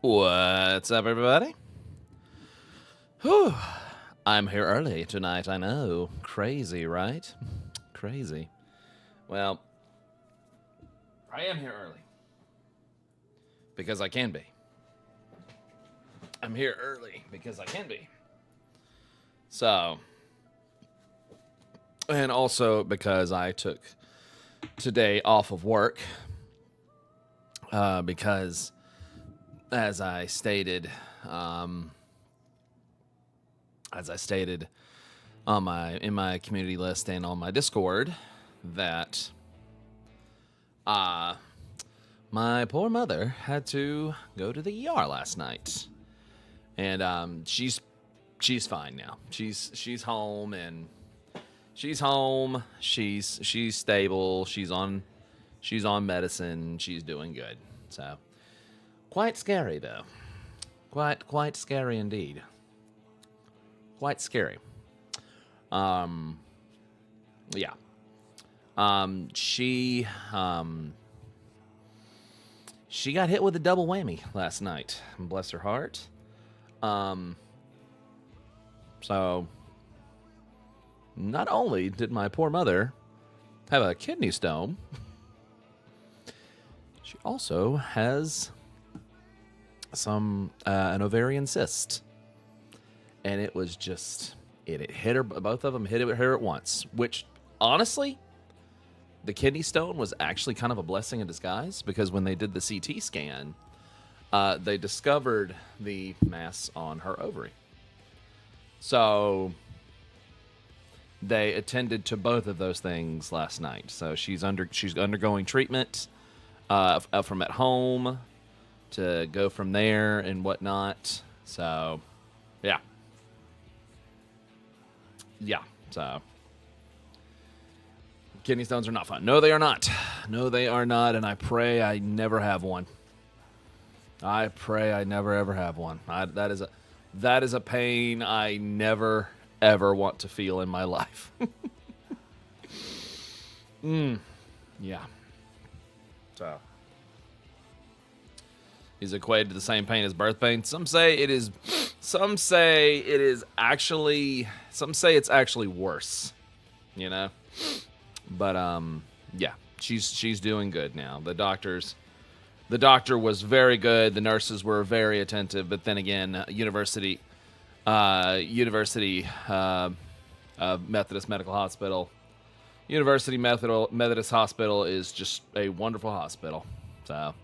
What's up, everybody? Whew. I'm here early tonight, I know. Crazy, right? Crazy. Well, I am here early. Because I can be. I'm here early because I can be. So, and also because I took today off of work. Because, as I stated on in my community list and on my Discord, that my poor mother had to go to the ER last night, and she's fine now. She's home, and she's stable. She's on medicine. She's doing good. So, quite scary though. Quite scary indeed. Quite scary. Yeah. She got hit with a double whammy last night. Bless her heart. So not only did my poor mother have a kidney stone, she also has an ovarian cyst. And it was just, it hit her, both of them hit her at once, which honestly, the kidney stone was actually kind of a blessing in disguise, because when they did the CT scan, they discovered the mass on her ovary. So they attended to both of those things last night. So she's undergoing treatment from at home to go from there and whatnot. So, yeah. Yeah, so kidney stones are not fun. No, they are not. No, they are not, and I pray I never have one. I pray I never, ever have one. That is a pain I never, ever want to feel in my life. Yeah. So, is equated to the same pain as birth pain. Some say it is actually, some say it's actually worse, you know? But, yeah, she's doing good now. The doctor was very good. The nurses were very attentive, but then again, University Methodist Medical Hospital. University Methodist Hospital is just a wonderful hospital. So,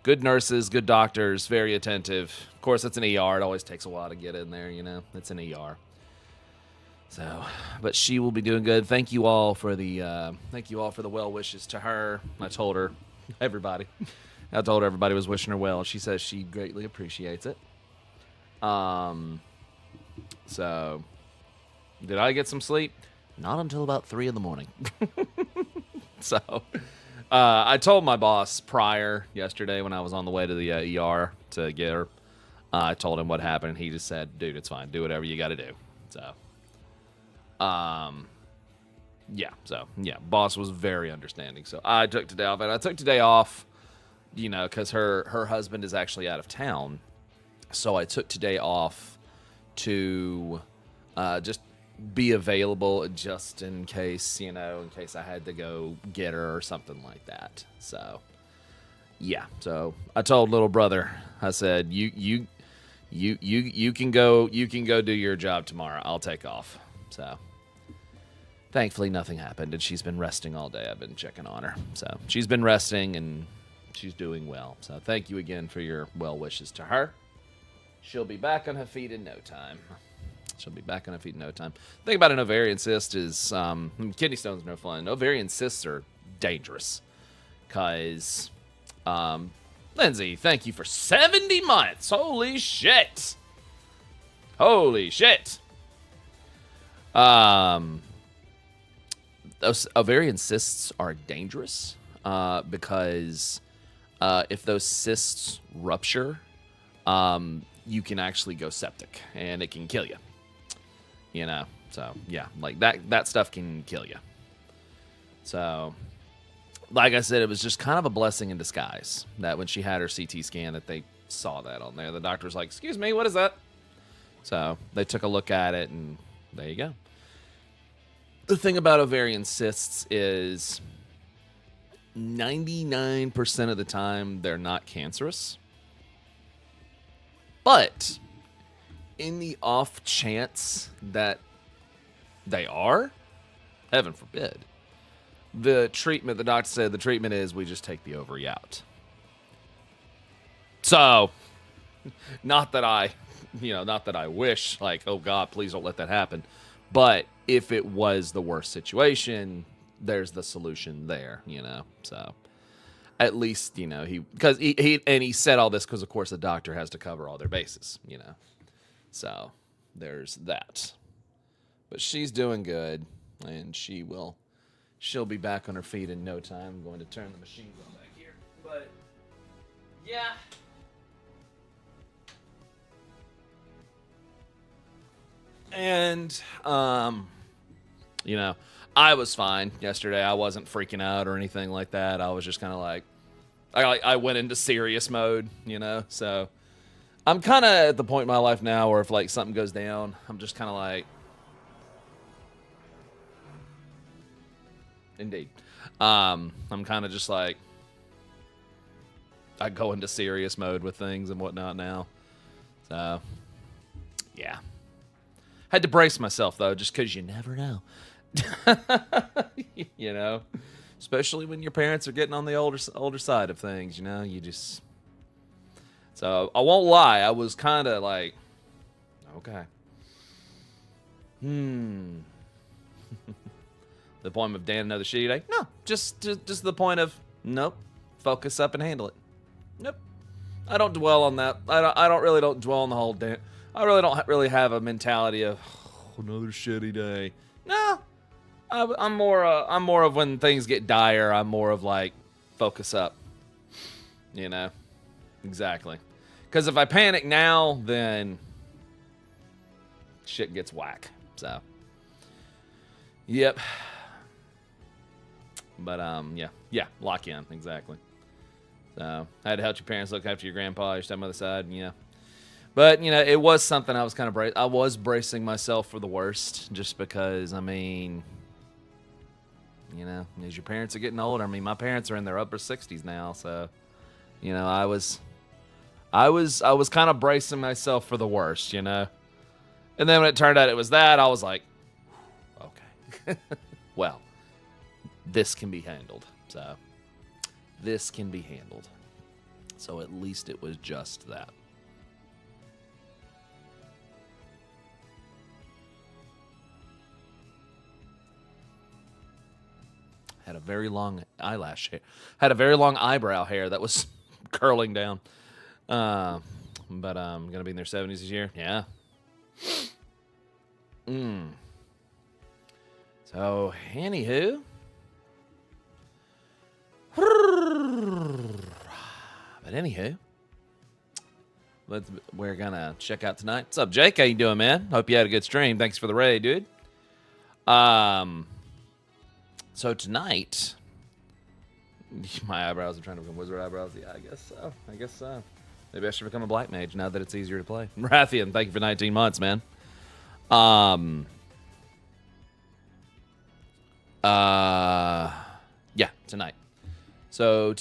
good nurses, good doctors, very attentive. Of course, it's an ER. It always takes a while to get in there, you know. It's an ER. So, but she will be doing good. Thank you all for the well wishes to her. I told her, everybody was wishing her well. She says she greatly appreciates it. So, did I get some sleep? Not until about 3 a.m. So, I told my boss prior yesterday when I was on the way to the ER to get her. I told him what happened, and he just said, "Dude, it's fine. Do whatever you got to do." So, yeah. So, yeah, boss was very understanding. So I took today off, and I took today off, you know, because her husband is actually out of town. So I took today off to just be available just in case, you know, in case I had to go get her or something like that. So, yeah. So I told little brother, I said, you can go do your job tomorrow. I'll take off. So, thankfully nothing happened, and she's been resting all day. I've been checking on her. So, she's been resting, and she's doing well. So, thank you again for your well wishes to her. She'll be back on her feet in no time. The thing about an ovarian cyst is kidney stones are no fun. Ovarian cysts are dangerous. Because, Lindsay, thank you for 70 months. Holy shit. Those ovarian cysts are dangerous because if those cysts rupture, you can actually go septic, and it can kill you. You know, so yeah, like that stuff can kill you. So, like I said, it was just kind of a blessing in disguise that when she had her CT scan, that they saw that on there. The doctor was like, "Excuse me, what is that?" So they took a look at it, and there you go. The thing about ovarian cysts is 99% of the time they're not cancerous. But in the off chance that they are, heaven forbid, the doctor said the treatment is we just take the ovary out. So, not that I wish, like, oh God, please don't let that happen. But if it was the worst situation, there's the solution there, So, at least, he said all this because, of course, the doctor has to cover all their bases, So, there's that. But she's doing good, and she'll be back on her feet in no time. I'm going to turn the machine on back here. But, yeah. And, I was fine yesterday. I wasn't freaking out or anything like that. I was just kind of like, I went into serious mode, So, I'm kind of at the point in my life now where if, like, something goes down, I'm just kind of like, indeed. I'm kind of just like, I go into serious mode with things and whatnot now. So, yeah. Had to brace myself, though, just because you never know. Especially when your parents are getting on the older side of things, you just... So, I won't lie, I was kind of like, okay. The point of Dan another shitty day? No, just the point of, nope, focus up and handle it. Nope. I don't dwell on that. I don't dwell on the whole day. I really don't really have a mentality of another shitty day. No, I'm more of when things get dire. I'm more of like focus up. Exactly. Because if I panic now, then shit gets whack. So, yep. But yeah, lock in exactly. So had to help your parents look after your grandpa, your stepmother side, yeah. But, it was something I was kind of I was bracing myself for the worst just because, as your parents are getting older. My parents are in their upper 60s now, so, I was kind of bracing myself for the worst, And then when it turned out it was that, I was like, okay. Well, this can be handled. So, this can be handled. So, at least it was just that. Had a very long eyelash hair. Had a very long eyebrow hair that was curling down. But gonna be in their 70s this year. Yeah. So, anywho. But anywho. We're gonna check out tonight. What's up, Jake? How you doing, man? Hope you had a good stream. Thanks for the raid, dude. So tonight, my eyebrows are trying to become wizard eyebrows. Yeah, I guess so. Maybe I should become a black mage now that it's easier to play. Rathian, thank you for 19 months, man. Yeah, tonight. So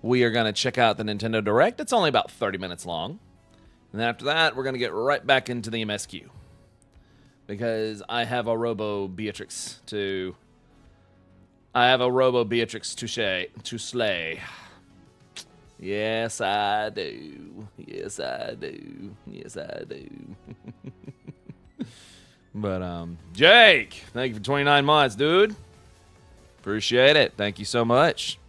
we are going to check out the Nintendo Direct. It's only about 30 minutes long. And then after that, we're going to get right back into the MSQ. Because I have a Robo Beatrix to slay. Yes, I do. Yes, I do. Yes, I do. But, Jake, thank you for 29 months, dude. Appreciate it. Thank you so much.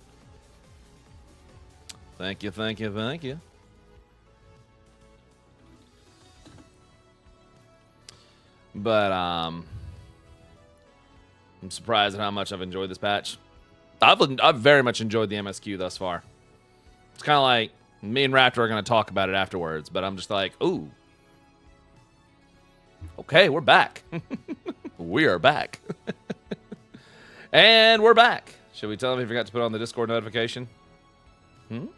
Thank you. But, I'm surprised at how much I've enjoyed this patch. I've very much enjoyed the MSQ thus far. It's kind of like, me and Raptor are going to talk about it afterwards, but I'm just like, ooh. Okay, we're back. We are back. And we're back. Should we tell him he forgot to put on the Discord notification? No?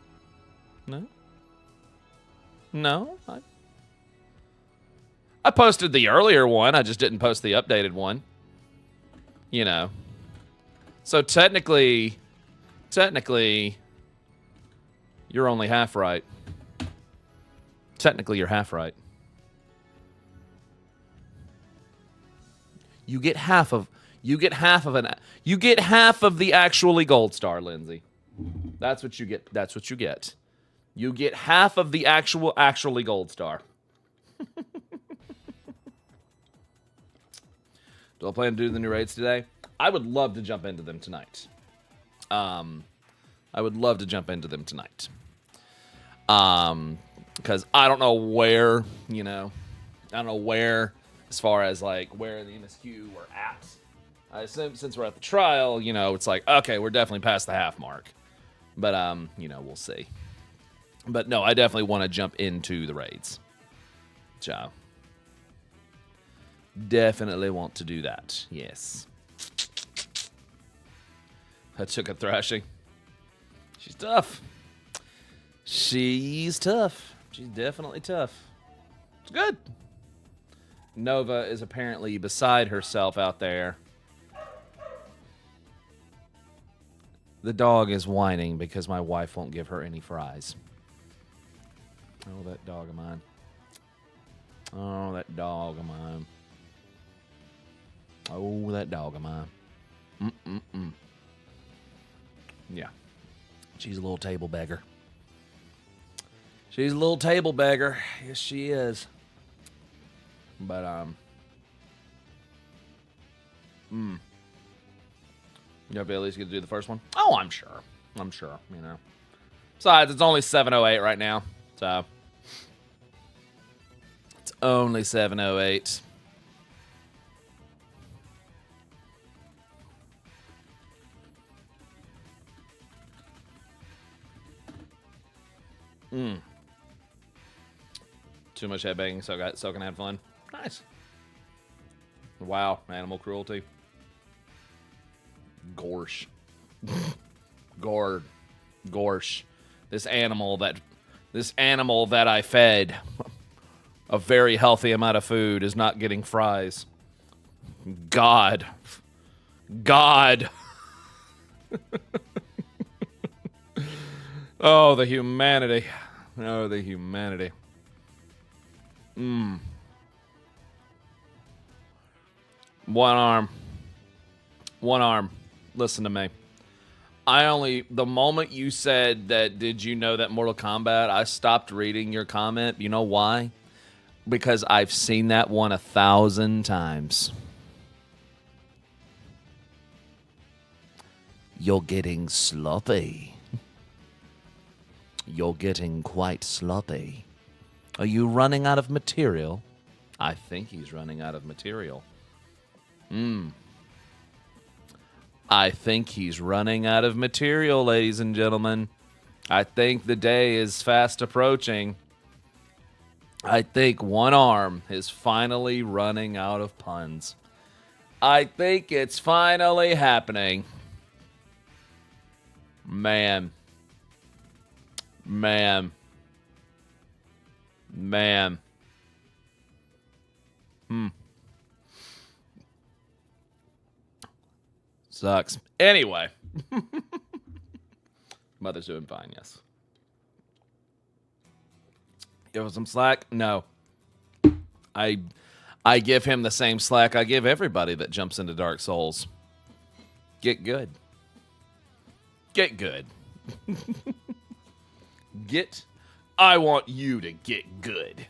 No? I posted the earlier one. I just didn't post the updated one. You know. So technically, you're only half right. Technically, you're half right. You get half of the actually gold star, Lindsay. That's what you get. That's what you get. You get half of the actually gold star. Do I plan to do the new raids today? I would love to jump into them tonight. Because I don't know where, you know, I don't know where, as far as like where the MSQ we're at. I assume since we're at the trial, you know, it's like, okay, we're definitely past the half mark. But, you know, we'll see. But no, I definitely want to jump into the raids. So, definitely want to do that. Yes. I took a thrashing. She's tough. She's tough. She's definitely tough. It's good. Nova is apparently beside herself out there. The dog is whining because my wife won't give her any fries. Oh, that dog of mine. Oh, that dog of mine. Oh, that dog of mine. Yeah. She's a little table beggar. She's a little table beggar. Yes, she is. But, you'll be at least get to do the first one? Oh, I'm sure. I'm sure, you know. Besides, it's only 7:08 right now, so. It's only 7:08. Too much headbanging, so I can have fun. Nice. Wow, animal cruelty. Gorsh. Gorsh. This animal that I fed a very healthy amount of food is not getting fries. God. Oh, the humanity. Oh, the humanity. One arm. Listen to me. The moment you said that, did you know that Mortal Kombat, I stopped reading your comment. You know why? Because I've seen that one 1,000 times. You're getting sloppy. You're getting quite sloppy. Are you running out of material? I think he's running out of material. I think he's running out of material, ladies and gentlemen. I think the day is fast approaching. I think one arm is finally running out of puns. I think it's finally happening. Man. Sucks. Anyway. Mother's doing fine, yes. Give him some slack? No. I give him the same slack I give everybody that jumps into Dark Souls. Get good. Get good. I want you to get good.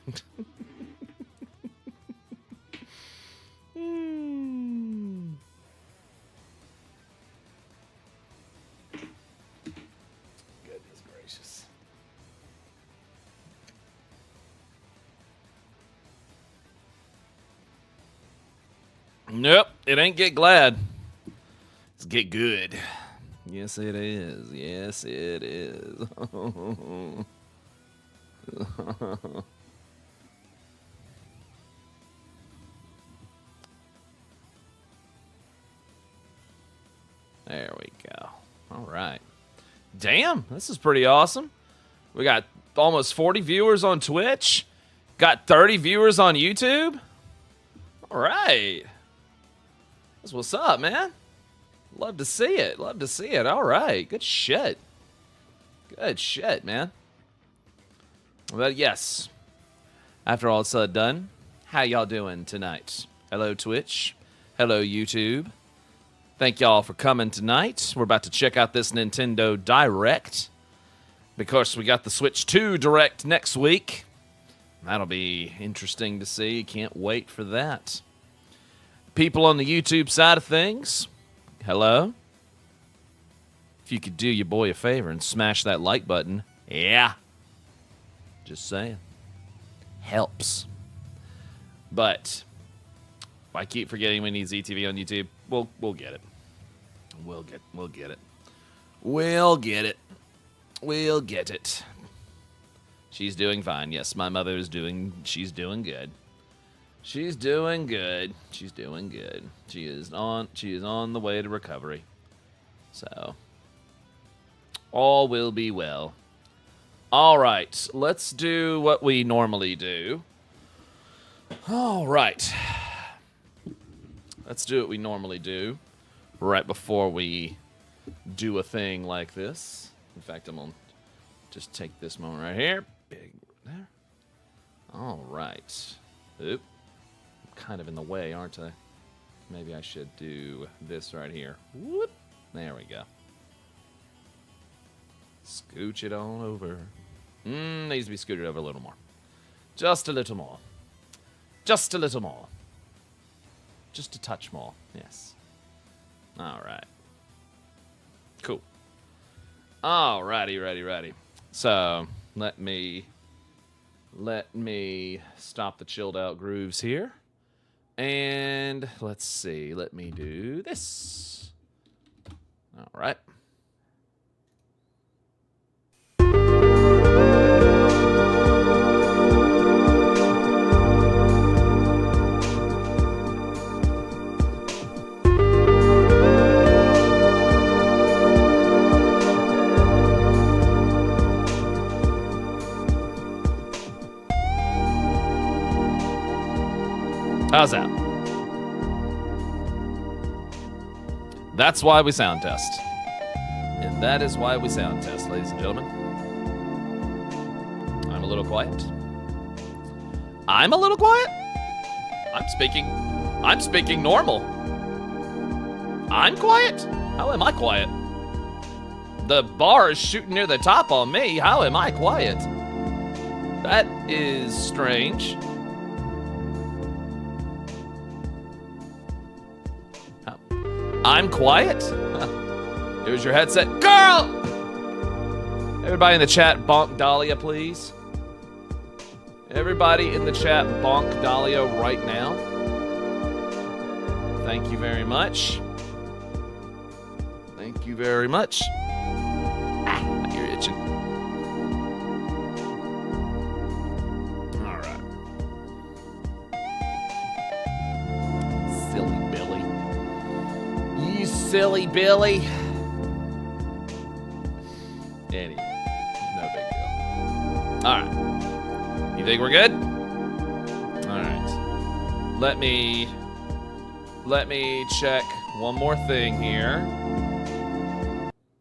Goodness gracious. Nope, it ain't get glad. It's get good. Yes, it is. Yes, it is. There we go. All right. Damn, this is pretty awesome. We got almost 40 viewers on Twitch. Got 30 viewers on YouTube. All right. That's what's up, man. Love to see it. Love to see it. All right. Good shit. Good shit, man. But yes, after all it's said and done, how y'all doing tonight? Hello, Twitch. Hello, YouTube. Thank y'all for coming tonight. We're about to check out this Nintendo Direct. Because we got the Switch 2 Direct next week. That'll be interesting to see. Can't wait for that. People on the YouTube side of things, hello. If you could do your boy a favor and smash that like button, yeah. Just saying. Helps. But I keep forgetting we need ZTV on YouTube. We'll get it. We'll get it. We'll get it. We'll get it. She's doing fine. Yes, my mother is she's doing good. She's doing good. She's doing good. She is on the way to recovery. So all will be well. All right, let's do what we normally do. All right. Let's do what we normally do right before we do a thing like this. In fact, I'm going to just take this moment right here. Big there. All right. Oop. I'm kind of in the way, aren't I? Maybe I should do this right here. Whoop. There we go. Scooch it on over. Needs to be scooted over a little more. Just a little more. Just a little more. Just a touch more. Yes. All right. Cool. All righty, ready. So let me stop the chilled out grooves here. And let's see. Let me do this. All right. How's that? That's why we sound test. And that is why we sound test, ladies and gentlemen. I'm a little quiet. I'm a little quiet? I'm speaking normal. I'm quiet? How am I quiet? The bar is shooting near the top on me. How am I quiet? That is strange. I'm quiet? Here's your headset. Girl! Everybody in the chat, bonk Dahlia, please. Everybody in the chat, bonk Dahlia right now. Thank you very much. Thank you very much. Ah, you're itching. All right. Silly Billy. You silly Billy. Anyway, no big deal. All right. You think we're good? All right. Let me check one more thing here.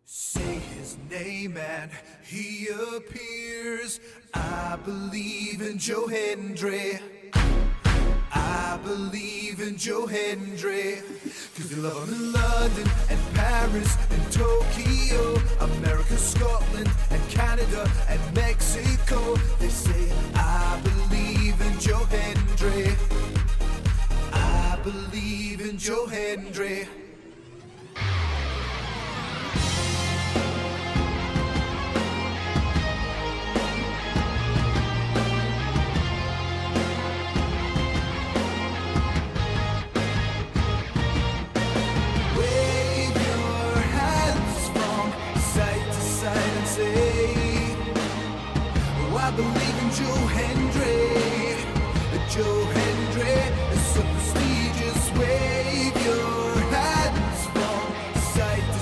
Say his name and he appears. I believe in Joe Hendry. I believe in Joe Hendry. Cause they love him in London and Paris and Tokyo, America, Scotland and Canada and Mexico. They say, I believe in Joe Hendry. I believe in Joe Hendry. I believe in Joe Hendry. Joe Hendry is so prestigious. Wave your hands from side to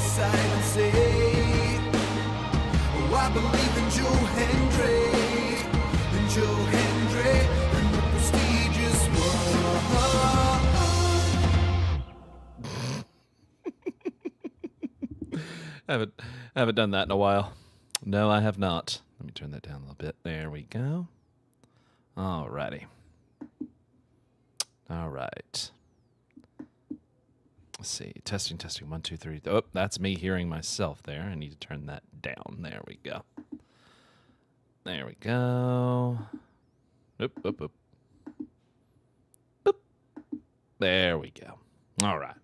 believe in Joe Hendry. And Joe Hendry and the prestigious one. Haven't done that in a while. No, I have not. Let me turn that down a little bit. There we go. Alrighty. All right. Let's see. Testing. 1, 2, 3. Oh, that's me hearing myself there. I need to turn that down. There we go. There we go. Oop. Boop. There we go. All right.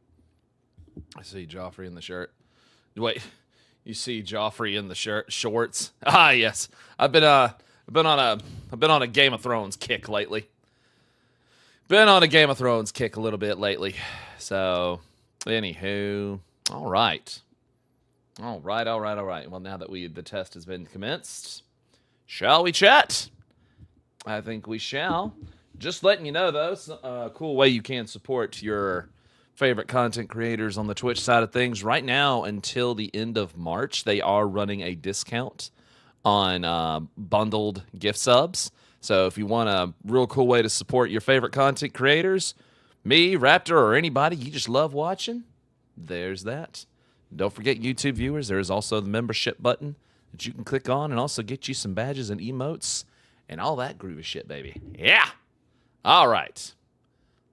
I see Joffrey in the shirt. Wait, you see Joffrey in the shorts? Ah, yes. I've been on a Game of Thrones kick lately. Been on a Game of Thrones kick a little bit lately. So, anywho, all right. Well, now that the test has been commenced, shall we chat? I think we shall. Just letting you know, though, a cool way you can support your favorite content creators on the Twitch side of things. Right now, until the end of March, they are running a discount on bundled gift subs. So if you want a real cool way to support your favorite content creators, me, Raptor, or anybody you just love watching, there's that. Don't forget, YouTube viewers, there is also the membership button that you can click on and also get you some badges and emotes and all that groovy shit, baby. Yeah! All right.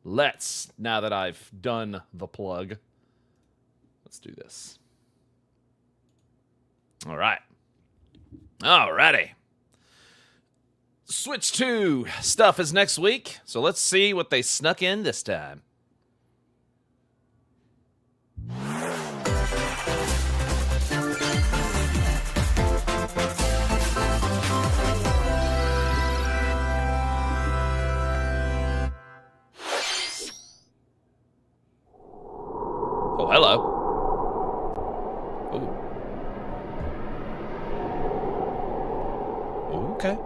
Now that I've done the plug, let's do this. All right. Alrighty. Switch 2 stuff is next week, so let's see what they snuck in this time. Oh, hello. Ooh. Okay.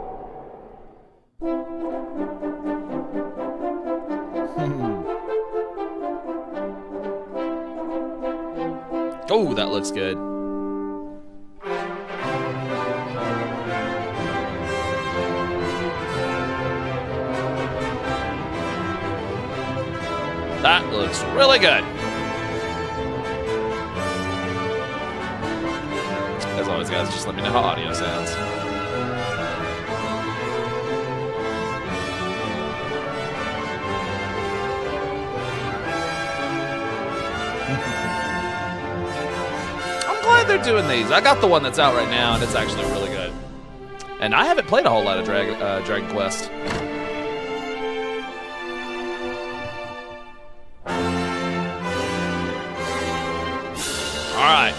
Oh, that looks good. That looks really good. As always, guys, just let me know how audio sounds. I'm glad they're doing these. I got the one that's out right now, and it's actually really good. And I haven't played a whole lot of Dragon Quest. All right.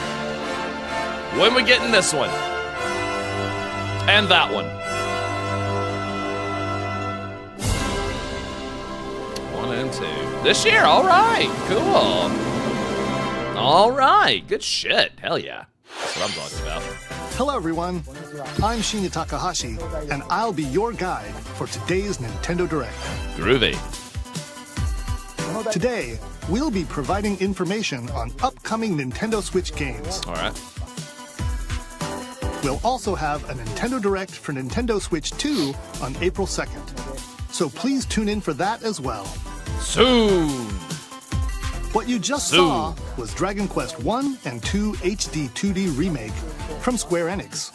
When we getting this one? And that one. 1 and 2. This year, all right. Cool. All right. Good shit. Hell yeah. That's what I'm talking about. Hello, everyone. I'm Shinya Takahashi, and I'll be your guide for today's Nintendo Direct. Groovy. Today, we'll be providing information on upcoming Nintendo Switch games. All right. We'll also have a Nintendo Direct for Nintendo Switch 2 on April 2nd. So please tune in for that as well. Soon. What you just saw was Dragon Quest 1 and 2 HD 2D Remake from Square Enix.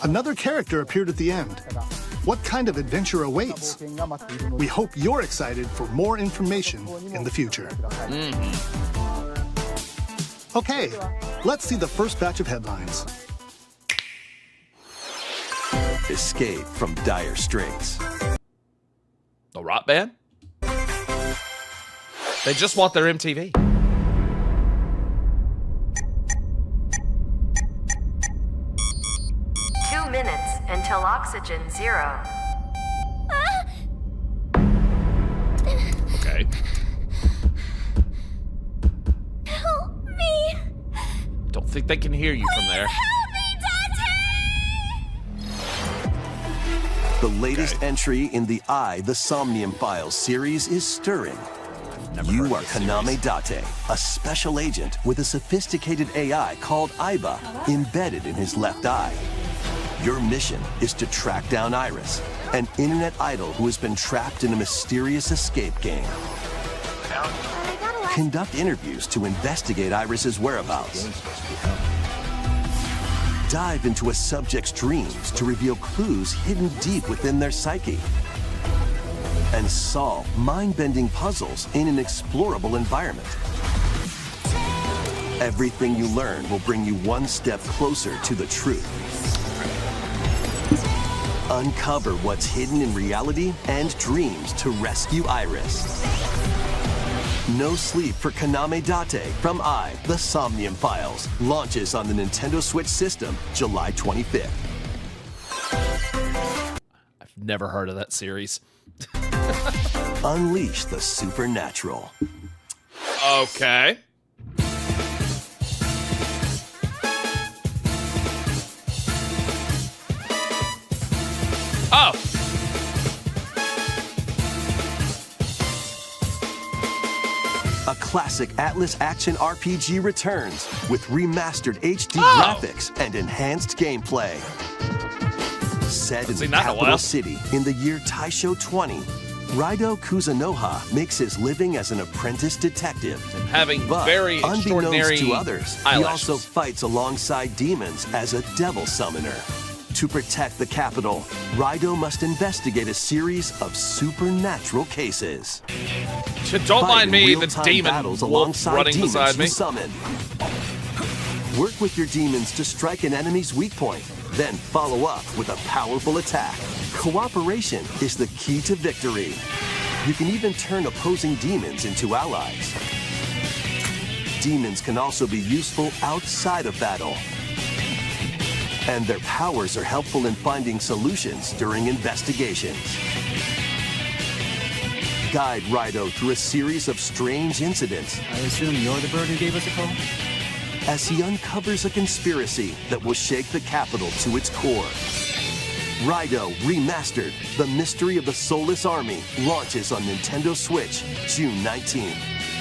Another character appeared at the end. What kind of adventure awaits? We hope you're excited for more information in the future. Okay, let's see the first batch of headlines. Escape from dire straits. The rock band? They just want their MTV. Until oxygen 0. Okay. Help me! Don't think they can hear you from there. Help me, Daddy! The latest entry in the the Somnium Files series is stirring. You heard are of this series. Kaname Date, a special agent with a sophisticated AI called Aiba embedded in his left eye. Your mission is to track down Iris, an internet idol who has been trapped in a mysterious escape game. Conduct interviews to investigate Iris's whereabouts. Dive into a subject's dreams to reveal clues hidden deep within their psyche. And solve mind-bending puzzles in an explorable environment. Everything you learn will bring you one step closer to the truth. Uncover what's hidden in reality and dreams to rescue Iris. No Sleep for Kaname Date from The Somnium Files launches on the Nintendo Switch system July 25th. I've never heard of that series. Unleash the supernatural. Okay. Oh. A classic Atlas action RPG returns with remastered HD graphics and enhanced gameplay. Set in the seen that in a capital while. city in the year Taisho 20, Raido Kuzunoha makes his living as an apprentice detective. Having But very extraordinary unbeknownst to others, he eyelashes. also fights alongside demons as a devil summoner. To protect the capital, Raido must investigate a series of supernatural cases. Don't Fight mind in me, the real-time demon battles wolf alongside running demons beside you me. summon. Work with your demons to strike an enemy's weak point, then follow up with a powerful attack. Cooperation is the key to victory. You can even turn opposing demons into allies. Demons can also be useful outside of battle. And their powers are helpful in finding solutions during investigations. Guide Raido through a series of strange incidents I assume you're the bird who gave us a call? as he uncovers a conspiracy that will shake the capital to its core. Raido Remastered, The Mystery of the Soulless Army, launches on Nintendo Switch June 19th.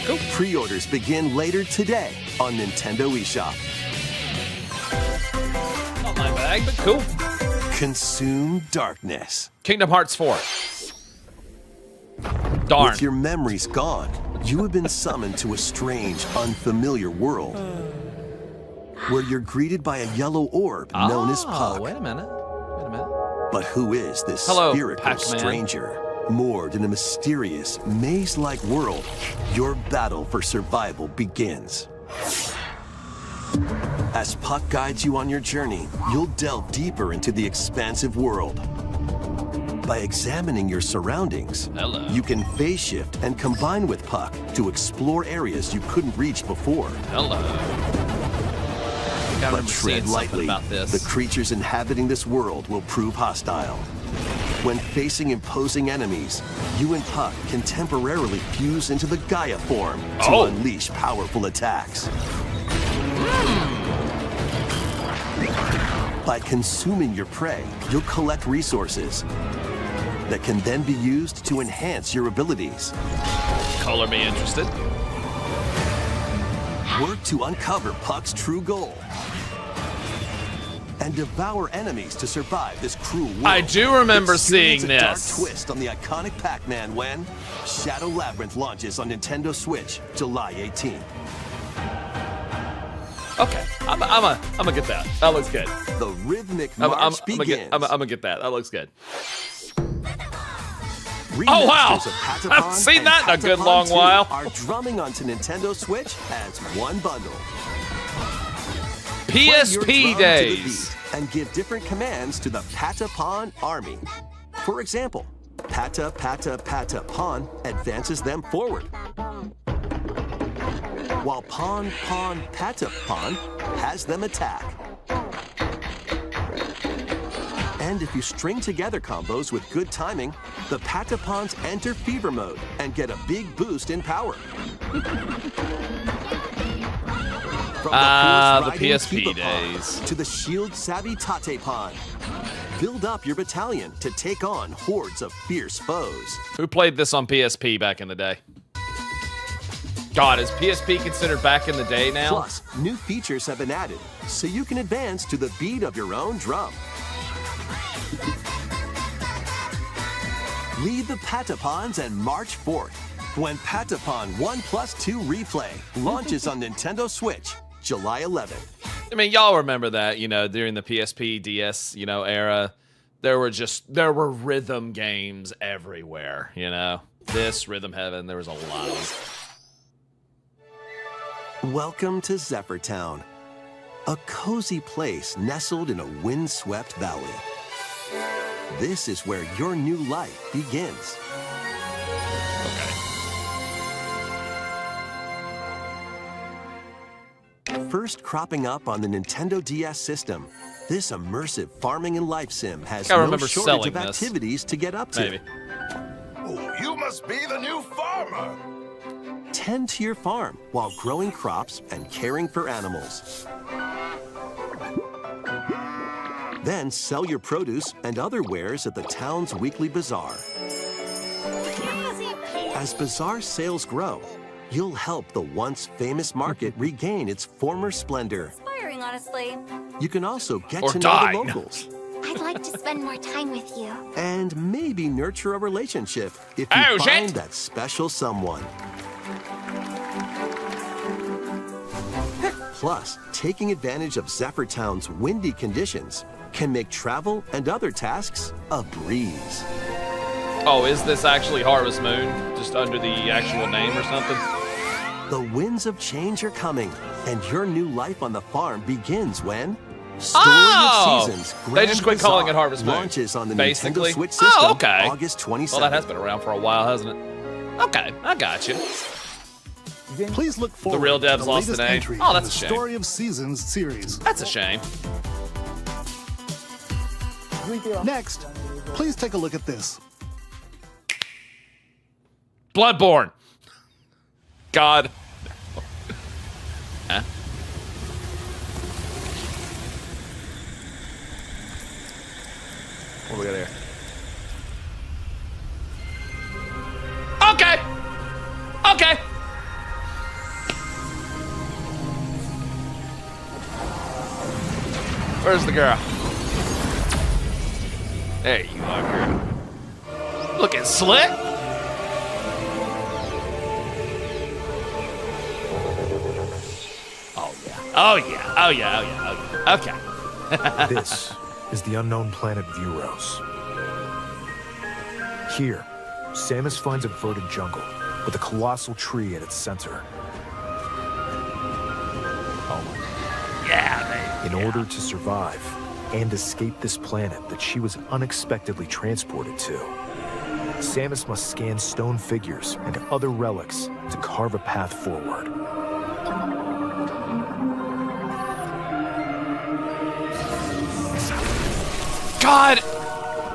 Cool. Pre-orders begin later today on Nintendo eShop. Not my bag, but cool. Consume darkness. Kingdom Hearts 4. Darn. With your memories gone, you have been summoned to a strange, unfamiliar world where you're greeted by a yellow orb known as Puck. Wait a minute. But who is this Hello, spherical Pac-Man. stranger? Moored in a mysterious, maze-like world, your battle for survival begins. As Puck guides you on your journey, you'll delve deeper into the expansive world. By examining your surroundings, Hello. you can phase shift and combine with Puck to explore areas you couldn't reach before. Hello. I But remember seeing tread something lightly. about this. The creatures inhabiting this world will prove hostile. When facing imposing enemies, you and Puck can temporarily fuse into the Gaia form to unleash powerful attacks. By consuming your prey, you'll collect resources that can then be used to enhance your abilities. Color me interested. Work to uncover Puck's true goal. And devour enemies to survive this cruel world. I do remember Experience seeing a dark this. twist on the iconic Pac-Man when Shadow Labyrinth launches on Nintendo Switch July 18th. Okay, I'm gonna get that. That looks good. The rhythmic I'm march gonna begins. get that. That looks good. Remasters Oh, wow. of Patapon I've seen and that in a good Patapon long 2 while. Are drumming onto Nintendo Switch as one bundle. Play your drum PSP to the days. beat and give different commands to the Patapon army. For example, Pata Pata Pata Pawn advances them forward, while Pawn Pawn Pata Pawn has them attack. And if you string together combos with good timing, the Patapons enter fever mode and get a big boost in power. From Ah, the horse-riding PSP Keep-a-Pawn days. to the shield-savvy Tate-Pon. Build up your battalion to take on hordes of fierce foes. Who played this on PSP back in the day? God, is PSP considered back in the day now? Plus, new features have been added, so you can advance to the beat of your own drum. Lead the Patapons and march forth when Patapon 1+2 Replay launches on Nintendo Switch, July 11th. I mean, y'all remember that, you know, during the PSP, DS, you know, era, there were rhythm games everywhere, you know? This, Rhythm Heaven, there was a lot of them. Welcome to Zephyr Town, a cozy place nestled in a windswept valley. This is where your new life begins. First cropping up on the Nintendo DS system, this immersive farming and life sim has no shortage of activities to get up to. Maybe. Oh, you must be the new farmer. Tend to your farm while growing crops and caring for animals. Then sell your produce and other wares at the town's weekly bazaar. As bazaar sales grow, you'll help the once famous market regain its former splendor. Inspiring, honestly. You can also get Or to die. know the locals I'd like to spend more time with you. and maybe nurture a relationship if you Oh, find shit. that special someone. Plus, taking advantage of Zephyr Town's windy conditions can make travel and other tasks a breeze. Oh, is this actually Harvest Moon? Just under the actual name or something? The winds of change are coming, and your new life on the farm begins when Story of Seasons They just quit calling it Bazaar Harvest Moon. launches on the basically. Nintendo Switch system Oh, okay. August 27th. Well, that has been around for a while, hasn't it? Okay, I got you. Please look forward real to devs the lost latest the name. entry Oh, in that's the a shame. Story of Seasons series. That's a shame. Next, please take a look at this. Bloodborne. God. Huh? What do we got here? Okay. Okay. Where's the girl? There you are, girl. Looking slick. Oh yeah. Oh yeah. Oh yeah. Oh yeah. Oh yeah. Okay. This is the unknown planet Vuros. Here, Samus finds a verdant jungle with a colossal tree at its center. Yeah, In order to survive and escape this planet that she was unexpectedly transported to, Samus must scan stone figures and other relics to carve a path forward. God!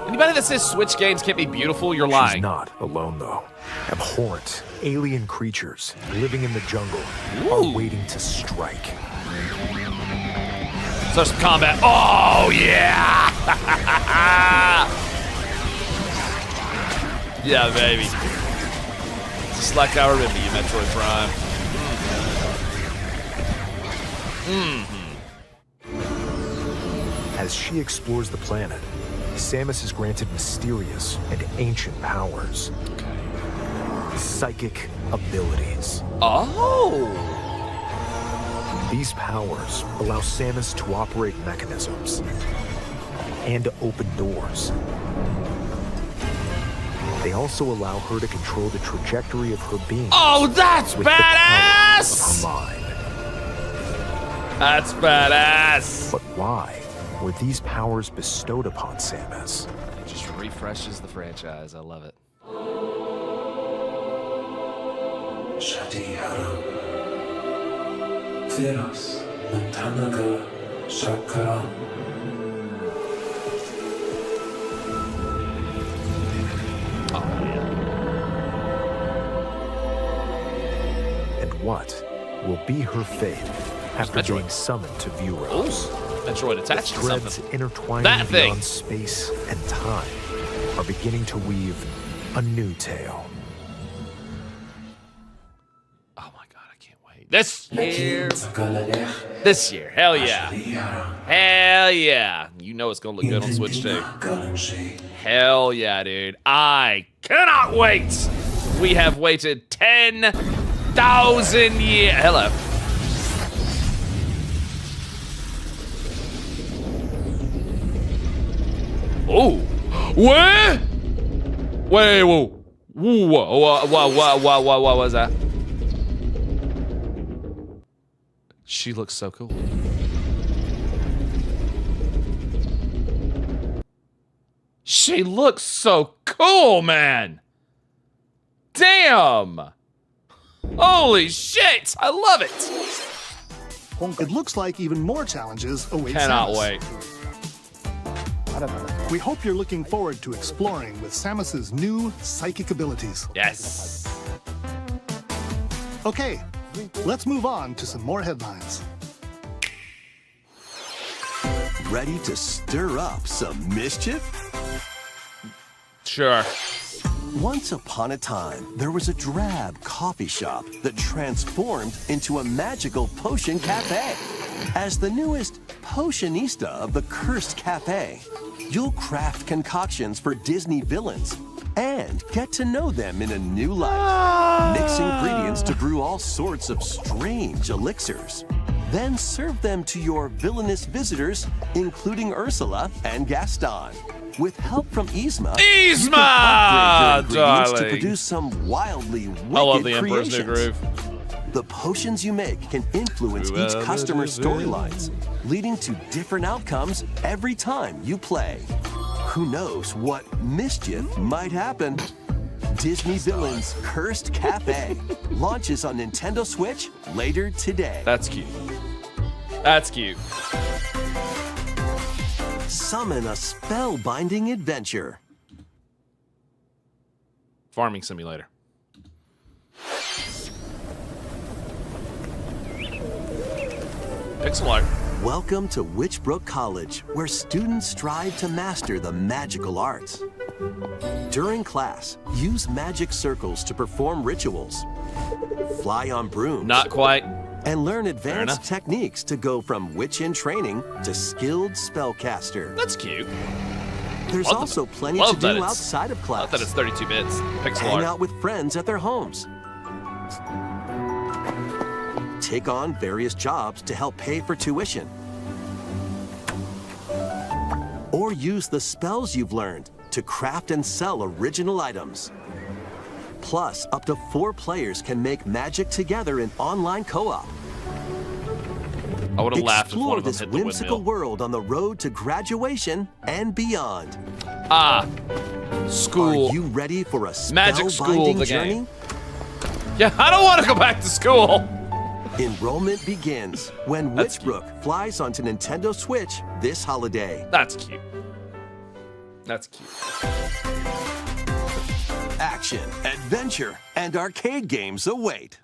Anybody that says Switch games can't be beautiful, you're lying. She's not alone, though. Abhorrent, alien creatures living in the jungle are waiting to strike. So some combat. Oh, yeah! Yeah, baby. Just like I remember you, Metroid Prime. As she explores the planet, Samus is granted mysterious and ancient powers. Psychic abilities. Oh! These powers allow Samus to operate mechanisms and to open doors. They also allow her to control the trajectory of her being. Oh, that's with the power badass! of her mind. That's badass! But why were these powers bestowed upon Samus? It just refreshes the franchise. I love it. Oh, yeah. And what will be her fate after Metroid. being summoned to Ooh, Vuros? Metroid attached to Threads something. intertwining That thing. beyond space and time are beginning to weave a new tale. Oh my god. This year. This year. Hell yeah. Hell yeah. You know it's going to look good on Switch too. Hell yeah, dude. I cannot wait. We have waited 10,000 years. Hello. Oh. Where? Wait, whoa. Whoa, what was that? She looks so cool. She looks so cool, man. Damn. Holy shit. I love it. It looks like even more challenges await Cannot Samus. wait. We hope you're looking forward to exploring with Samus's new psychic abilities. Yes. Okay, let's move on to some more headlines. Ready to stir up some mischief? Sure. Once upon a time, there was a drab coffee shop that transformed into a magical potion cafe. As the newest potionista of the cursed cafe, you'll craft concoctions for Disney villains and get to know them in a new light. Mix ingredients to brew all sorts of strange elixirs. Then serve them to your villainous visitors, including Ursula and Gaston. With help from Yzma, you can upgrade your ingredients to produce some wildly wicked I love the Emperor's New creations. Groove. The potions you make can influence each customer's storylines, leading to different outcomes every time you play. Who knows what mischief might happen? Disney Villains Cursed Cafe launches on Nintendo Switch later today. That's cute. That's cute. Summon a spellbinding adventure. Farming simulator. Pixel art. Welcome to Witchbrook College, where students strive to master the magical arts. During class, use magic circles to perform rituals, fly on brooms, Not quite. and learn enough. advanced techniques to go from witch in training to skilled spellcaster. That's cute. There's Love also that- plenty love to that do it's- outside of Not class. that it's 32 bits. Pixel Hang art. out with friends at their homes. Take on various jobs to help pay for tuition. Or use the spells you've learned to craft and sell original items. Plus, up to 4 players can make magic together in online co-op. I would have laughed if one Explore of them this hit the whimsical windmill. world on the road to graduation and beyond. Ah. School. Are you ready for a Magic School, spellbinding the journey? game. Yeah, I don't want to go back to school. Enrollment begins when That's Witchbrook flies onto Nintendo Switch this holiday. That's cute. That's cute. Action, adventure, and arcade games await.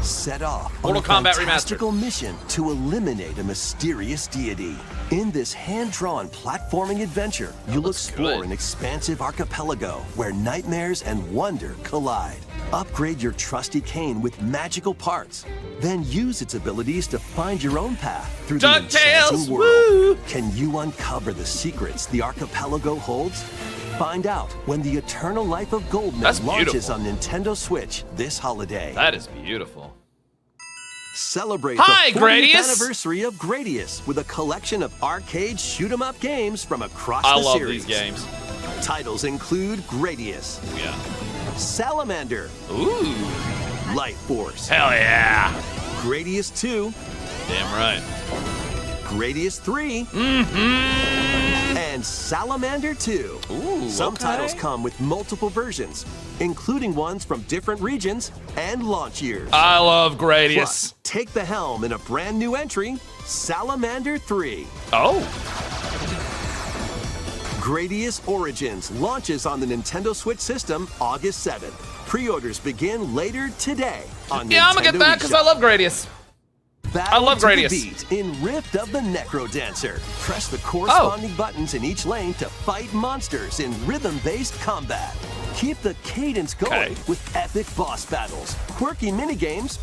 Set off on Mortal a Kombat Remastered. fantastical mission to eliminate a mysterious deity. In this hand-drawn platforming adventure, you'll looks explore good. an expansive archipelago where nightmares and wonder collide. Upgrade your trusty cane with magical parts. Then use its abilities to find your own path through the DuckTales, enchanting world. woo! Can you uncover the secrets the archipelago holds? Find out when the Eternal Life of Goldman That's launches beautiful. on Nintendo Switch this holiday. That is beautiful. Celebrate Hi, the 40th Gradius! anniversary of Gradius with a collection of arcade shoot-'em-up games from across I the love series. these games. Titles include Gradius, Yeah. Salamander, Ooh. Light Force, Hell yeah. Gradius 2, Damn right. Gradius 3, and Salamander 2. Ooh, Some okay. titles come with multiple versions, including ones from different regions and launch years. I love Plus, Gradius. take the helm in a brand new entry, Salamander 3. Oh. Gradius Origins launches on the Nintendo Switch system August 7th. Pre-orders begin later today on Yeah, I'm gonna get Nintendo that because I eShop. love Gradius. Battle love to the Gradius. beat in Rift of the Necro Dancer. Press the corresponding buttons in each lane to fight monsters in rhythm-based combat. Keep the cadence going Okay. with epic boss battles, quirky minigames,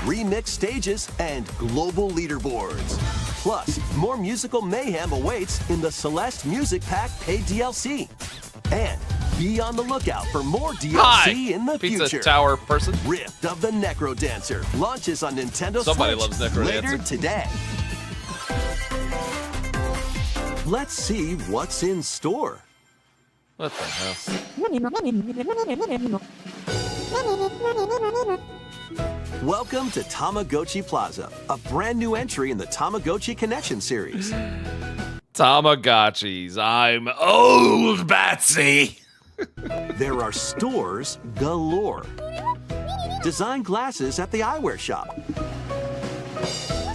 remix stages, and global leaderboards. Plus, more musical mayhem awaits in the Celeste Music Pack paid DLC. And be on the lookout for more DLC in the Pizza future. Tower person. Rift of the Necro Dancer launches on Nintendo Somebody Switch loves Necro later Dancer. today. Let's see what's in store. What the hell? Welcome to Tamagotchi Plaza, a brand new entry in the Tamagotchi Connection series. Tamagotchis. I'm old, Batsy. There are stores galore. Design glasses at the eyewear shop.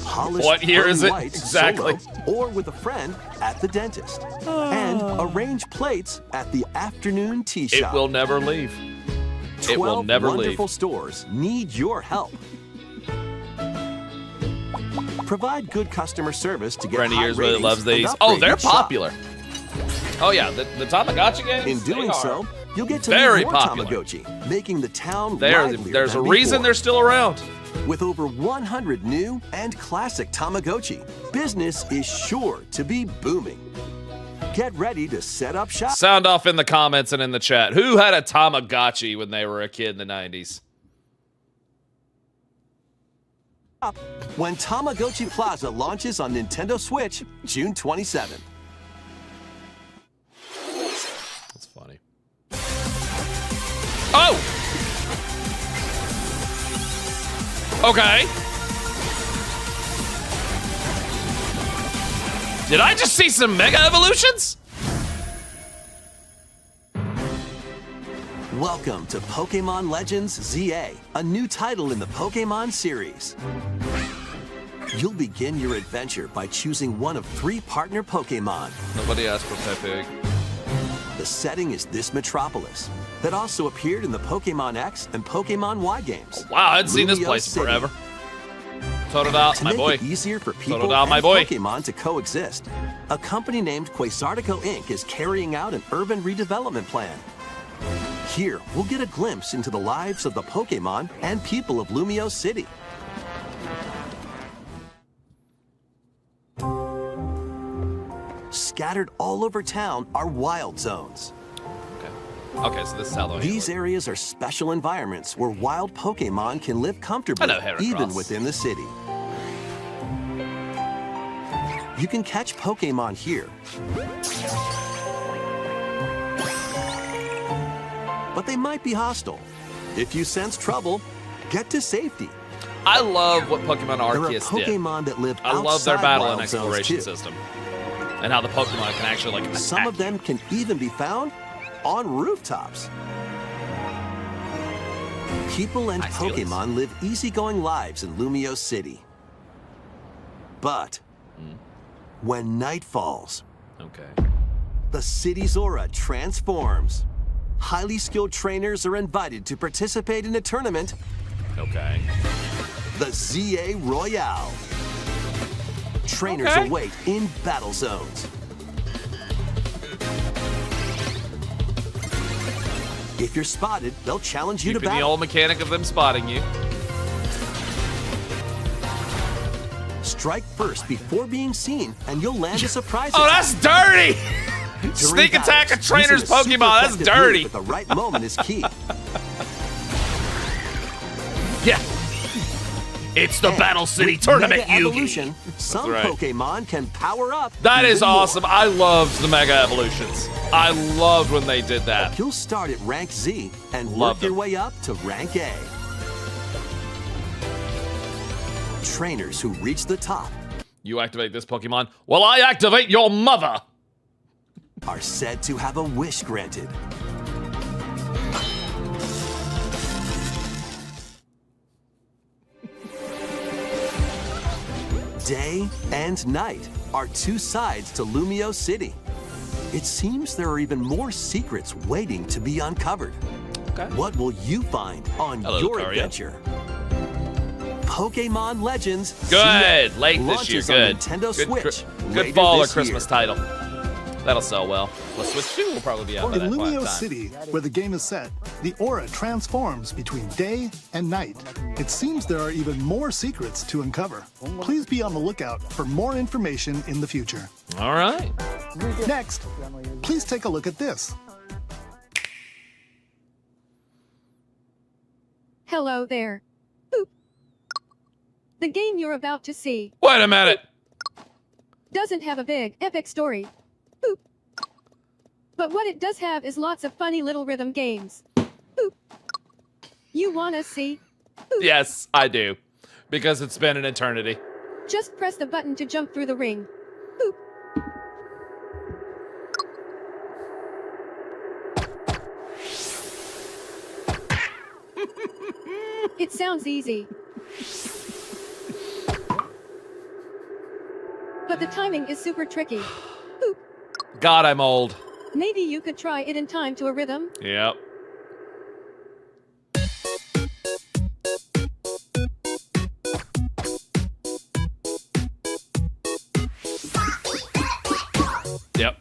Polished What year is pearly it whites exactly? solo or with a friend at the dentist. And arrange plates at the afternoon tea It shop. will never leave. It will 12 never wonderful leave. stores need your help. Provide good customer service to get Friend of high yours really ratings loves and these. upgrade Oh, they're your shop. popular. Oh yeah, the Tamagotchi games. In doing they are so, you'll get to very meet more popular. Tamagotchi, making the town There's livelier a than reason before. they're still around. With over 100 new and classic Tamagotchi, business is sure to be booming. Get ready to set up shop Sound off in the comments and in the chat. Who had a Tamagotchi when they were a kid in the 90s? when Tamagotchi Plaza launches on Nintendo Switch June 27th. That's funny. Oh! Okay. Did I just see some Mega Evolutions? Welcome to Pokemon Legends ZA, a new title in the Pokemon series. You'll begin your adventure by choosing one of 3 partner Pokemon. Nobody asked for Pepe. The setting is this metropolis that also appeared in the Pokemon X and Pokemon Y games. Wow, I hadn't seen this Lumio place City. forever. Totodile, To my make boy. it easier for people Totodile, and my boy. Pokemon to coexist, a company named Quasartico Inc. is carrying out an urban redevelopment plan. Here, we'll get a glimpse into the lives of the Pokemon and people of Lumio City. Scattered all over town are wild zones. Okay, so this is how These areas are special environments where wild Pokemon can live comfortably, Hello, Heracross. even within the city. You can catch Pokemon here, but they might be hostile. If you sense trouble, get to safety. I love what Pokemon There are Arceus did. Pokemon that live I love their outside battle and wild zones, exploration too. system. And how the Pokemon can actually, like, attack. Some of them can even be found on rooftops. People and Nice feelings. Pokemon live easygoing lives in Lumio City. But when night falls, Okay. the city's aura transforms. Highly skilled trainers are invited to participate in a tournament, Okay. the ZA Royale. Trainers Okay. await in battle zones. If you're spotted, they'll challenge you to Keeping the battle. old mechanic of them spotting you. Strike first before being seen, and you'll land a surprise Oh, attack. that's dirty! During Sneak attack a battles, trainer's using a super Pokemon, that's effective move dirty. At the right moment is key. Yeah. It's the And Battle City with Tournament, Mega Yugi. Evolution, some right. Pokemon can power up. That is even more. awesome. I loved the Mega Evolutions. I loved when they did that. You'll start at rank Z and Love work your them. way up to rank A. Trainers who reach the top You activate this Pokemon while I activate your mother. are said to have a wish granted. Day and night are 2 sides to Lumio City. It seems there are even more secrets waiting to be uncovered. Okay. What will you find on Hello, your Lucario. adventure? Pokemon Legends Good. ZA Late this year. launches on Good. Nintendo Good, Switch good later fall or this Christmas year. title. That'll sell well. Well, Switch 2 will probably be out by In that point in Lumio time. City, where the game is set, the aura transforms between day and night. It seems there are even more secrets to uncover. Please be on the lookout for more information in the future. All right. Next, please take a look at this. Hello there. Boop. The game you're about to see Wait a minute. doesn't have a big, epic story. Boop. But what it does have is lots of funny little rhythm games. Boop. You wanna see? Boop. Yes, I do. Because it's been an eternity. Just press the button to jump through the ring. Boop. It sounds easy. But the timing is super tricky. Boop. God, I'm old. Maybe you could try it in time to a rhythm. Yep. Yep.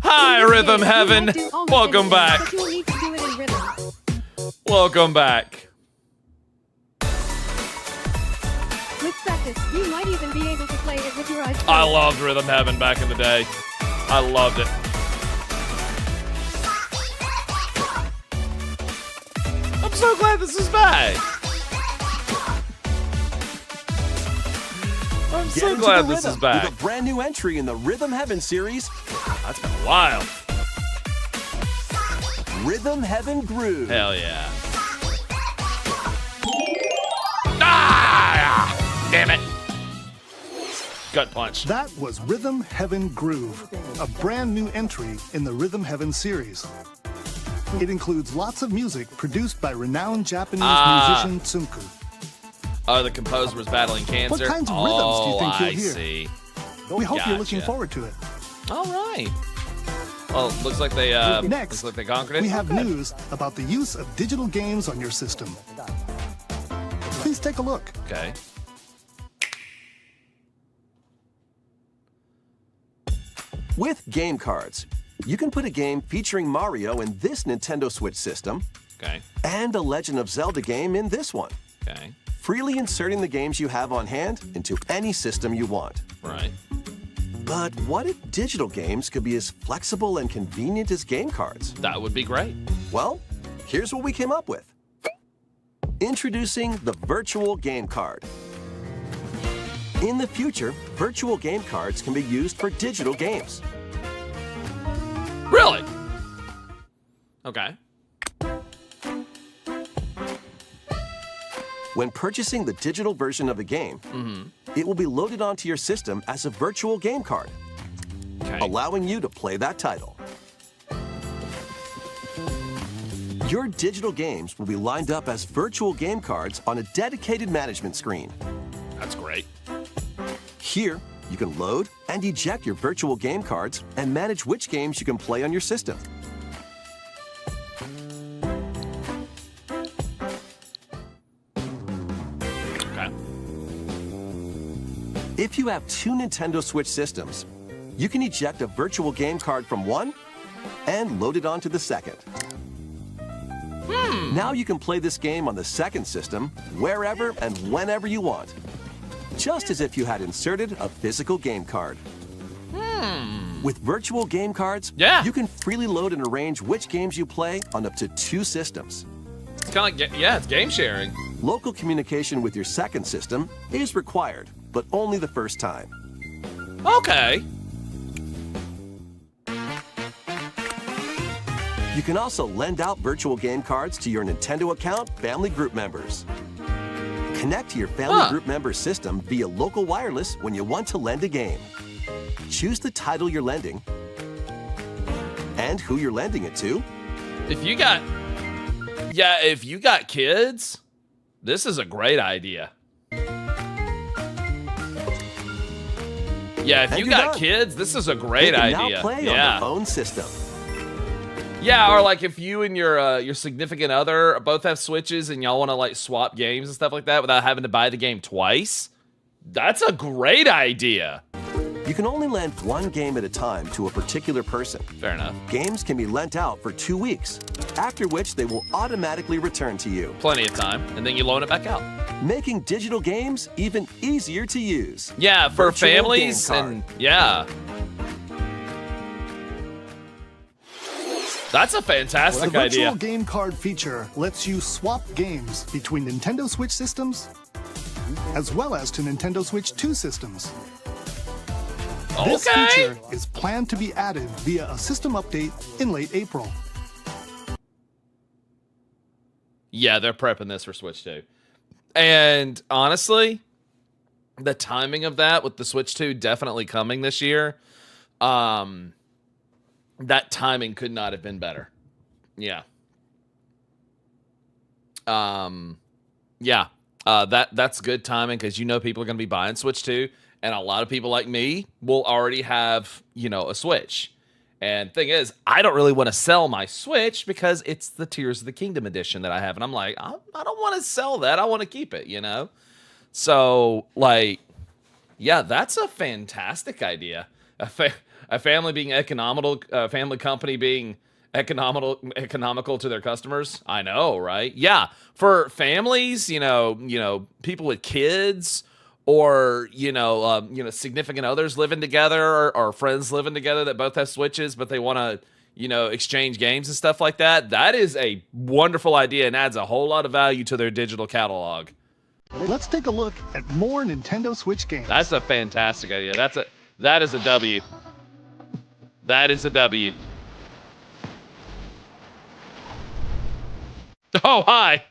Hi, Rhythm Heaven. You might do almost Welcome anything, back. But you'll need to do it in rhythm. Welcome back. With practice, you might even be able to play it with your eyes closed. I loved Rhythm Heaven back in the day. I loved it. I'm so glad this is back. I'm Get so into glad the this rhythm is back. with a brand new entry in the Rhythm Heaven series, That's been wild. Rhythm Heaven Groove. Hell yeah. Ah! Damn it. Gut punch. That was Rhythm Heaven Groove, a brand new entry in the Rhythm Heaven series. It includes lots of music produced by renowned Japanese musician Tsunku. Oh, the composer was battling cancer. What kinds of rhythms do you think you'll hear? I see. We hope you're looking Gotcha. forward to it. All right. Well, looks like they Next, looks like they conquered it. we have Good. news about the use of digital games on your system. Please take a look. Okay. With game cards, you can put a game featuring Mario in this Nintendo Switch system Okay. and a Legend of Zelda game in this one, Okay. freely inserting the games you have on hand into any system you want. Right. But what if digital games could be as flexible and convenient as game cards? That would be great. Well, here's what we came up with. Introducing the Virtual Game Card. In the future, virtual game cards can be used for digital games. Really? Okay. When purchasing the digital version of a game, it will be loaded onto your system as a virtual game card, Okay. allowing you to play that title. Your digital games will be lined up as virtual game cards on a dedicated management screen. That's great. Here, you can load and eject your virtual game cards and manage which games you can play on your system. Okay. If you have two Nintendo Switch systems, you can eject a virtual game card from one and load it onto the second. Now you can play this game on the second system wherever and whenever you want, just as if you had inserted a physical game card. With virtual game cards, Yeah. you can freely load and arrange which games you play on up to two systems. It's kind of like, yeah, it's game sharing. Local communication with your second system is required, but only the first time. Okay. You can also lend out virtual game cards to your Nintendo account family group members. Connect to your family group member system via local wireless when you want to lend a game. Choose the title you're lending and who you're lending it to. If you got kids, this is a great idea. Yeah, if And you you're got done. kids, this is a They great can idea. now play Yeah. on their own system. Yeah, or like if you and your significant other both have Switches and y'all want to like swap games and stuff like that without having to buy the game twice, That's a great idea. You can only lend one game at a time to a particular person. Fair enough. Games can be lent out for 2 weeks, after which they will automatically return to you. Plenty of time, and then you loan it back out. Making digital games even easier to use. Yeah, for Virtual families game card. and yeah. That's a fantastic The virtual idea. game card feature lets you swap games between Nintendo Switch systems as well as to Nintendo Switch 2 systems. This Okay. feature is planned to be added via a system update in late April. Yeah, they're prepping this for Switch 2. And honestly, the timing of that with the Switch 2 definitely coming this year, that timing could not have been better. Yeah. That's good timing because people are going to be buying Switch 2, and a lot of people like me will already have, a Switch. And thing is, I don't really want to sell my Switch because it's the Tears of the Kingdom edition that I have. And I'm like, I don't want to sell that. I want to keep it, So, that's a fantastic idea. A family being economical, family company being economical to their customers. I know, right? Yeah. For families, people with kids, or significant others living together, or friends living together that both have Switches, but they want to exchange games and stuff like that. That is a wonderful idea and adds a whole lot of value to their digital catalog. Let's take a look at more Nintendo Switch games. That's a fantastic idea. That is a W. That is a W. Oh, hi.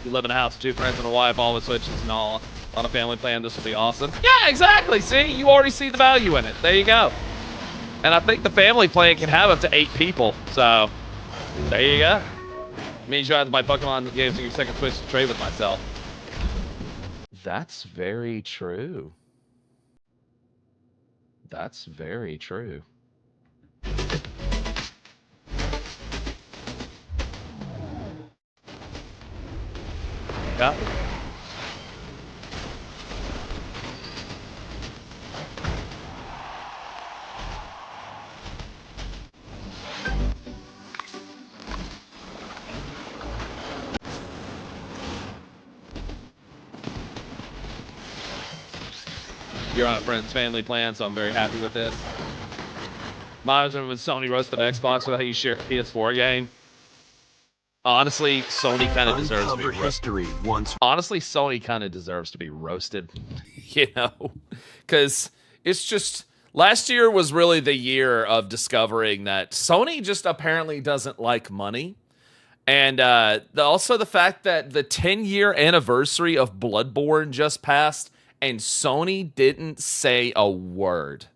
You live in a house with 2 friends and a wife, all with Switches and all on a family plan. This will be awesome. Yeah, exactly. See, you already see the value in it. There you go. And I think the family plan can have up to 8 people. So there you go. Means you have to buy Pokemon games on your second Switch to trade with myself. That's very true. That's very true. Yeah. You're on a friend's family plan, so I'm very happy with this. My husband when Sony roasted Xbox with how you share a PS4 game. Honestly, Sony kind of deserves to be roasted. Honestly, Sony kind of deserves to be roasted, because it's just last year was really the year of discovering that Sony just apparently doesn't like money, and also the fact that the 10-year anniversary of Bloodborne just passed, and Sony didn't say a word.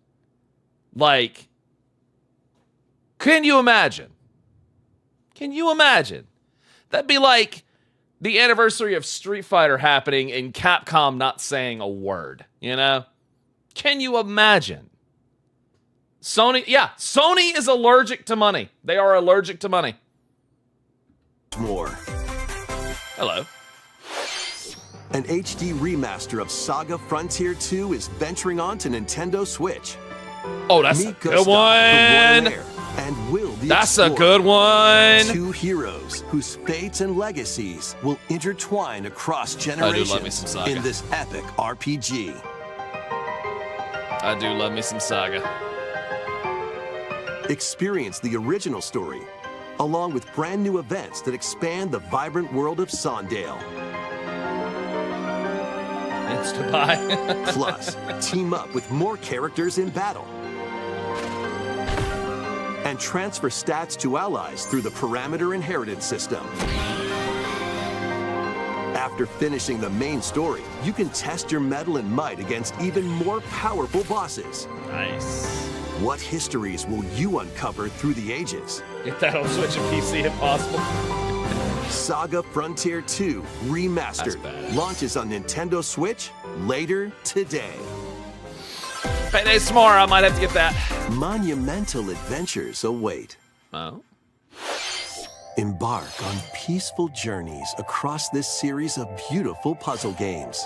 Can you imagine? Can you imagine? That'd be like the anniversary of Street Fighter happening and Capcom not saying a word, Can you imagine? Sony is allergic to money. They are allergic to money. More. Hello. An HD remaster of Saga Frontier 2 is venturing onto Nintendo Switch. Oh, that's a good one. And will the That's a good one. 2 heroes whose fates and legacies will intertwine across generations in this epic RPG. I do love me some Saga. Experience the original story, along with brand new events that expand the vibrant world of Sondale. It's to buy. Plus, team up with more characters in battle. And transfer stats to allies through the parameter inheritance system. After finishing the main story, you can test your mettle and might against even more powerful bosses. Nice. What histories will you uncover through the ages? Get that on Switch and PC if possible. Saga Frontier 2 Remastered launches on Nintendo Switch later today. Payday's tomorrow. I might have to get that. Monumental adventures await. Oh. Embark on peaceful journeys across this series of beautiful puzzle games.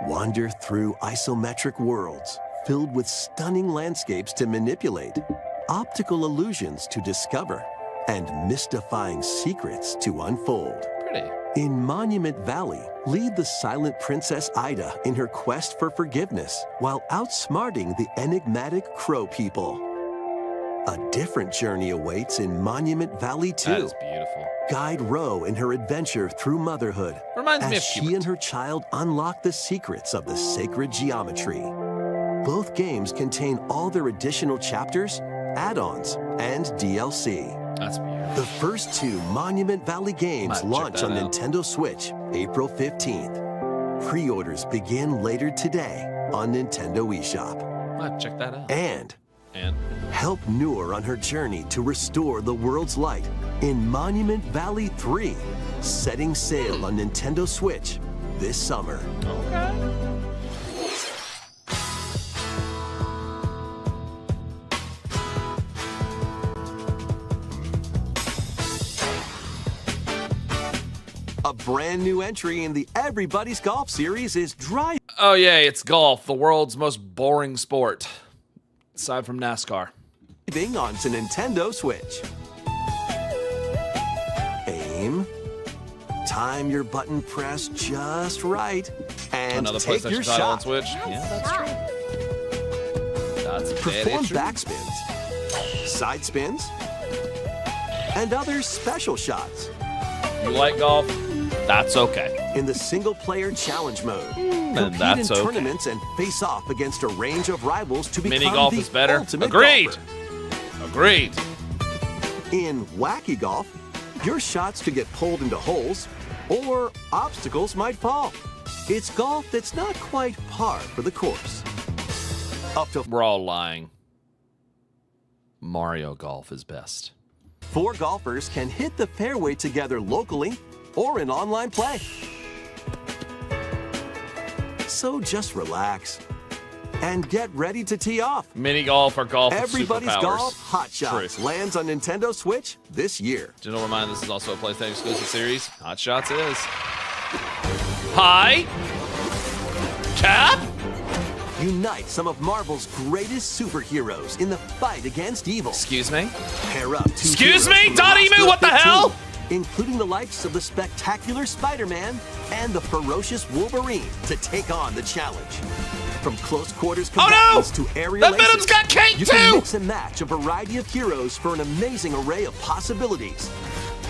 Wander through isometric worlds filled with stunning landscapes to manipulate, optical illusions to discover, and mystifying secrets to unfold. Pretty. In Monument Valley, lead the silent Princess Ida in her quest for forgiveness while outsmarting the enigmatic Crow people. A different journey awaits in Monument Valley 2. That is beautiful. Guide Ro in her adventure through motherhood Reminds me as of she Hubert. and her child unlock the secrets of the sacred geometry. Both games contain all their additional chapters, add-ons, and DLC. That's beautiful. The first two Monument Valley games Might launch check on that out. Nintendo Switch April 15th. Pre-orders begin later today on Nintendo eShop. Might check that out. And And help Noor on her journey to restore the world's light in Monument Valley 3, setting sail on Nintendo Switch this summer. A brand new entry in the Everybody's Golf series is driving oh yeah, it's golf, the world's most boring sport, aside from NASCAR. onto Nintendo Switch. Aim, time your button press just right, and Another take your PlayStation title on shot. Switch. Yeah, that's true. That's very Perform true. backspins, side spins, and other special shots You like golf? That's okay. in the single-player challenge mode. And Compete that's in okay. tournaments and face off against a range of rivals to become Mini golf the is better. ultimate Agreed. golfer. Agreed. In Wacky Golf, your shots could get pulled into holes, or obstacles might fall. It's golf that's not quite par for the course. Up to We're all lying. Mario Golf is best. 4 golfers can hit the fairway together locally or in online play. So just relax and get ready to tee off. Mini golf or golf with Everybody's superpowers. Golf Hot Shots True. lands on Nintendo Switch this year. General reminder, this is also a PlayStation exclusive series. Hot Shots is. Hi. Cap. Unite some of Marvel's greatest superheroes in the fight against evil. Excuse me? Pair up 2 Excuse heroes me? from the Dotemu, roster what the of 15, hell? Including the likes of the spectacular Spider-Man and the ferocious Wolverine to take on the challenge. From close quarters Oh, no! combatants to aerial That Venom's aces, got cake, you can too! mix and match a variety of heroes for an amazing array of possibilities.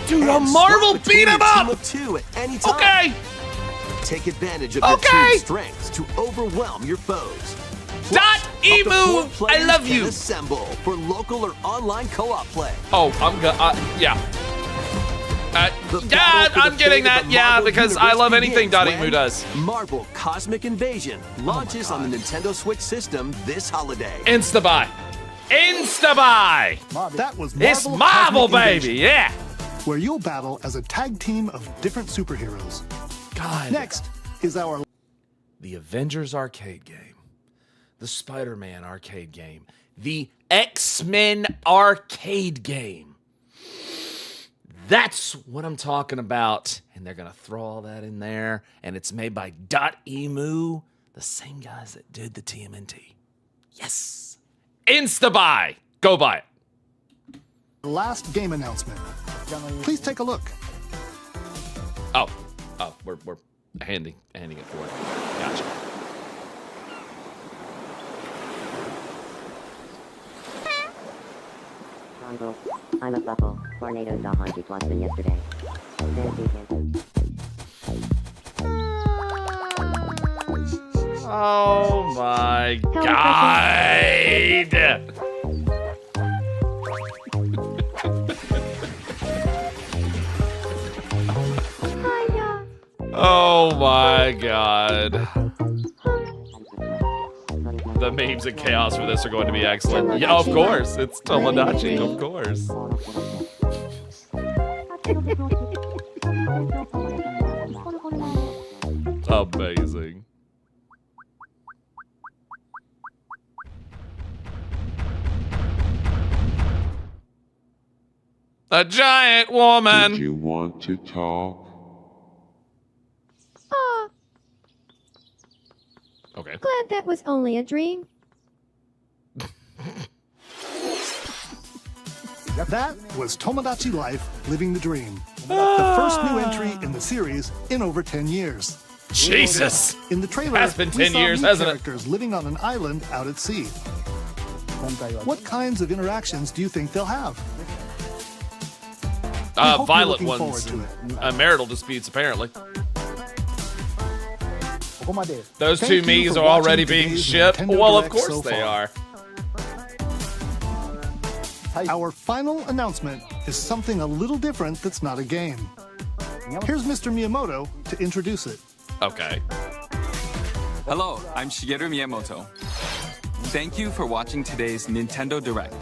Dude, a And Marvel swap between beat 'em your team up! of 2 at any time. Okay. Take advantage of your Okay. team's strengths to overwhelm your foes. Dot Up to 4 Emu, I players love can you. assemble for local or online co-op play. Oh, I'm good. Yeah. The Yeah, battle for I'm the getting fate of that. the Yeah, Marvel because I Universe love anything begins Dotemu when does. Marvel Cosmic Invasion launches on the Nintendo Switch system this holiday. Insta buy. Insta buy. That was It's Marvel Marvel, Cosmic baby. Invasion, Yeah. where you'll battle as a tag team of different superheroes. God. Next is our The Avengers arcade game, the Spider-Man arcade game, the X-Men arcade game. That's what I'm talking about. And they're going to throw all that in there. And it's made by Dotemu, the same guys that did the TMNT. Yes. Insta-buy. Go buy it. last game announcement. Please take a look. Oh, we're handing it forward. Gotcha. I'm a buckle. Tornadoes are 100 plus than yesterday. Oh my God. Oh my God. The memes and chaos for this are going to be excellent. Yeah, of course. It's Tamagotchi, of course. Amazing. A giant woman. Did you want to talk? Aw, Okay. glad that was only a dream. That was Tomodachi Life Living the Dream, the first new entry in the series in over 10 years. Jesus. In the trailer, Has been we 10 saw years, new hasn't it? characters living on an island out at sea. What kinds of interactions do you think they'll have? We hope you're Violent looking ones. forward to it. Marital disputes, apparently. Those Thank two you Mii's for are already watching being today's shipped. Nintendo Well, of Direct course so they far. are. Our final announcement is something a little different that's not a game. Here's Mr. Miyamoto to introduce it. Okay. Hello, I'm Shigeru Miyamoto. Thank you for watching today's Nintendo Direct.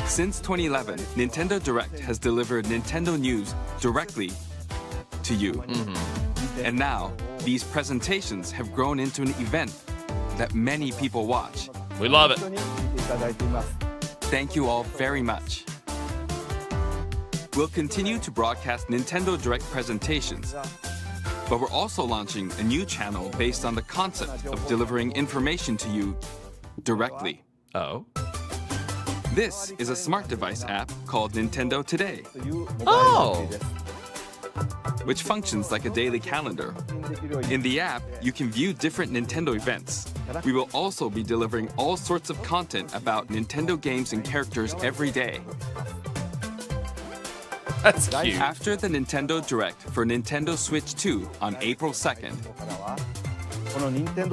Since 2011, Nintendo Direct has delivered Nintendo news directly to you. And now, these presentations have grown into an event that many people watch. We love it. Thank you all very much. We'll continue to broadcast Nintendo Direct presentations, but we're also launching a new channel based on the concept of delivering information to you directly. Oh. This is a smart device app called Nintendo Today, Oh. which functions like a daily calendar. In the app, you can view different Nintendo events. We will also be delivering all sorts of content about Nintendo games and characters every day. That's cute. After the Nintendo Direct for Nintendo Switch 2 on April 2nd,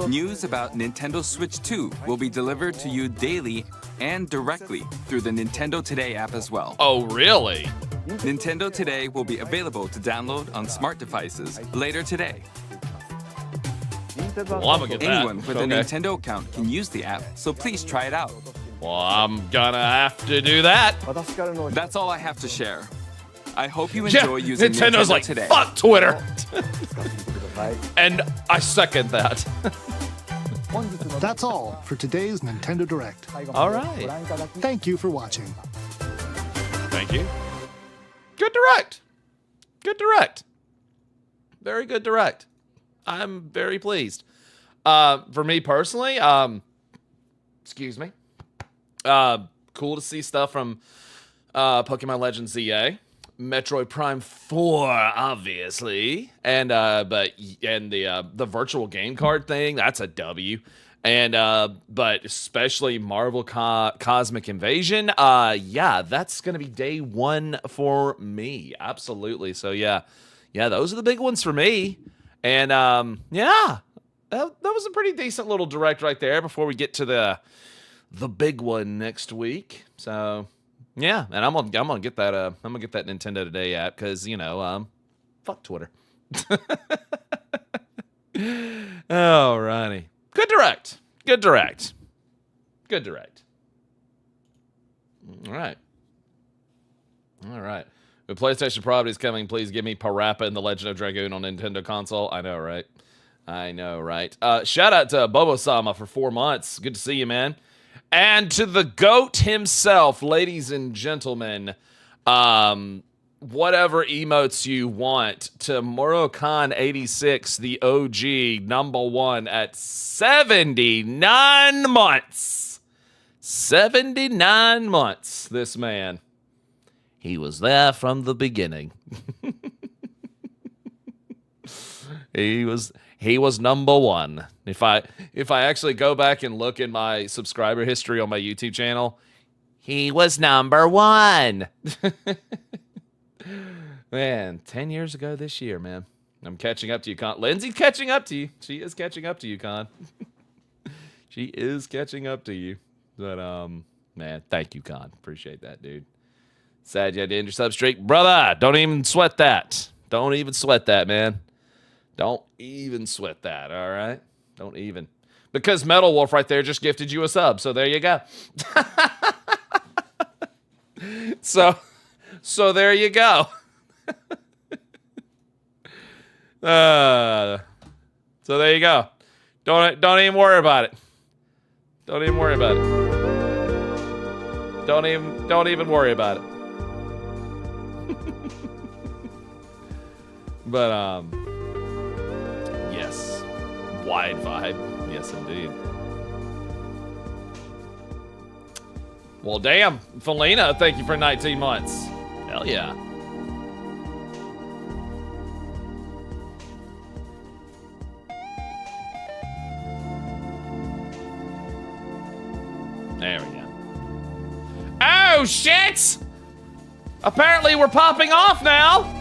news about Nintendo Switch 2 will be delivered to you daily and directly through the Nintendo Today app as well. Oh, really? Nintendo Today will be available to download on smart devices later today. Well, I'm gonna get that. Anyone with a Okay. Nintendo account can use the app, so please try it out. Well, I'm gonna have to do that. That's all I have to share. I hope you enjoy using Nintendo's Nintendo like, Today. fuck Twitter. And I second that. That's all for today's Nintendo Direct. All right. Thank you for watching. Thank you. Good direct. Good direct. Very good direct. I'm very pleased. For me personally, excuse me. Cool to see stuff from Pokemon Legends ZA. Metroid Prime 4, obviously, and the virtual game card thing, that's a W. And but especially Marvel Cosmic Invasion, yeah, that's gonna be day one for me, absolutely. So yeah, those are the big ones for me. And yeah, that was a pretty decent little direct right there before we get to the big one next week. So. Yeah, and I'm gonna get that Nintendo Today app because fuck Twitter. Alrighty, good direct. All right. With PlayStation properties coming, please give me Parappa and the Legend of Dragoon on Nintendo console. I know, right? Shout out to Bobo-sama for 4 months. Good to see you, man. And to the GOAT himself, ladies and gentlemen, whatever emotes you want, to Murokan86, the OG, #1 at 79 months. 79 months, this man. He was there from the beginning. He was #1. If I actually go back and look in my subscriber history on my YouTube channel, he was #1. Man, 10 years ago this year, man. I'm catching up to you, Con. Lindsay's catching up to you. She is catching up to you, Con. She is catching up to you. But man, thank you, Con. Appreciate that, dude. Sad you had to end your sub streak. Brother, don't even sweat that. Don't even sweat that, man. Don't even sweat that, all right? Don't even. Because Metal Wolf right there just gifted you a sub, so there you go. So there you go. So there you go. Don't even worry about it. Don't even worry about it. Don't even worry about it. But, yes. Wide vibe. Yes, indeed. Well, damn. Felina, thank you for 19 months. Hell yeah. There we go. Oh, shit! Apparently we're popping off now.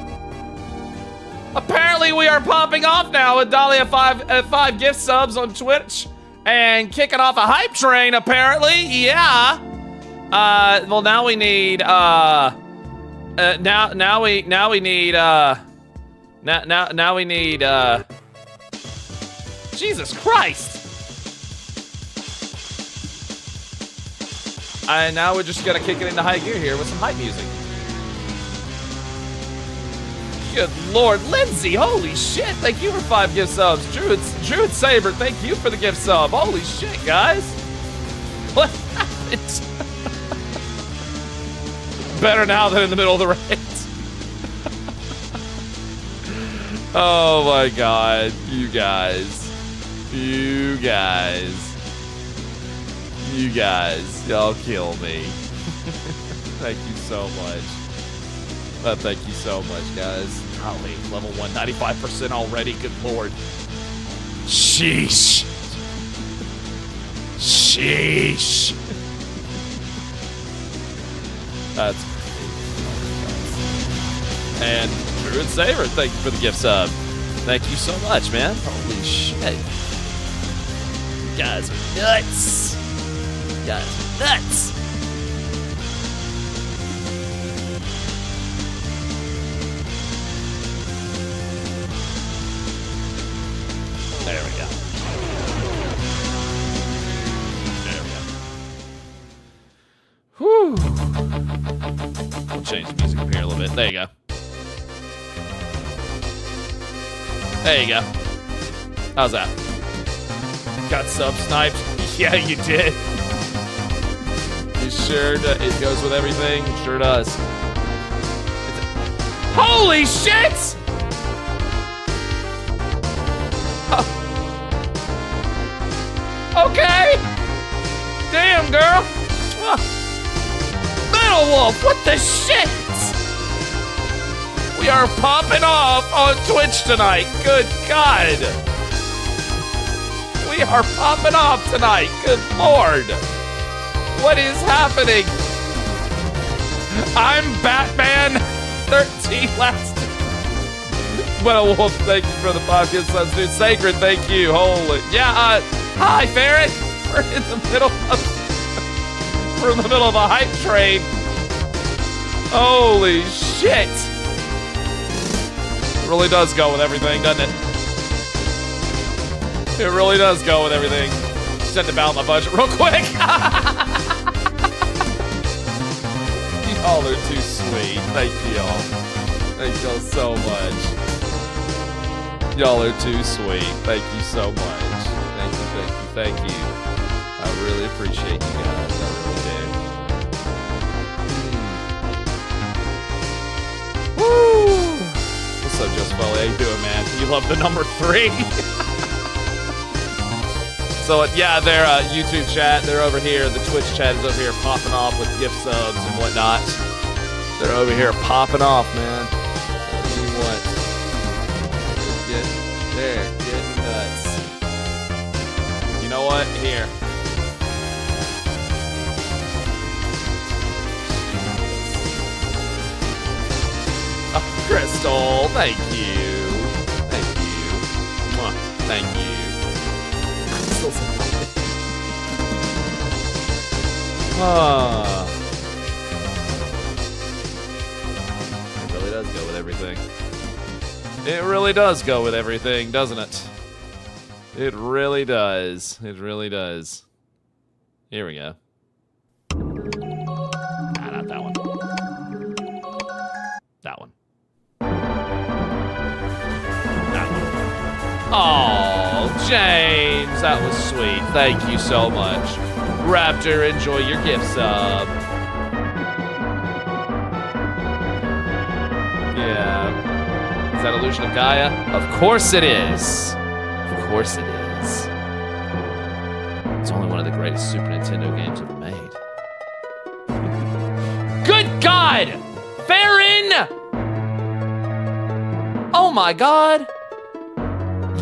Apparently we are popping off now with Dahlia 5 gift subs on Twitch and kicking off a hype train, apparently. Yeah. Well, now we need, now we need, Jesus Christ. And now we're just gonna kick it into high gear here with some hype music. Good Lord, Lindsay, holy shit, thank you for 5 gift subs. Druid Saber, thank you for the gift sub. Holy shit, guys. What happened? Better now than in the middle of the raid. Oh my god, you guys, y'all kill me. Thank you so much. Thank you so much, guys. Golly, level 1, 95% already, good lord. Sheesh. Sheesh. That's crazy. And Druid Saber, thank you for the gift sub. Thank you so much, man. Holy shit. You guys are nuts. You guys are nuts. There we go. There we go. Whew. We'll change the music up here a little bit. There you go. There you go. How's that? Got sub-sniped? Yeah, you did. You sure do. It goes with everything? It sure does. Holy shit! Okay. Damn, girl. Metal Wolf, what the shit? We are popping off on Twitch tonight. Good God. We are popping off tonight. Good Lord. What is happening? I'm Batman 13 last. Metal Wolf, thank you for the 5 gift subs, dude. Sacred, thank you. Holy. Yeah, hi, Ferret. We're in the middle of a hype train. Holy shit. It really does go with everything, doesn't it? It really does go with everything. Just had to balance my budget real quick. Y'all are too sweet. Thank y'all. Thank y'all so much. Y'all are too sweet. Thank you so much. Thank you. I really appreciate you guys. I really do. Woo! What's up, Joseph? How you doing, man? You love the number 3? So, yeah, their YouTube chat, they're over here. The Twitch chat is over here popping off with gift subs and whatnot. They're over here popping off, man. Tell you what. They're getting nuts. You know what? Here. Oh, Crystal, thank you. Thank you. Mwah. Thank you. Crystal's It really does go with everything. It really does go with everything, doesn't it? It really does. It really does. Here we go. Ah, not that one. That one. That one. Oh, James, that was sweet. Thank you so much. Raptor, enjoy your gift sub. Yeah. that Illusion of Gaia? Of course it is. Of course it is. It's only one of the greatest Super Nintendo games ever made. Good God! Farron! Oh my God!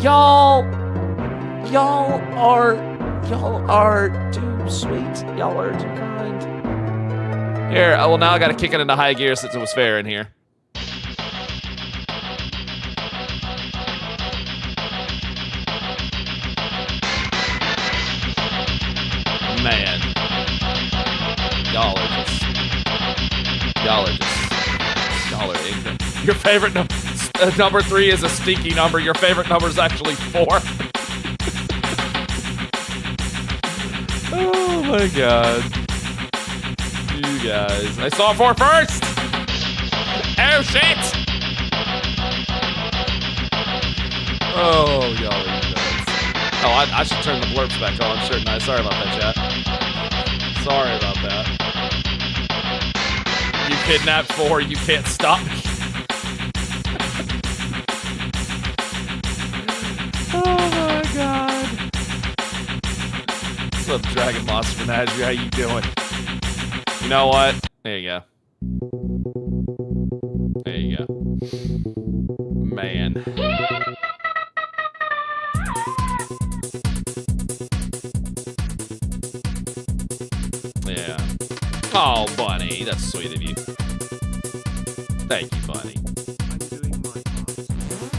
Y'all are too sweet. Y'all are too kind. Here, well now I gotta kick it into high gear since it was Farron here. Man. Y'all are ignorant. Your favorite number 3 is a stinky number. Your favorite number is actually 4. Oh my God. You guys. I saw 4 first! Oh shit! Oh, y'all are nuts. Oh, I should turn the blurps back on, shouldn't I? Sorry about that, chat. Sorry about that. You kidnapped 4, you can't stop me. Oh my God. What's up, Dragon Monster Menagerie? How you doing? You know what? There you go. There you go. Man. Yeah. Oh, Bunny. That's sweet of you. Thank you, Bunny.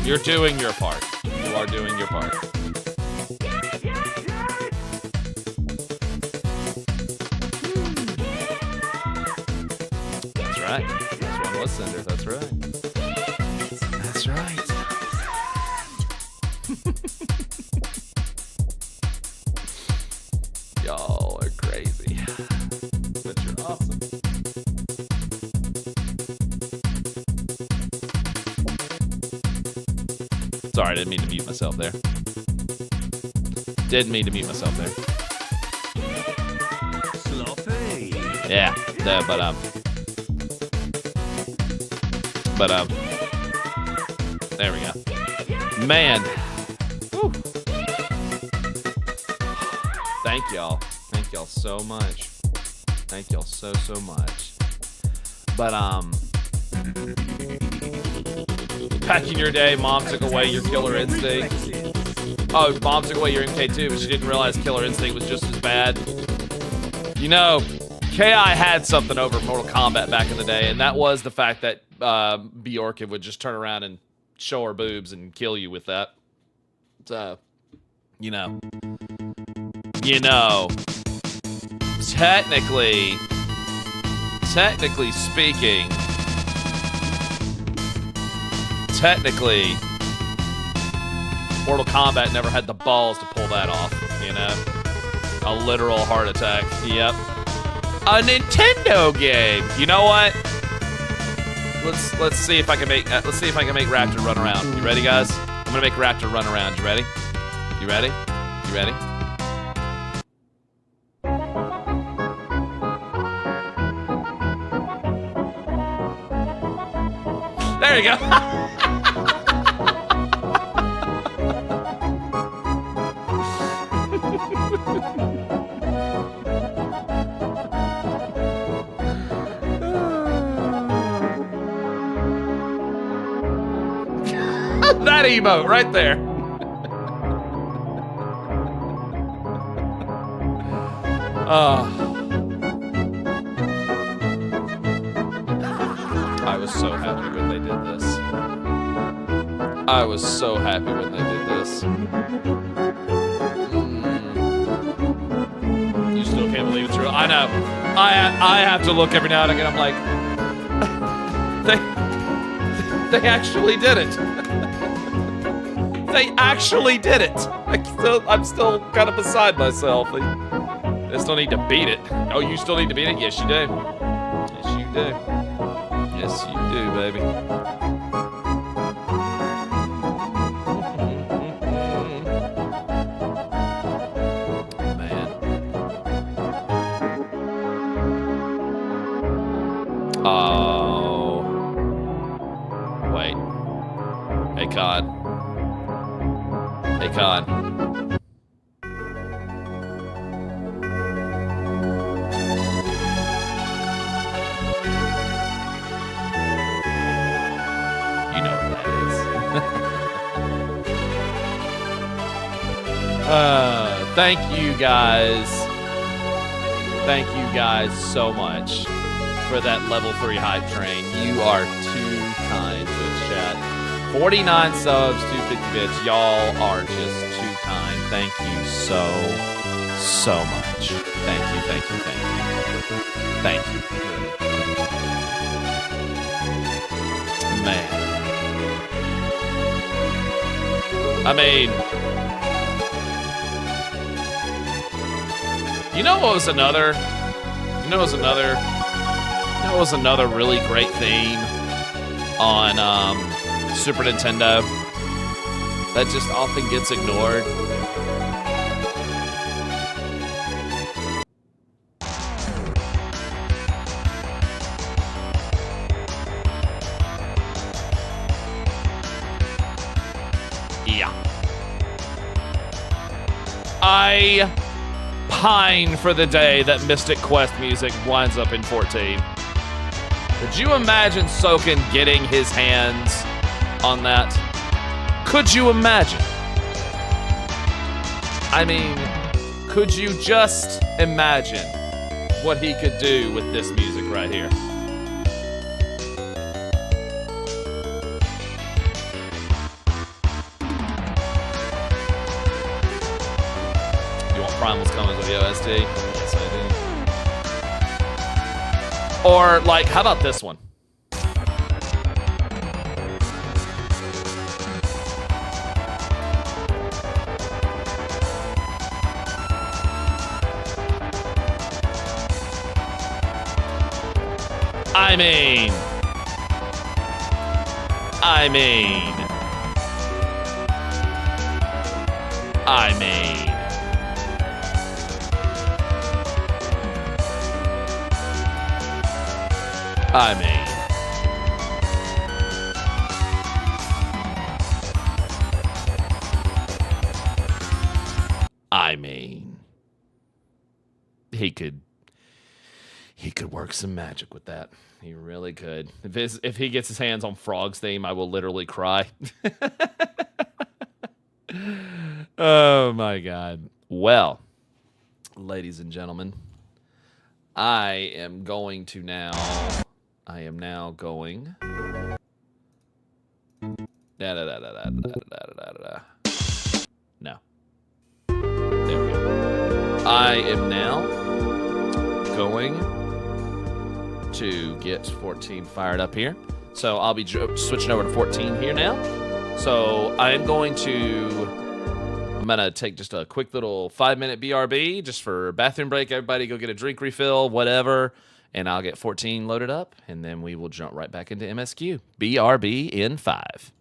You're doing your part. You are doing your part. That's right. That's one was Cinder. That's right. That's right. Y'all are crazy. But you're awesome. Sorry, I didn't mean to mute myself there. Didn't mean to mute myself there. Sloppy. Yeah, no, but there we go. Man. Whew. Thank y'all. Thank y'all so much. Thank y'all so much. But back in your day, Mom took away your Killer Instinct. Oh, Mom took away your MK2, but she didn't realize Killer Instinct was just as bad. You know, KI had something over Mortal Kombat back in the day, and that was the fact that Bjork would just turn around and show her boobs and kill you with that. So, you know, technically speaking, Mortal Kombat never had the balls to pull that off, you know? A literal heart attack. Yep. A Nintendo game. You know what? Let's see if I can make Raptor run around. You ready, guys? I'm gonna make Raptor run around. You ready? You ready? You ready? There you go. That emote right there. I was so happy when they did this. I was so happy when they did this. You still can't believe it's real. I know. I have to look every now and again. I'm like, they actually did it. They actually did it. I'm still kind of beside myself. They still need to beat it. Oh, you still need to beat it? Yes, you do. Yes, you do. Yes, you do, baby. Man. Oh. Wait. Hey, Con. You know what that is. Thank you guys. Thank you guys so much for that level 3 hype train. You are too kind to the chat. 49 subs, 250 bits. Y'all are just too kind. Thank you so much. Thank you. Thank you. Man. I mean, you know what was another really great theme on Super Nintendo that just often gets ignored? Yeah. I pine for the day that Mystic Quest music winds up in 14. Could you imagine Soken getting his hands on that? Could you imagine? I mean, could you just imagine what he could do with this music right here? You want Primals coming with the OST? Yes, I do. Or, like, how about this one? I mean. I mean. He could work some magic with that. He really could. If he gets his hands on Frog's theme, I will literally cry. Oh my God. Well, ladies and gentlemen, I am now going. No. There we go. I am now going to get 14 fired up here. So I'll be switching over to 14 here now. So I'm going to take just a quick little 5-minute BRB just for bathroom break. Everybody go get a drink refill, whatever. And I'll get 14 loaded up. And then we will jump right back into MSQ. BRB in 5.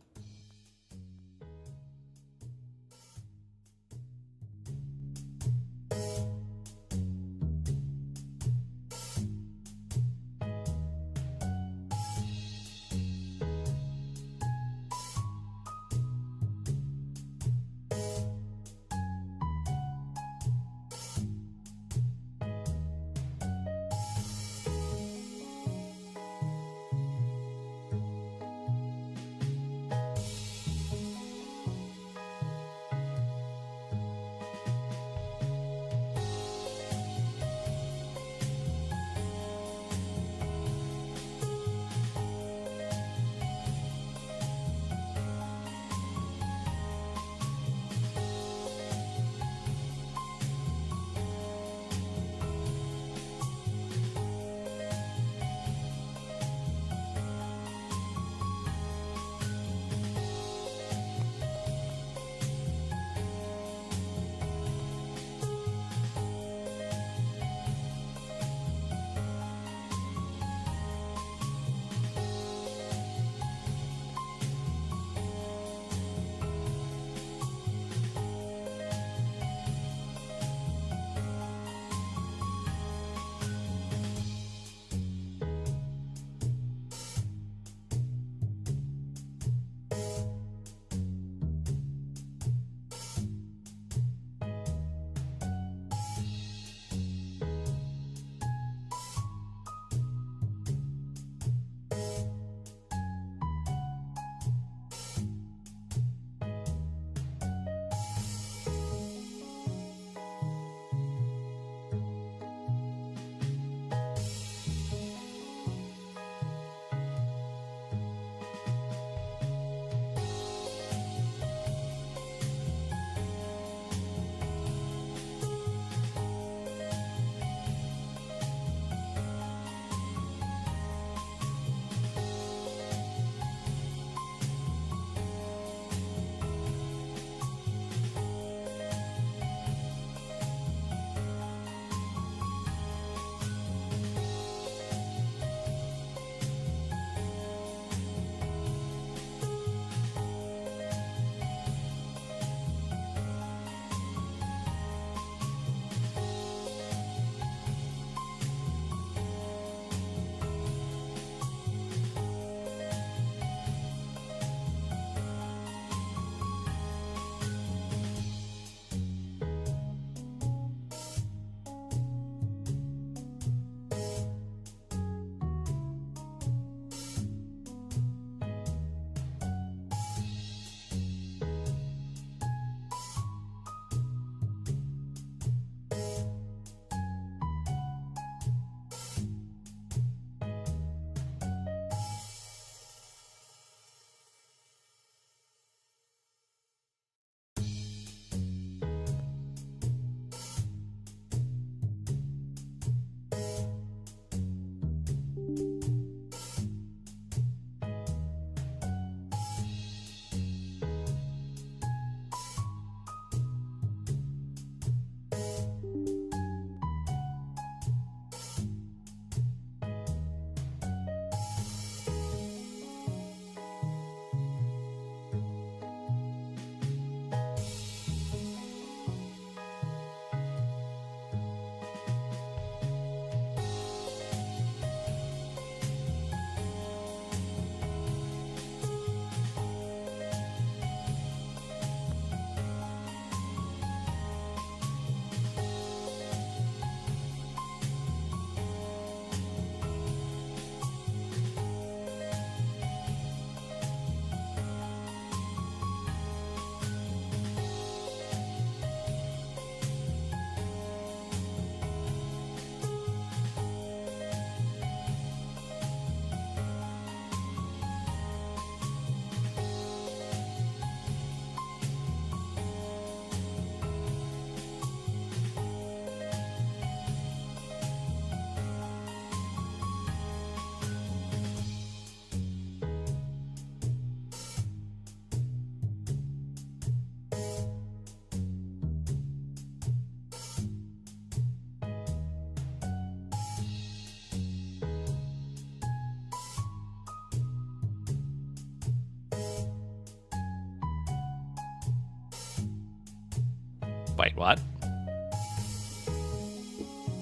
Wait, what?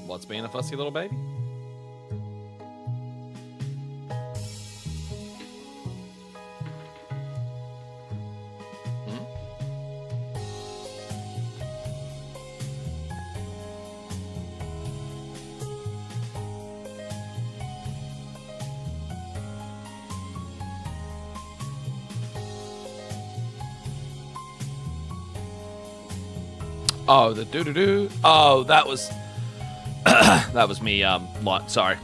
What's being a fussy little baby? Oh, the doo-doo-doo. Oh, that was... that was me, sorry.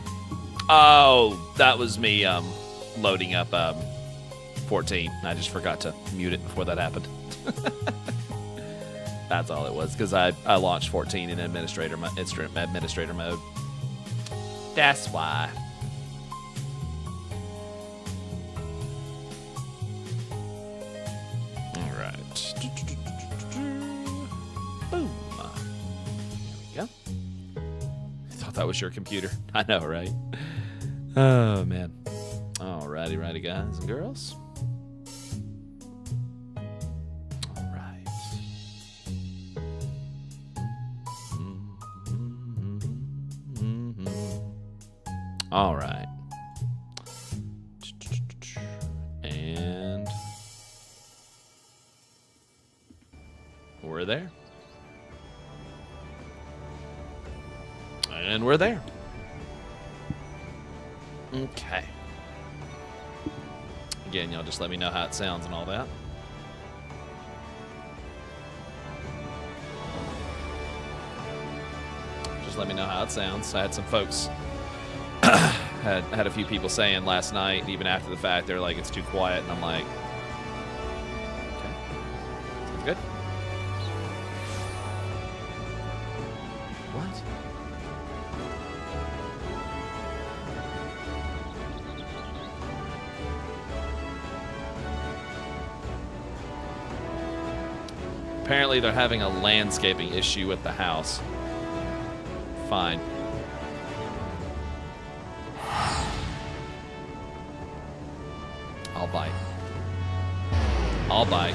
Oh, that was me, loading up, 14. I just forgot to mute it before that happened. That's all it was, because I launched 14 in administrator mode. That's why. All right. Boom. There we go. I thought that was your computer. I know, right? Oh, man. Alrighty, righty, guys and girls. All right. All right. And we're there. And we're there. Okay. Again, y'all just let me know how it sounds and all that. Just let me know how it sounds. I had some folks, had a few people saying last night, even after the fact, they're like, it's too quiet. And I'm like, okay, sounds good. What? Apparently they're having a landscaping issue with the house. Fine. I'll bite. I'll bite.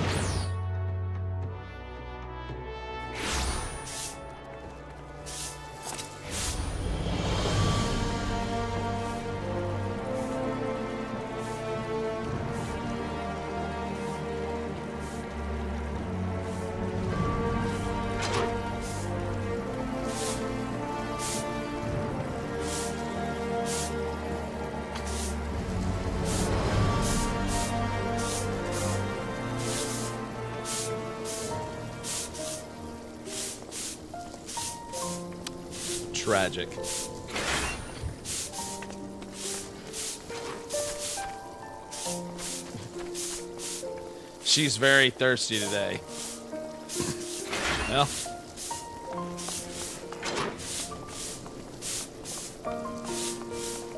Tragic. She's very thirsty today. Well.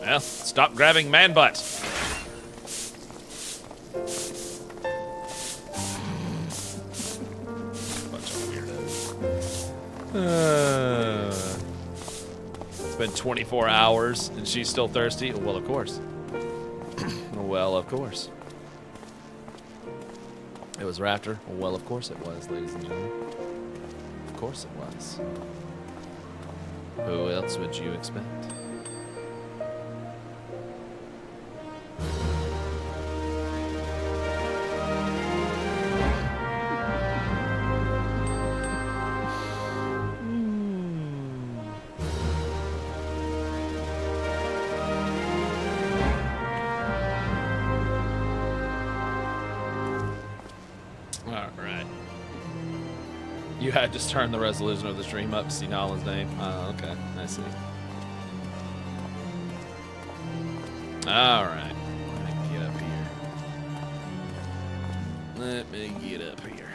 Well, stop grabbing man butt. Bunch of weirdos. It's been 24 hours and she's still thirsty? Well, of course. Well, of course. It was Raptor? Well, of course it was, ladies and gentlemen. Of course it was. Who else would you expect? You had just turned the resolution of the stream up to see Nolan's name. Oh, okay. I see. All right. Let me get up here. Let me get up here.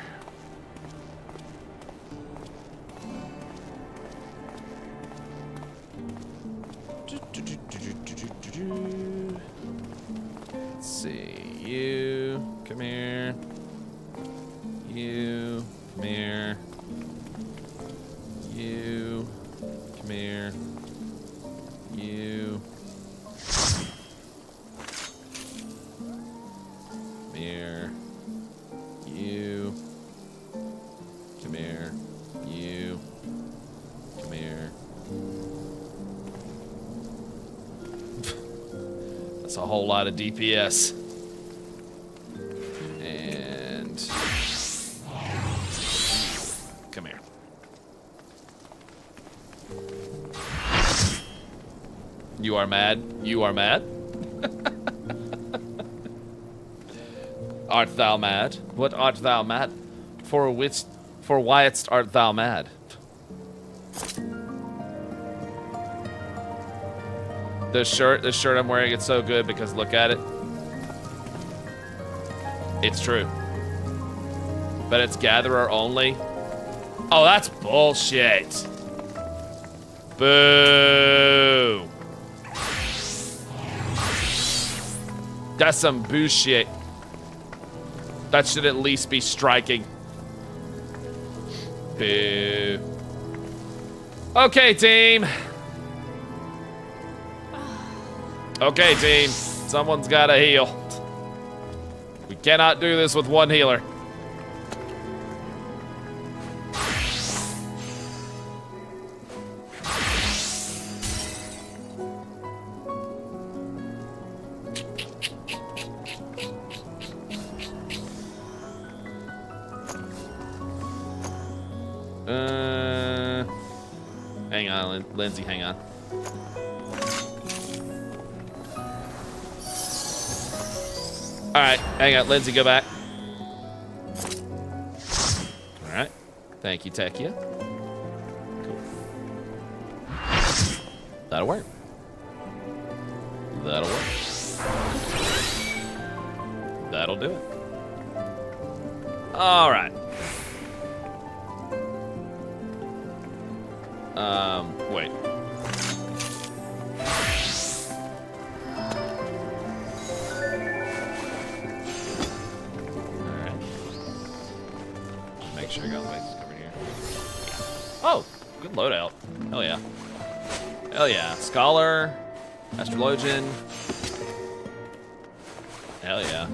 Let's see. You, come here. You, come here. You, come here. You. Come here. You. Come here. You. whole lot of DPS. And come here. You are mad? You are mad? Art thou mad? What art thou mad? For whyest art thou mad? This shirt I'm wearing, it's so good because look at it. It's true. But it's gatherer only. Oh, that's bullshit. Boo. That's some bullshit. That should at least be striking. Boo. Okay, team. Okay, team. Someone's gotta heal. We cannot do this with one healer. Hang on, Lindsay, hang on. Alright, hang on, Lindsay, go back. Alright. Thank you, Tekia. Cool. That'll work. That'll work. That'll do it. Alright. Wait. Alright. Make sure I got lights covered here. Oh, good loadout. Hell yeah. Hell yeah. Scholar, Astrologian. Hell yeah.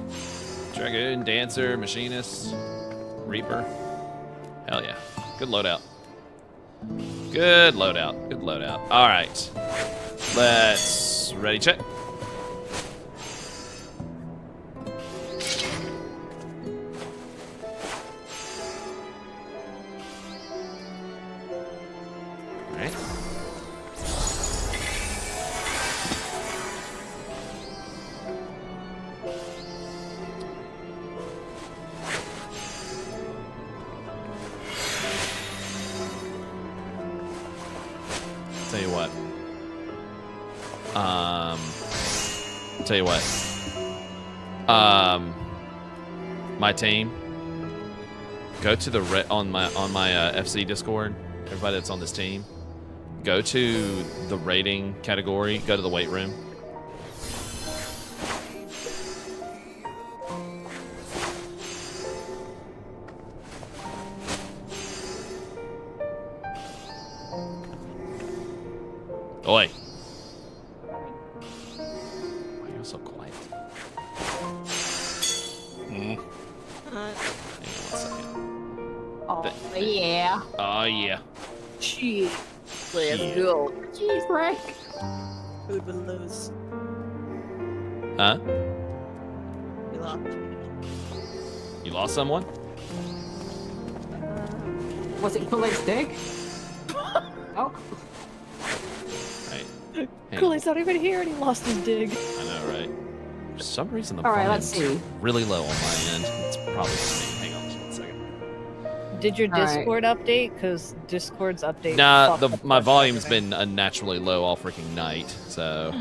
Dragoon, Dancer, Machinist, Reaper. Hell yeah. Good loadout. Good loadout. Good loadout. All right. Let's ready check. All right. Tell you what. My team. Go to the on my FC Discord. Everybody that's on this team. Go to the rating category. Go to the weight room. Oi. Why are you so quiet? Hang on 1 second. Oh, yeah. Oh, yeah. Jeez. Let's go. Jeez, Rick. Who would lose? Huh? We lost. You lost someone? Was it Kool-Aid's dick? Oh. Kool-Aid's not even here and he lost his dig. I know, right? For some reason, the Alright, let's volume's see. really low on my end. It's probably just me. Hang on just 1 second. Did your Alright. Discord update? Because Discord's update. Nah, fucked up my volume's everything. been unnaturally low all freaking night, so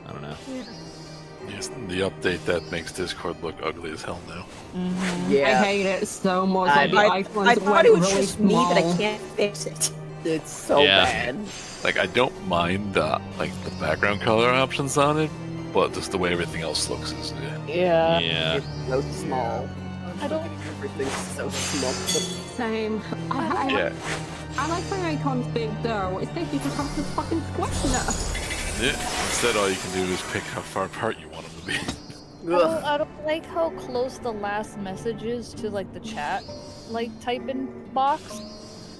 I don't know. Yes, the update that makes Discord look ugly as hell now. Yeah. I hate it so much. I Like, the icons thought went it was really just me, but I small. can't fix it. It's so Yeah. bad. Like, I don't mind the background color options on it, but just the way everything else looks is Yeah. Yeah. It's so small. I don't. Everything's so small. Same. yeah. I like my icons big though. It's taking to come to fucking squash now. Yeah. Instead, all you can do is pick how far apart you want them to be. I don't like how close the last message is to like the chat type in box.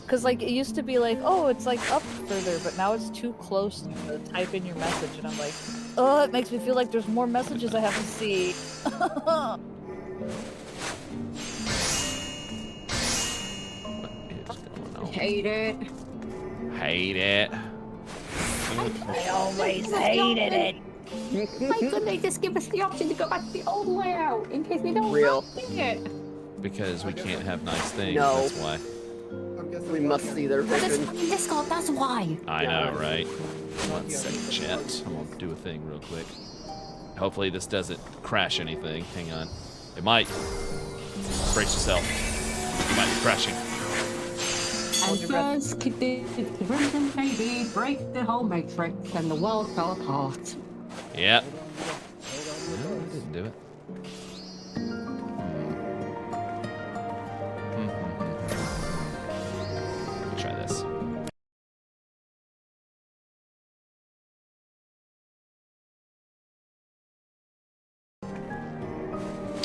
Cause like it used to be like, oh, it's like up further, but now it's too close to type in your message, and I'm like, Oh, it makes me feel like there's more messages I have to see. Hate it. Hate it. I always hated it. Why couldn't they just give us the option to go back to the old layout in case we don't like it? Because we can't have nice things. No. That's why. We must see their vision. Discord, that's why. I know, right? 1 second, chat. I'm gonna do a thing real quick. Hopefully this doesn't crash anything. Hang on. It might. Brace yourself. It might be crashing. And first, the Krimson baby break the whole matrix and the world fell apart. Yep. No, I didn't do it. Let me try this.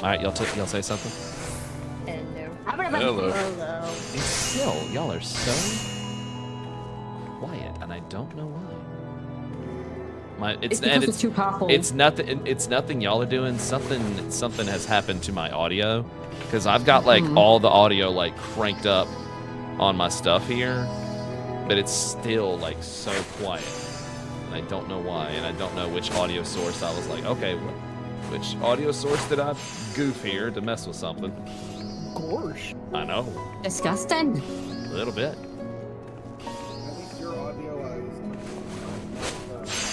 All right, y'all say something. Hello. Hello. It's still, y'all are so quiet, and I don't know why. It's because it's too powerful. It's nothing y'all are doing. Something has happened to my audio, because I've got like all the audio like cranked up on my stuff here, but it's still like so quiet, and I don't know why, and I don't know which audio source. I was like, okay, which audio source did I goof here to mess with something? Gosh. I know. Disgusting. A little bit.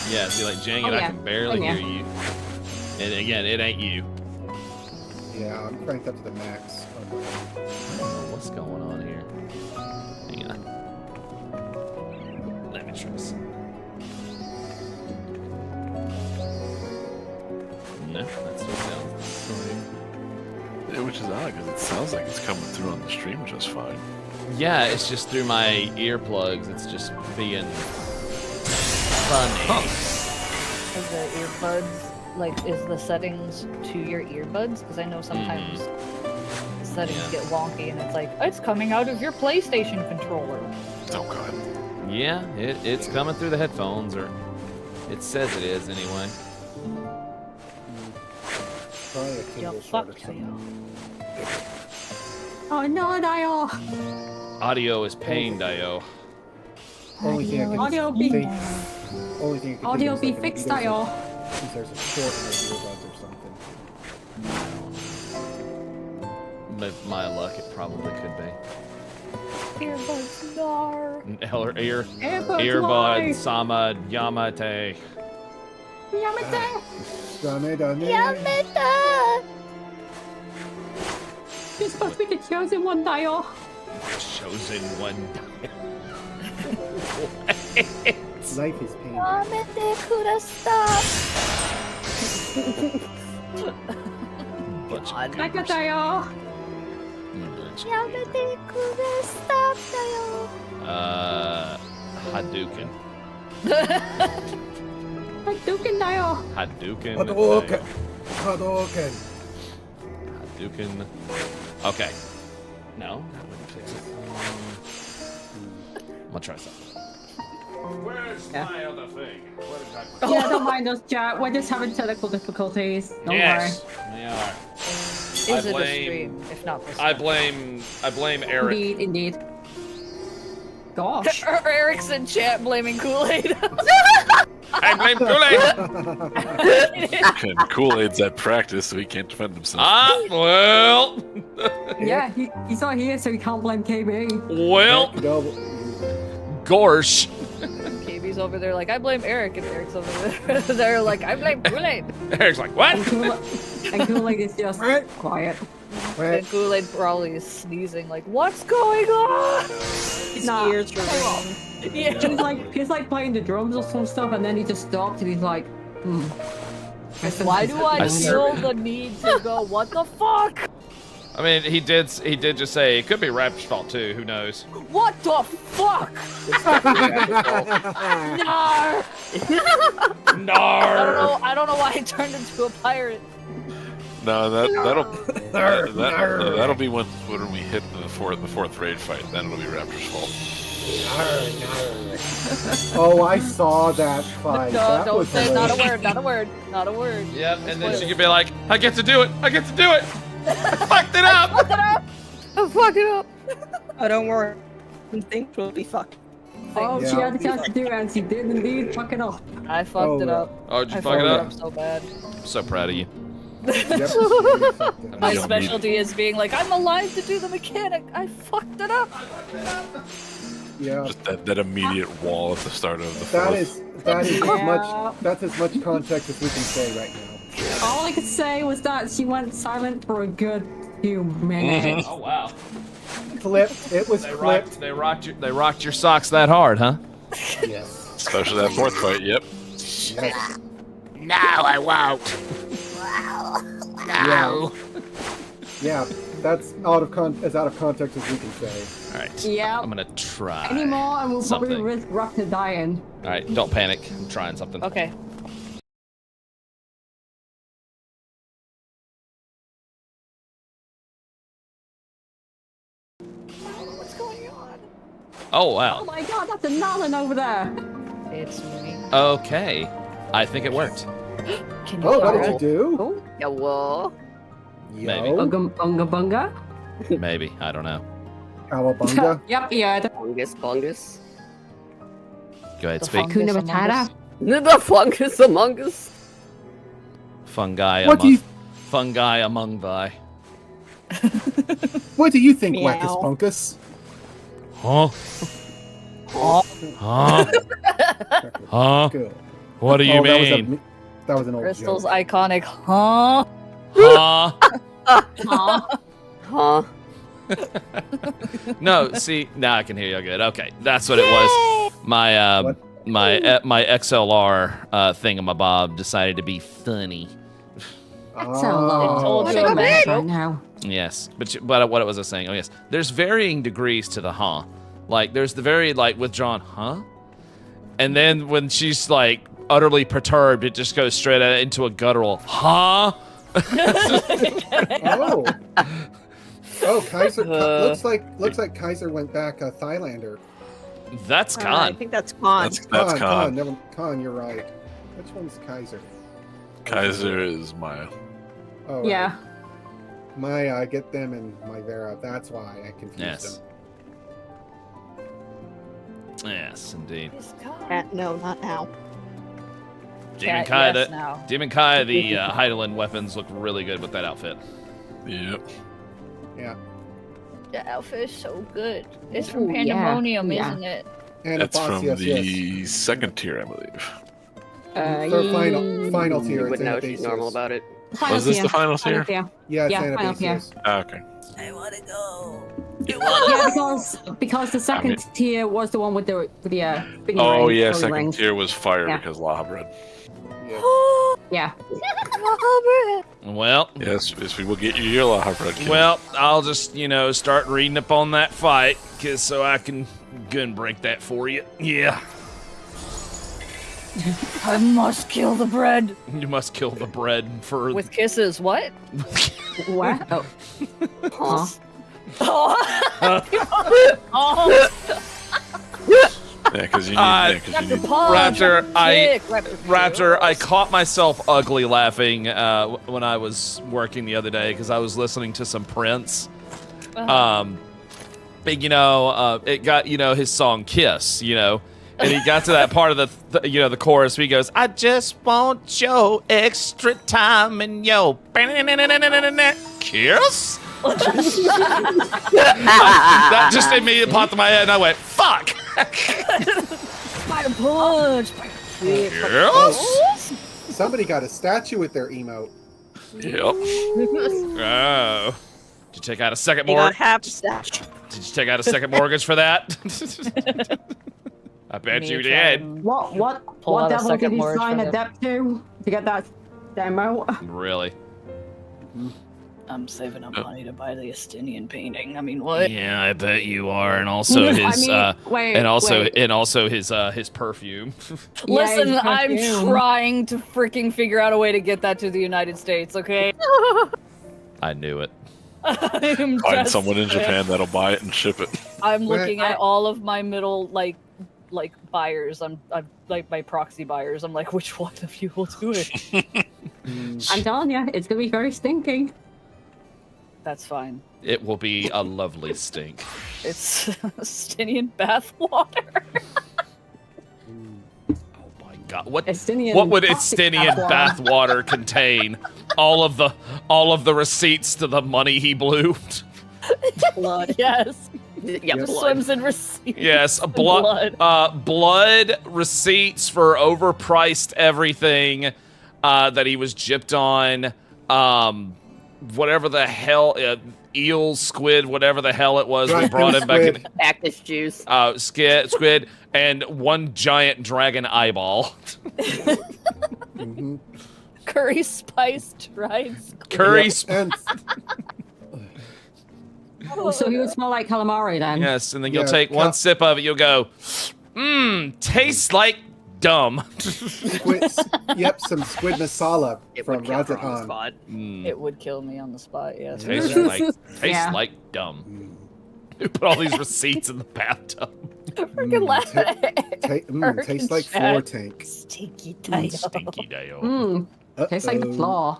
Yeah, see, like, Jang and I can barely hear you. And again, it ain't you. Yeah, I'm cranked up to the max. I don't know what's going on here. Hang on. Let me try this. No, that still sounds the same. Yeah, which is odd, because it sounds like it's coming through on the stream just fine. Yeah, it's just through my earplugs. It's just being funny. Is the earbuds, like, is the settings to your earbuds? Because I know sometimes the settings get wonky and it's like, it's coming out of your PlayStation controller. Oh, God. Yeah, it's coming through the headphones, or it says it is anyway. Yo, fuck you. Oh no, Dio! Audio is pain, Dio. Only thing I can Audio think- be only thing I can audio think be is, like, fixed, if there's Dio. if there's a short in those earbuds or something. With my luck, it probably could be. Earbuds, nar. Earbud, Sama, Yamate. Yamete! Yamete! You're supposed to be the chosen one, Dio. Chosen one. Life is pain. Yamete kurasta. Like Dio. Yamete kurasta, Dio. Hadouken. Hadouken, Dio. Hadouken. Hadouken. Hadouken. Hadouken. Okay. No, that wouldn't fix it. I'm gonna try something. Where's my other thing? What is that? Yeah, don't mind us, chat. We're just having technical difficulties. Don't Yes, we are. Is it a stream, if not for I blame Eric. Indeed, indeed. Gosh. Eric's in chat blaming Kool-Aid. I blame Kool-Aid. Kool-Aid's at practice, so he can't defend himself. Ah, well. Yeah, he's not here, so he can't blame KB. Well. Gorsh. KB's over there like, I blame Eric, and Eric's over there like, I blame Kool-Aid. Eric's like, what? And Kool-Aid is just quiet. And Kool-Aid probably is sneezing like, what's going on? His ears are ringing. Yeah. He's like playing the drums or some stuff, and then he just stopped and he's like, Why do I feel the need to go, what the fuck? I mean, he did just say it could be Raptor's fault too. Who knows? What the fuck? Nar! Nar! I don't know why I turned into a pirate. No, that'll be when we hit the fourth raid fight. Then it'll be Raptor's fault. Oh, I saw that fight. No, That don't was say not a hilarious. word, not a word, not a word. Yep, and then she could be like, I get to do it! I get to do it! I fucked it up! I fucked it up! Oh, don't worry. Things will be fucked. Oh, Yeah. she had the chance to do it, and she did indeed fuck it up. I fucked it up. Oh, did you I fuck it up? so bad. I'm so proud of you. My specialty is being like, I'm alive to do the mechanic. I fucked it up. Yeah. Just that immediate wall at the start of the That fourth. is as Yeah. much. That's as much context as we can say right now. All I could say was that she went silent for a good few minutes. Oh wow. Clipped. It was clipped. They rocked your socks that hard, huh? Yes. Especially that fourth fight. Yep. Yes. No, I won't. No. Yeah. That's out of as out of context as we can say. All right. Yeah. I'm gonna try. Any more, and we'll probably something. risk Raptor dying. All right, don't panic. I'm trying something. Okay. What's going on? Oh wow. Oh my god, that's a Nolan over there. It's me. Okay. I think it worked. Can Oh, what fire did you it? do? Oh, Hello. Maybe. bunga bunga. Maybe. I don't know. Cowabunga. Yep, yeah. Fungus. Go ahead, The speak. fungus Kuna among Matata. us. The fungus among us. Fungi What do among you fungi among thy. What do you think, Meow. Wackus Punkus? Huh? Huh? Huh? Good. What do you Oh, mean? That was an old Crystal's joke. iconic, huh? Huh? Huh? No, see, now I can hear you good. Okay, that's what it was. My What? my XLR thingamabob decided to be funny. That's a lot. told you a man. right now. Yes, but what was I saying? Oh yes, there's varying degrees to the huh. Like there's the very like withdrawn huh, and then when she's like utterly perturbed, it just goes straight into a guttural huh. Oh. Oh, Kaiser. Looks like Kaiser went back a Thailander. That's I Khan. think that's Khan. That's Khan. Never, Khan, you're right. Which one's Kaiser? Kaiser is Maya. Oh, Yeah. My I get them and my Vera. That's why I confused Yes. them. Yes, indeed. No, not now. Demon Cat, Kai, yes, now. Demon Kai, the Heidelin weapons look really good with that outfit. Yep. Yeah. The outfit is so good. It's Ooh, from yeah, Pandemonium, yeah. isn't it? And That's a boss, from yes, the yes. second tier, I believe. Or final tier. You it's would know Anna she's normal Theseus. about it. Was this the final tier? Yeah, it's Yeah, Anna final tier. Theseus. Ah, okay. Yeah, because the second tier was the one with the big Oh ring, yeah, furry second ring. tier was fire Yeah. because Laha bread. Yeah. Well, Yes, we will get you your Laha bread. Kid. well, I'll just start reading up on that fight, so I can gun break that for you. Yeah, I must kill the bread. you must kill the bread for. With kisses, what? What? Oh. Huh? Oh. Yeah, because you need. Raptor, I caught myself ugly laughing when I was working the other day because I was listening to some Prince. Big, it got his song "Kiss," and he got to that part of the chorus where he goes, "I just want your extra time and your kiss." That just immediately popped in my head, and I went, "Fuck!" Spider punch. Yes. Somebody got a statue with their emote. Yep. Oh. Did you take out a second You don't mortgage? have that. Did you take out a second mortgage for that? I bet you did. What Pull out a devil second did you mortgage sign for a them. debt to get that demo? Really? I'm saving up money to buy the Estinian painting. I mean, what? Yeah, I bet you are, and also his, wait, and also his perfume. Listen, his I'm perfume. trying to freaking figure out a way to get that to the United States. Okay. I knew it. I'm Find someone in Japan that'll buy it and ship it. I'm looking at all of my middle like buyers. I'm like my proxy buyers. I'm like, which one of you will do it? I'm telling you, it's gonna be very stinking. That's fine. It will be a lovely stink. It's Estinian bath water. God, what Estinian would plastic Estinian bath bath water contain? All of the receipts to the money he blew. Blood. Yes. Yeah, Just blood. swims in receipts. Yes, and blood receipts for overpriced everything that he was gypped on. Whatever the hell, eel, squid, whatever the hell it was, we brought him back in. Cactus juice. Squid, and one giant dragon eyeball. Curry spiced dried squid. Curry Oh, so he would smell like calamari then? Yes, and then you'll take one sip of it, you'll go, tastes like dumb. Yep, some squid masala from Rajahan. It would kill me on the spot, yes. Tastes like dumb. Who put all these receipts in the bathtub? Freaking laugh. Tastes like floor tank. Stinky Dio. Stinky Dio. Tastes like the floor.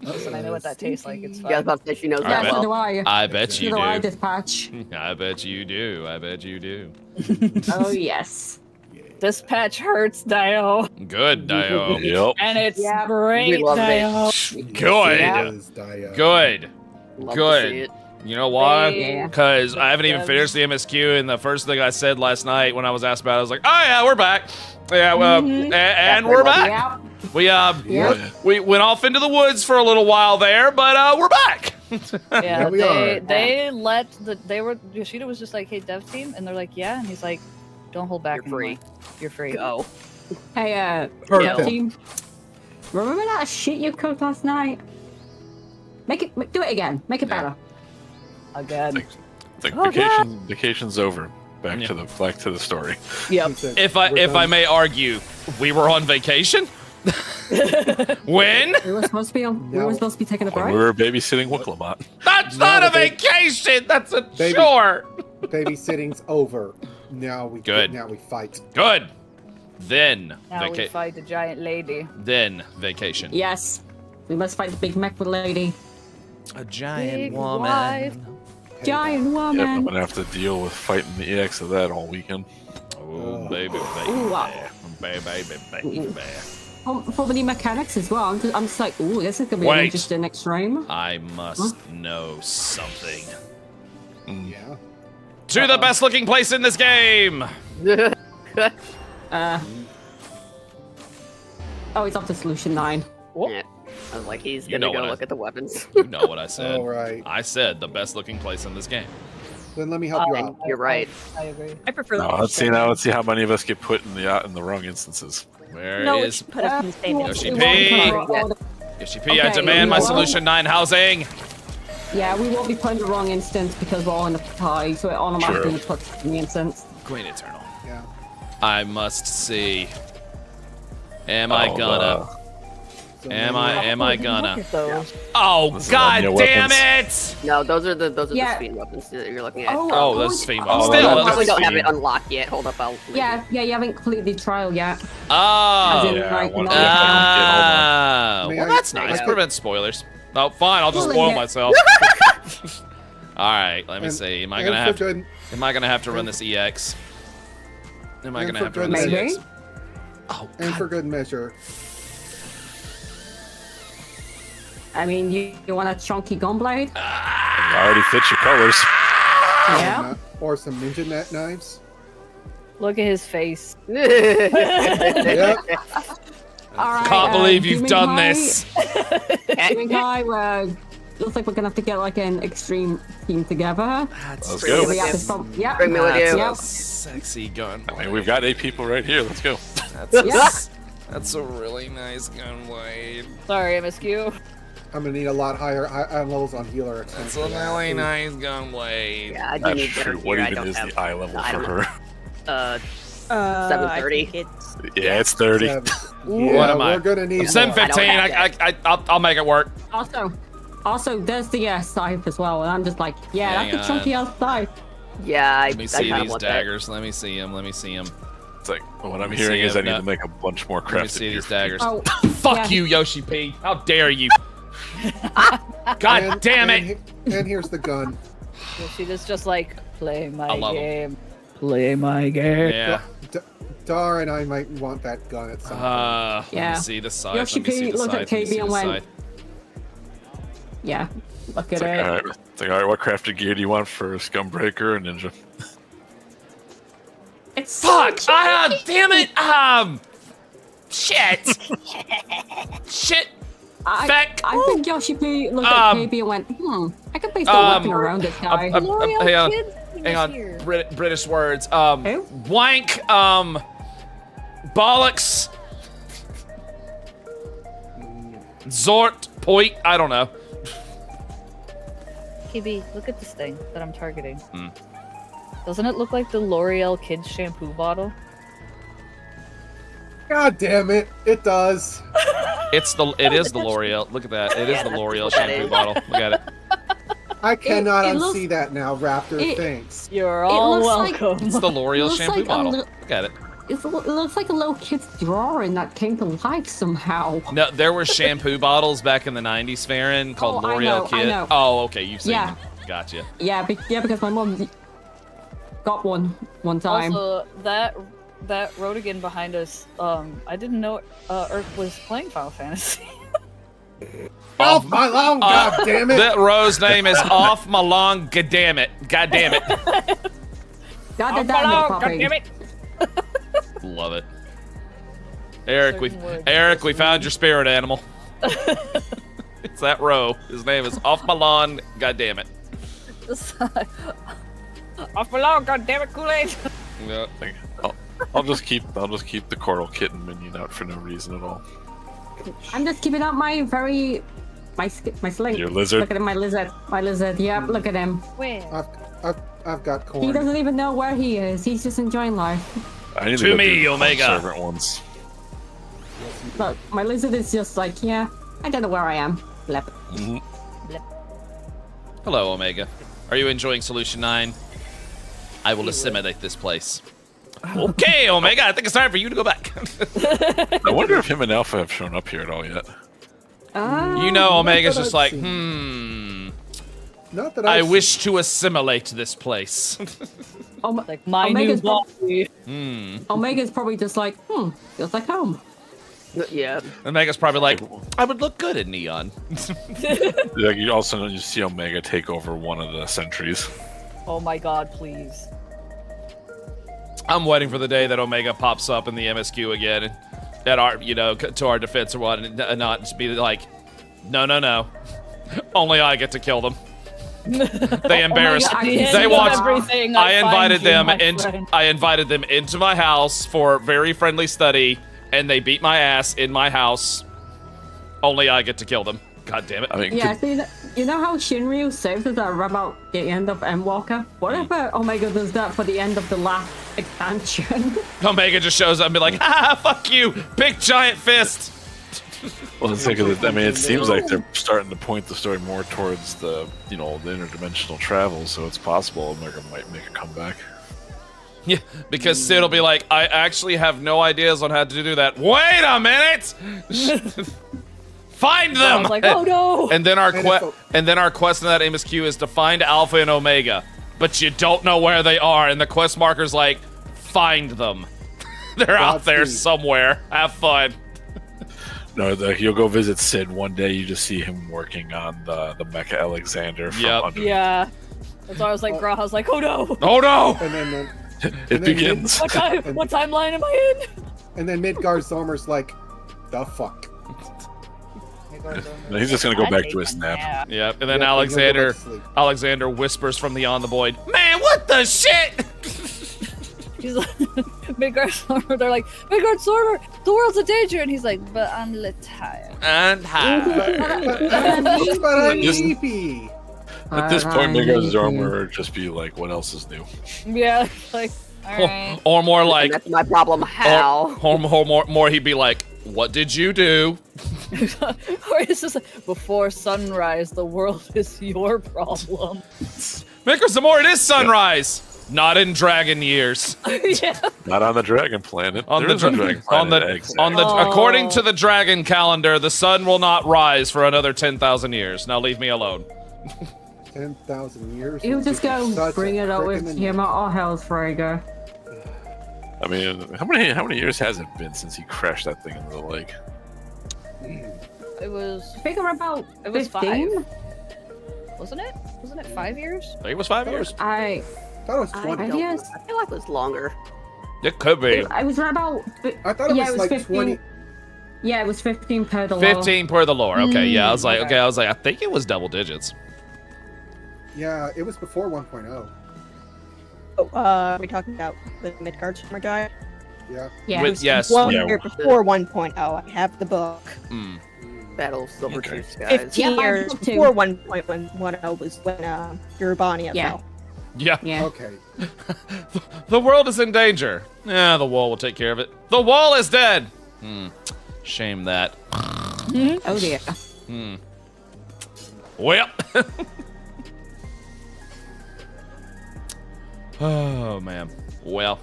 Listen, I know what that tastes like. It's fine. Yeah, I was about to say she knows that. So do I. I bet you So do. do I, Dispatch. I bet you do. I bet you do. Oh, yes. Dispatch hurts, Dio. Good, Dio. Yep. And it's Yeah, great, we love Dio. Good. Yeah. Good. Love to see Good. it. You know why? Yeah. Because I haven't even finished the MSQ, and the first thing I said last night when I was asked about it, I was like, "Oh yeah, we're back. Yeah, well, and we're back. We went off into the woods for a little while there, but we're back." Yeah, we are. they let Yoshida was just like, "Hey, dev team," and they're like, "Yeah," and he's like, "Don't hold back. You're free. You're free. Go." Hey, Perfect. team. Remember that shit you cooked last night? Do it again. Make it better. Again. It's like vacation's over. Back to the story. Yep. If I may argue, we were on vacation. When? We were supposed to be on. We were supposed to be taking a When break. we were babysitting Wicklemot. That's not a vacation. That's a chore. Babysitting's over. Now we fight. Good. Then Now we fight the giant lady. Then vacation. Yes. We must fight the big mech lady. A giant Big woman. wife. Giant Yep, I'm woman. gonna have to deal with fighting the EX of that all weekend. Oh, baby. Ooh, wow. Baby. For the mechanics as well. I'm just like, ooh, this is gonna be an interesting extreme. I must know something. Yeah. To the best looking place in this game. Oh, he's up to solution 9. Yeah. I was like, he's gonna go look at the weapons. You know what I said. All right. I said the best looking place in this game. Then let me help you out. You're right. I agree. I prefer No, let's see how many of us get put in the wrong instances. Where No, is it's put up in the same Yoshi instance. P? Yoshi P, I demand my Solution 9 housing. Yeah, we won't be put in the wrong instance because we're all in the tie, so it automatically puts us in the instance. Queen Eternal. Yeah. I must see. Am I gonna? Am I gonna? Oh, god damn it! No, those are the Yeah. Fiend weapons that you're looking at. Oh, those Fiend Oh, weapons. you Still, probably don't have Fiend. it unlocked yet. Hold up, I'll. Yeah, you haven't completed the trial yet. Oh. As in, like, not yet. Well, that's nice. Prevents spoilers. Oh, fine. I'll just Well, spoil yeah. myself. All right. Let me see. Am I gonna have to run this EX? Am I gonna have to run this EX? Oh, and for good measure. I mean, you want a chunky gunblade? Already fits your colors. Yeah. Or some ninja net knives. Look at his face. Yep. All right, Can't believe you've Human done Kai- this. Human Kai, looks like we're gonna have to get like an extreme team together. Let's go. We have to stop. Yep. Bring me with you. Yep. Sexy gun. I mean, we've got 8 people right here. Let's go. That's a really nice gun blade. Sorry, MSQ. I'm gonna need a lot higher levels on healer. That's a really nice gunblade. Yeah, I do That's need better true. gear. What I even don't is have. the eye level I for don't her? 730. Yeah, it's 30. Yeah, What am I? We're gonna need I'm 715. I don't I'll make it work. Also, there's the scythe as well, and I'm just like, yeah, Hang that's a chunky ass scythe. Yeah, Let me see kinda these want daggers. Let me see them. Let me see them. It's like, what I'm Let me hearing see is I them. need No. to make a bunch more Let me crafted see gear these for daggers. Oh, Fuck yeah. you, Yoshi P. How dare you? God damn it! And here's the gun. She just like, play I my love 'em. game. Play my game. Yeah. Dar and I might want that gun at some point. Let Yeah. me see the scythe. Yoshi Let me see P the looked at scythe. Let me see KB and the went, scythe. yeah, look It's at like, it. alright, it's like, alright, what crafted gear do you want for Scumbreaker and Ninja? It's Fuck! Damn it! Shit! Shit! I think Yoshi P looked at KB and went, I could base the weapon around this guy. Hang on. British words. Wank. Bollocks. Zort. Point. I don't know. KB, look at this thing that I'm targeting. Doesn't it look like the L'Oreal Kids shampoo bottle? God damn it! It does. It is the L'Oreal. Look at that. It is the L'Oreal shampoo bottle. Look at it. I cannot it unsee that now, Raptor. Thanks. You're all welcome. It's the L'Oreal looks shampoo like a bottle. li- Look at it. It looks like a little kid's drawing that came to life somehow. No, there were shampoo bottles back in the 90s, Farron, called Oh, I L'Oreal know, Kid. I know. Oh, okay. You've seen Yeah. them. Gotcha. Yeah, because my mom got one time. Also, that Rodigan behind us, I didn't know Urk was playing Final Fantasy. Off my lawn, god damn it! That Rose name is off my lawn. God damn it. God damn it. God damn it. Love it. Eric, we found your spirit animal. It's that row. His name is off my lawn. God damn it. Off my lawn, goddammit, Kool-Aid! Yeah. I'll just keep the Coral Kitten minion out for no reason at all. I'm just keeping up my sling. Your lizard? Look at him, my lizard. Yep, look at him. Where? I've got corn. He doesn't even know where he is. He's just enjoying life. I need To go me, do the Omega. Servant ones. Look, my lizard is just like, yeah, I don't know where I am. Blep. Hello, Omega. Are you enjoying Solution 9? I will assimilate this place. Okay, Omega, I think it's time for you to go back. I wonder if him and Alpha have shown up here at all yet. You know, Omega's that just I've like, seen. Not that I I've wish to assimilate this place. Like my Omega's new body. Omega's probably just like, feels like home. Yeah. Omega's probably like, I would look good in neon. Like you also you see Omega take over one of the sentries. Oh my god, please. I'm waiting for the day that Omega pops up in the MSQ again, and at our, to our defense or what, and not just be like, no, only I get to kill them. They embarrassed. They want. I invited them into my house for very friendly study, and they beat my ass in my house. Only I get to kill them. God damn it. I mean, Yeah, so you know how Shinryu saved us about the end of Endwalker? What if Omega does that for the end of the last expansion? Omega just shows up and be like, fuck you, big giant fist. Well, the thing is, I mean, it seems like they're starting to point the story more towards the, the interdimensional travel, so it's possible Omega might make a comeback. Yeah, because Sid will be like, I actually have no ideas on how to do that. Wait a minute! Find them! I was like, oh no! And then our quest in that MSQ is to find Alpha and Omega, but you don't know where they are, and the quest marker's like, find them. They're out there somewhere. Have fun. No, you'll go visit Sid one day. You just see him working on the Mecha Alexander. From under. Yeah. That's why I was like, Graha's like, oh no! Oh no! And then it begins. What timeline am I in? And then Midgard Zomer's like, the fuck. He's just gonna go back to his nap. Yeah, and then Yeah, Alexander whispers from beyond the void, man, what the shit? She's like, Midgard Sormer. They're like, Midgard Sormer, the world's in danger, and he's like, but I'm retired. And But I'm sleepy. At this point, Midgard Sormer would just be like, what else is new? Yeah, like, alright. Or more like, That's my problem. How? Or more, he'd be like, what did you do? Or it's just like, before sunrise, the world is your problem. Midgard Sormer, it is sunrise. Not in dragon years. Yeah. Not on the dragon planet. On There the is a dra- dragon planet. according to the dragon calendar, the sun will not rise for another 10,000 years. Now leave me alone. 10,000 years. You just go Such bring a it up with frickin' him at our house, Frege. I mean, how many years has it been since he crashed that thing into the lake? It was. I think I'm about It was 15. 5. Wasn't it? Wasn't it 5 years? I think it was 5 years. I thought it was I 20. don't- Yes. I feel like it was longer. It could be. I was about. I thought it yeah, was like 15. 20. Yeah, it was 15 per the law. 15 per the lore. Okay, yeah. I was like, okay. I was like, I think it was double digits. Yeah, it was before 1.0. Oh, are we talking about the Midgard Sormer guy? Yeah. Yeah. With, yes. One Yeah. year before 1.0, I have the book. Mm. Battle of Silver Okay. Tooth, guys. 15 15 years book two. before 1.10 was when Urubania Yeah. fell. Yeah. Yeah. Okay. The world is in danger. Yeah, the wall will take care of it. The wall is dead. Shame that. Oh dear. Well. Oh man. Well.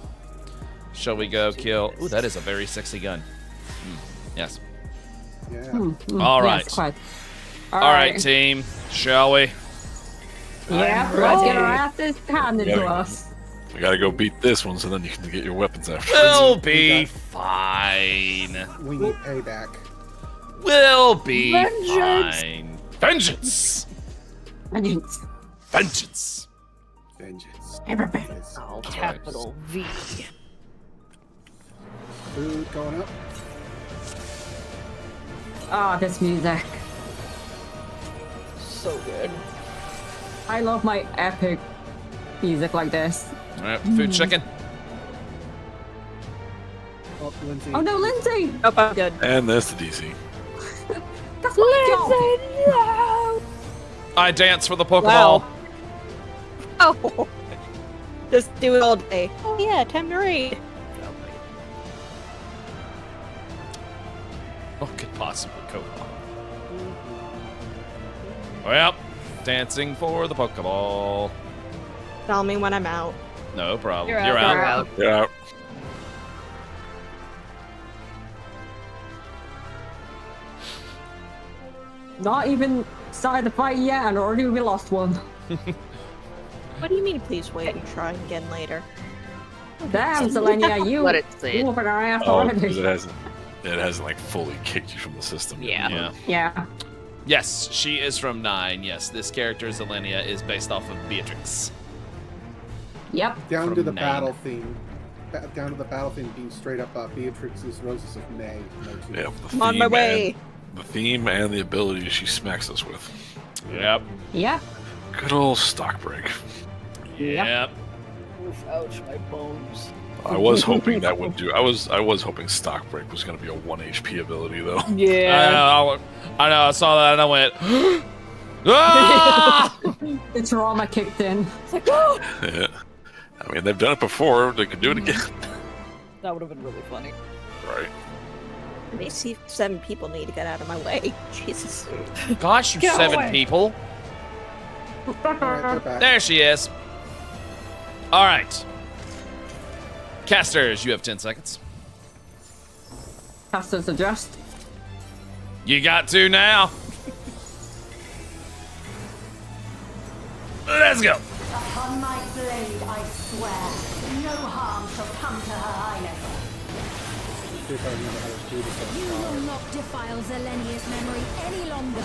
Shall we go kill? Ooh, that is a very sexy gun. Yes. Yeah. All right. Yes, quite. All right, team. Shall we? Yeah, let's get our asses handed to us. We gotta go beat this one so then you can get your weapons after. We'll be fine. We need payback. We'll be Vengeance. fine. Vengeance. Vengeance. Vengeance. Vengeance. Oh, capital V. Food going up. Ah, this music. So good. I love my epic music like this. All right, food chicken. Oh, Lindsay. Oh no, Lindsay! Oh, I'm good. And there's the DC. That's my job! I dance for the Pokeball. Wow. Oh. Just do it all day. Oh yeah, time to read. What could possibly go wrong? Well, dancing for the Pokeball. Tell me when I'm out. No problem. You're You're out. out. You're out. Not even started the fight yet, and already we lost one. What do you mean, please wait and try again later? Damn, Selenia, you Let it sit. whooping our ass Oh, already. because it hasn't like fully kicked you from the system. yet. Yeah. Yeah. Yes, she is from 9. Yes, this character, Zelenia, is based off of Beatrix. Yep. Down From to the 9. battle theme. Down to the battle theme being straight up Beatrix's Roses of May. No two. Yeah. I'm on my way. The theme and the ability she smacks us with. Yep. Yeah. Good old stock break. Yep. Oof, ouch, my bones. I was hoping that would do. I was hoping stock break was going to be a 1 HP ability though. Yeah. I know. I saw that and I went. Ah! The trauma kicked in. It's like, oh! Yeah. I mean, they've done it before. They could do it again. That would have been really funny. Right. They see 7 people need to get out of my way. Jesus. Gosh, you Get 7 away. people. Alright, they're back. There she is. All right. Casters, you have 10 seconds. Casters adjust. You got to now. Let's go. Upon my blade, I swear, no harm shall come to her highness. See if I remember how to do this. You will not defile Zelenia's memory any longer.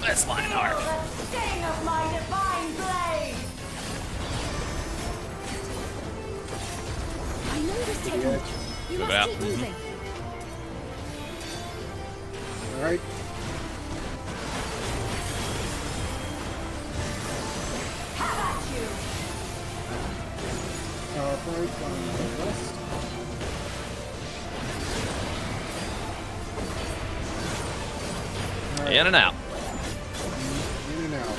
Let's line arc. The sting of my divine blade. I know this technique. You Move must out. keep moving. Alright. In and out. In and out.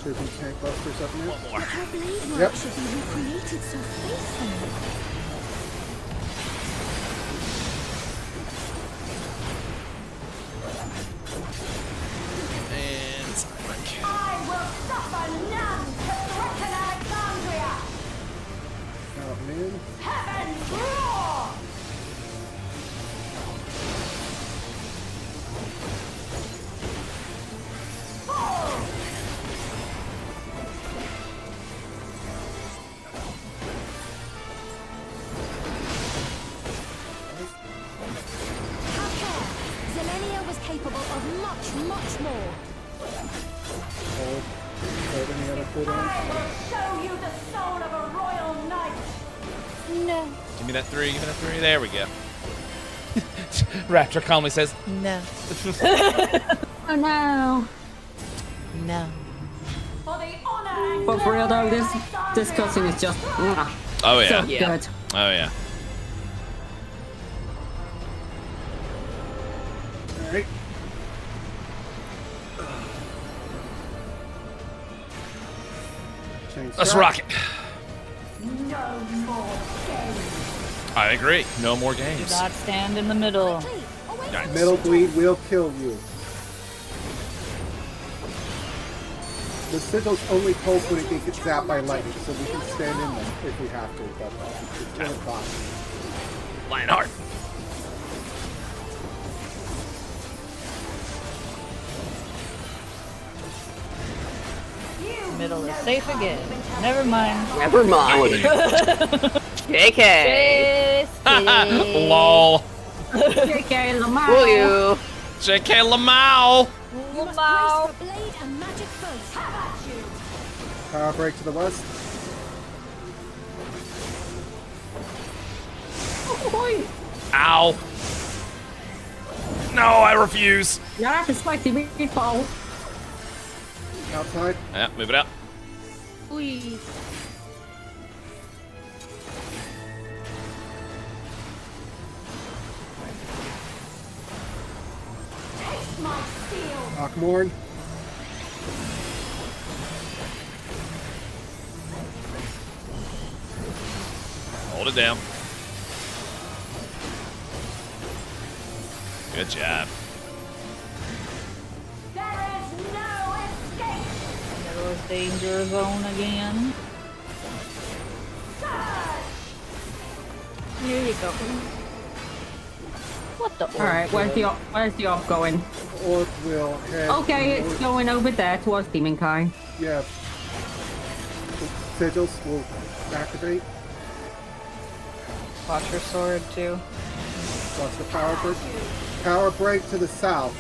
Should be tank busters up next. One more. Her blade work Yep. should be recreated so faithfully. And Sonic. I will suffer none to threaten Alexandria. Out and in. Heaven roar! Have care. Zelenia was capable of much, much more. Hold any other cooldowns. I will show you the soul of a royal knight. No. Give me that 3. Give me that 3. There we go. Raptor calmly says, No. Oh no. No. For the honor and But for real though, this Alexandria. cutscene is just oh yeah. so good. Oh yeah. Alright. Change Let's track. rock it. No more games. I agree. No more Do games. not stand in the middle. Nice. Metal bleed will kill you. The sigils only pulse when it gets zapped by lightning, so we can stand in them if we have to, but it's really fine. Lionheart. Middle is safe again. Never mind. Never mind. JK. Lol. JK Lamau. Will you? JK Lamau. You must brace for blade and magic both. Have at you. Power break to the west. Ow. No, I refuse. Not the spicy meatball. Outside. Yeah, move it out. Please. Taste my steel. Akmorn. Hold it down. Good job. There is no escape. Middle is danger zone again. Here you go. What the? Alright, where's the op going? Orc will head. Okay, it's going over there towards Demon Kai. Yeah. The sigils will activate. Watch your sword too. Watch the power break. Power break to the south.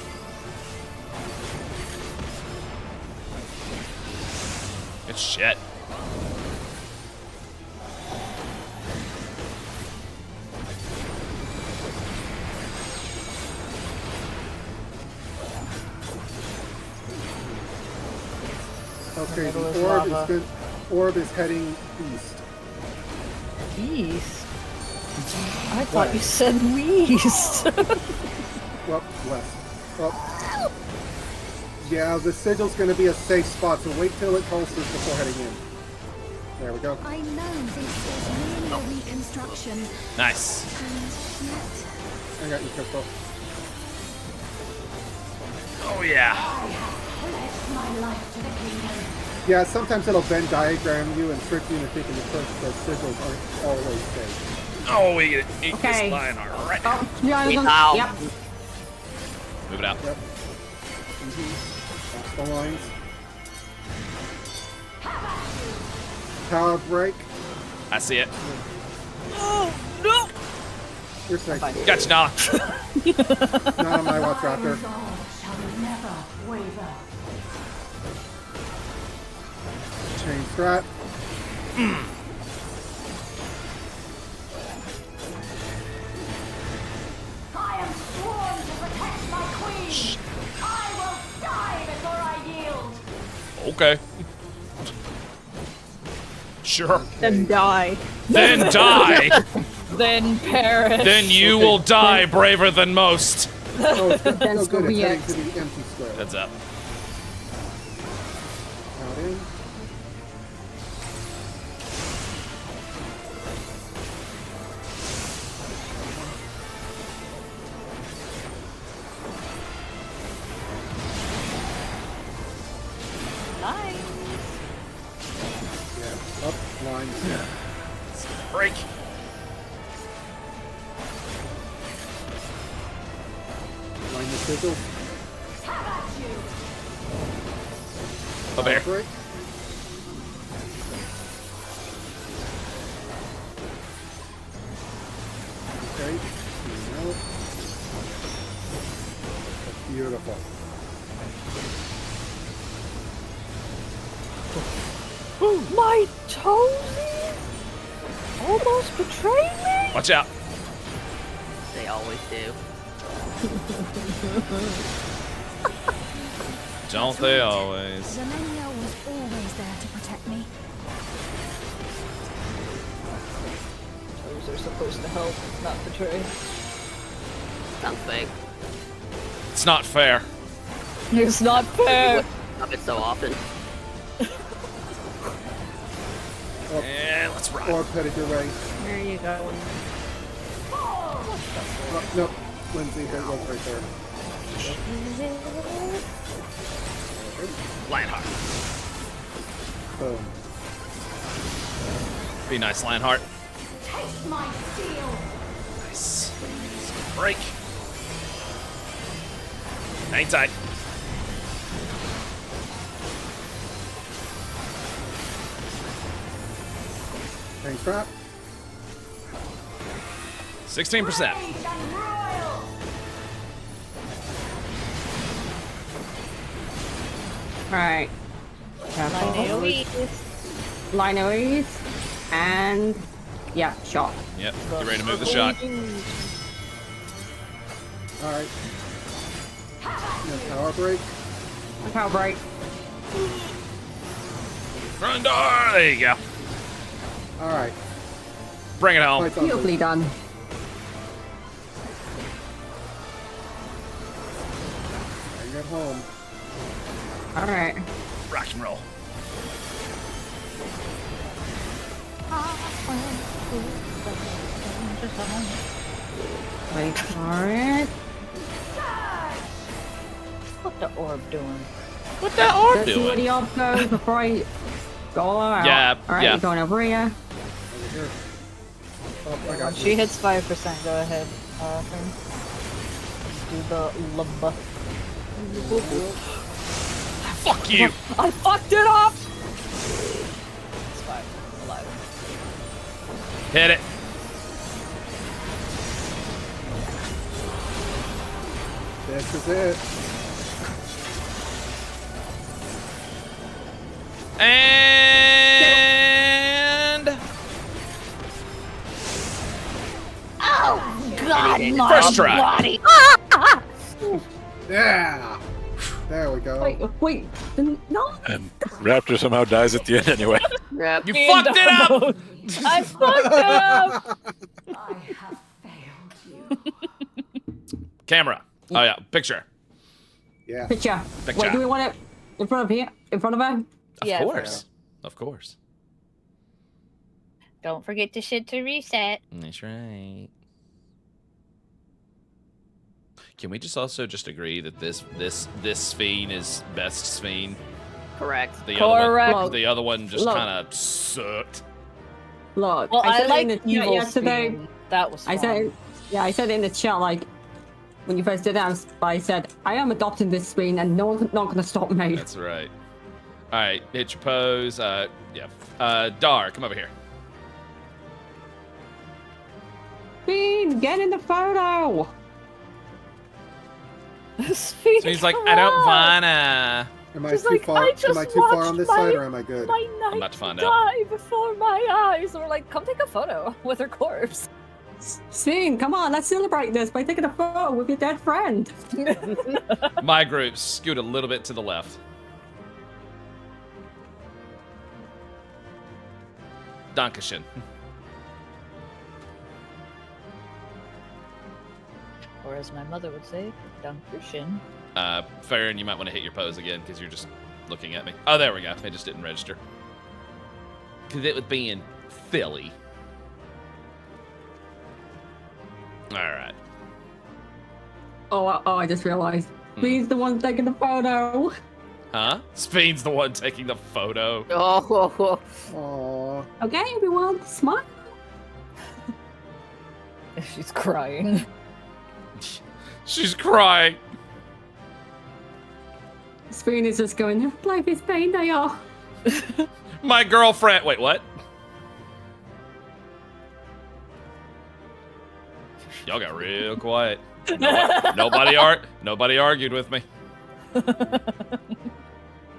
Good shit. Okay, middle is the orb lava. is good. Orb is heading east. East. I thought you said west. Well, west. Well, yeah, the sigil's going to be a safe spot, so wait till it pulses before heading in. There we go. I know this is merely a reconstruction, Nice. and yet I got you, Crystal. Oh yeah. pledged my life to the kingdom. Yeah, sometimes it'll Venn diagram you and trick you into thinking the sigils aren't always safe. Oh, we get eat Okay. this Lionheart right. Oh, yeah, Ow. yep. Move it out. Yep. That's the lines. Power break. I see it. No. You're safe. Gotcha, Nala. Not on my watch, Raptor. Resolve shall never waver. Chain strap. I am sworn to protect my queen. I will die before I yield. Okay. Sure. Then die. Then die. Then perish. Then you will die braver than most. Oh, it's good. Then Oh, good. It's heading react. to the empty square. Heads up. Out in. Yeah, up, line. Break. Line the sizzle. Up here. Break. Okay. Now. That's beautiful. My toesies almost betrayed me. Watch out. They always do. Don't they always? Zemenia was always there to protect me. Toes are supposed to help, not betray. Sounds fake. It's not fair. It's not fair. Of it so often. Yeah, let's ride. Or pedicure right. There you go. Oh, nope. Lindsay, there it was right there. Lionheart. Boom. Be nice, Lionheart. Taste my steel. Nice. Break. Hang tight. Chain strap. 16%. Alright. Line AoEs. And yeah, shot. Yep. Get ready to move the shot. Alright. No power break. Power break. Front door. There you go. Alright. Bring it home. Beautifully done. Bring it home. Alright. Rock and roll. Wait for it. What the orb doing? What that orb Let's see where the orb goes before I go out. Yeah, Alright, yeah. you're going over here. Over here. Oh, I When got she you. hits 5%, go ahead. Fern. Do the lubba. Fuck you. I fucked it up! It's fine. I'm alive. Hit it. This is it. And Oh, God, my First try. body. Yeah. There we go. Wait. No. And Raptor somehow dies at the end anyway. Yep. you fucked it up. I fucked it up! I have failed you. Camera. Oh yeah, picture. Yeah. Picture. Picture. Wait, do we want it in front of here? In front of her? Of Yeah, course. Of course. Don't forget to shit to reset. That's right. Can we just also just agree that this Sphene is best Sphene? Correct. The Correct. the other one just Look. kind of sucked. Look, Well, I I said like it in the chat evil yesterday. Sphene. That was fun. I said, I said in the chat, like, when you first did that, I said, I am adopting this screen and no one's not going to stop me. That's right. All right, hit your pose. Yeah. Dar, come over here. Bean, get in the photo! So he's like, I don't wanna. Am I She's too like, far? I just Am I too far on this watched side, or am I good? My knight I'm about to find out. die before my eyes. And we're like, come take a photo with her corpse. Sing, come on, let's celebrate this by taking a photo with your dead friend. My group scoot a little bit to the left. Dankeschön. Or as my mother would say, Dankeschön. Farron, you might want to hit your pose again because you're just looking at me. Oh, there we go. It just didn't register. Because it was being silly. All right. Oh, I just realized. He's the one taking the photo. Huh? Spain's the one taking the photo. Oh. Okay, everyone, smile. She's crying. She's crying. Spoon is just going, life is pain, they are. My girlfriend. Wait, what? Y'all got real quiet. Nobody argued with me.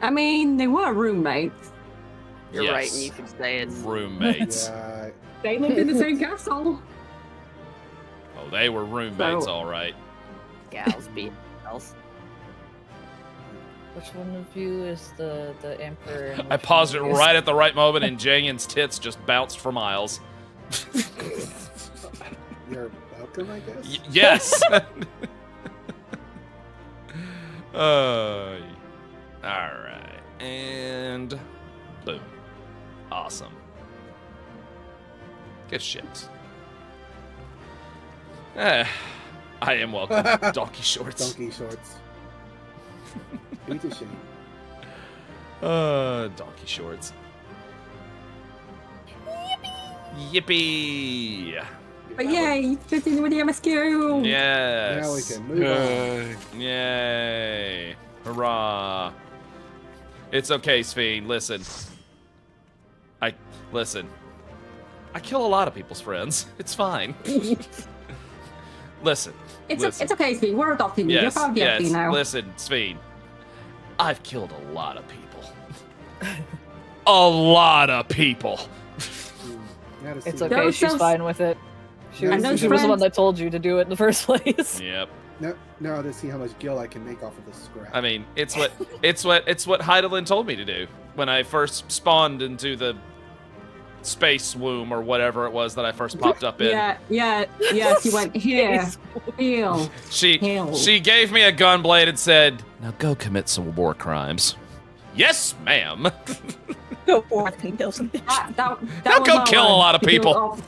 I mean, they were roommates. You're right, and you can say it. Roommates. Yeah. They lived in the same castle. Oh, they were roommates, So- all right. Gals being gals. Which one of you is the emperor? and I which paused it one is- right at the right moment, and Jangen's tits just bounced for miles. You're welcome, I guess. Yes. All right, and boom. Awesome. Good shit. I am welcome. Donkey shorts. Donkey shorts. Beat a shame. Donkey shorts. Yippee! But yay, continue with the MSQ. Yes. Now we can move on. Yay! Hurrah! It's okay, Sphene. Listen. Listen. I kill a lot of people's friends. It's fine. Listen. It's okay, Sphene. We're adopting you. You're part of the FD now. Listen, Sphene. I've killed a lot of people. A lot of people. It's okay, she's fine with it. She was the one that told you to do it in the first place. Yep. Now to see how much gil I can make off of this scrap. I mean, it's what Heidelin told me to do when I first spawned into the space womb or whatever it was that I first popped up in. Yeah. She went here, heal. She gave me a gun blade and said, "Now go commit some war crimes." Yes, ma'am. Go forth and kill some bitches. Now go kill a lot of people.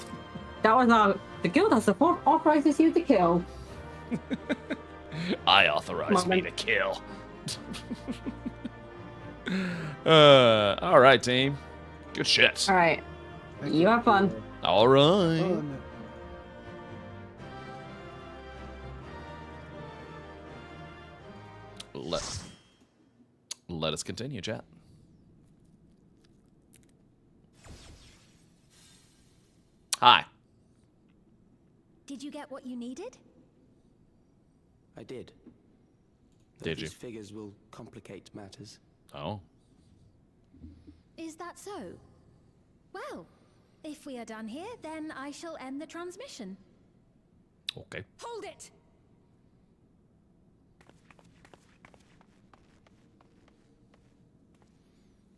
That was not the guild has support authorizes you to kill. I authorize me to kill. All right, team. Good shit. All right. You have fun. All right. Fun. Let us continue, chat. Hi. Did you get what you needed? I did. Did you? These figures will complicate matters. Oh. Is that so? Well, if we are done here, then I shall end the transmission. Okay. Hold it!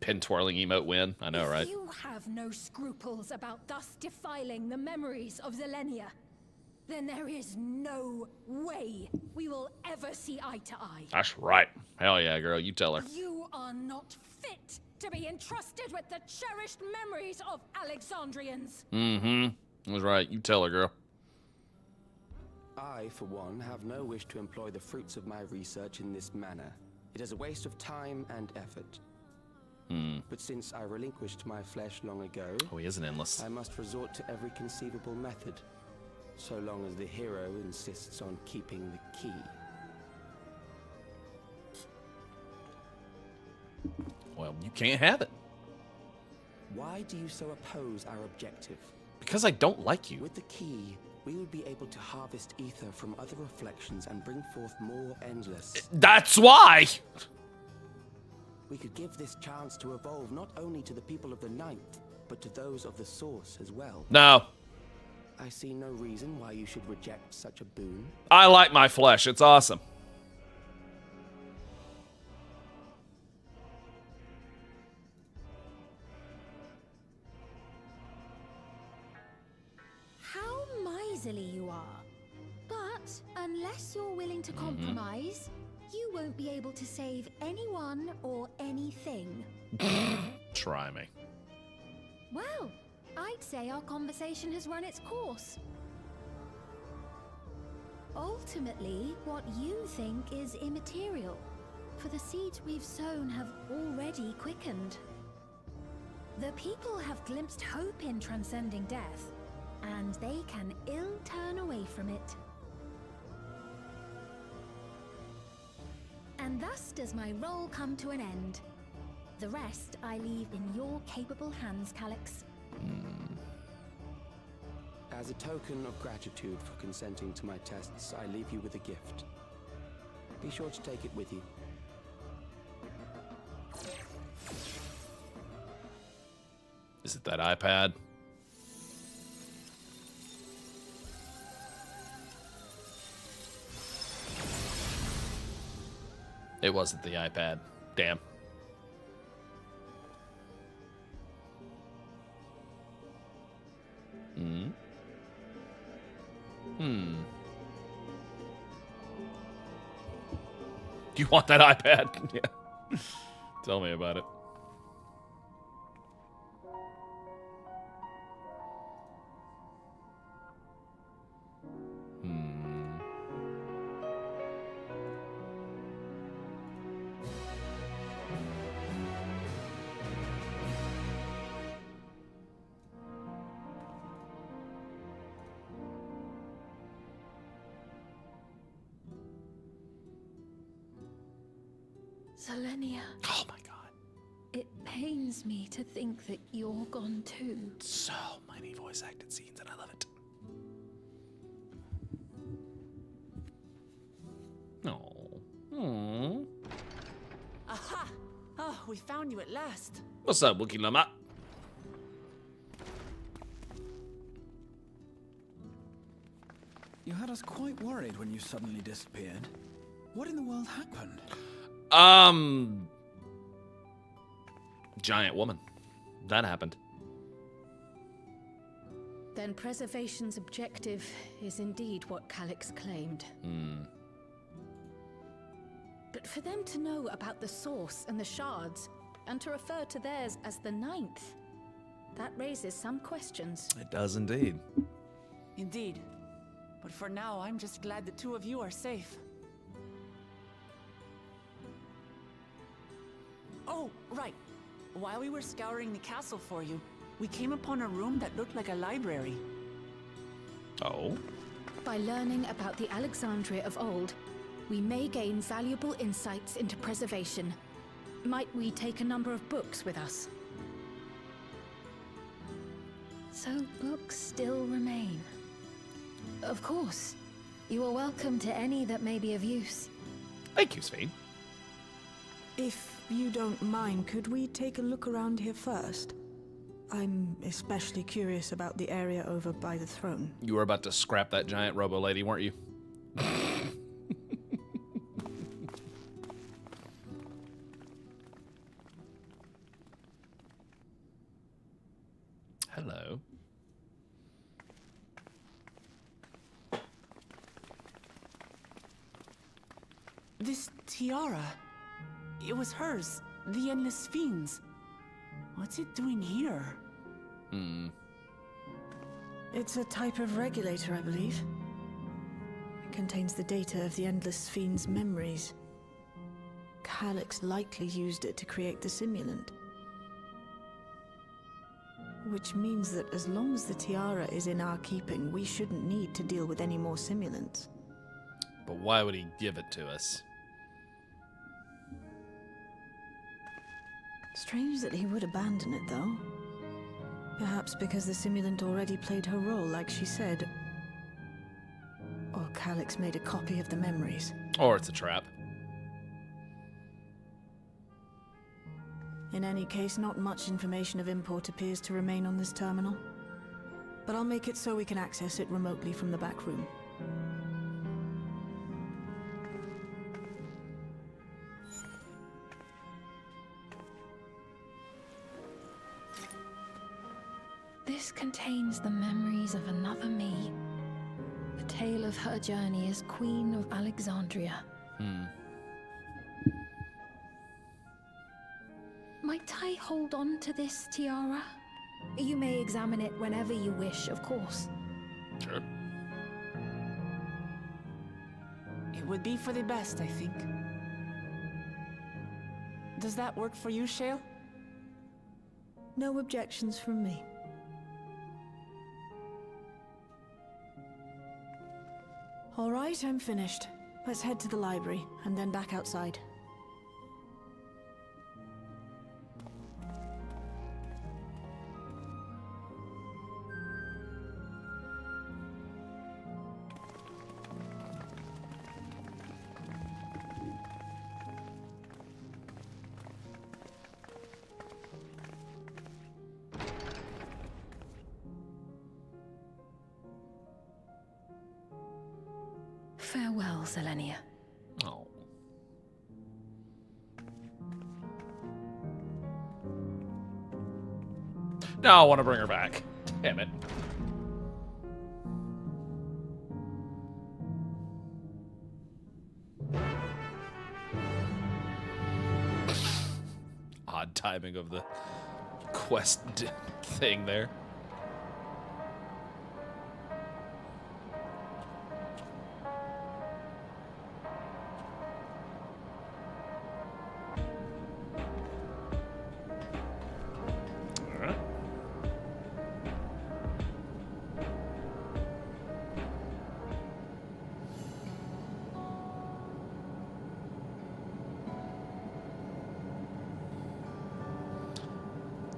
Pin twirling emote win. I know, right? You have no scruples about thus defiling the memories of Zelenia. Then there is no way we will ever see eye to eye. That's right. Hell yeah, girl. You tell her. You are not fit to be entrusted with the cherished memories of Alexandrians. Mm-hmm. That's right. You tell her, girl. I, for one, have no wish to employ the fruits of my research in this manner. It is a waste of time and effort. But since I relinquished my flesh long ago, Oh, he is an endless. I must resort to every conceivable method, so long as the hero insists on keeping the key. Well, you can't have it. Why do you so oppose our objective? Because I don't like you. With the key, we would be able to harvest ether from other reflections and bring forth more endless. That's why! We could give this chance to evolve not only to the people of the Ninth, but to those of the Source as well. No. I see no reason why you should reject such a boon. I like my flesh. It's awesome. How miserly you are. But unless you're willing to compromise, you won't be able to save anyone or anything. Try me. Well, I'd say our conversation has run its course. Ultimately, what you think is immaterial, for the seeds we've sown have already quickened. The people have glimpsed hope in transcending death, and they can ill turn away from it. And thus does my role come to an end. The rest I leave in your capable hands, Calyx. As a token of gratitude for consenting to my tests, I leave you with a gift. Be sure to take it with you. Is it that iPad? It wasn't the iPad. Damn. Do you want that iPad? Yeah. Tell me about it. Selenia. Oh my god. It pains me to think that you're gone too. So many voice acted scenes and I love it. Oh. Aha! Oh, we found you at last. What's up, Wookie Lama? You had us quite worried when you suddenly disappeared. What in the world happened? Giant woman. That happened. Then preservation's objective is indeed what Calyx claimed. But for them to know about the Source and the Shards, and to refer to theirs as the Ninth, that raises some questions. It does indeed. Indeed. But for now, I'm just glad the two of you are safe. Oh, right. While we were scouring the castle for you, we came upon a room that looked like a library. Oh? By learning about the Alexandria of old, we may gain valuable insights into preservation. Might we take a number of books with us? So books still remain. Of course. You are welcome to any that may be of use. Thank you, Svein. If you don't mind, could we take a look around here first? I'm especially curious about the area over by the throne. You were about to scrap that giant robo lady, weren't you? Hello. This tiara. It was hers. The Endless Fiends. What's it doing here? It's a type of regulator, I believe. It contains the data of the Endless Fiend's memories. Calyx likely used it to create the simulant. Which means that as long as the tiara is in our keeping, we shouldn't need to deal with any more simulants. But why would he give it to us? Strange that he would abandon it, though. Perhaps because the simulant already played her role, like she said. Or Calyx made a copy of the memories. Or it's a trap. In any case, not much information of import appears to remain on this terminal. But I'll make it so we can access it remotely from the back room. This contains the memories of another me. The tale of her journey as Queen of Alexandria. Might I hold on to this tiara? You may examine it whenever you wish, of course. Sure. It would be for the best, I think. Does that work for you, Shale? No objections from me. All right, I'm finished. Let's head to the library, and then back outside. Farewell, Selenia. Oh. Now I want to bring her back. Damn it. Odd timing of the quest thing there.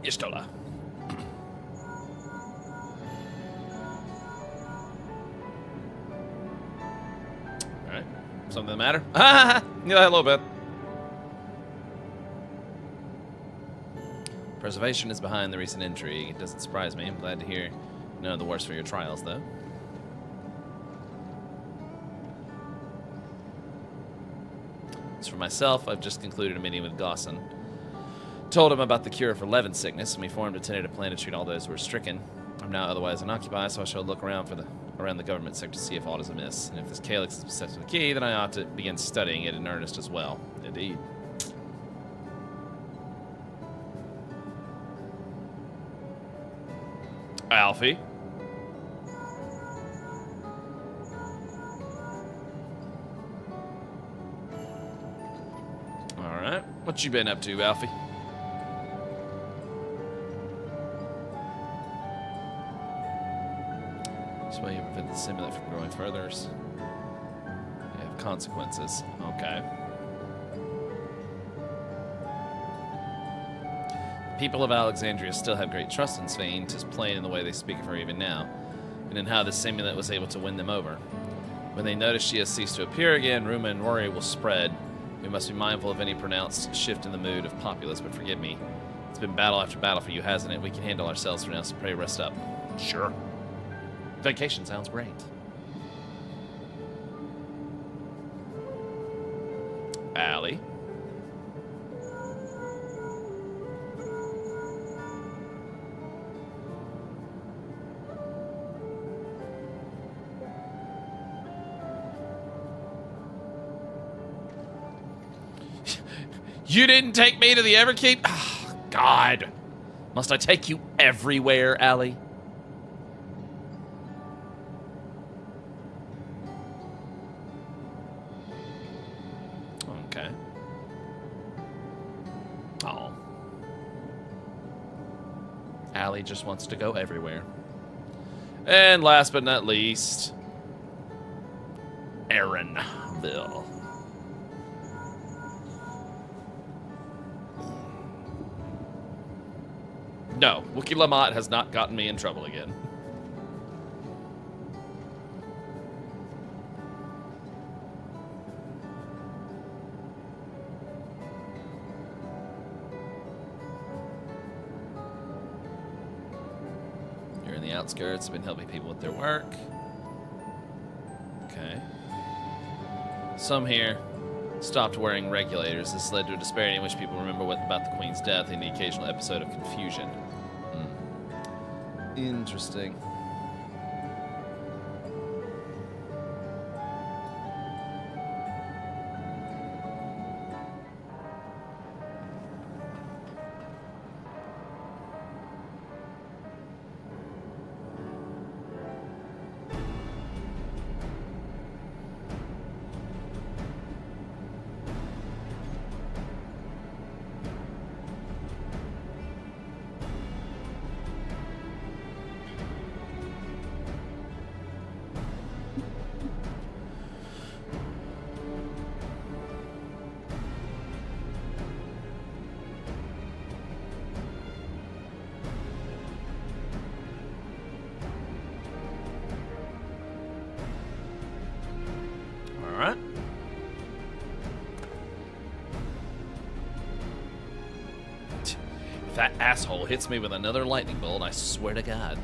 Yestola. Alright. Something the matter? Yeah, a little bit. Preservation is behind the recent intrigue. It doesn't surprise me. I'm glad to hear none of the worse for your trials, though. As for myself, I've just concluded a meeting with Gaussen. Told him about the cure for Levin sickness, and we formed a tentative plan to treat all those who were stricken. I'm now otherwise unoccupied, so I shall look around around the government sector to see if aught is amiss. And if this calyx is possessed with a key, then I ought to begin studying it in earnest as well. Indeed. Alfie. Alright. What you been up to, Alfie? Way you prevent the simulant from growing further. You have consequences. Okay. People of Alexandria still have great trust in Svein, 'tis plain in the way they speak of her even now, and in how the simulant was able to win them over. When they notice she has ceased to appear again, rumor and worry will spread. We must be mindful of any pronounced shift in the mood of populace, but forgive me. It's been battle after battle for you, hasn't it? We can handle ourselves for now, so pray rest up. Sure. Vacation sounds great. Allie. You didn't take me to the Everkeep? Oh, God. Must I take you everywhere, Allie? Okay. Oh. Allie just wants to go everywhere. And last but not least, Aaronville. No, Wookie Lamont has not gotten me in trouble again. outskirts have been helping people with their work. Okay. Some here stopped wearing regulators. This led to a disparity in which people remember about the Queen's death and the occasional episode of confusion. Interesting. If that asshole hits me with another lightning bolt, I swear to God.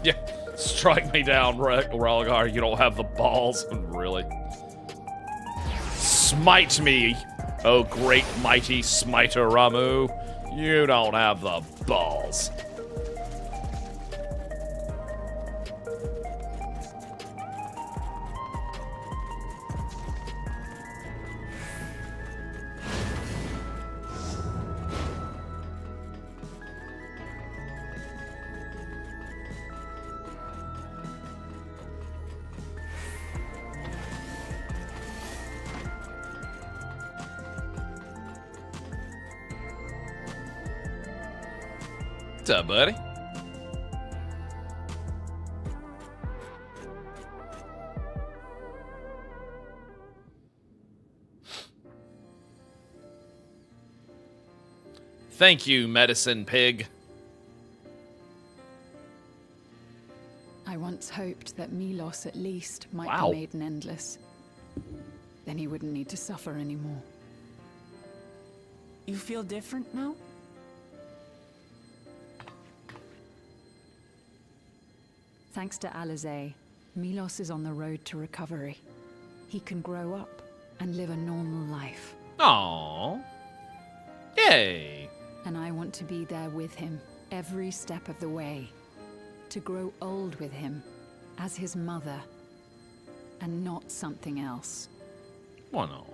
Yeah, strike me down, Relegar. You don't have the balls. Really? Smite me, oh great mighty smiter Ramu. You don't have the balls. What's up, buddy? Thank you, medicine pig. I once hoped that Milos at least might Wow. be made an endless. Then he wouldn't need to suffer anymore. You feel different now? Thanks to Alizé, Milos is on the road to recovery. He can grow up and live a normal life. Aww. Yay. And I want to be there with him every step of the way. To grow old with him as his mother and not something else. Oh no.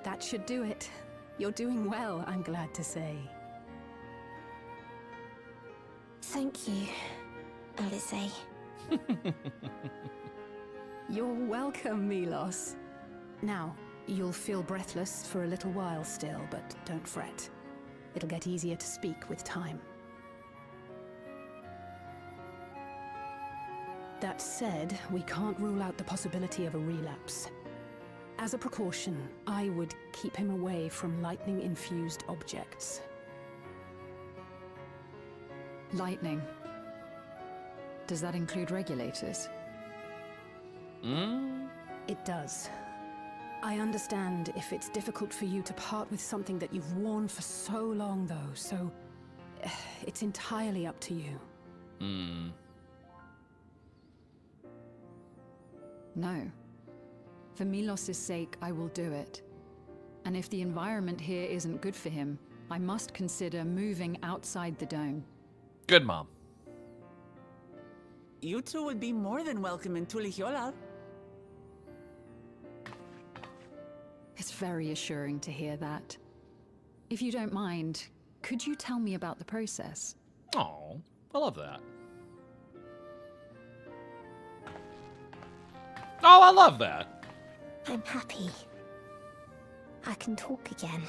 That should do it. You're doing well, I'm glad to say. Thank you, Alizé. You're welcome, Milos. Now, you'll feel breathless for a little while still, but don't fret. It'll get easier to speak with time. That said, we can't rule out the possibility of a relapse. As a precaution, I would keep him away from lightning-infused objects. Lightning. Does that include regulators? It does. I understand if it's difficult for you to part with something that you've worn for so long, though, so it's entirely up to you. No. For Milos' sake, I will do it. And if the environment here isn't good for him, I must consider moving outside the dome. Good, Mom. You two would be more than welcome in Tulihiola. It's very assuring to hear that. If you don't mind, could you tell me about the process? Oh, I love that. Oh, I love that. I'm happy. I can talk again.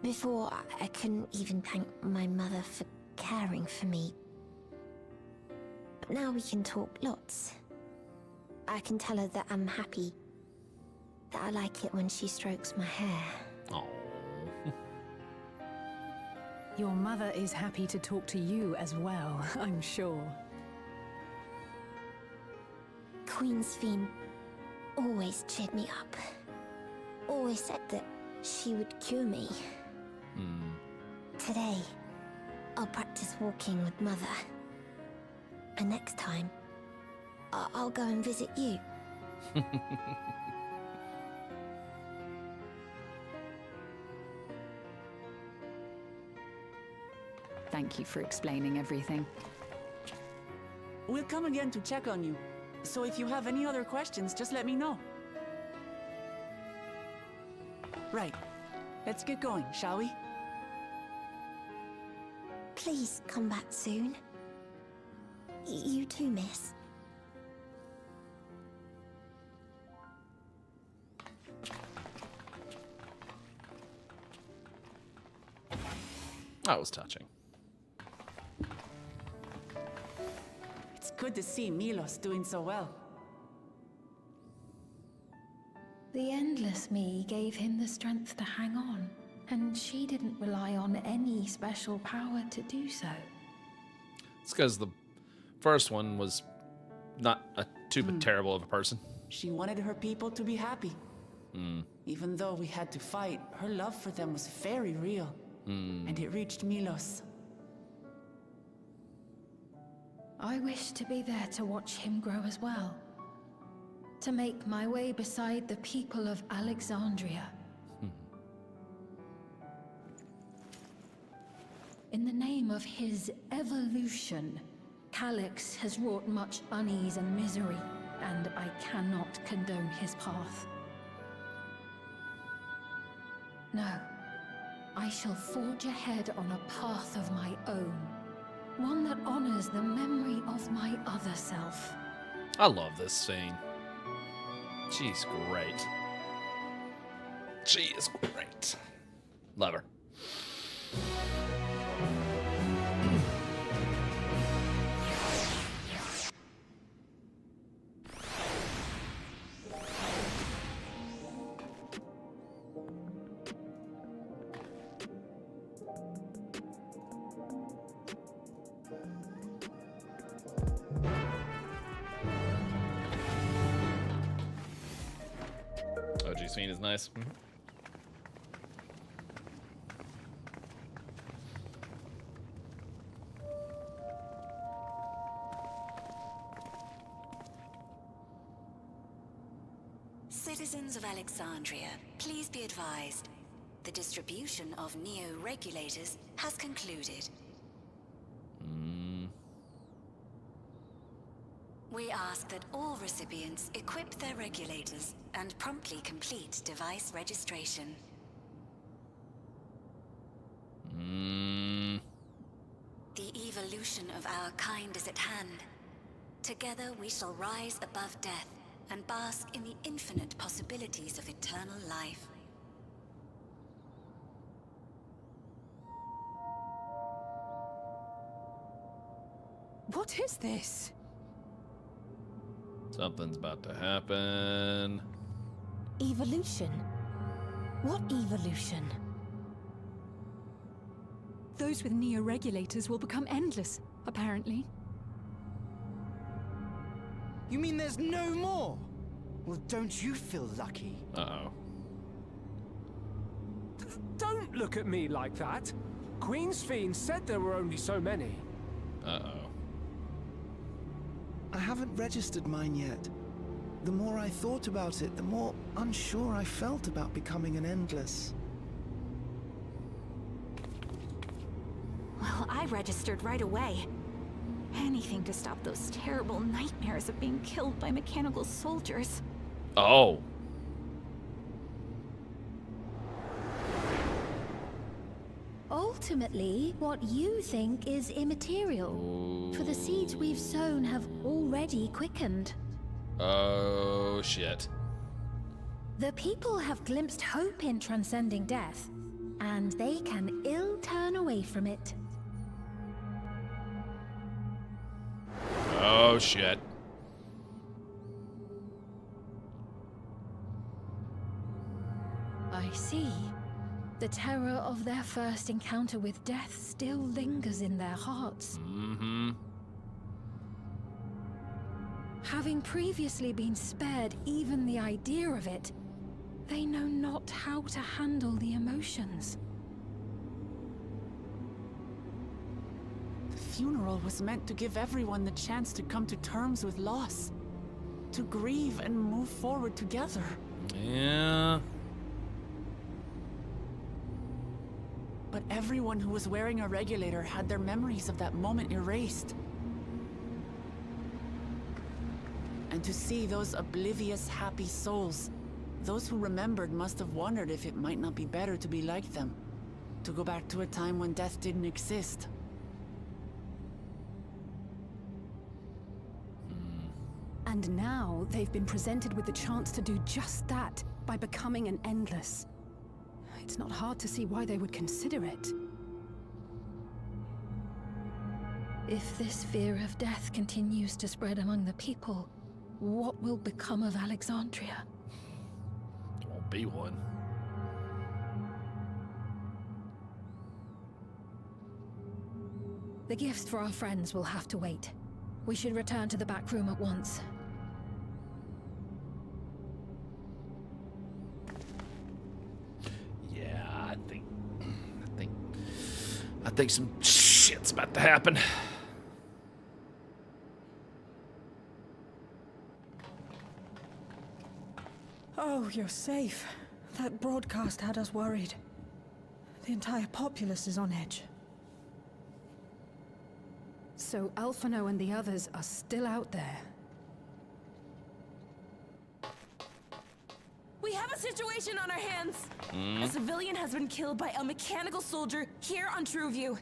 Before, I couldn't even thank my mother for caring for me. But now we can talk lots. I can tell her that I'm happy. That I like it when she strokes my hair. Oh. Your mother is happy to talk to you as well, I'm sure. Queen's Fiend always cheered me up. Always said that she would cure me. Today, I'll practice walking with Mother. And next time, I'll go and visit you. Thank you for explaining everything. We'll come again to check on you. So if you have any other questions, just let me know. Right. Let's get going, shall we? Please come back soon. You too, miss. That was touching. It's good to see Milos doing so well. The Endless Me gave him the strength to hang on, and she didn't rely on any special power to do so. It's because the first one was not too terrible of a person. She wanted her people to be happy. Even though we had to fight, her love for them was very real. And it reached Milos. I wish to be there to watch him grow as well. To make my way beside the people of Alexandria. In the name of his evolution, Calyx has wrought much unease and misery, and I cannot condone his path. No, I shall forge ahead on a path of my own. One that honors the memory of my other self. I love this scene. She's great. She is great. Love her. OG scene is nice. Citizens of Alexandria, please be advised. The distribution of neo-regulators has concluded. We ask that all recipients equip their regulators and promptly complete device registration. The evolution of our kind is at hand. Together we shall rise above death and bask in the infinite possibilities of eternal life. What is this? Something's about to happen. Evolution? What evolution? Those with neo-regulators will become endless, apparently. You mean there's no more? Well, don't you feel lucky? Uh-oh. Don't look at me like that. Queen's Fiend said there were only so many. Uh-oh. I haven't registered mine yet. The more I thought about it, the more unsure I felt about becoming an Endless. Well, I registered right away. Anything to stop those terrible nightmares of being killed by mechanical soldiers. Oh. Old Ultimately, what you think is immaterial. For the seeds we've sown have already quickened. Oh, shit. The people have glimpsed hope in transcending death, and they can ill turn away from it. Oh, shit. I see. The terror of their first encounter with death still lingers in their hearts. Mm-hmm. Having previously been spared even the idea of it, they know not how to handle the emotions. The funeral was meant to give everyone the chance to come to terms with loss, to grieve and move forward together. Yeah. But everyone who was wearing a regulator had their memories of that moment erased. And to see those oblivious, happy souls, those who remembered must have wondered if it might not be better to be like them, to go back to a time when death didn't exist. And now they've been presented with the chance to do just that by becoming an endless. It's not hard to see why they would consider it. If this fear of death continues to spread among the people, what will become of Alexandria? Won't be one. The gifts for our friends will have to wait. We should return to the back room at once. Yeah, I think some shit's about to happen. Oh, you're safe. That broadcast had us worried. The entire populace is on edge. So Alphino and the others are still out there. We have a situation on our hands. A civilian has been killed by a mechanical soldier here on Trueview.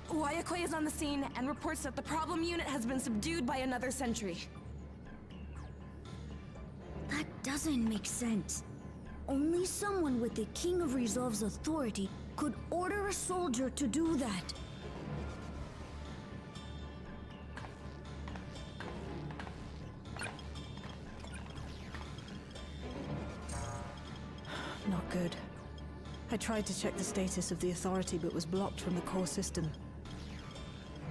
Wayakwe is on the scene and reports that the problem unit has been subdued by another sentry. That doesn't make sense. Only someone with the King of Resolve's authority could order a soldier to do that. Not good. I tried to check the status of the authority but was blocked from the core system.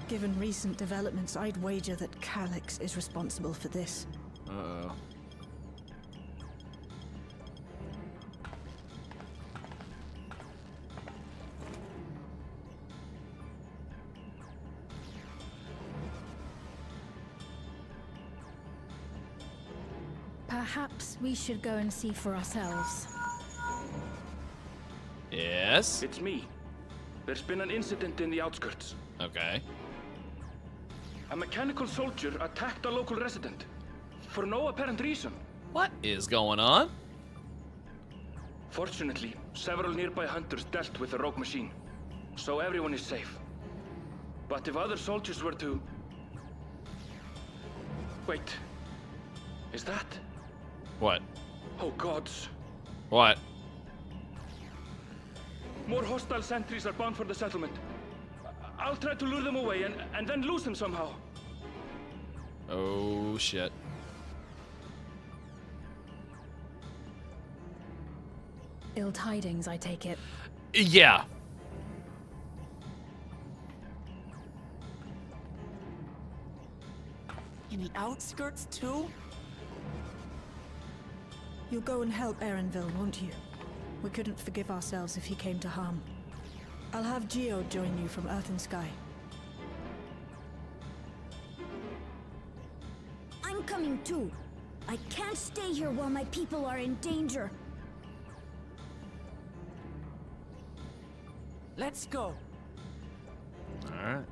Given recent developments, I'd wager that Calyx is responsible for this. Uh-oh. Perhaps we should go and see for ourselves. Yes? It's me. There's been an incident in the outskirts. Okay. A mechanical soldier attacked a local resident. For no apparent reason. What is going on? Fortunately, several nearby hunters dealt with the rogue machine. So everyone is safe. But if other soldiers were to... Wait. Is that... What? Oh gods. What? More hostile sentries are bound for the settlement. I'll try to lure them away and then lose them somehow. Oh, shit. Ill tidings, I take it. Yeah. In the outskirts, too? You'll go and help Erenville, won't you? We couldn't forgive ourselves if he came to harm. I'll have Geo join you from Earth and Sky. I'm coming too. I can't stay here while my people are in danger. Let's go. All right.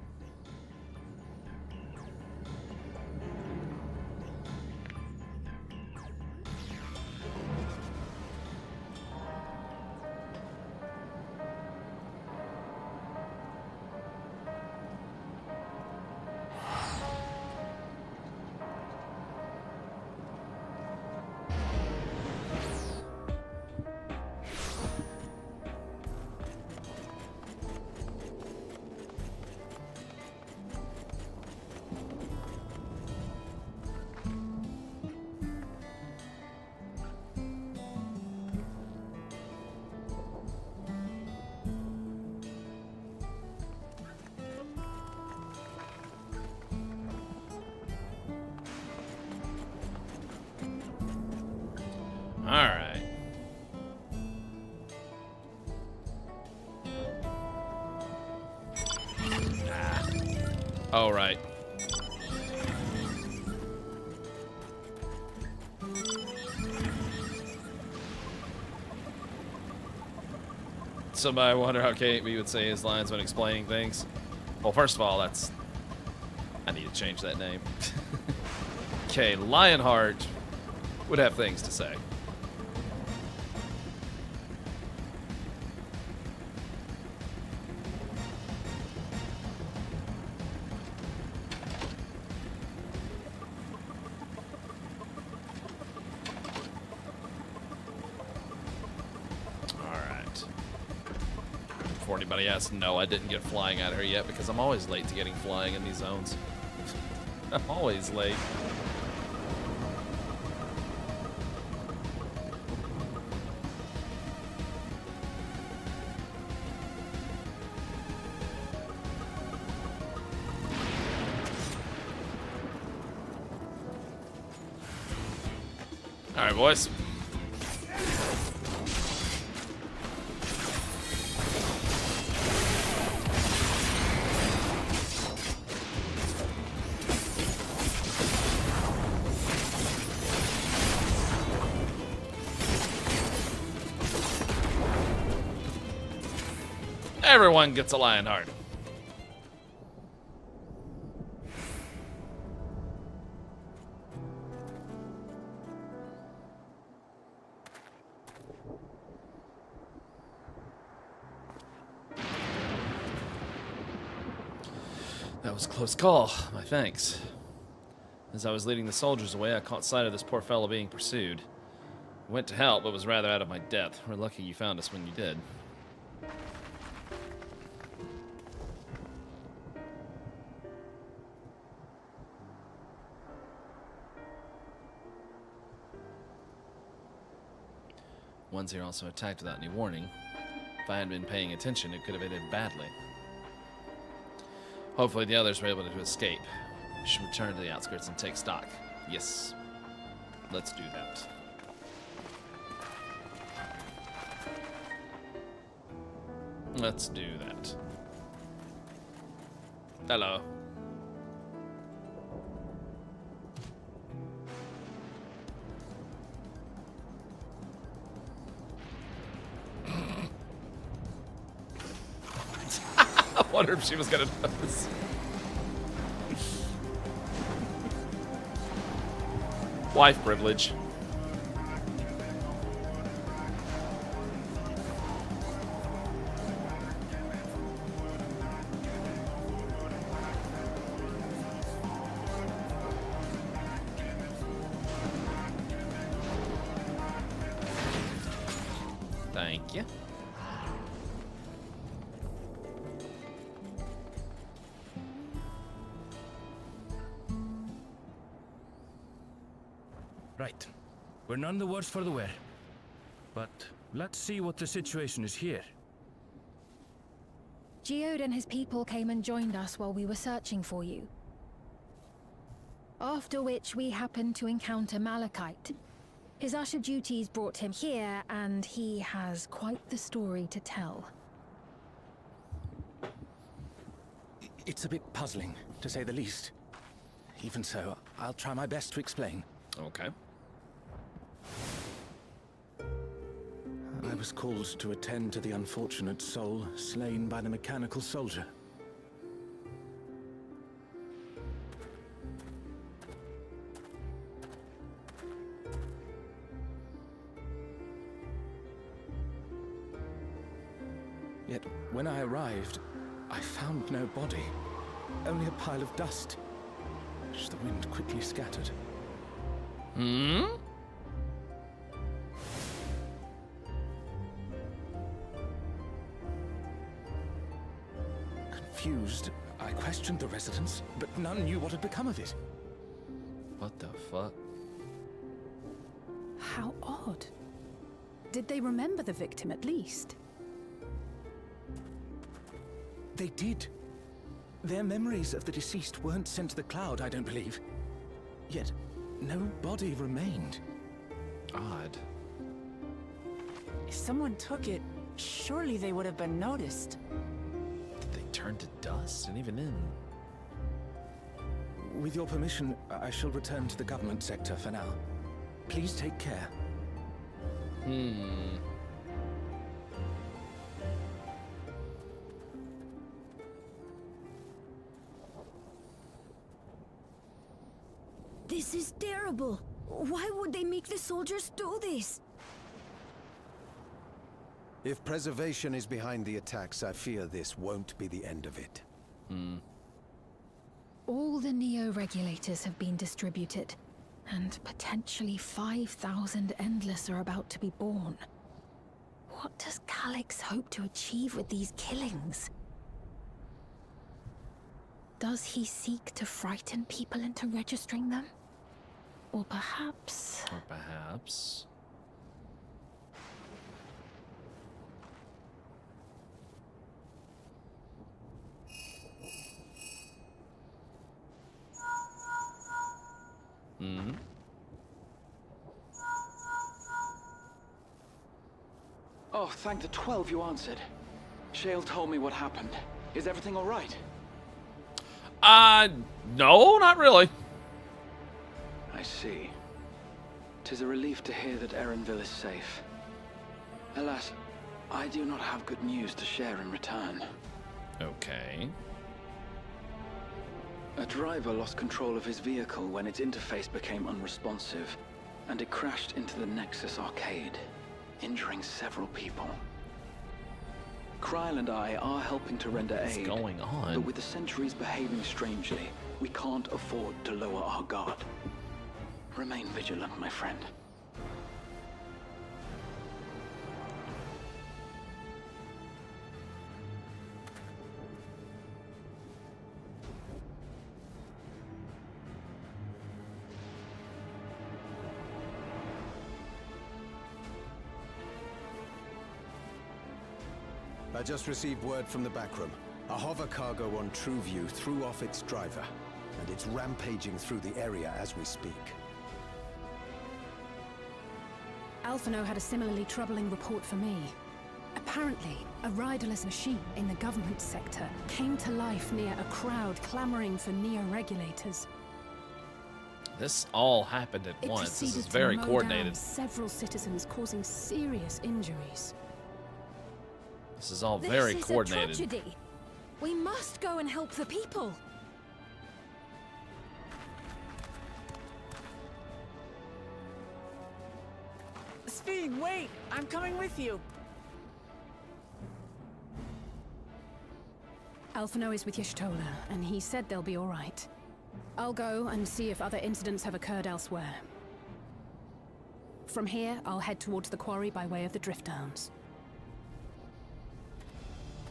Oh, right. Somebody wonder how KB would say his lines when explaining things. Well, first of all, that's... I need to change that name. Okay, Lionheart would have things to say. Before anybody asks, no, I didn't get flying out of here yet because I'm always late to getting flying in these zones. I'm always late. All right, boys. Everyone gets a Lionheart. That was a close call. My thanks. As I was leading the soldiers away, I caught sight of this poor fellow being pursued. I went to help, but was rather out of my depth. We're lucky you found us when you did. Ones here also attacked without any warning. If I hadn't been paying attention, it could have ended badly. Hopefully the others were able to escape. We should return to the outskirts and take stock. Yes. Let's do that. Let's do that. Hello. I wonder if she was gonna notice. Wife privilege. Thank you. Right. We're none the worse for the wear. But let's see what the situation is here. Geode and his people came and joined us while we were searching for you. After which we happened to encounter Malachite. His usher duties brought him here, and he has quite the story to tell. It's a bit puzzling, to say the least. Even so, I'll try my best to explain. Okay. I was called to attend to the unfortunate soul slain by the mechanical soldier. Yet, when I arrived, I found no body, only a pile of dust, which the wind quickly scattered. Hmm? Confused, I questioned the residents, but none knew what had become of it. What the fuck? How odd. Did they remember the victim at least? They did. Their memories of the deceased weren't sent to the cloud, I don't believe. Yet, no body remained. Odd. If someone took it, surely they would have been noticed. Did they turn to dust? And even then... With your permission, I shall return to the government sector for now. Please take care. This is terrible. Why would they make the soldiers do this? If preservation is behind the attacks, I fear this won't be the end of it. All the Neo-regulators have been distributed, and potentially 5,000 Endless are about to be born. What does Calyx hope to achieve with these killings? Does he seek to frighten people into registering them? Or perhaps... Oh, thank the 12 you answered. Shale told me what happened. Is everything all right? No, not really. I see. 'Tis a relief to hear that Erenville is safe. Alas, I do not have good news to share in return. Okay. A driver lost control of his vehicle when its interface became unresponsive, and it crashed into the Nexus arcade, injuring several people. Kryl and I are helping to render aid. What's going on? But with the sentries behaving strangely, we can't afford to lower our guard. Remain vigilant, my friend. I just received word from the backroom. A hover cargo on TrueView threw off its driver, and it's rampaging through the area as we speak. Alphino had a similarly troubling report for me. Apparently, a riderless machine in the government sector came to life near a crowd clamoring for Neo-regulators. This all happened at once. This is very coordinated. Several citizens causing serious injuries. This is all very coordinated. This is a tragedy. We must go and help the people. Speed, wait! I'm coming with you! Alphino is with Y'shtola, and he said they'll be all right. I'll go and see if other incidents have occurred elsewhere. From here, I'll head towards the quarry by way of the Drift Downs.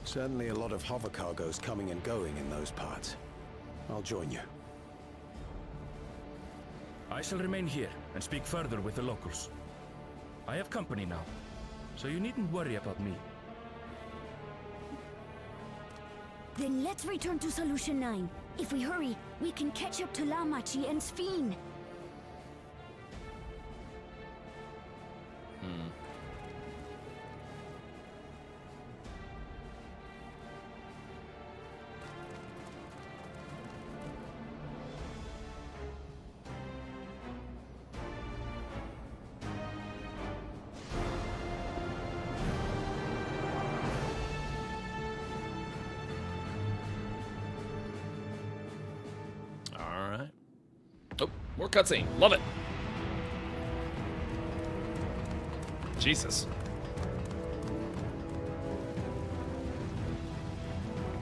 Certainly a lot of hover cargoes coming and going in those parts. I'll join you. I shall remain here and speak further with the locals. I have company now, so you needn't worry about me. Then let's return to Solution 9. If we hurry, we can catch up to Lamachi and Sphene. More cutscene. Love it. Jesus.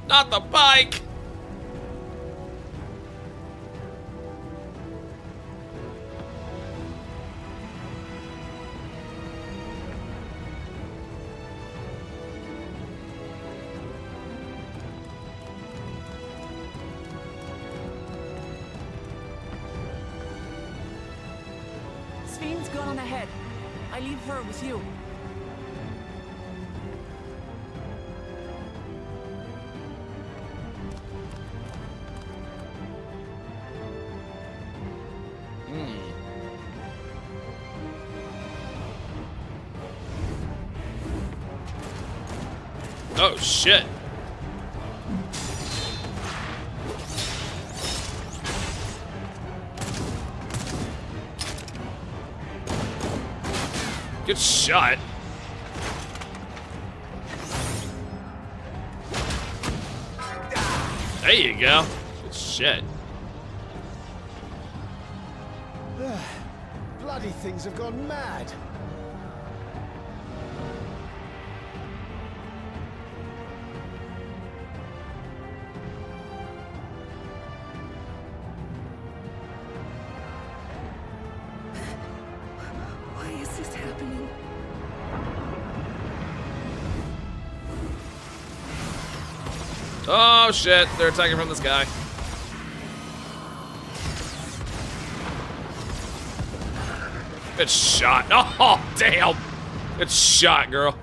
Not the bike! Sphene's gone on ahead. I leave her with you. Oh, shit. Good shot. There you go. Good shit. Bloody things have gone mad. Why is this happening? Oh shit, they're attacking from the sky. Good shot. Oh, damn. Good shot, girl.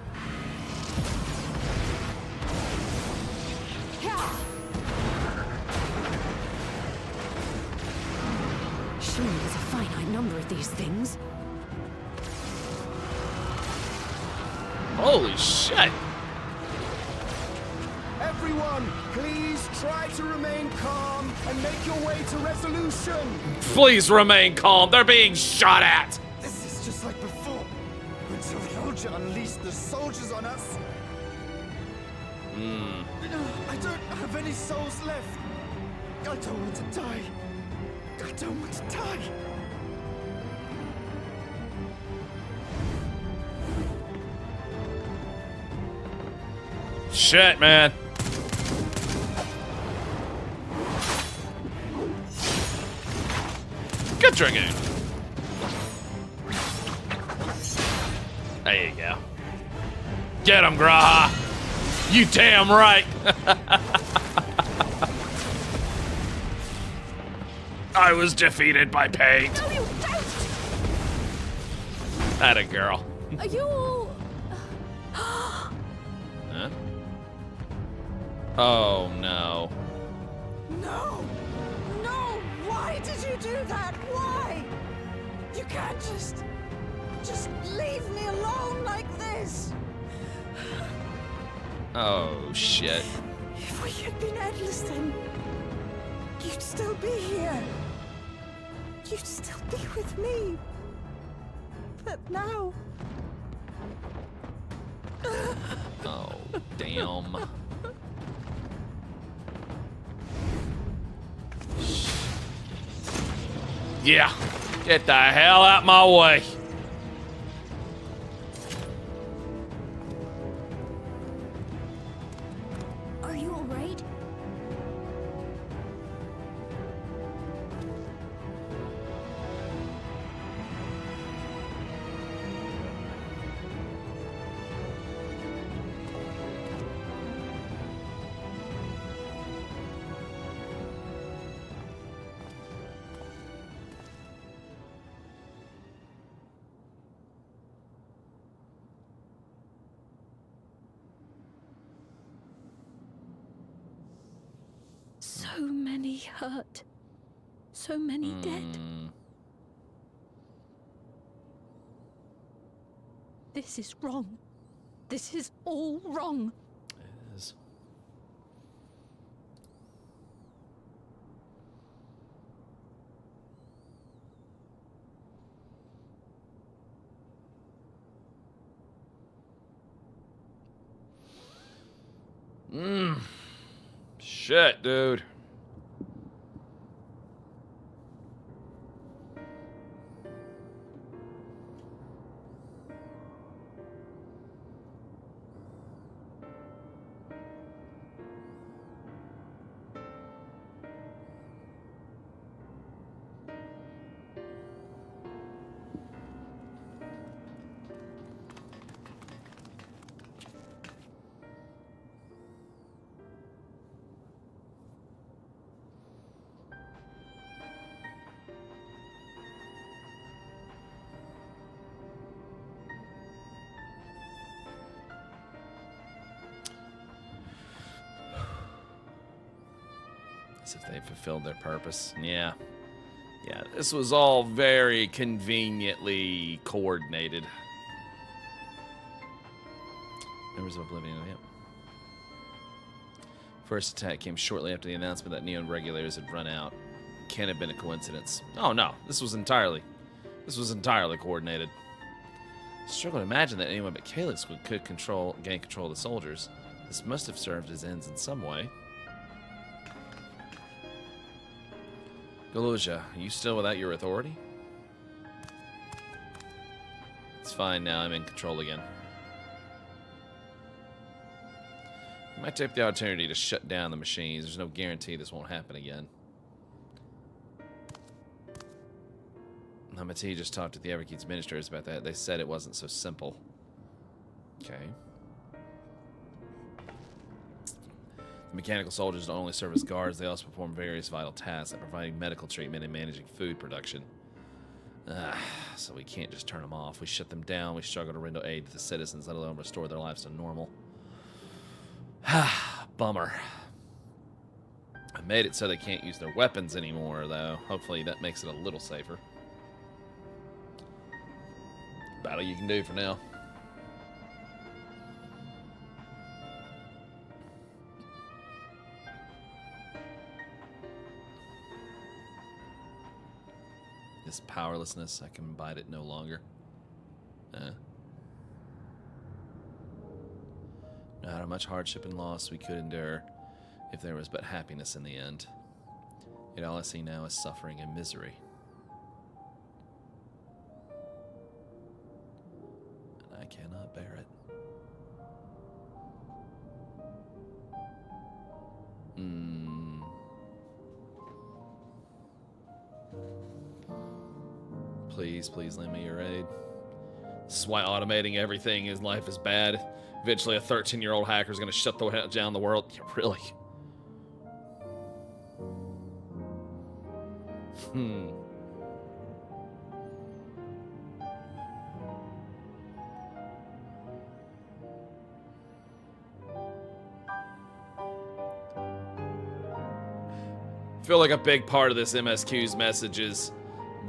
Surely there's a finite number of these things. Holy shit. Everyone, please try to remain calm and make your way to resolution. Please remain calm. They're being shot at. This is just like before, when Sylvia unleashed the soldiers on us. I don't have any souls left. I don't want to die. I don't want to die. Shit, man. Good dragoon. There you go. Get him, Graha. You damn right. I was defeated by pain. No, you don't! Atta girl. Are you all... Huh? Oh no. No! No! Why did you do that? Why? You can't just leave me alone like this. Oh shit. If we had been endless, then you'd still be here. You'd still be with me. But now... Oh, damn. Yeah. Get the hell out my way. Are you alright? So many hurt. So many dead. This is wrong. This is all wrong. It is. Shit, dude. As if they fulfilled their purpose. Yeah. Yeah, this was all very conveniently coordinated. Members of Oblivion, yep. First attack came shortly after the announcement that Neon regulators had run out. Can't have been a coincidence. Oh no, this was entirely coordinated. Struggle to imagine that anyone but Calyx could gain control of the soldiers. This must have served his ends in some way. Galuja, are you still without your authority? It's fine now, I'm in control again. I might take the opportunity to shut down the machines. There's no guarantee this won't happen again. Hamati just talked to the Everkeys administrators about that. They said it wasn't so simple. Okay. The mechanical soldiers don't only serve as guards, they also perform various vital tasks like providing medical treatment and managing food production. So we can't just turn them off. We shut them down. We struggle to render aid to the citizens, let alone restore their lives to normal. Bummer. I made it so they can't use their weapons anymore, though. Hopefully that makes it a little safer. About all you can do for now. This powerlessness, I can bide it no longer. No matter how much hardship and loss we could endure, if there was but happiness in the end. Yet all I see now is suffering and misery. And I cannot bear it. Please, please lend me your aid. This is why automating everything in life is bad. Eventually a 13-year-old hacker is going to shut down the world. Yeah, really? I feel like a big part of this MSQ's message is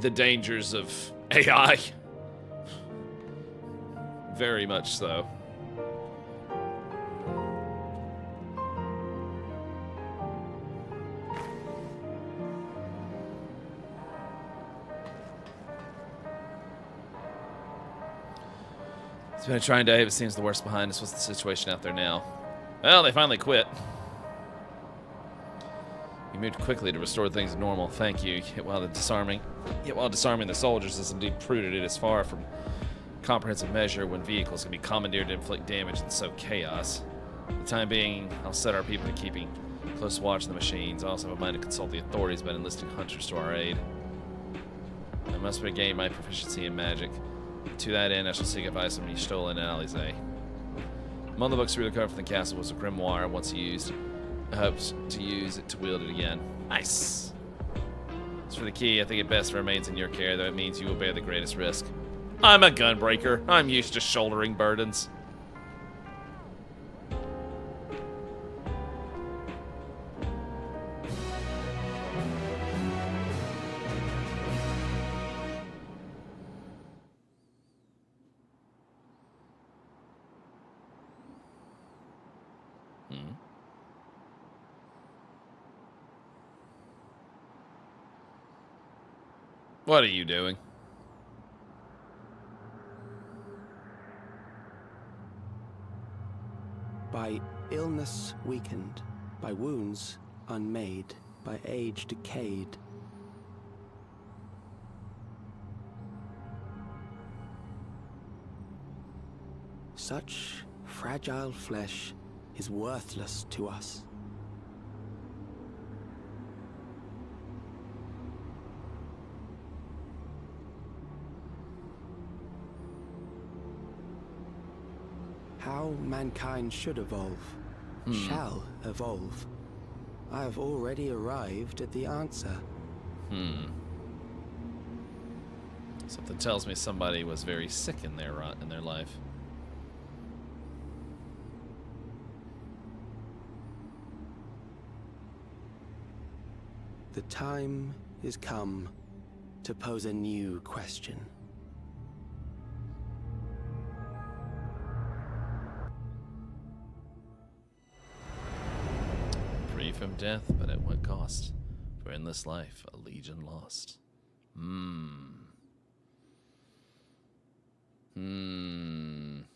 the dangers of AI. Very much so. It's been a trying day, but it seems the worst behind us. What's the situation out there now? Well, they finally quit. You moved quickly to restore things to normal. Thank you. Yet while disarming the soldiers is indeed prudent, it is far from comprehensive measure when vehicles can be commandeered to inflict damage and sow chaos. For the time being, I'll set our people to keeping close watch on the machines. I also have a mind to consult the authorities about enlisting hunters to our aid. I must regain my proficiency in magic. To that end, I shall seek advice from Y'shtola and Alize. Among the books we recovered from the castle was a grimoire once used. I hope to use it to wield it again. Nice! As for the key, I think it best remains in your care, though it means you will bear the greatest risk. I'm a gunbreaker. I'm used to shouldering burdens. What are you doing? By illness weakened, by wounds unmade, by age decayed. Such fragile flesh is worthless to us. How mankind should evolve, shall evolve. I have already arrived at the answer. Something tells me somebody was very sick in their life. The time is come to pose a new question. Free from death, but at what cost? For endless life, a legion lost. I'm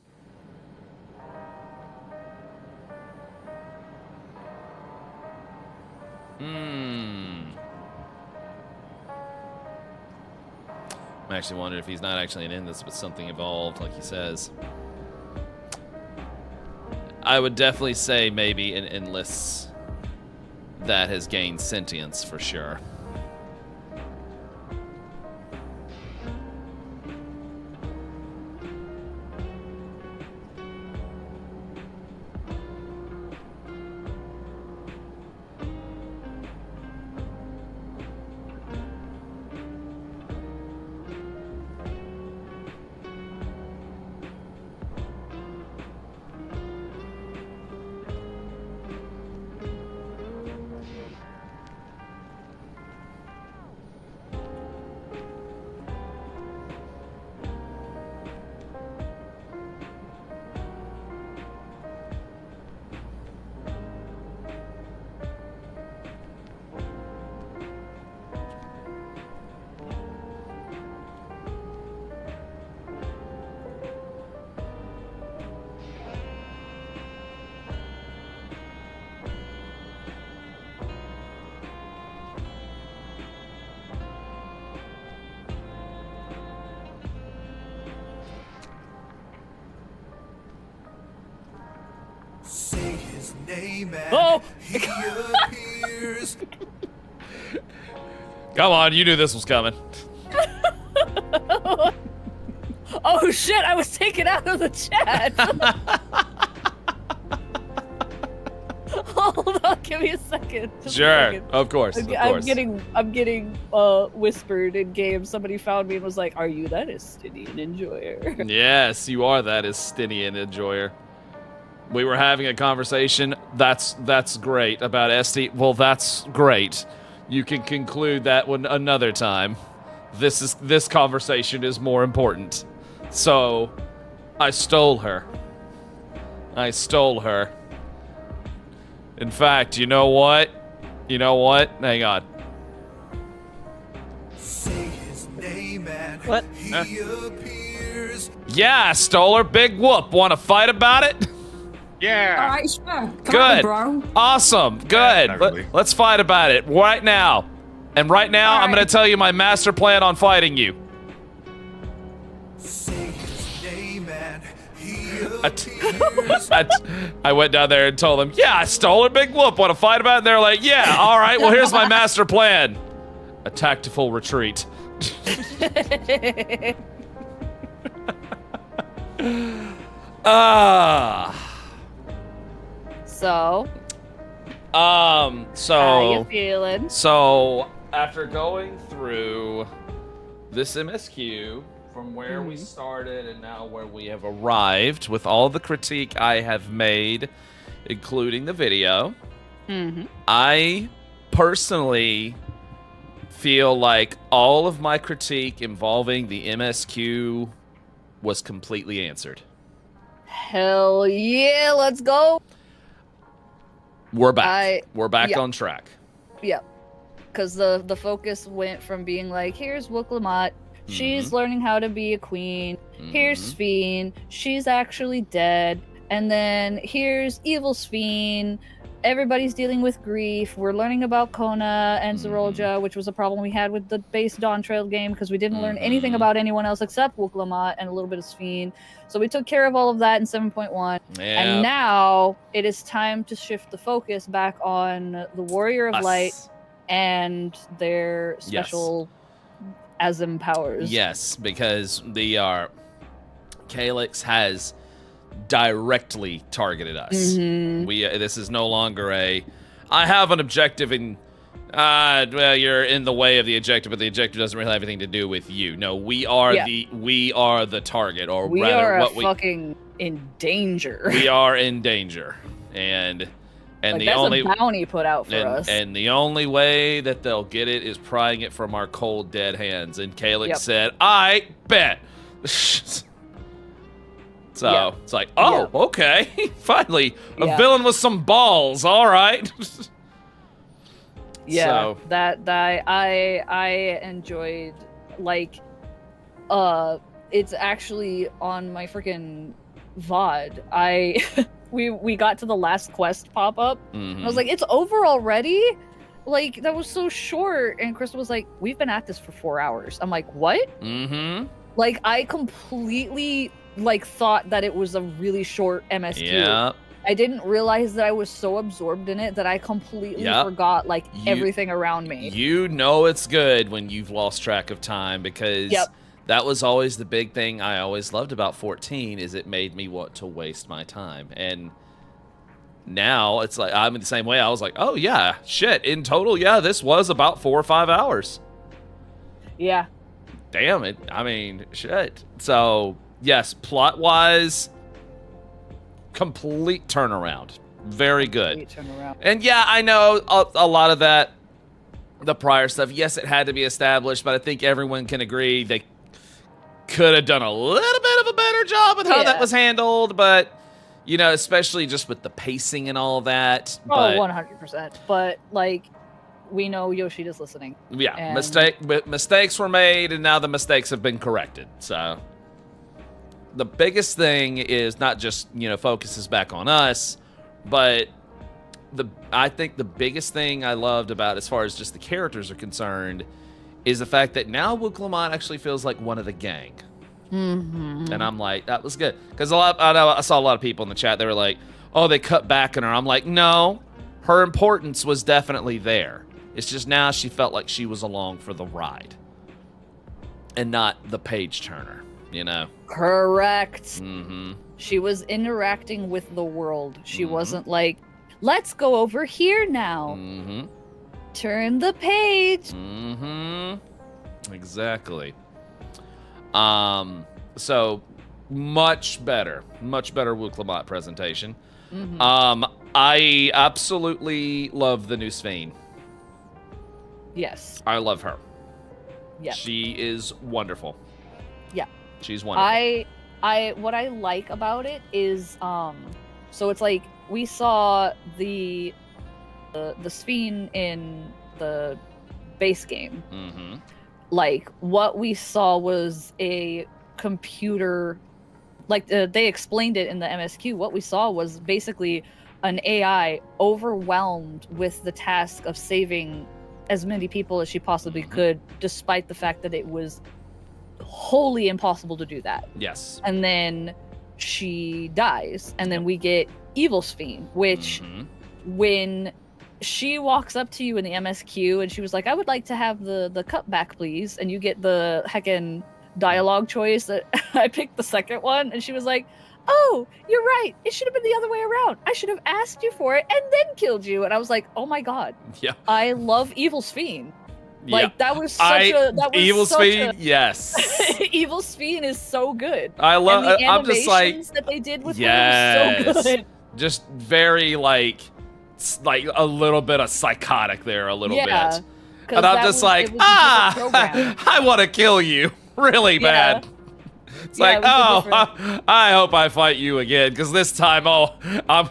actually wondering if he's not actually an endless, but something evolved, like he says. I would definitely say maybe an endless that has gained sentience for sure. Say his name and he appears. Come on, you knew this was coming. Oh shit, I was taken out of the chat. Hold on, give me a second. Just Sure, a second. of course, of course. I'm getting whispered in game. Somebody found me and was like, "Are you that Estinian enjoyer?" Yes, you are that Estinian enjoyer. We were having a conversation. That's great about Esti. Well, that's great. You can conclude that one another time. This conversation is more important. So, I stole her. I stole her. In fact, you know what? You know what? Hang on. Say his name and what? He appears. Yeah, I stole her. Big whoop. Want to fight about it? Yeah. All right, sure. Come Good. on, bro. Awesome. Good. Let's fight about it right now. And right now, I'm going to tell you my master plan on fighting you. Say his name and he I went down there and told them, yeah, I stole her. Big whoop. Want to fight about it? And they're like, yeah, all right. Well, here's my master plan. A tactful retreat. So how you feeling? So after going through this MSQ from where we started and now where we have arrived with all the critique I have made, including the video, I personally feel like all of my critique involving the MSQ was completely answered. Hell yeah, let's go. We're back. We're back on track. Yep. Because the focus went from being like, here's Wooklamot, she's learning how to be a queen. Here's Sphene, she's actually dead. And then here's Evil Sphene. Everybody's dealing with grief. We're learning about Kona and Zerolja, which was a problem we had with the base Dawn Trail game because we didn't learn anything about anyone else except Wooklamot and a little bit of Sphene. So we took care of all of that in 7.1. And now it is time to shift the focus back on the Warrior of Light and their special Asm powers. Yes, because the Calyx has directly targeted us. This is no longer I have an objective and well, you're in the way of the objective, but the objective doesn't really have anything to do with you. No, we are the target, or we rather, are fucking in danger. We are in danger, and like, the that's only a bounty put out for us. And the only way that they'll get it is prying it from our cold, dead hands. And Calyx said, "I bet." So it's like, oh, okay, finally a villain with some balls. All right. So that I enjoyed, like, it's actually on my freaking VOD. We got to the last quest pop up. And I was like, it's over already? Like, that was so short. And Crystal was like, we've been at this for 4 hours. I'm like, what? Like, I completely like thought that it was a really short MSQ. Yeah. I didn't realize that I was so absorbed in it that I completely forgot like everything around me. You know it's good when you've lost track of time, because that was always the big thing I always loved about 14 is it made me want to waste my time. And now it's like I'm in the same way. I was like, oh yeah, shit. In total, yeah, this was about 4 or 5 hours. Yeah. Damn it. I mean, shit. So yes, plot-wise, complete turnaround. Very good. Turnaround. And yeah, I know a lot of that, the prior stuff, yes, it had to be established, but I think everyone can agree they could have done a little bit of a better job with how that was handled, but, you know, especially just with the pacing and all that. Oh, 100%. But, like, we know Yoshida's listening. Yeah, and mistakes were made, and now the mistakes have been corrected, so... The biggest thing is not just, you know, focuses back on us, but I think the biggest thing I loved about as far as just the characters are concerned is the fact that now Wooklamon actually feels like one of the gang. And I'm like, that was good. Because I saw a lot of people in the chat, they were like, oh, they cut back on her. I'm like, no, her importance was definitely there. It's just now she felt like she was along for the ride and not the page turner. You know? Correct. She was interacting with the world. She wasn't like, let's go over here now. Turn the page. Exactly. So much better Wooklamot presentation. I absolutely love the new Sphene. Yes. I love her. Yeah. She is wonderful. Yeah. She's wonderful. What I like about it is so it's like we saw the Sphene in the base game. Like what we saw was a computer, like they explained it in the MSQ. What we saw was basically an AI overwhelmed with the task of saving as many people as she possibly could, despite the fact that it was wholly impossible to do that. Yes. And then she dies, and then we get Evil Sphene, which when she walks up to you in the MSQ and she was like, I would like to have the cutback, please, and you get the heckin' dialogue choice that I picked the second one, and she was like, oh, you're right, it should have been the other way around. I should have asked you for it and then killed you. And I was like, oh my god. Yeah. I love Evil Sphene. Like that was such Evil Sphene, yes. Evil Sphene is so good. I love. And the I'm just like that they did with her was so good. Just very like a little bit of psychotic there, a little bit. And I'm just like, I want to kill you really bad. It's like, oh, I hope I fight you again, because this time, I'm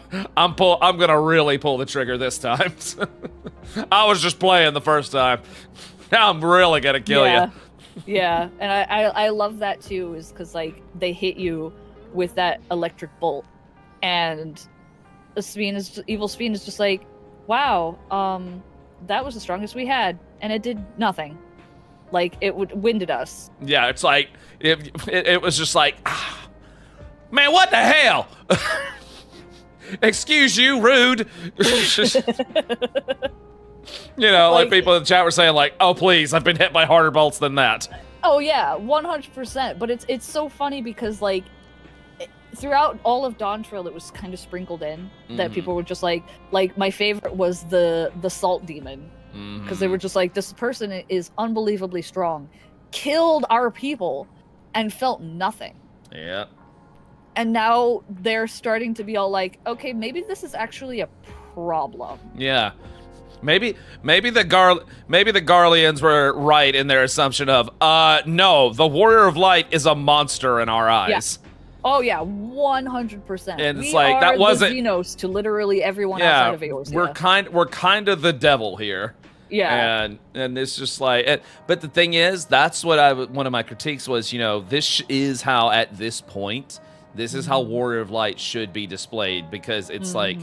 gonna really pull the trigger this time. I was just playing the first time. Now I'm really gonna kill you. Yeah, and I love that too, is because like they hit you with that electric bolt, and Evil Sphene is just like, wow, that was the strongest we had, and it did nothing. Like it winded us. Yeah, it's like it was just like, man, what the hell? Excuse you, rude. You know, like people in the chat were saying, like, oh please, I've been hit by harder bolts than that. Oh yeah, 100%. But it's so funny because like throughout all of Dawntrail, it was kind of sprinkled in that people were just like my favorite was the salt demon. Because they were just like, this person is unbelievably strong, killed our people, and felt nothing. Yeah. And now they're starting to be all like, okay, maybe this is actually a problem. Yeah. Maybe the Garleans were right in their assumption of, no, the Warrior of Light is a monster in our eyes. Yeah. Oh yeah, 100%. And it's like that wasn't the Xenos to literally everyone outside of Eorzea. We're kind of the devil here. Yeah. And it's just like, but the thing is, that's what one of my critiques was, this is how at this point, this is how Warrior of Light should be displayed, because it's like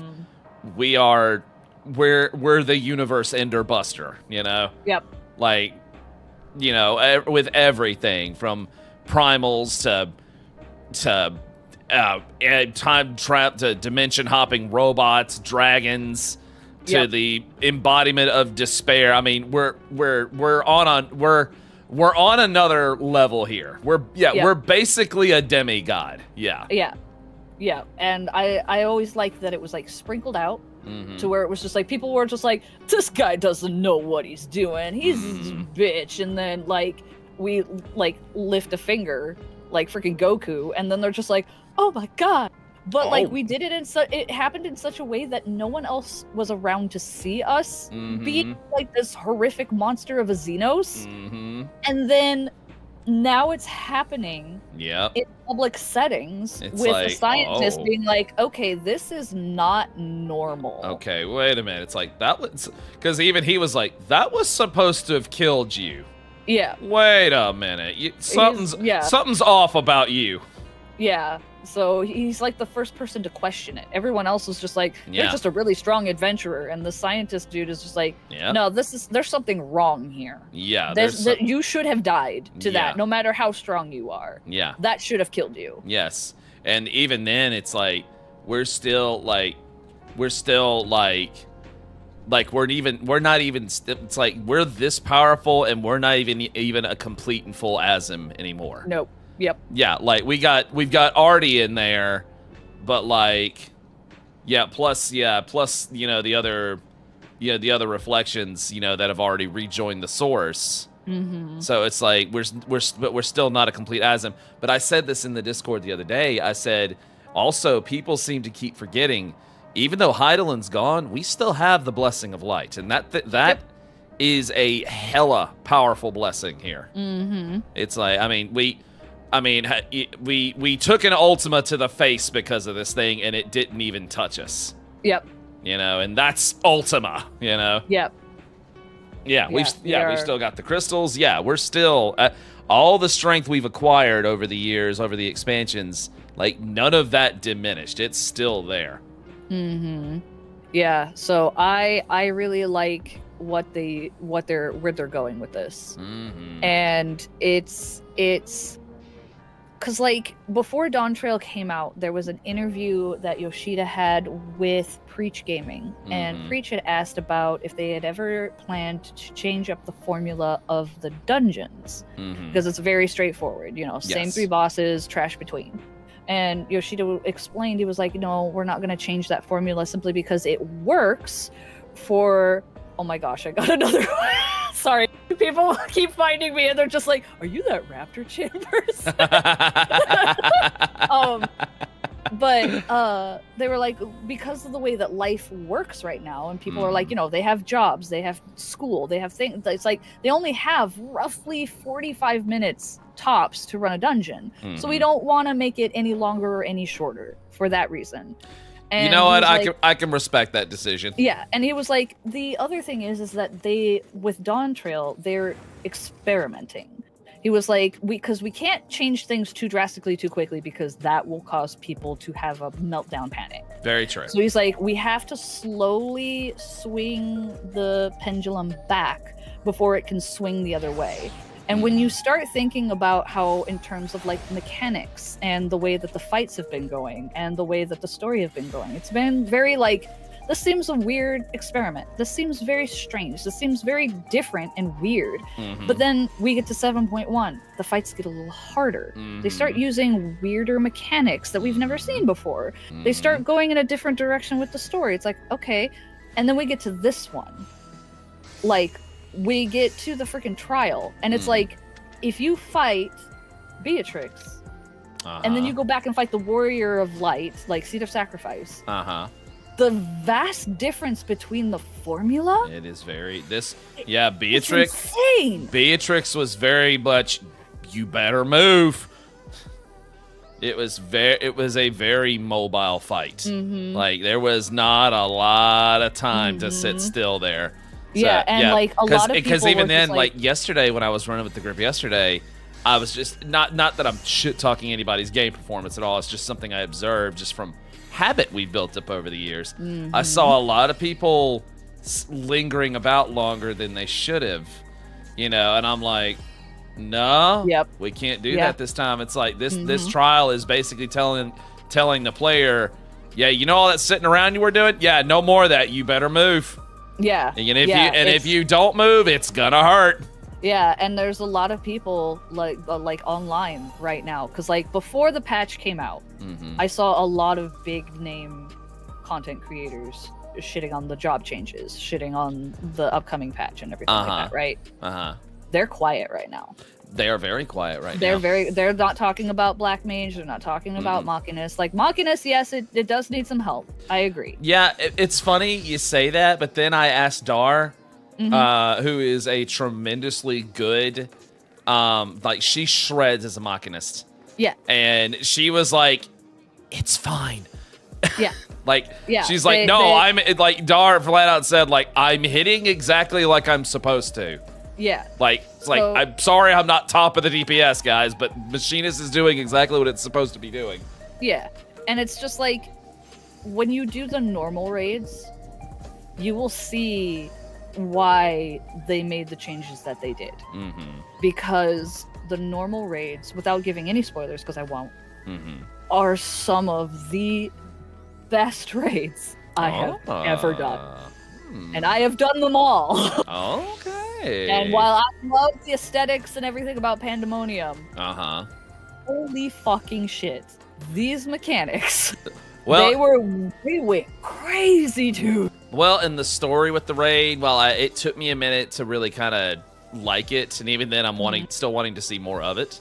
we're the universe ender buster, Yep. Like, with everything from primals to time trap to dimension hopping robots, dragons, to the embodiment of despair. I mean, we're on another level here. We're basically a demigod. Yeah. And I always liked that it was like sprinkled out to where it was just like people were just like, this guy doesn't know what he's doing. He's a bitch. And then like we like lift a finger like freaking Goku, and then they're just like, oh my god. But like we did it it happened in such a way that no one else was around to see us being like this horrific monster of a Xenos. And then now it's happening in public settings with like, the scientists being like, okay, this is not normal. Okay, wait a minute. It's like, that was, because even he was like, that was supposed to have killed you. Yeah. Wait a minute. Something's off about you. Yeah. So he's like the first person to question it. Everyone else is just like, they're just a really strong adventurer, and the scientist dude is just like, no, there's something wrong here. Yeah, you should have died to that, no matter how strong you are. Yeah, that should have killed you. Yes, and even then, it's like we're this powerful, and we're not even a complete and full Asm anymore. Nope. Yep. Yeah, like we've got Artie in there, but like, plus the other reflections, that have already rejoined the source. So it's like we're still not a complete Asm. But I said this in the Discord the other day. I said also people seem to keep forgetting, even though Heidelin's gone, we still have the Blessing of Light, and that is a hella powerful blessing here. It's like, we took an Ultima to the face because of this thing, and it didn't even touch us. Yep. And that's Ultima. Yep. We've still got the crystals. Yeah, we're still all the strength we've acquired over the years, over the expansions. Like, none of that diminished. It's still there. Yeah. So I really like where they're going with this, and it's. Because, like, before Dawn Trail came out, there was an interview that Yoshida had with Preach Gaming. And Preach had asked about if they had ever planned to change up the formula of the dungeons. Because it's very straightforward, same three bosses, trash between. And Yoshida explained, he was like, no, we're not going to change that formula simply because it works for... Oh my gosh, I got another one. Sorry, people keep finding me and they're just like, are you that Raptor Chambers? But they were like, because of the way that life works right now, and people are like, they have jobs, they have school, they have things. It's like they only have roughly 45 minutes tops to run a dungeon. So we don't want to make it any longer or any shorter for that reason. And you know what? I can respect that decision. Yeah, and he was like, the other thing is that with Dawn Trail, they're experimenting. He was like, because we can't change things too drastically too quickly, because that will cause people to have a meltdown panic. Very true. So he's like, we have to slowly swing the pendulum back before it can swing the other way. And when you start thinking about how, in terms of like mechanics and the way that the fights have been going and the way that the story have been going, it's been very like, this seems a weird experiment. This seems very strange. This seems very different and weird. But then we get to 7.1. The fights get a little harder. They start using weirder mechanics that we've never seen before. They start going in a different direction with the story. It's like, okay. And then we get to this one. Like, we get to the freaking trial, and it's like, if you fight Beatrix, and then you go back and fight the Warrior of Light, like Seed of Sacrifice, the vast difference between the formula. It is Beatrix. It's insane. Beatrix was very much, you better move. It was a very mobile fight. Like, there was not a lot of time to sit still there. Yeah, and like a lot of people because even were then, just like yesterday when I was running with the group yesterday, I was just not that I'm shit talking anybody's game performance at all. It's just something I observed just from habit we've built up over the years. I saw a lot of people lingering about longer than they should have, you know, and I'm like, no, we can't do that this time. It's like this trial is basically telling the player, yeah, you know all that sitting around you were doing? Yeah, no more of that. You better move. Yeah. And if you don't move, it's gonna hurt. Yeah, and there's a lot of people like online right now, because like before the patch came out, I saw a lot of big name content creators shitting on the job changes, shitting on the upcoming patch and everything like that, right? They're quiet right now. They are very quiet right now. They're not talking about Black Mage. They're not talking about Machinus. Like Machinus, yes, it does need some help. I agree. Yeah, it's funny you say that, but then I asked Dar, who is a tremendously good, like she shreds as a Machinist. Yeah. And she was like, it's fine. Yeah. She's like, I'm like, Dar flat out said, like, I'm hitting exactly like I'm supposed to. Yeah. I'm sorry I'm not top of the DPS, guys, but Machinist is doing exactly what it's supposed to be doing. Yeah. And it's just like, when you do the normal raids, you will see why they made the changes that they did. Because the normal raids, without giving any spoilers, because I won't, are some of the best raids I have ever done. And I have done them all. Okay. And while I love the aesthetics and everything about Pandemonium, holy fucking shit, these mechanics, they went crazy, dude. Well, and the story with the raid, it took me a minute to really kind of like it, and even then, I'm still wanting to see more of it.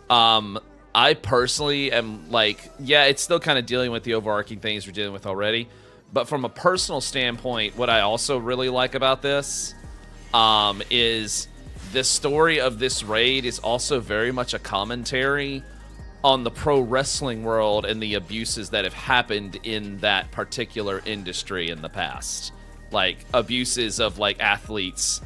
I personally am like, it's still kind of dealing with the overarching things we're dealing with already. But from a personal standpoint, what I also really like about this is the story of this raid is also very much a commentary on the pro wrestling world and the abuses that have happened in that particular industry in the past. Like abuses of like athletes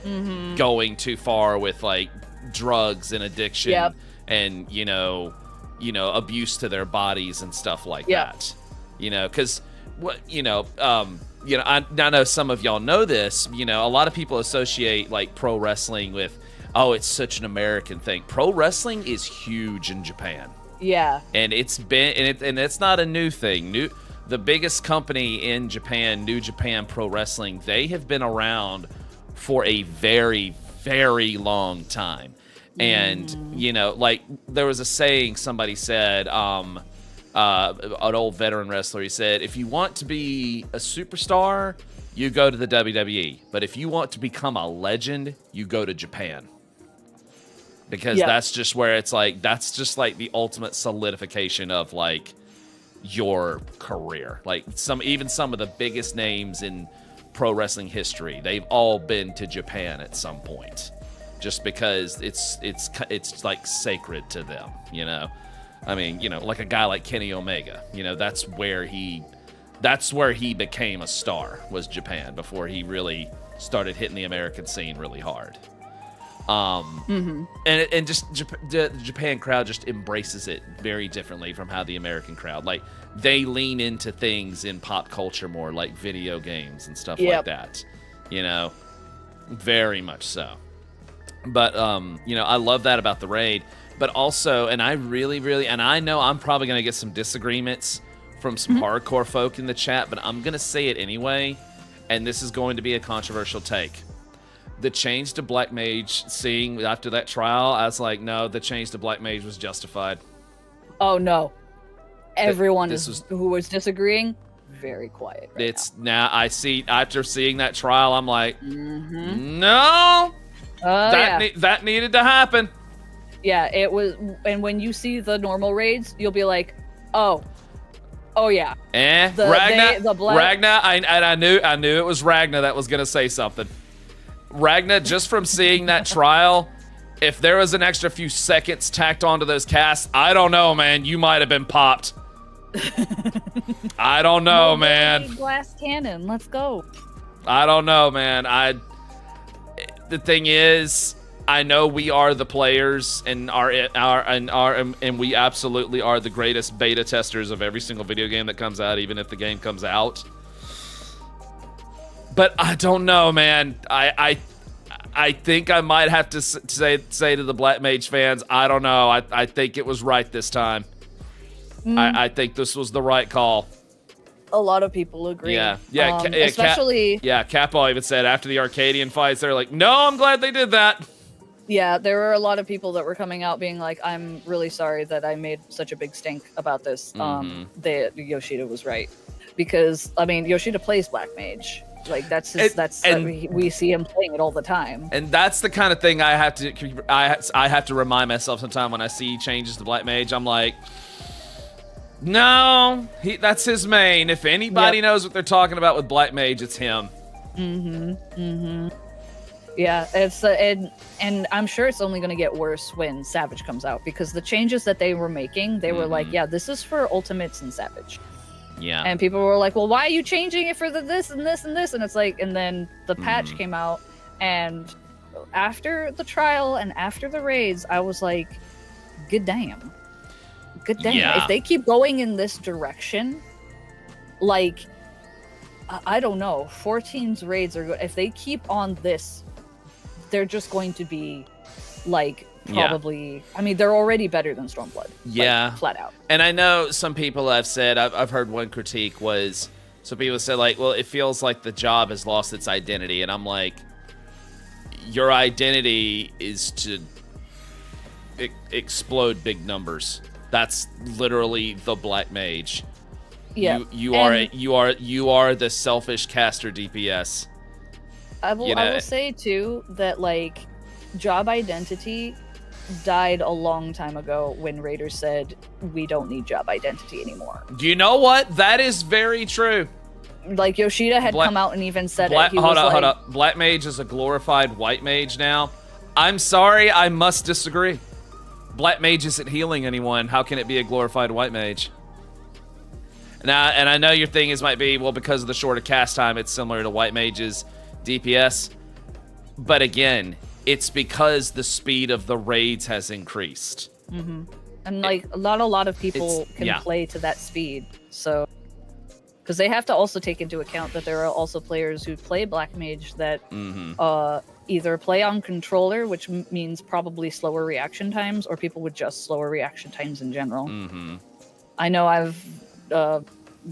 going too far with like drugs and addiction and, you know, abuse to their bodies and stuff like that. You know, because I know some of y'all know this, a lot of people associate like pro wrestling with, oh, it's such an American thing. Pro wrestling is huge in Japan. Yeah. And it's not a new thing. The biggest company in Japan, New Japan Pro Wrestling, they have been around for a very, very long time. And, like there was a saying somebody said, an old veteran wrestler, he said, if you want to be a superstar, you go to the WWE. But if you want to become a legend, you go to Japan. Because that's just where it's like, that's just like the ultimate solidification of like your career. Like even some of the biggest names in pro wrestling history, they've all been to Japan at some point. Just because it's like sacred to them, I mean, like a guy like Kenny Omega, that's where he became a star, was Japan, before he really started hitting the American scene really hard. And just the Japan crowd just embraces it very differently from how the American crowd, like they lean into things in pop culture more, like video games and stuff like that, very much so. But I love that about the raid. But also, and I really, and I know I'm probably going to get some disagreements from some hardcore folk in the chat, but I'm going to say it anyway, and this is going to be a controversial take. The change to Black Mage, seeing after that trial, I was like, no, the change to Black Mage was justified. Oh, no. Everyone who was disagreeing, very quiet right now. I see, after seeing that trial, I'm like, no, that needed to happen. Yeah, it was, and when you see the normal raids, you'll be like, oh yeah. Ragna, I knew it was Ragna that was gonna say something. Ragna, just from seeing that trial, if there was an extra few seconds tacked onto those casts, I don't know, man, you might have been popped. I don't know, man. Glass cannon, let's go. I don't know, man. The thing is, I know we are the players and and we absolutely are the greatest beta testers of every single video game that comes out, even if the game comes out. But I don't know, man. I think I might have to say to the Black Mage fans, I don't know. I think it was right this time. I think this was the right call. A lot of people agree. Yeah. Especially... Capo even said after the Arcadian fights, they're like, no, I'm glad they did that. Yeah, there were a lot of people that were coming out being like, I'm really sorry that I made such a big stink about this. That Yoshida was right. Because, I mean, Yoshida plays Black Mage. Like, we see him playing it all the time. And that's the kind of thing I have to remind myself sometime when I see changes to Black Mage. I'm like, no, that's his main. If anybody knows what they're talking about with Black Mage, it's him. Yeah, it's and I'm sure it's only going to get worse when Savage comes out, because the changes that they were making, they were like, yeah, this is for Ultimates and Savage. Yeah. And people were like, well, why are you changing it for this and this and this? And it's like, and then the patch came out, and after the trial and after the raids, I was like, good damn. Good damn. Yeah. If they keep going in this direction, like, I don't know, 14's raids are good. If they keep on this, they're just going to be like probably I mean, they're already better than Stormblood. Yeah. Like, flat out. And I know some people have said, I've heard one critique was, some people said like, well, it feels like the job has lost its identity. And I'm like, your identity is to explode big numbers. That's literally the Black Mage. Yeah. You are the selfish caster DPS. I will say too that like job identity died a long time ago when Raiders said we don't need job identity anymore. You know what? That is very true. Like Yoshida had come out and even said it. Hold up. Black Mage is a glorified white mage now. I'm sorry, I must disagree. Black Mage isn't healing anyone. How can it be a glorified white mage? Now, and I know your thing might be, well, because of the shorter cast time, it's similar to white mage's DPS. But again, it's because the speed of the raids has increased. And like a lot of people can play to that speed. So, because they have to also take into account that there are also players who play Black Mage that either play on controller, which means probably slower reaction times, or people with just slower reaction times in general. I know I've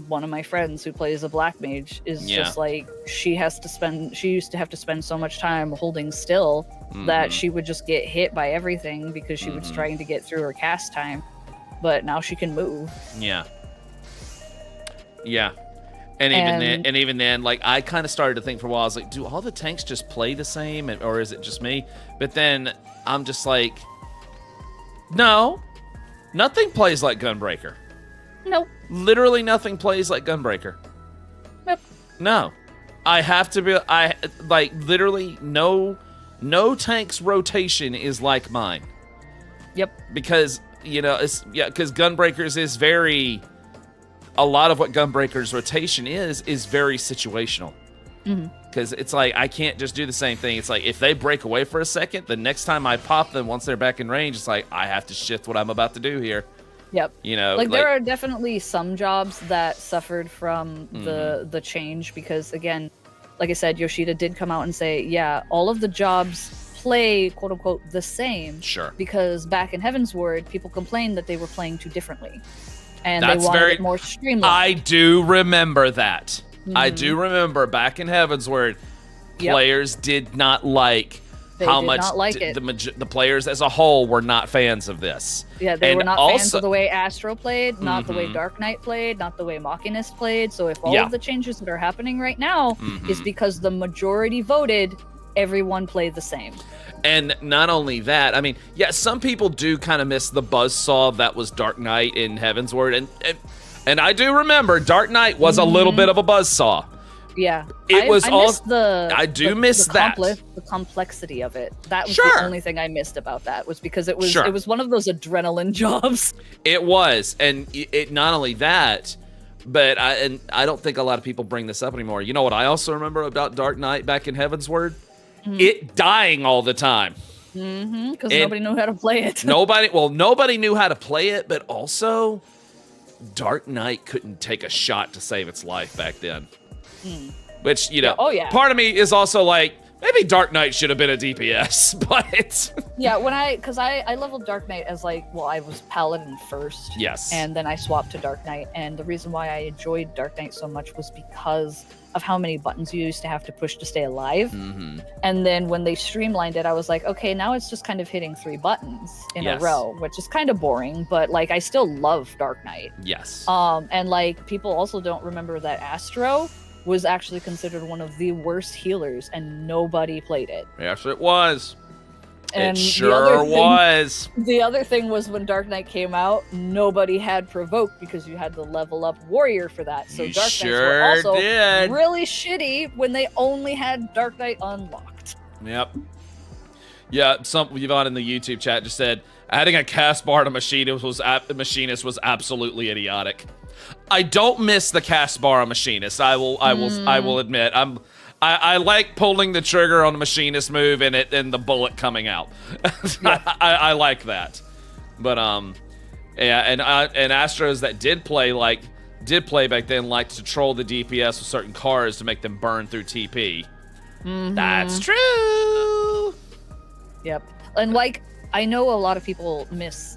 one of my friends who plays a Black Mage is just like, she used to have to spend so much time holding still that she would just get hit by everything because she was trying to get through her cast time, but now she can move. And even then, like, I kind of started to think for a while, I was like, do all the tanks just play the same, or is it just me? But then I'm just like, no, nothing plays like Gunbreaker. Nope. Literally nothing plays like Gunbreaker. Nope. No. I have to be, literally no tank's rotation is like mine. Yep. Because, because Gunbreaker's is very, a lot of what Gunbreaker's rotation is very situational. Because it's like, I can't just do the same thing. It's like, if they break away for a second, the next time I pop them, once they're back in range, it's like, I have to shift what I'm about to do here. Yep. Like there are definitely some jobs that suffered from the change because, again, like I said, Yoshida did come out and say, yeah, all of the jobs play, quote unquote, the same. Sure. Because back in Heavensward, people complained that they were playing too differently. And they wanted it more streamlined. I do remember that. I do remember back in Heavensward, players did not like how much the players as a whole were not fans of this. Yeah, they were not fans of the way Astro played, not the way Dark Knight played, not the way Machinist played. So if all of the changes that are happening right now is because the majority voted, everyone played the same. And not only that, I mean, some people do kind of miss the buzzsaw that was Dark Knight in Heavensward. And I do remember Dark Knight was a little bit of a buzzsaw. Yeah, I do miss that. The complexity of it. That was the only thing I missed about that, was because it was one of those adrenaline jobs. It was, and it not only that, But I don't think a lot of people bring this up anymore. You know what I also remember about Dark Knight back in Heavensward? It dying all the time. Because nobody knew how to play it. Nobody knew how to play it, but also Dark Knight couldn't take a shot to save its life back then. Which, you know, part of me is also like, maybe Dark Knight should have been a DPS, but... Yeah, because I leveled Dark Knight as I was Paladin first. Yes. And then I swapped to Dark Knight, and the reason why I enjoyed Dark Knight so much was because of how many buttons you used to have to push to stay alive. And then when they streamlined it, I was like, okay, now it's just kind of hitting 3 buttons in a row, which is kind of boring, but like I still love Dark Knight. Yes. And like people also don't remember that Astro was actually considered one of the worst healers, and nobody played it. Yes, it was. And it sure was. The other thing was when Dark Knight came out, nobody had Provoke because you had to level up Warrior for that. So Dark Knights were also really shitty when they only had Dark Knight unlocked. Yep. Yeah, Yvonne in the YouTube chat just said, adding a cast bar to Machinist was absolutely idiotic. I don't miss the cast bar on Machinist. I will admit. I like pulling the trigger on the Machinist move and the bullet coming out. I like that. But yeah, and Astros that did play back then liked to troll the DPS with certain cars to make them burn through TP. That's true. Yep. And like I know a lot of people miss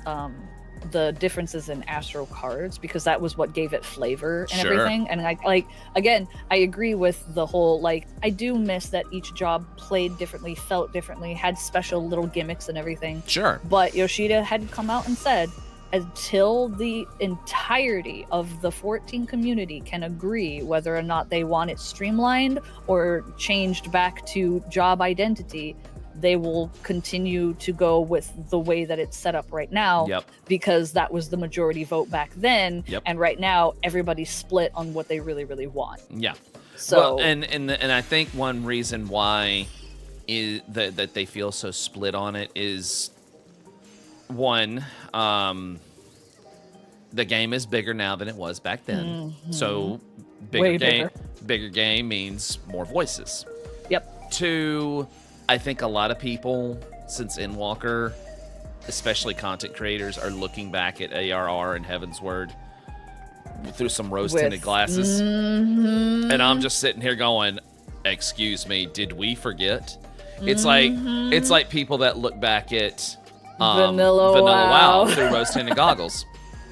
the differences in Astro cards because that was what gave it flavor and everything. And I agree with the whole, I do miss that each job played differently, felt differently, had special little gimmicks and everything. Sure. But Yoshida had come out and said, until the entirety of the 14 community can agree whether or not they want it streamlined or changed back to job identity, they will continue to go with the way that it's set up right now. Because that was the majority vote back then. And right now, everybody's split on what they really, really want. Yeah. So, well, and I think one reason why is that they feel so split on it is, one, the game is bigger now than it was back then. So bigger game means more voices. Two, I think a lot of people, since Endwalker, especially content creators, are looking back at ARR and Heavensward through some rose-tinted glasses. And I'm just sitting here going, excuse me, did we forget? It's like people that look back at Vanilla WoW through rose-tinted goggles.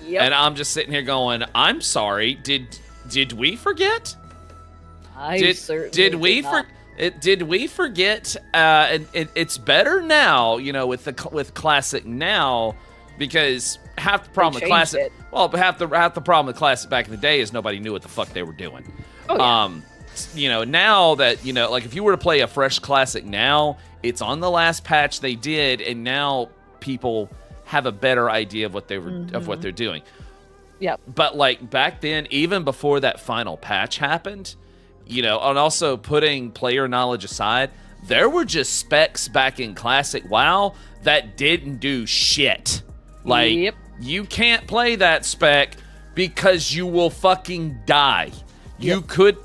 And I'm just sitting here going, I'm sorry, did we forget? Did we forget? And it's better now, with Classic now, because half the problem with Classic, half the problem with Classic back in the day is nobody knew what the fuck they were doing. Now that if you were to play a fresh Classic now, it's on the last patch they did, and now people have a better idea of what they're doing. But back then, even before that final patch happened. And also putting player knowledge aside, there were just specs back in Classic WoW that didn't do shit. You can't play that spec because you will fucking die. You could,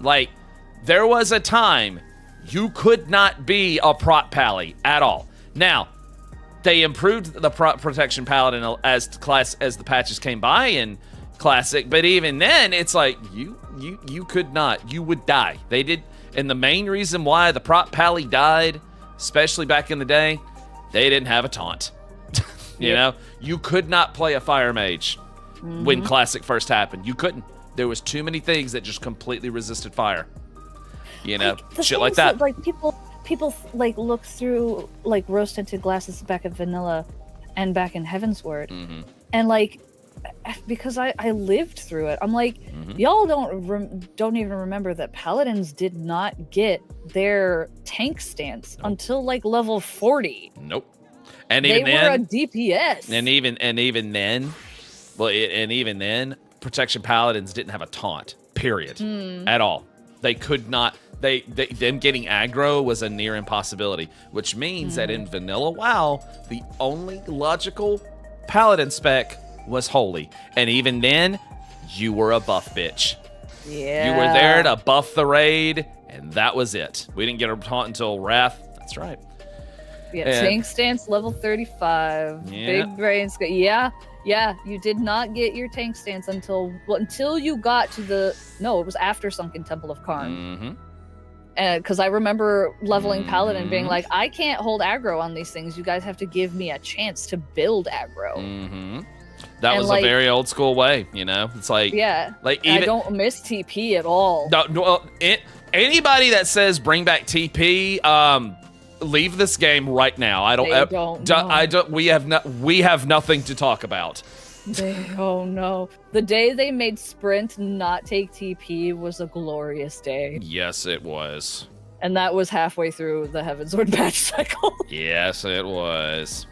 there was a time you could not be a prot pally at all. Now, they improved the protection paladin as the patches came by in Classic, but even then, it's you could not. You would die. They did, and the main reason why the prot pally died, especially back in the day, they didn't have a taunt. You could not play a fire mage when Classic first happened. You couldn't. There was too many things that just completely resisted fire. Shit like that. People look through rose-tinted glasses back at Vanilla and back in Heavensward, and because I lived through it, I'm y'all don't even remember that Paladins did not get their tank stance until level 40. Nope. And they even then, were a DPS. And even then, Protection Paladins didn't have a taunt. Period. At all. They could not. Them getting aggro was a near impossibility, which means that in Vanilla WoW, the only logical Paladin spec was Holy. And even then, you were a buff bitch. Yeah. You were there to buff the raid, and that was it. We didn't get a taunt until Wrath. That's right. Yeah, tank stance level 35. Yeah. Big brain. Yeah. You did not get your tank stance until you got to it was after Sunken Temple of Karn. Because I remember leveling Paladin being like, I can't hold aggro on these things. You guys have to give me a chance to build aggro. That was a very old school way, you know? It's like... Yeah. Like even, I don't miss TP at all. No, anybody that says bring back TP, leave this game right now. We have nothing to talk about. Oh no. The day they made Sprint not take TP was a glorious day. Yes, it was. And that was halfway through the Heavensward patch cycle. Yes, it was.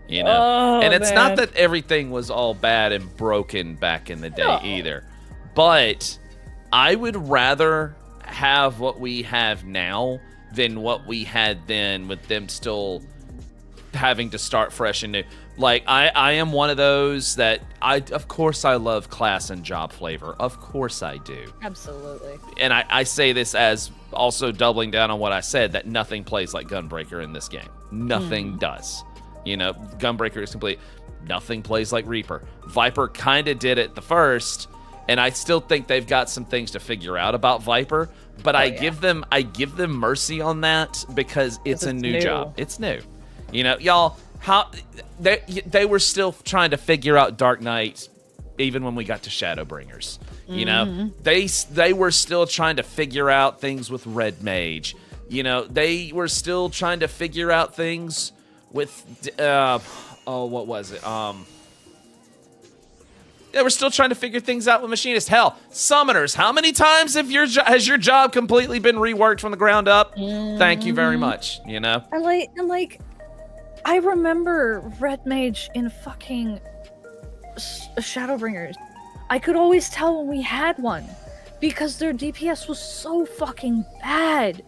You know, and it's not that everything was all bad and broken back in the day either. But I would rather have what we have now than what we had then, with them still having to start fresh and new. Like, I am one of those that of course I love class and job flavor. Of course I do. Absolutely. And I say this as also doubling down on what I said, that nothing plays like Gunbreaker in this game. Nothing does. You know, Gunbreaker is complete. Nothing plays like Reaper. Viper kind of did it the first, and I still think they've got some things to figure out about Viper, but I give them mercy on that because it's a new job. It's new. You know, y'all, how they were still trying to figure out Dark Knight even when we got to Shadowbringers. You know, they were still trying to figure out things with Red Mage. You know, they were still trying to figure out things with what was it? They were still trying to figure things out with Machinist. Hell, Summoners. How many times has your job completely been reworked from the ground up? Thank you very much. You know. And like, I remember Red Mage in fucking Shadowbringers. I could always tell when we had one because their DPS was so fucking bad.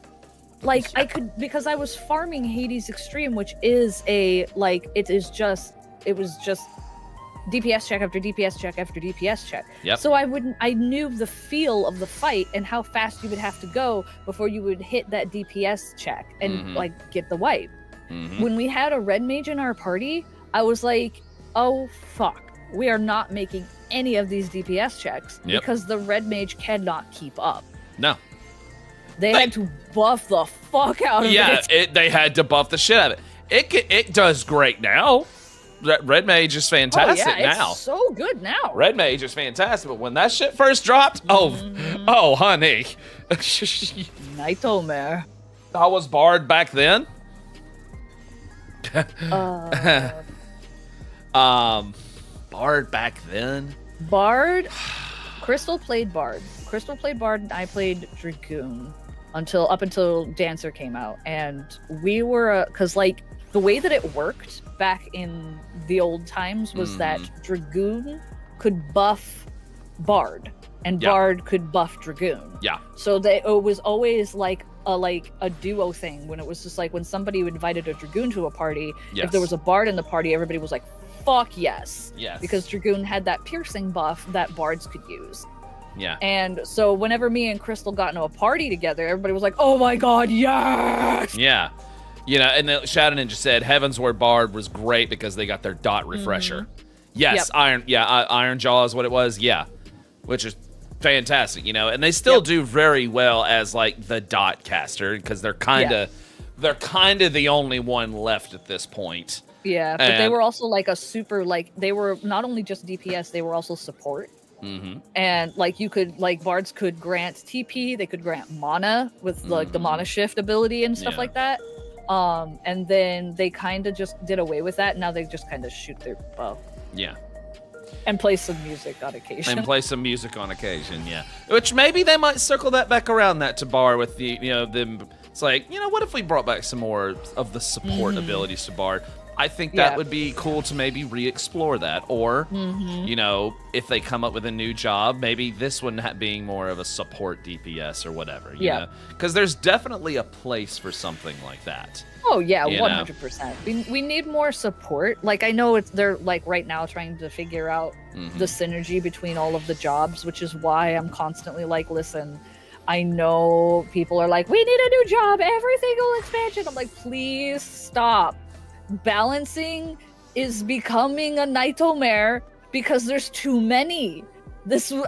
Like, I could, because I was farming Hades Extreme, which is it was just DPS check after DPS check after DPS check. Yep. So I knew the feel of the fight and how fast you would have to go before you would hit that DPS check and get the wipe. When we had a Red Mage in our party, I was like, oh fuck, we are not making any of these DPS checks because the Red Mage cannot keep up. No. They had to buff the fuck out of it. Yeah, they had to buff the shit out of it. It does great now. Red Mage is fantastic now. It's so good now. Red Mage is fantastic, but when that shit first dropped, oh, honey. Nightmare. I was Bard back then. Bard back then. Bard. Crystal played Bard. And I played Dragoon up until Dancer came out, and we were because like the way that it worked back in the old times was that Dragoon could buff Bard and Bard could buff Dragoon. Yeah. So it was always like a duo thing when it was just like when somebody invited a Dragoon to a party, if there was a Bard in the party, everybody was like, fuck yes. Yes. Because Dragoon had that piercing buff that Bards could use. Yeah. And so whenever me and Crystal got into a party together, everybody was like, oh my god, yes! Yeah. You know, and the Shadow Ninja said Heavensward Bard was great because they got their dot refresher. Yes, Iron Jaw is what it was. Yeah. Which is fantastic, you know, and they still do very well as like the dot caster because they're kind of the only one left at this point. Yeah, but they were also like a super, like they were not only just DPS, they were also support. And like you could, like Bards could grant TP, they could grant mana with like the mana shift ability and stuff like that. And then they kind of just did away with that. And now they just kind of shoot their bow. Yeah. And play some music on occasion. Yeah. Which maybe they might circle that back around that to Bar with the, you know, them. It's like, you know, what if we brought back some more of the support abilities to Bard? I think that would be cool to maybe re-explore that. Or, you know, if they come up with a new job, maybe this one being more of a support DPS or whatever. You know? Because there's definitely a place for something like that. Oh yeah, 100%. We need more support. Like I know they're like right now trying to figure out the synergy between all of the jobs, which is why I'm constantly like, listen, I know people are like, we need a new job every single expansion. I'm like, please stop. Balancing is becoming a nightmare because there's too many.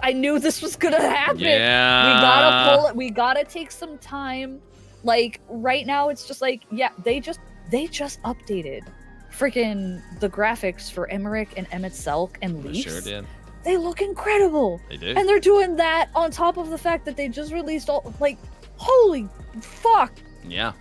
I knew this was gonna happen. Yeah. We gotta pull it. We gotta take some time. Like right now, it's just like, yeah, they just updated freaking the graphics for Emmerich and Emmett Selk and Leafs. Sure did. They look incredible. They do. And they're doing that on top of the fact that they just released like, holy fuck. Yeah.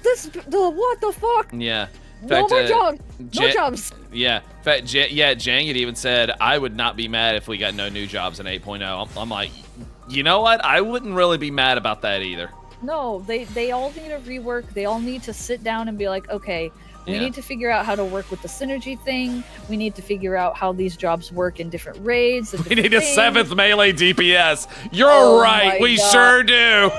What the fuck? Yeah. In No fact, more jobs. No jobs. Yeah. In fact, Jang had even said, I would not be mad if we got no new jobs in 8.0. I'm like, you know what? I wouldn't really be mad about that either. No, they all need a rework. They all need to sit down and be like, okay, we need to figure out how to work with the synergy thing. We need to figure out how these jobs work in different raids. We need a 7th melee DPS. You're right. We sure do.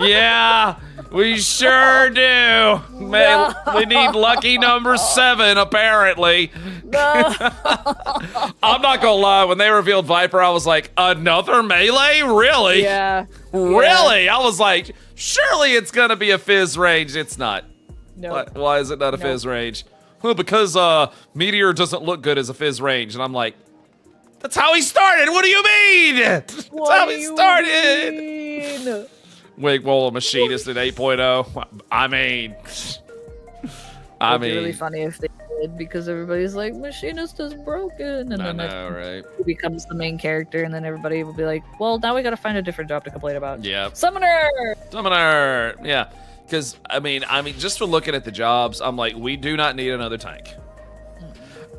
Yeah, we sure do. Man, we need lucky number 7, apparently. I'm not gonna lie. When they revealed Viper, I was like, another melee? Really? Yeah. Really? I was like, surely it's gonna be a Fizz range. It's not. No. Why is it not a Fizz range? Well, because Meteor doesn't look good as a Fizz range, and I'm like, that's how he started. What do you mean? That's how he started. Wig Roller Machinist at 8.0. I mean, It'd be really funny if they did, because everybody's like, Machinist is broken, and then right? He becomes the main character, and then everybody will be like, well, now we gotta find a different job to complain about. Yeah. Summoner. Yeah. Because, I mean, just for looking at the jobs, I'm like, we do not need another tank.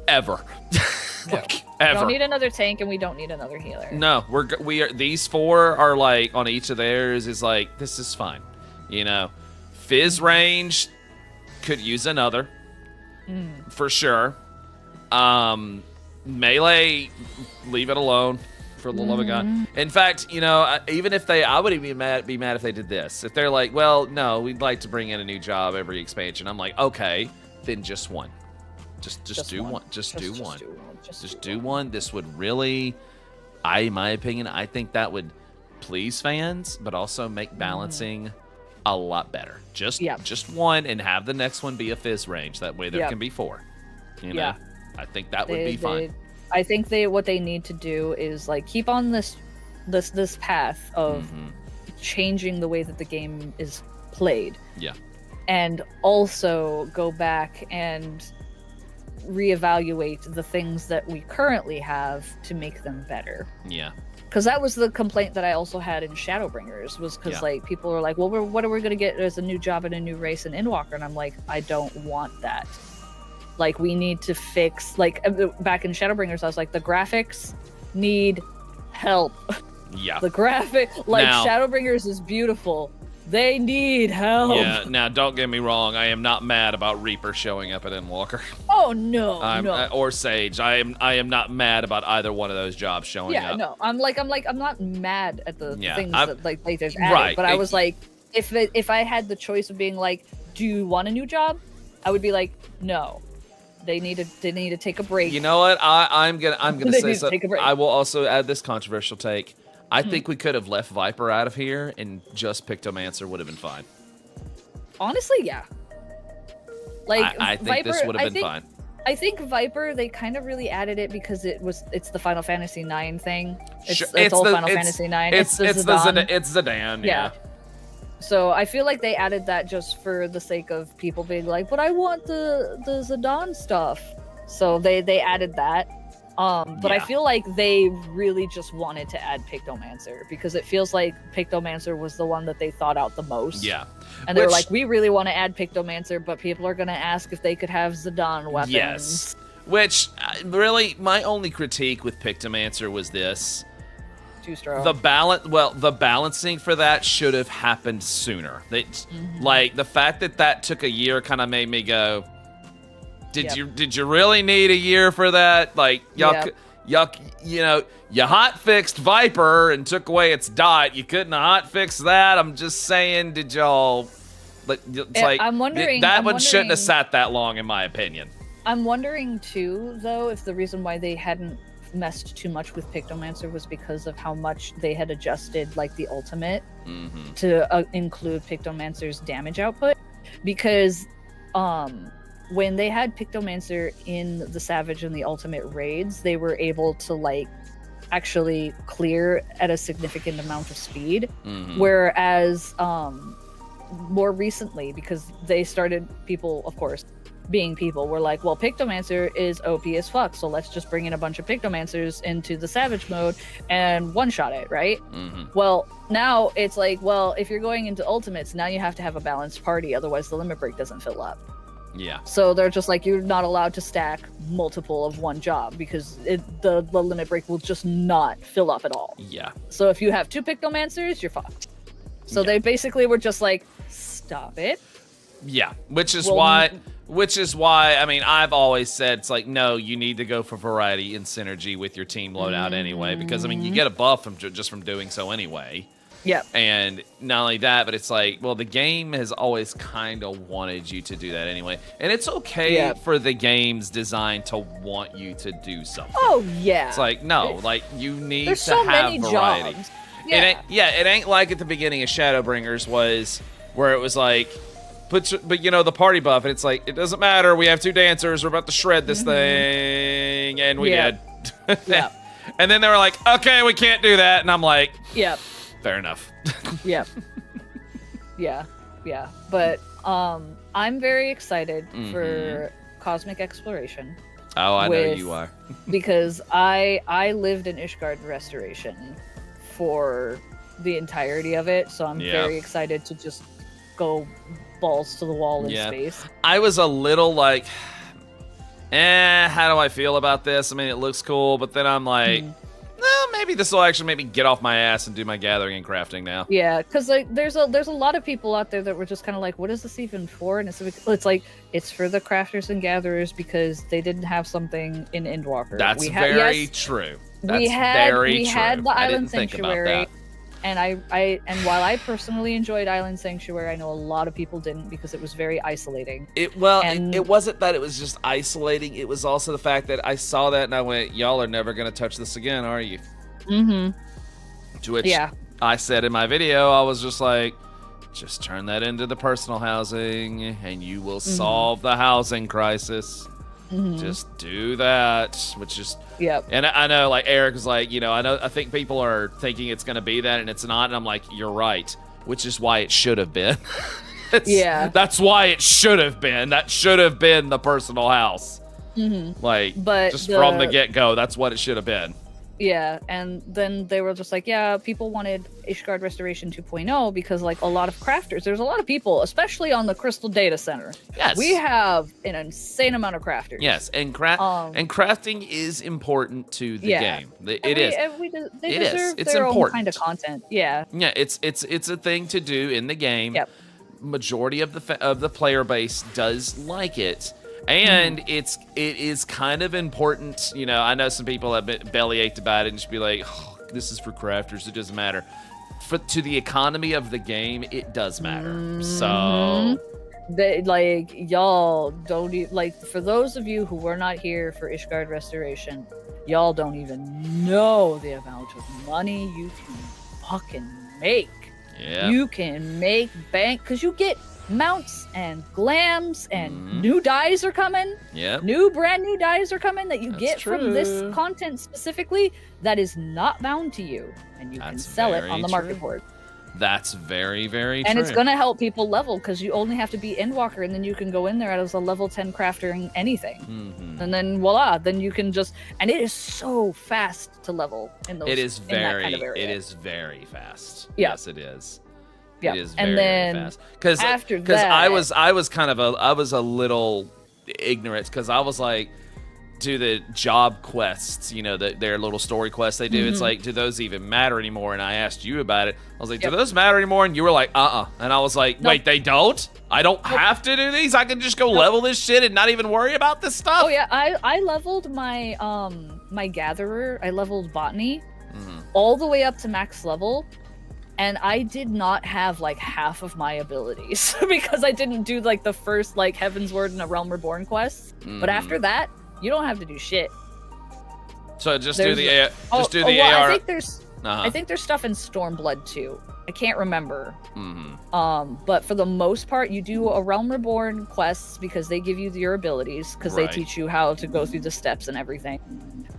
Ever. Ever. We don't need another tank, and we don't need another healer. No, we are. These 4 are like, on each of theirs is like, this is fine. You know, Fizz range could use another. For sure. Melee, leave it alone. For the love of God. In fact, you know, even if I would even be mad if they did this. If they're like, well, no, we'd like to bring in a new job every expansion. I'm like, okay, then just one. Just do one. Just do one. Just do one. This would really, in my opinion, I think that would please fans, but also make balancing a lot better. Just one, and have the next one be a Fizz range. That way there can be 4. You know, I think that would be fine. I think what they need to do is like keep on this path of changing the way that the game is played. Yeah. And also go back and reevaluate the things that we currently have to make them better. Yeah. Because that was the complaint that I also had in Shadowbringers, was because like people are like, well, what are we gonna get as a new job and a new race in Endwalker? And I'm like, I don't want that. Like, we need to fix, like, back in Shadowbringers, I was like, the graphics need help. Yeah. The Shadowbringers is beautiful. They need help. Yeah, now, don't get me wrong. I am not mad about Reaper showing up at Endwalker. Oh, no, no. Or Sage. I am not mad about either one of those jobs showing up. Yeah, no. I'm not mad at the things that, like, they just added. But I was like, if I had the choice of being like, do you want a new job? I would be like, no. They need to take a break. You know what? I'm gonna say something. I will also add this controversial take. I think we could have left Viper out of here and just Pictomancer would have been fine. Honestly, yeah. Like, I think Viper, this would have been fine. I think Viper, they kind of really added it because it's the Final Fantasy IX thing. It's Final Fantasy IX. It's Zidane. Yeah. So I feel like they added that just for the sake of people being like, but I want the Zidane stuff. So they added that. But I feel like they really just wanted to add Pictomancer because it feels like Pictomancer was the one that they thought out the most. Yeah. And they were like, we really want to add Pictomancer, but people are going to ask if they could have Zidane weapons. Yes. Which, really, my only critique with Pictomancer was this. Too strong. The balancing for that should have happened sooner. Like, the fact that took a year kind of made me go, Did you really need a year for that? Like, y'all, you hot fixed Viper and took away its dot. You couldn't hot fix that. I'm just saying, did y'all? It's like I'm wondering that one shouldn't have sat that long, in my opinion. I'm wondering too, though, if the reason why they hadn't messed too much with Pictomancer was because of how much they had adjusted, like, the ultimate to include Pictomancer's damage output. Because when they had Pictomancer in the Savage and the Ultimate raids, they were able to, like, actually clear at a significant amount of speed. Whereas more recently, because they started, people, of course, being people, were like, well, Pictomancer is OP as fuck, so let's just bring in a bunch of Pictomancers into the Savage mode and one-shot it, right? Well, now it's like, well, if you're going into Ultimates, now you have to have a balanced party, otherwise the limit break doesn't fill up. Yeah. So they're just like, you're not allowed to stack multiple of one job because the limit break will just not fill up at all. Yeah. So if you have 2 Pictomancers, you're fucked. So they basically were just like, stop it. Yeah, which is why, I mean, I've always said, it's like, no, you need to go for variety and synergy with your team loadout anyway, because, I mean, you get a buff just from doing so anyway. Yeah. And not only that, but it's like, well, the game has always kind of wanted you to do that anyway. And it's okay for the game's design to want you to do something. Oh, yeah. It's like, no, like, you need There's to so have many variety. jobs. It ain't like at the beginning of Shadowbringers was where it was like, but the party buff, and it's like, it doesn't matter. We have 2 dancers. We're about to shred this thing, and we did. And then they were like, okay, we can't do that, and I'm like, fair enough. Yeah. But I'm very excited for Cosmic Exploration. Oh, I know you are. Because I lived in Ishgard Restoration for the entirety of it, so I'm very excited to just go balls to the wall in space. I was a little like, how do I feel about this? I mean, it looks cool, but then I'm like, well, maybe this will actually make me get off my ass and do my gathering and crafting now. Yeah, because like there's a lot of people out there that were just kind of like, what is this even for? And it's like, it's for the crafters and gatherers because they didn't have something in Endwalker. That's very true. We had the Island Sanctuary. And and while I personally enjoyed Island Sanctuary, I know a lot of people didn't because it was very isolating. It wasn't that it was just isolating. It was also the fact that I saw that and I went, y'all are never going to touch this again, are you? To which I said in my video, I was just like, just turn that into the personal housing and you will solve the housing crisis. Just do that, which is and I know, like, Eric was like, I think people are thinking it's going to be that, and it's not, and I'm like, you're right, which is why it should have been. That's why it should have been. That should have been the personal house. But just from the get-go, that's what it should have been. Yeah, and then they were just like, people wanted Ishgard Restoration 2.0 because, like, a lot of crafters, there's a lot of people, especially on the Crystal Data Center. Yes. We have an insane amount of crafters. Yes, and crafting is important to the game. They deserve their own kind of content. Yeah, it's a thing to do in the game. Majority of the player base does like it. And it is kind of important, I know some people have been bellyached about it and just be like, oh, this is for crafters, it doesn't matter. To the economy of the game, it does matter. So y'all don't for those of you who were not here for Ishgard Restoration, y'all don't even know the amount of money you can fucking make. You can make bank because you get mounts and glams and new dyes are coming. Brand new dyes are coming that you get from this content specifically that is not bound to you, and you can sell it on the market board. That's very, very true. And it's going to help people level because you only have to be Endwalker, and then you can go in there as a level 10 crafter in anything. And then voila, then you can just, and it is so fast to level in those. It is very, it is very fast. Yeah. Yes, it is. Yeah. It is very, very fast. Because I was a little ignorant because I was like, do the job quests, you know, their little story quests they do. It's like, do those even matter anymore? And I asked you about it. I was like, do those matter anymore? And you were like, And I was like, wait, they don't? I don't have to do these? I can just go level this shit and not even worry about this stuff? Oh yeah, I leveled my my gatherer. I leveled botany all the way up to max level. And I did not have like half of my abilities because I didn't do like the first like Heaven's Word and a Realm Reborn quests. But after that, you don't have to do shit. So just do the AR. I think there's stuff in Stormblood too. I can't remember. But for the most part, you do a Realm Reborn quests because they give you your abilities because they teach you how to go through the steps and everything.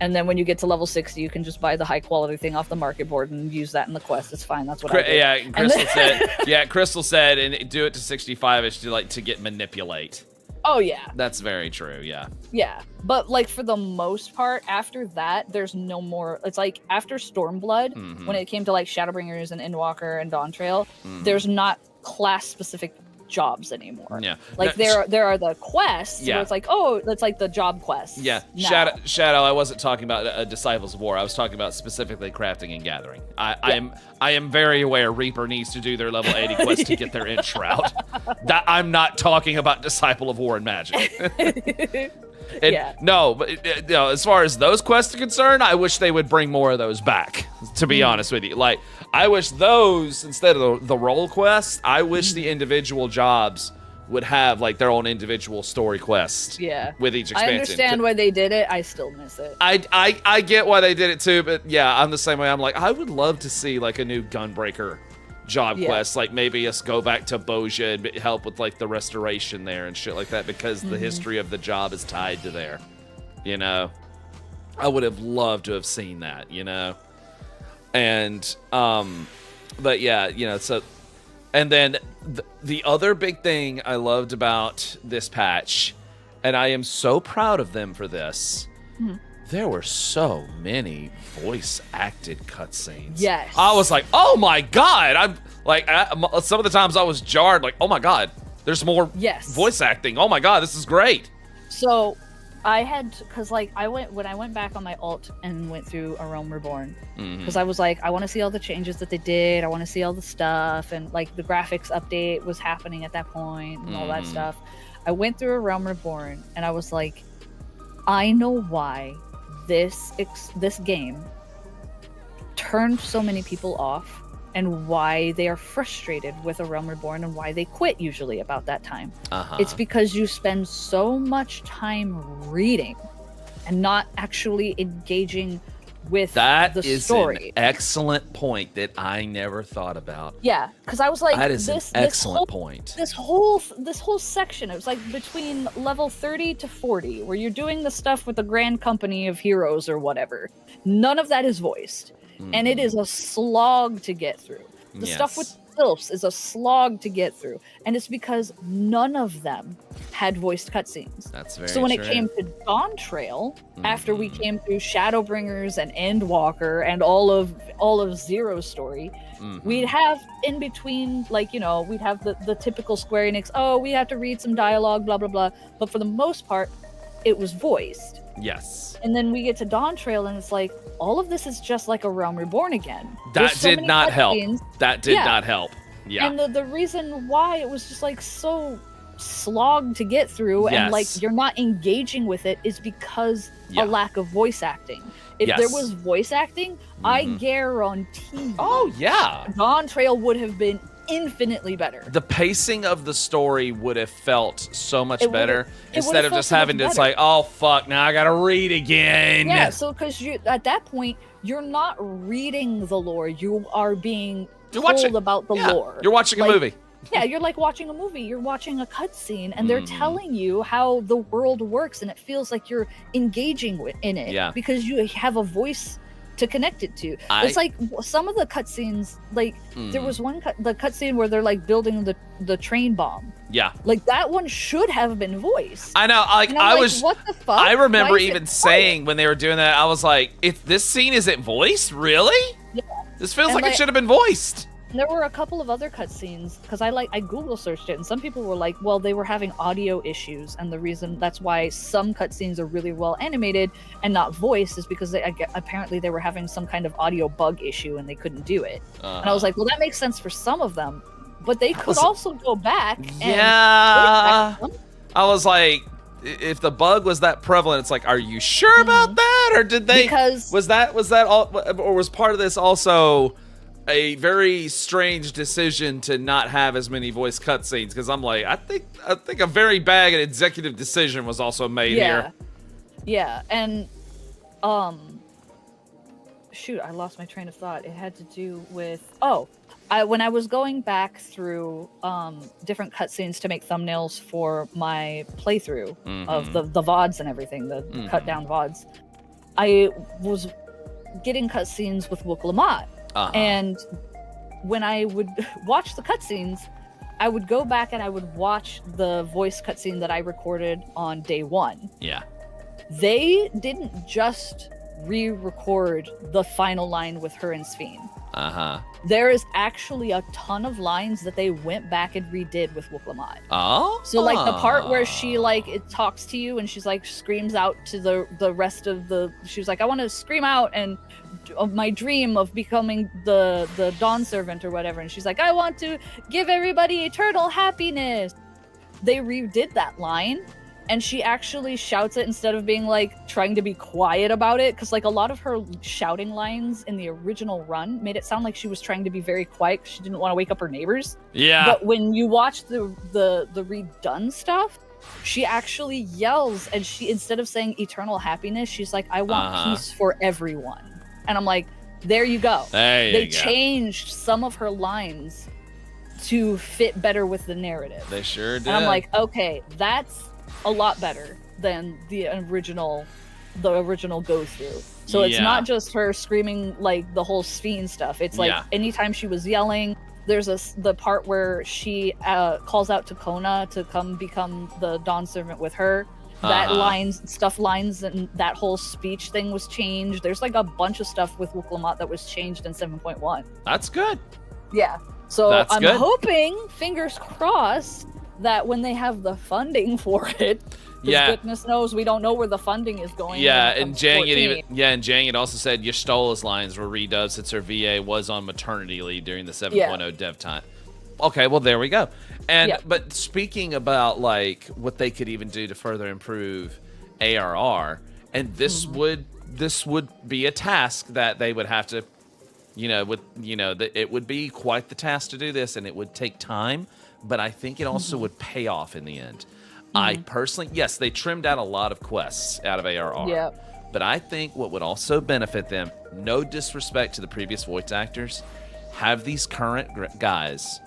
And then when you get to level 60, you can just buy the high quality thing off the market board and use that in the quest. It's fine. That's what I did. Yeah, Crystal said. Yeah, Crystal said, and do it to 65ish to get manipulate. Oh yeah. That's very true. Yeah. Yeah, but like for the most part, after that, there's no more. It's like after Stormblood, when it came to like Shadowbringers and Endwalker and Dawntrail, there's not class specific jobs anymore. Yeah, like there are the quests. Where it's like, oh, that's like the job quests. Yeah, Shadow. I wasn't talking about Disciples of War. I was talking about specifically crafting and gathering. I am very aware Reaper needs to do their level 80 quest to get their inch route. I'm not talking about Disciple of War and Magic. No, but as far as those quests are concerned, I wish they would bring more of those back. To be honest with you, like I wish those instead of the role quests, I wish the individual jobs would have like their own individual story quests. Yeah, with each expansion. I understand why they did it. I still miss it. I get why they did it too, but yeah, I'm the same way. I'm like, I would love to see like a new Gunbreaker job quest, like maybe us go back to Boja and help with like the restoration there and shit like that, because the history of the job is tied to there. You know, I would have loved to have seen that. You know, and but yeah, you know, so and then the other big thing I loved about this patch, and I am so proud of them for this. There were so many voice-acted cutscenes. Yes. I was like, oh my god! I'm like, some of the times I was jarred, like, oh my god, there's more voice acting. Oh my god, this is great. So, I had, because like when I went back on my alt and went through A Realm Reborn, because I was like, I want to see all the changes that they did. I want to see all the stuff, and like the graphics update was happening at that point and all that stuff. I went through A Realm Reborn, and I was like, I know why this game turned so many people off, and why they are frustrated with A Realm Reborn, and why they quit usually about that time. It's because you spend so much time reading and not actually engaging with the story. That is an excellent point that I never thought about. Yeah, because I was like, that is an excellent point. This whole section, it was like between level 30 to 40, where you're doing the stuff with the Grand Company of Heroes or whatever. None of that is voiced, and it is a slog to get through. The stuff with Sylphs is a slog to get through, and it's because none of them had voiced cutscenes. That's very So when true. it came to Dawntrail, after we came through Shadowbringers and Endwalker and all of Zero's story, we'd have in between, like, you know, we'd have the typical Square Enix, oh, we have to read some dialogue, blah blah blah, but for the most part, it was voiced. Yes. And then we get to Dawntrail, and it's like, all of this is just like A Realm Reborn again. That did not help. That did not help. Yeah. And the reason why it was just like so slog to get through, and like you're not engaging with it, is because a lack of voice acting. If there was voice acting, I guarantee Dawntrail would have been infinitely better. The pacing of the story would have felt so much better instead of just having to, it's like, oh fuck, now I gotta read again. Yeah, so because you at that point, you're not reading the lore, you are being told about the lore. You're watching a movie. Yeah, you're like watching a movie. You're watching a cutscene, and they're telling you how the world works, and it feels like you're engaging in it. Yeah. Because you have a voice to connect it to. It's like some of the cutscenes, like there was one the cutscene where they're like building the train bomb. Yeah. Like that one should have been voiced. I know, like what the fuck? I remember even saying when they were doing that, I was like, if this scene isn't voiced, really? Yeah. This feels like it should have been voiced. And there were a couple of other cutscenes because I Google searched it, and some people were like, well, they were having audio issues, and the reason that's why some cutscenes are really well animated and not voiced is because apparently they were having some kind of audio bug issue and they couldn't do it. And I was like, well, that makes sense for some of them, but they could also go back. Yeah, I was like, if the bug was that prevalent, it's like, are you sure about that, or did they? Because was that all, or was part of this also a very strange decision to not have as many voice cutscenes? Because I'm like, I think a very bad executive decision was also made here. Yeah, and shoot, I lost my train of thought. It had to do with when I was going back through different cutscenes to make thumbnails for my playthrough of the VODs and everything, the cut down VODs, I was getting cutscenes with Wook Lamont. And when I would watch the cutscenes, I would go back and I would watch the voice cutscene that I recorded on day one. Yeah. They didn't just re-record the final line with her and Sphene. There is actually a ton of lines that they went back and redid with Wook Lamont. So like the part where she it talks to you and she's like screams out to the rest of she's like, I want to scream out and of my dream of becoming the Dawn Servant or whatever, and she's like, I want to give everybody eternal happiness. They redid that line, and she actually shouts it instead of being like trying to be quiet about it, because like a lot of her shouting lines in the original run made it sound like she was trying to be very quiet because she didn't want to wake up her neighbors. Yeah. But when you watch the redone stuff, she actually yells, and she, instead of saying eternal happiness, she's like, I want peace for everyone. And I'm like, there you go. They changed some of her lines to fit better with the narrative. They sure did. And I'm like, okay, that's a lot better than the original go through. So it's not just her screaming like the whole Sphene stuff. It's like anytime she was yelling, there's the part where she calls out to Kona to come become the Dawn Servant with her. That lines and that whole speech thing was changed. There's like a bunch of stuff with Wook Lamont that was changed in 7.1. That's good. Yeah. So I'm hoping, fingers crossed, that when they have the funding for it, goodness knows we don't know where the funding is going. And Jang it also said Y'shtola's lines were redubbed since her VA was on maternity leave during the 7.0 dev time. Okay, well there we go. And but speaking about like what they could even do to further improve ARR, and this would be a task that they would have to, it would be quite the task to do this, and it would take time, but I think it also would pay off in the end. I personally, yes, they trimmed out a lot of quests out of ARR. But I think what would also benefit them, no disrespect to the previous voice actors, have these current guys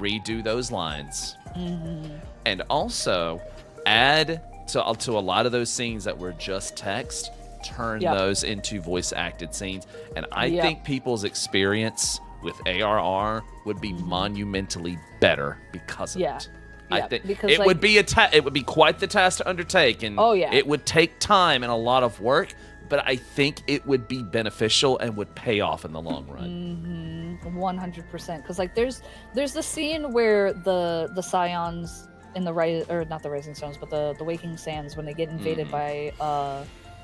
redo those lines, and also add to a lot of those scenes that were just text, turn those into voice acted scenes. And I think people's experience with ARR would be monumentally better because of it. I think because it would be it would be quite the task to undertake, and it would take time and a lot of work, but I think it would be beneficial and would pay off in the long run. 100%. Because like there's the scene where the Scions in the not the Rising Stones, but the Waking Sands, when they get invaded by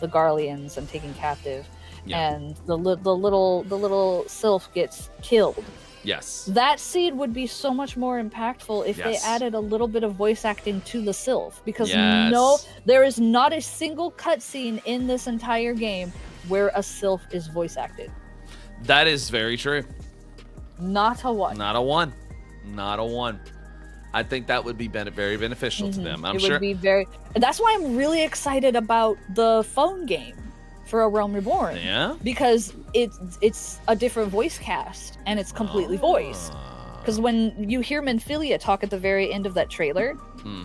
the Garleans and taken captive, and the little sylph gets killed. Yes. That scene would be so much more impactful if they added a little bit of voice acting to the sylph, because there is not a single cutscene in this entire game where a sylph is voice acted. That is very true. Not a one. Not a one. Not a one. I think that would be very beneficial to them. I'm sure. Would be very. That's why I'm really excited about the phone game for A Realm Reborn. Yeah. Because it's a different voice cast and it's completely voiced. Because when you hear Menphilia talk at the very end of that trailer,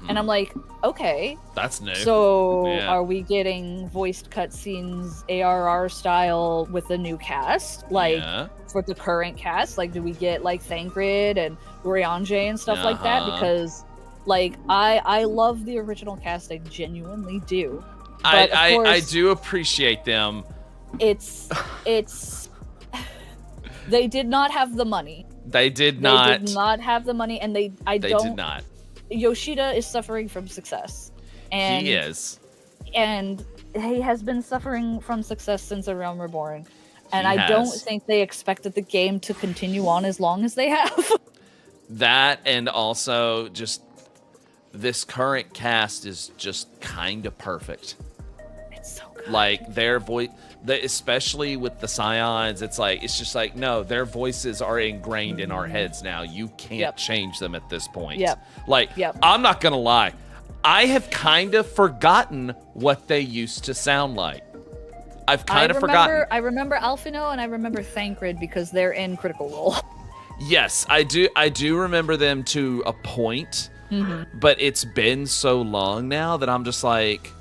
and I'm like, okay, that's new. So are we getting voiced cutscenes ARR style with the new cast, like for the current cast? Like, do we get like Thancred and Urianger and stuff like that? Because like I love the original cast, I genuinely do. But I do appreciate them. It's they did not have the money They did not. They did not have the money, and they did not. Yoshida is suffering from success. And he is. And he has been suffering from success since A Realm Reborn. And He I don't has. think they expected the game to continue on as long as they have. That, and also just this current cast is just kind of perfect. It's so good. Like their voice, especially with the Scions, it's just like, no, their voices are ingrained in our heads now. You can't change them at this point. I'm not gonna lie, I have kind of forgotten what they used to sound like. I've kind of forgotten. I remember Alphino and I remember Thancred because they're in Critical Role. Yes, I do remember them to a point, but it's been so long now that I'm just like,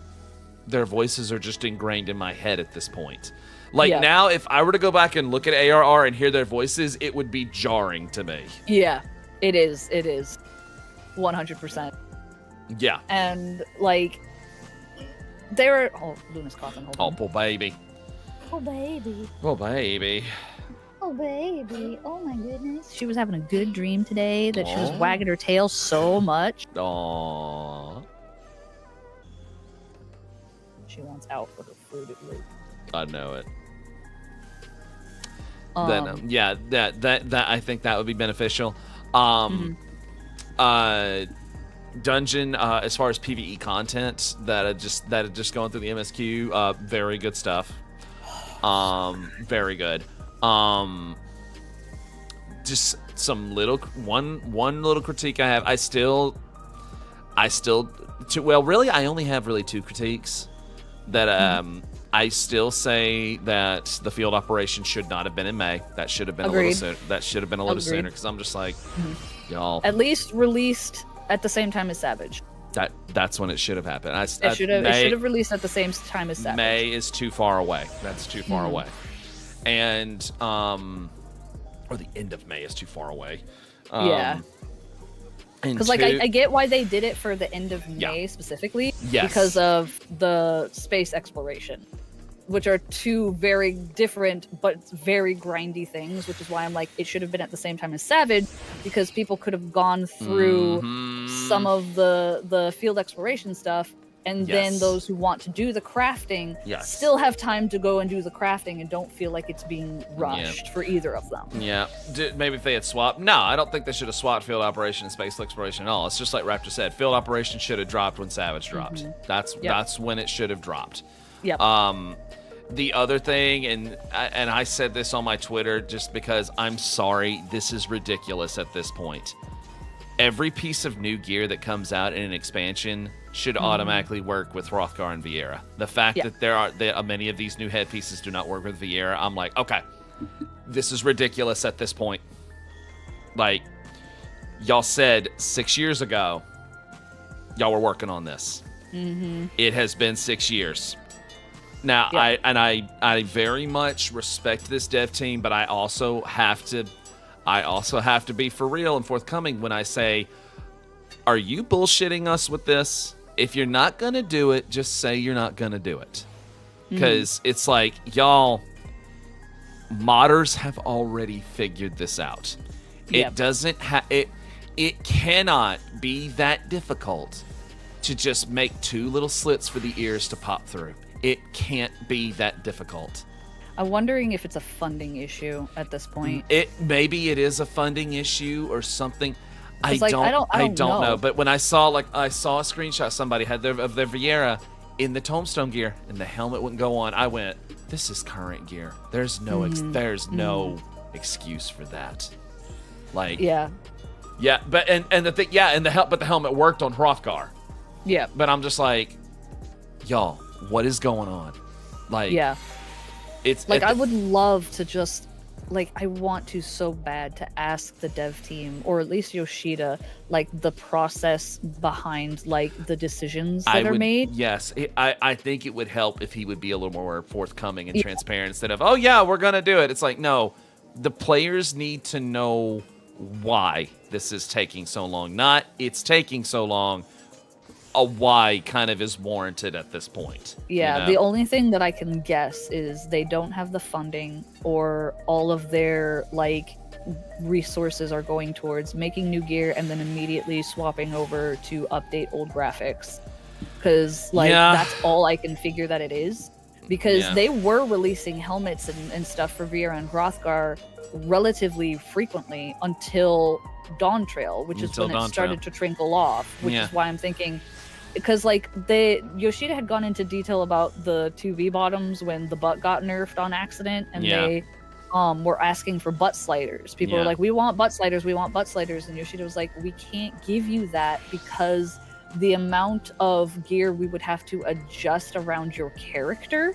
their voices are just ingrained in my head at this point. Like now, if I were to go back and look at ARR and hear their voices, it would be jarring to me. Yeah, it is. It is. 100%. Yeah. And like, they're... Oh, Luna's coughing. Hold on. Oh, poor baby. Oh, baby. Oh, baby. Oh, baby. Oh, my goodness. She was having a good dream today that she was wagging her tail so much. Aww. She wants out for her fruited loop. I know it. Then, yeah, that I think that would be beneficial. Dungeon, as far as PvE content that are just going through the MSQ, very good stuff. Very good. Just some one little critique I have. Really, I only have really two critiques. That I still say that the field operation should not have been in May. That should have been a little sooner. That should have been a little sooner, because I'm just like, y'all. At least released at the same time as Savage. That's when it should have happened. It should have released at the same time as Savage. May is too far away. That's too far away. And or the end of May is too far away. Yeah. Because like I get why they did it for the end of May specifically. Yes. Because of the space exploration, which are two very different but very grindy things, which is why I'm like, it should have been at the same time as Savage, because people could have gone through some of the field exploration stuff, and then those who want to do the crafting still have time to go and do the crafting and don't feel like it's being rushed for either of them. Yeah, maybe if they had swapped. No, I don't think they should have swapped field operation and space exploration at all. It's just like Raptor said, field operation should have dropped when Savage dropped. That's when it should have dropped. Yep. The other thing, and I said this on my Twitter just because I'm sorry, this is ridiculous at this point. Every piece of new gear that comes out in an expansion should automatically work with Hrothgar and Vieira. The fact that many of these new headpieces do not work with Vieira, I'm like, okay, this is ridiculous at this point. Like, y'all said 6 years ago, y'all were working on this. It has been 6 years. Now, I very much respect this dev team, but I also have to be for real and forthcoming when I say, are you bullshitting us with this? If you're not going to do it, just say you're not going to do it. Because it's like, y'all, modders have already figured this out. It doesn't it cannot be that difficult to just make two little slits for the ears to pop through. It can't be that difficult. I'm wondering if it's a funding issue at this point. Maybe it is a funding issue or something. I Like, don't know. But when I saw a screenshot somebody had of their Vieira in the Tombstone gear and the helmet wouldn't go on, I went, this is current gear. There's no no excuse for that. Like but and the thing but the helmet worked on Hrothgar. Yeah. But I'm just like, y'all, what is going on? Like it's like I would love to just like I want to so bad to ask the dev team, or at least Yoshida, like the process behind like the decisions that are made. Yes, I think it would help if he would be a little more forthcoming and transparent instead of, oh yeah, we're gonna do it. It's like, no, the players need to know why this is taking so long. Not it's taking so long. A why kind of is warranted at this point. Yeah, you know? The only thing that I can guess is they don't have the funding, or all of their like resources are going towards making new gear and then immediately swapping over to update old graphics, because that's all I can figure that it is, because they were releasing helmets and stuff for Viera and Hrothgar relatively frequently until Dawn Trail, which is when it started to trickle off, which is why I'm thinking, because Yoshida had gone into detail about the 2V bottoms when the butt got nerfed on accident, and they were asking for butt sliders. People were like, we want butt sliders, and Yoshida was like, we can't give you that because the amount of gear we would have to adjust around your character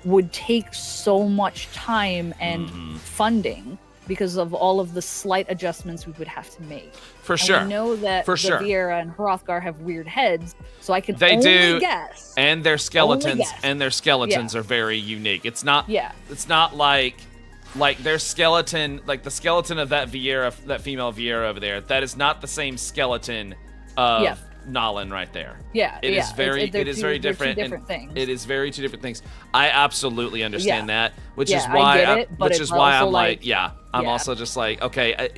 would take so much time and funding because of all of the slight adjustments we would have to make. For sure. I know that Viera and Hrothgar have weird heads, so I can guess. And their skeletons are very unique. It's not like their skeleton, like the skeleton of that female Viera over there, that is not the same skeleton of Nalin right there. It is very different. Two different things. It is very two different things. I absolutely understand that, which is why I'm like, I'm also just like, okay,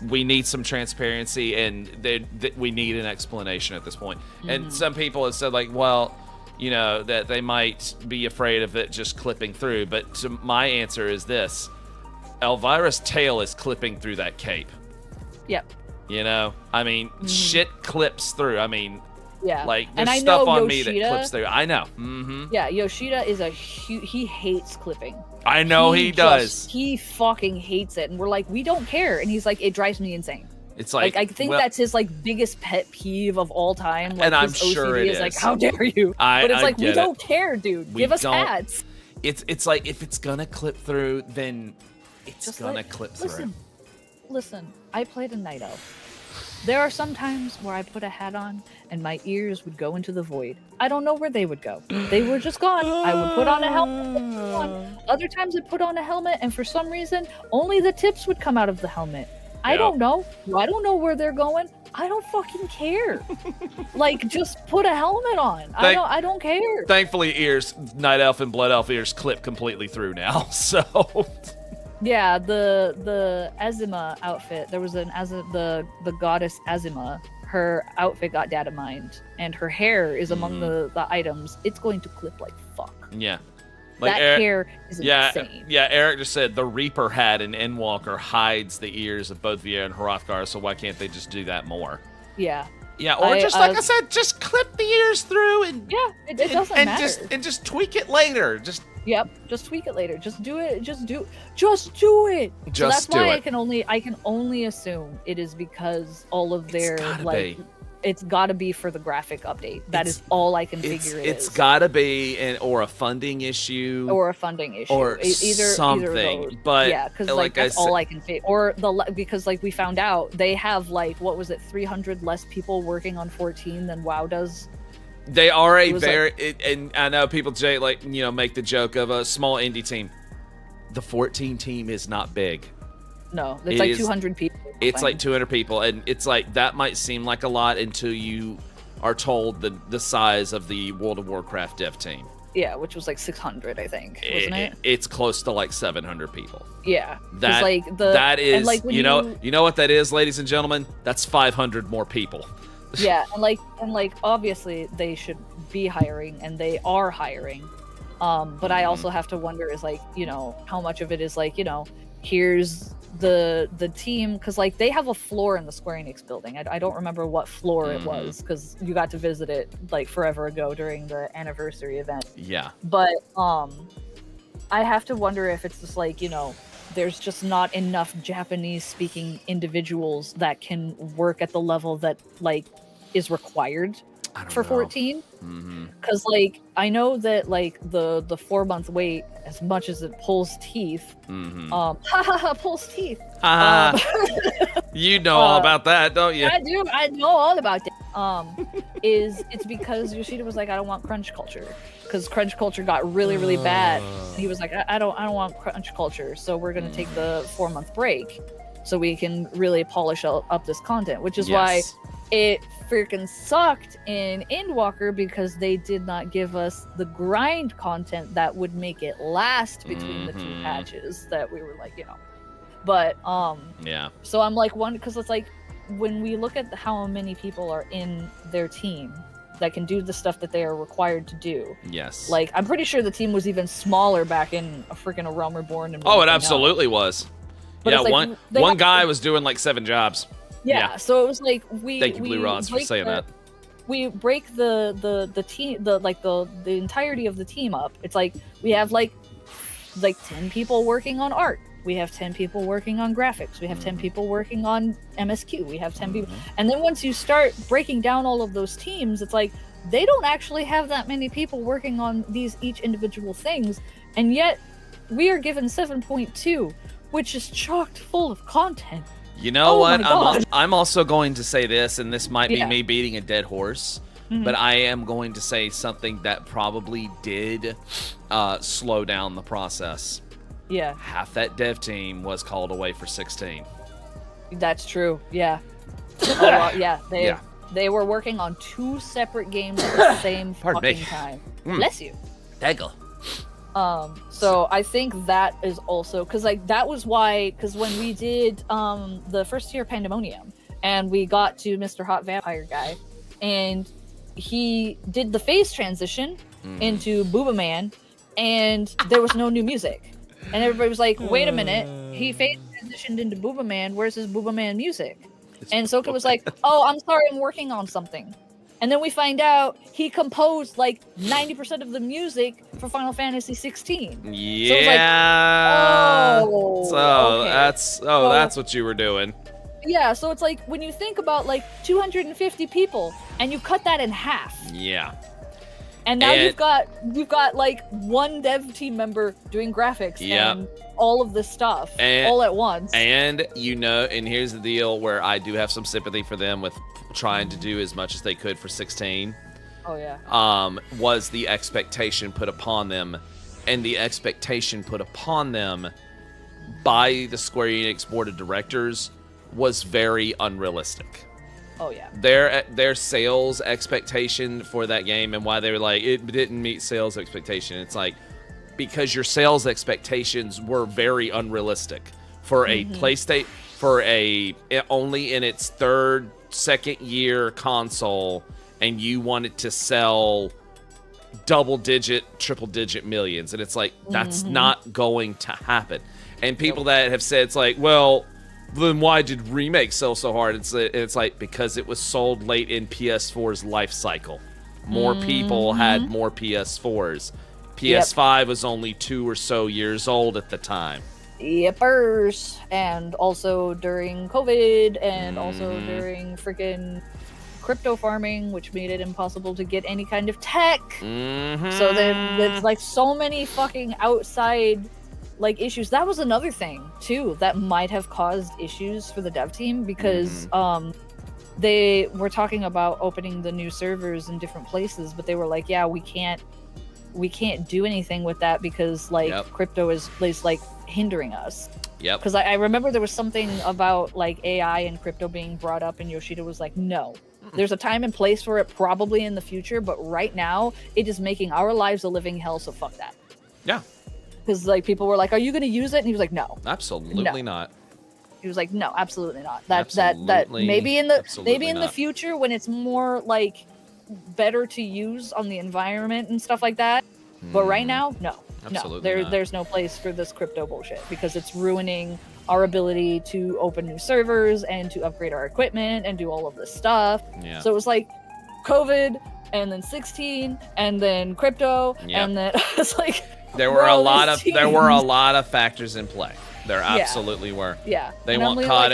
we need some transparency, and we need an explanation at this point. And some people have said, like, well, that they might be afraid of it just clipping through. But my answer is this: Elvira's tail is clipping through that cape. Yep. I mean, shit clips through. I mean, like, there's and stuff on Yoshida, me that clips through. I know. Yeah, Yoshida is he hates clipping. I know he does. He fucking hates it, and we're like, we don't care, and he's like, it drives me insane. It's like I think that's his biggest pet peeve of all time. And I'm sure it is. Like, how dare you? But it's like, we don't care, dude. Give us hats. It's like, if it's gonna clip through, then it's gonna clip through. Listen, I played a Night Elf. There are some times where I put a hat on and my ears would go into the void. I don't know where they would go. They were just gone. I would put on a helmet. Other times I'd put on a helmet, and for some reason, only the tips would come out of the helmet. I don't know. I don't know where they're going. I don't fucking care. Just put a helmet on. I don't care. Thankfully, Night Elf and Blood Elf ears clip completely through now, so... Yeah, the Azima outfit. There was the goddess Azima. Her outfit got data mined, and her hair is among the items. It's going to clip like fuck. Yeah, hair is insane. Yeah, Eric just said the Reaper hat in Endwalker hides the ears of both Viera and Hrothgar. So why can't they just do that more? Yeah. Yeah, or like I said, just clip the ears through and it doesn't matter. Just tweak it later. Just tweak it later. Just do it. Just do it. So that's why I can only assume it is because all of their it's gotta be for the graphic update. That is all I can figure it is. It's gotta be a funding issue. Or either something. Either of those. But yeah, because that's all I can figure. Or because we found out they have 300 less people working on 14 than WoW does. They are and I know people make the joke of a small indie team. The 14 team is not big. No, it's 200 people. It's 200 people, and it's that might seem like a lot until you are told the size of the World of Warcraft dev team. Yeah, which was 600, I think, wasn't it? It's close to 700 people. Yeah, that is, you know what that is, ladies and gentlemen? That's 500 more people. Yeah, and obviously they should be hiring, and they are hiring. But I also have to wonder is how much of it is here's the team, because they have a floor in the Square Enix building. I don't remember what floor it was, because you got to visit it forever ago during the anniversary event. Yeah. But I have to wonder if it's just there's just not enough Japanese speaking individuals that can work at the level that is required for 14. Because I know that the 4-month wait, as much as it pulls teeth, pulls teeth. You know all about that, don't you? I do. I know all about that. It's because Yoshida was like, I don't want crunch culture, because crunch culture got really bad. And he was like, I don't want crunch culture, so we're gonna take the 4-month break so we can really polish up this content, which is why it freaking sucked in Endwalker, because they did not give us the grind content that would make it last between the two patches that we were But yeah. So I'm like because it's like when we look at how many people are in their team that can do the stuff that they are required to do. Yes. Like I'm pretty sure the team was even smaller back in a Realm Reborn. And oh, it absolutely was. But yeah, like, one guy was doing like 7 jobs. Yeah, so it was like Thank you, Blue Rods, for saying that. We break the team the entirety of the team up. It's like we have like 10 people working on art. We have 10 people working on graphics. We have 10 people working on MSQ. We have 10 people. And then once you start breaking down all of those teams, it's like they don't actually have that many people working on each individual things. And yet we are given 7.2, which is chocked full of content. You know what? I'm also going to say this, and this might be me beating a dead horse, but I am going to say something that probably did slow down the process. Yeah. Half that dev team was called away for 16. That's true. Yeah. They were working on 2 separate games at the same fucking time. Bless you. Daggle. So I think that is also because like that was why because when we did the first tier Pandemonium and we got to Mr. Hot Vampire guy and he did the phase transition into Booba Man and there was no new music. And everybody was like, wait a minute, he phase transitioned into Booba Man, where's his Booba Man music? And Soka was like, oh, I'm sorry, I'm working on something. And then we find out he composed like 90% of the music for Final Fantasy 16. Yeah. So that's what you were doing. Yeah, so it's like when you think about like 250 people and you cut that in half. Yeah. And now you've got like one dev team member doing graphics and all of this stuff all at once. And and here's the deal where I do have some sympathy for them with trying to do as much as they could for 16. Oh yeah. Was the expectation put upon them, and the expectation put upon them by the Square Enix board of directors was very unrealistic. Oh yeah. Their sales expectation for that game and why they were like it didn't meet sales expectation. It's like because your sales expectations were very unrealistic for a PlayStation for only in its second year console, and you wanted to sell triple digit millions, and it's like that's not going to happen. And people that have said it's like, well, then why did Remake sell so hard? It's like because it was sold late in PS4's life cycle. More people had more PS4s. PS5 was only 2 or so years old at the time. Yepers. And also during COVID and also during freaking crypto farming, which made it impossible to get any kind of tech. So then there's like so many fucking outside like issues. That was another thing too that might have caused issues for the dev team because they were talking about opening the new servers in different places, but they were like, yeah, we can't do anything with that because like crypto is like hindering us. Because I remember there was something about like AI and crypto being brought up, and Yoshida was like, no, there's a time and place for it probably in the future, but right now it is making our lives a living hell, so fuck that. Yeah. Because like people were like, "Are you going to use it?" And he was like, "No, absolutely not." He was like, "No, absolutely not." That maybe in the future when it's more like better to use on the environment and stuff like that. But right now, no, there's no place for this crypto bullshit because it's ruining our ability to open new servers and to upgrade our equipment and do all of this stuff. Yeah. So it was like COVID and then 16 and then crypto and then it's like. There were a lot of factors in play. There absolutely were. Yeah. They want caught.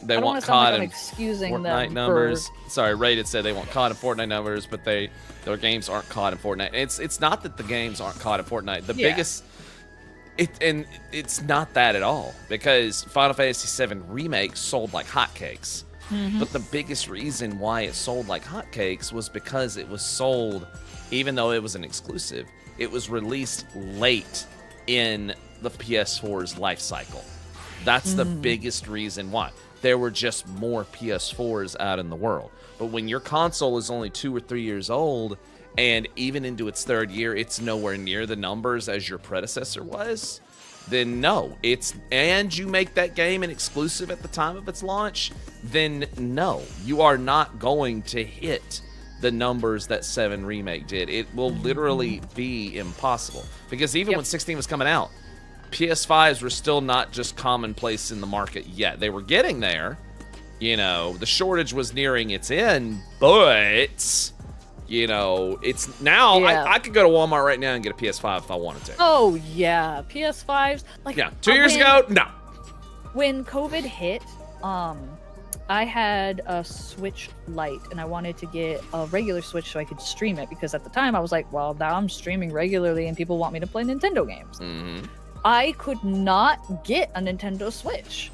They want caught in excusing Fortnite numbers. Sorry, Rated said they want caught in Fortnite numbers, but their games aren't caught in Fortnite. It's not that the games aren't caught in Fortnite. The biggest it's not that at all because Final Fantasy VII Remake sold like hotcakes. But the biggest reason why it sold like hotcakes was because it was sold, even though it was an exclusive, it was released late in the PS4's life cycle. That's the biggest reason why. There were just more PS4s out in the world. But when your console is only 2 or 3 years old, and even into its third year, it's nowhere near the numbers as your predecessor was, then no. And you make that game an exclusive at the time of its launch, then no. You are not going to hit the numbers that 7 Remake did. It will literally be impossible. Because even when 16 was coming out, PS5s were still not just commonplace in the market yet. They were getting there. You know, the shortage was nearing its end, but, you know, it's now, I could go to Walmart right now and get a PS5 if I wanted to. Oh, yeah. PS5s. Like, yeah, 2 years ago, no. When COVID hit, I had a Switch Lite, and I wanted to get a regular Switch so I could stream it, because at the time I was like, well, now I'm streaming regularly and people want me to play Nintendo games. I could not get a Nintendo Switch.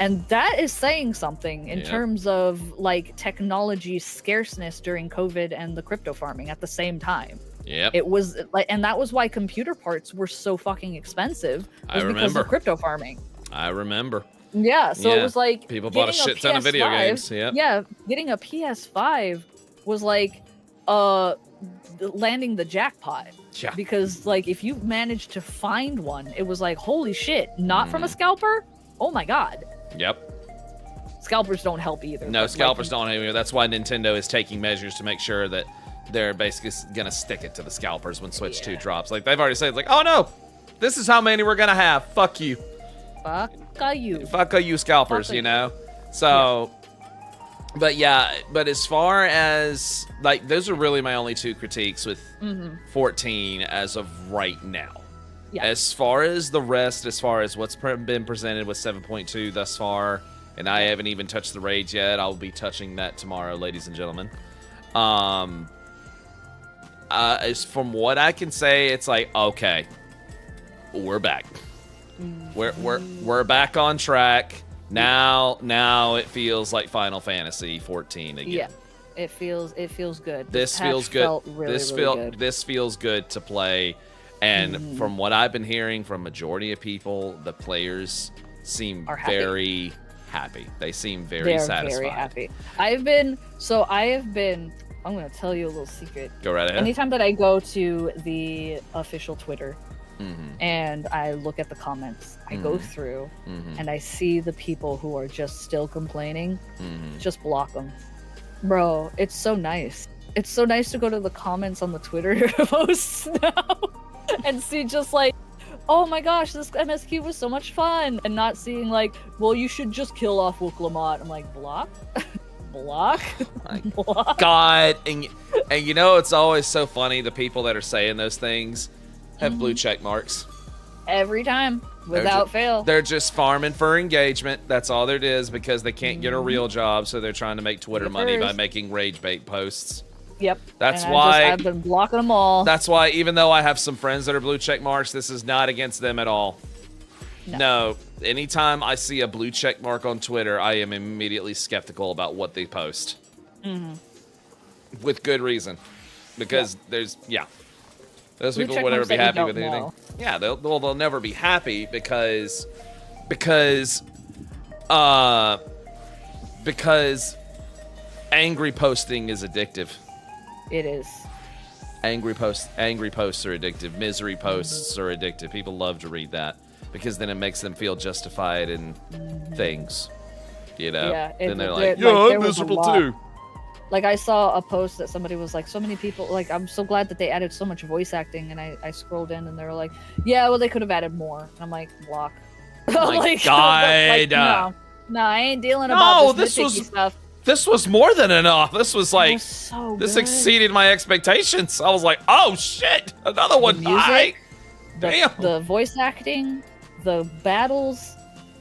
And that is saying something in terms of like technology scarceness during COVID and the crypto farming at the same time. It was like, and that was why computer parts were so fucking expensive. Because of crypto farming. I remember. Yeah, so it was like people bought a shit ton of video games. Yeah, getting a PS5 was like landing the jackpot. Yeah. Because like if you managed to find one, it was like, holy shit, not from a scalper? Oh my god. Yep. Scalpers don't help either. No, scalpers don't help either. That's why Nintendo is taking measures to make sure that they're basically going to stick it to the scalpers when Switch 2 drops. Like, they've already said, like, oh no, this is how many we're going to have. Fuck you. Fuck you. Fuck you scalpers, you know? So, but yeah, but as far as, like, those are really my only 2 critiques with 14 as of right now. Yeah. As far as the rest, as far as what's been presented with 7.2 thus far, and I haven't even touched the raids yet. I'll be touching that tomorrow, ladies and gentlemen. As from what I can say, it's like, okay, we're back. We're back on track. Now it feels like Final Fantasy 14 again. Yeah. It feels good. This feels good. Really good. This feels good to play. And from what I've been hearing from majority of people, the players seem very happy. They seem very satisfied. Very happy. I have been, I'm going to tell you a little secret. Go right ahead. Anytime that I go to the official Twitter and I look at the comments, I go through and I see the people who are just still complaining, just block them. Bro, it's so nice. It's so nice to go to the comments on the Twitter posts now and see just like, oh my gosh, this MSQ was so much fun, and not seeing like, well, you should just kill off Wooklamot. I'm like, block? Block? Block? God, and you know, it's always so funny, the people that are saying those things have blue check marks. Every time, without fail. They're just farming for engagement. That's all it is, because they can't get a real job, so they're trying to make Twitter money by making rage bait posts. Yep. That's why I've been blocking them all. That's why, even though I have some friends that are blue check marks, this is not against them at all. No. Anytime I see a blue check mark on Twitter, I am immediately skeptical about what they post. With good reason. Because those people will never be happy with anything. Yeah, they'll never be happy because angry posting is addictive. It is. Angry posts are addictive. Misery posts are addictive. People love to read that because then it makes them feel justified in things. You know? Yeah, then they're like, I'm miserable too. Like, I saw a post that somebody was like, so many people, like, I'm so glad that they added so much voice acting, and I scrolled in and they were like, yeah, well, they could have added more. And I'm like, block. My God. No, I ain't dealing about this stuff. This was more than enough. This was like, this good. exceeded my expectations. I was like, oh shit, another one. Music, Damn. The voice acting, the battles,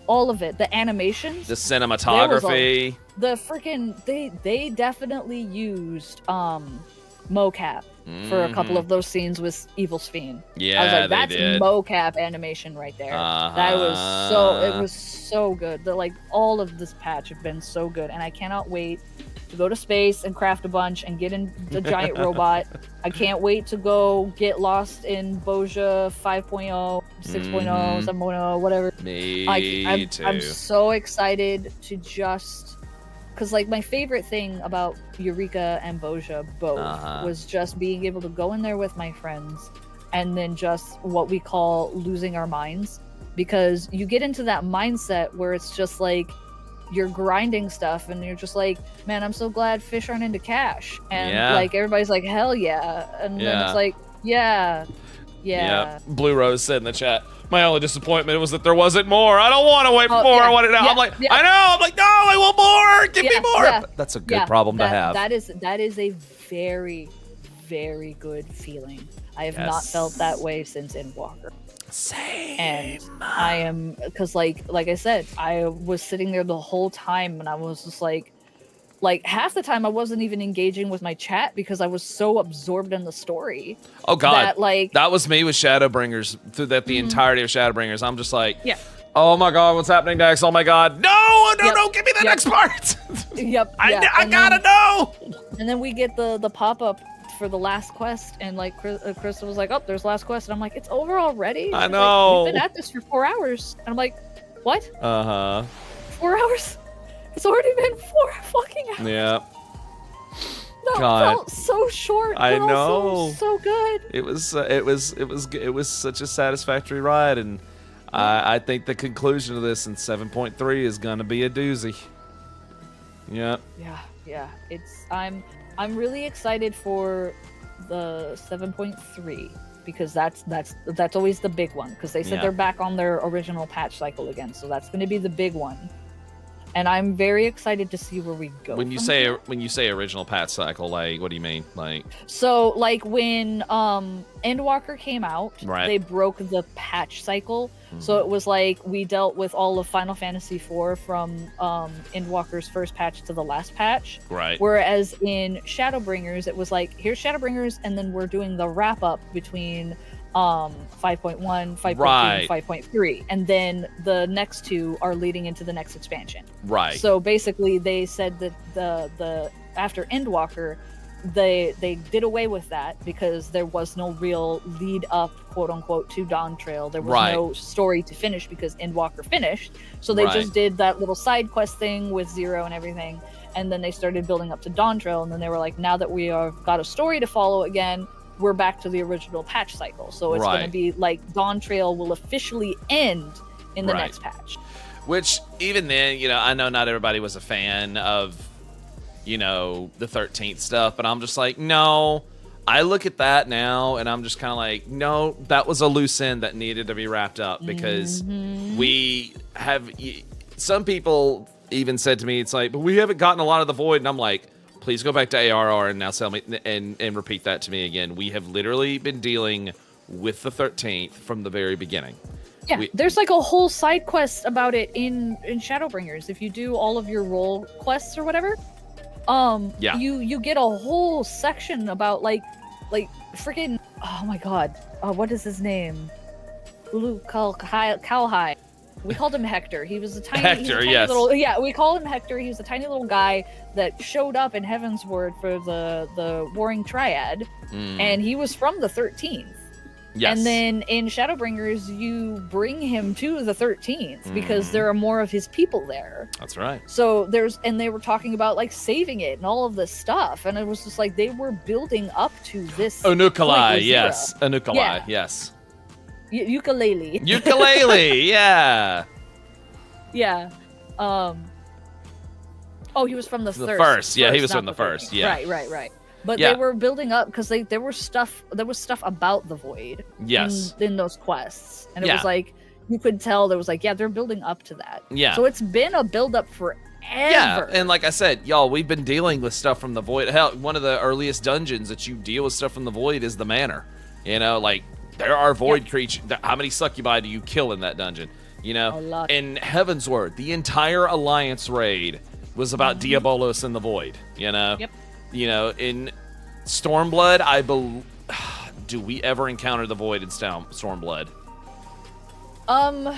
all of it, the animations, the cinematography, the freaking they definitely used mocap for a couple of those scenes with Evil Fiend. Yeah, I was like, that's they did. mocap animation right there. That was so good. All of this patch have been so good, and I cannot wait to go to space and craft a bunch and get in the giant robot. I can't wait to go get lost in Boja 5.0, 6.0, 7.0, whatever. Me too. I'm so excited to just... Because, like, my favorite thing about Eureka and Boja both was just being able to go in there with my friends and then just what we call losing our minds. because you get into that mindset where it's just like you're grinding stuff and you're just like, man, I'm so glad fish aren't into cash. And like everybody's like, hell yeah. And then it's like, yeah. Blue Rose said in the chat, my only disappointment was that there wasn't more. I don't want to wait more. I want it now. I'm like, I know. I'm like, no, I want more. Give me more. That's a good problem to have. That is a very, very good feeling. I have not felt that way since Endwalker. Same. And I am, because like I said, I was sitting there the whole time and I was just like half the time I wasn't even engaging with my chat because I was so absorbed in the story. Oh God, that was me with Shadowbringers through the entirety of Shadowbringers. I'm just like, oh my God, what's happening next? Oh my God, no, give me the next part. I gotta know. And then we get the pop-up for the last quest, and like Chris was like, oh, there's last quest, and I'm like, it's over already? I know. We've been at this for 4 hours. And I'm like, what? 4 hours? It's already been 4 fucking hours. Yeah. That felt so short. I but know. Also so good. It was such a satisfactory ride, and I think the conclusion of this in 7.3 is gonna be a doozy. Yeah. Yeah. I'm really excited for the 7.3 because that's always the big one, because they said they're back on their original patch cycle again, so that's going to be the big one. And I'm very excited to see where we go. When you say original patch cycle, like, what do you mean? Like, so like when Endwalker came out, they broke the patch cycle. So it was like we dealt with all of Final Fantasy IV from Endwalker's first patch to the last patch. Right. Whereas in Shadowbringers, it was like, here's Shadowbringers, and then we're doing the wrap up between 5.1, 5.2, and 5.3, and then the next two are leading into the next expansion. Right. So basically, they said that the after Endwalker, they did away with that because there was no real lead up, quote unquote, to Dawn Trail. There was no story to finish because Endwalker finished. So they just did that little side quest thing with Zero and everything, and then they started building up to Dawn Trail, and then they were like, now that we have got a story to follow again, we're back to the original patch cycle. So it's going to be like Dawn Trail will officially end in the next patch. Which, even then, I know not everybody was a fan of, the 13th stuff, but I'm just like, no. I look at that now, and I'm just kind of like, no, that was a loose end that needed to be wrapped up, because we have... Some people even said to me, it's like, but we haven't gotten a lot of the Void, and I'm like, please go back to ARR and now tell me and repeat that to me again. We have literally been dealing with the 13th from the very beginning. Yeah, there's like a whole side quest about it in Shadowbringers. If you do all of your role quests or whatever, you get a whole section about like freaking, oh my God, what is his name? Kalhai. We called him Hector. He was a tiny, little, we call him Hector. He was a tiny little guy that showed up in Heavensward for the Warring Triad, and he was from the 13th. Yes. And then in Shadowbringers, you bring him to the 13th because there are more of his people there. That's right. So they were talking about like saving it and all of this stuff, and it was just like they were building up to this. Ukulele, yes. Ukulele, yes. Ukulele. Ukulele, yeah. Yeah. Oh, he was from the first. Yeah, he was from the first. Yeah. Right. But they were building up because there was stuff about the Void. Yes. In those quests, and it was like you could tell there was like they're building up to that. Yeah. So it's been a build up forever. Yeah, and like I said, y'all, we've been dealing with stuff from the Void. Hell, one of the earliest dungeons that you deal with stuff from the Void is the Manor. Like. There are Void creatures. How many succubi do you kill in that dungeon? A lot. In Heavensward, the entire Alliance raid was about Diabolos and the Void. Yep. In Stormblood, do we ever encounter the Void in Stormblood? I'm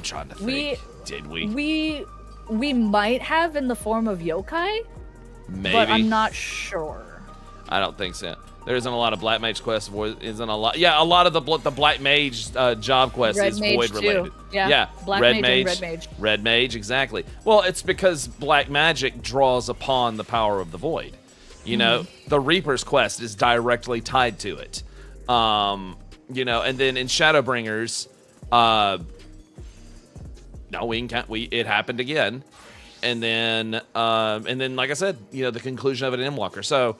trying to think. Did we? We might have in the form of yokai. Maybe. But I'm not sure. I don't think so. There isn't a lot of Black Mage quests. Isn't a lot. Yeah, a lot of the Black Mage job quest is Void related. Yeah. Black Mage and Red Mage. Red Mage, exactly. Well, it's because Black Magic draws upon the power of the Void. The Reaper's quest is directly tied to it. You know, and then in Shadowbringers, no, it happened again. And then, like I said, you know, the conclusion of it in Endwalker. So,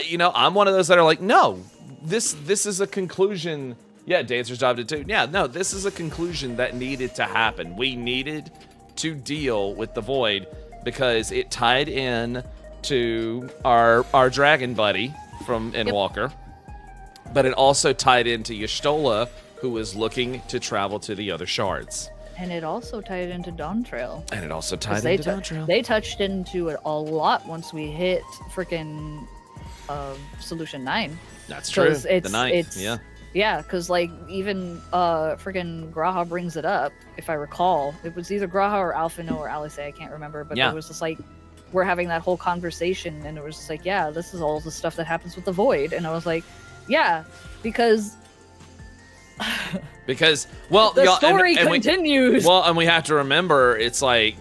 you know, I'm one of those that are like, no, this is a conclusion. Yeah, Dancer's job did too. Yeah, no, this is a conclusion that needed to happen. We needed to deal with the Void because it tied in to our dragon buddy from Endwalker. But it also tied into Y'shtola, who was looking to travel to the other shards. And it also tied into Dawn Trail. And it also tied into Dawn Trail. They touched into it a lot once we hit freaking Solution 9. That's true. The 9th, yeah. Yeah, because, like, even freaking Graha brings it up, if I recall. It was either Graha or Alphino or Alice, I can't remember. But it was just like, we're having that whole conversation, and it was just like, yeah, this is all the stuff that happens with the Void. And I was like, yeah, because well, the story continues. And we have to remember, it's like